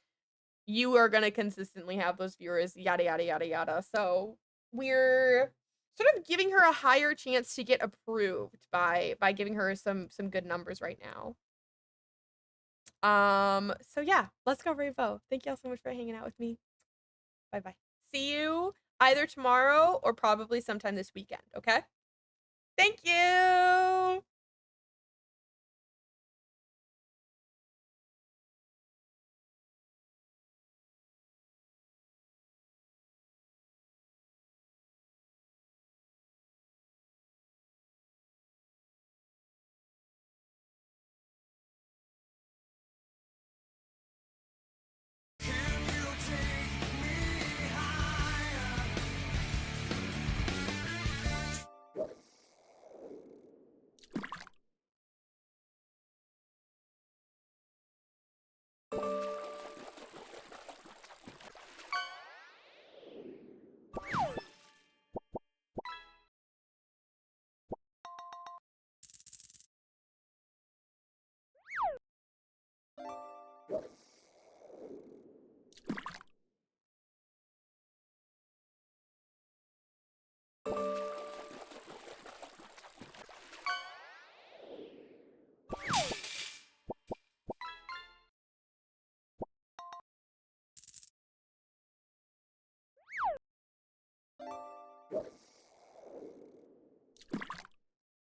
you are gonna consistently have those viewers, yada yada yada yada. So we're sort of giving her a higher chance to get approved by giving her some good numbers right now. So yeah, let's go Ravo. Thank y'all so much for hanging out with me. Bye bye. See you either tomorrow or probably sometime this weekend, okay? Thank you.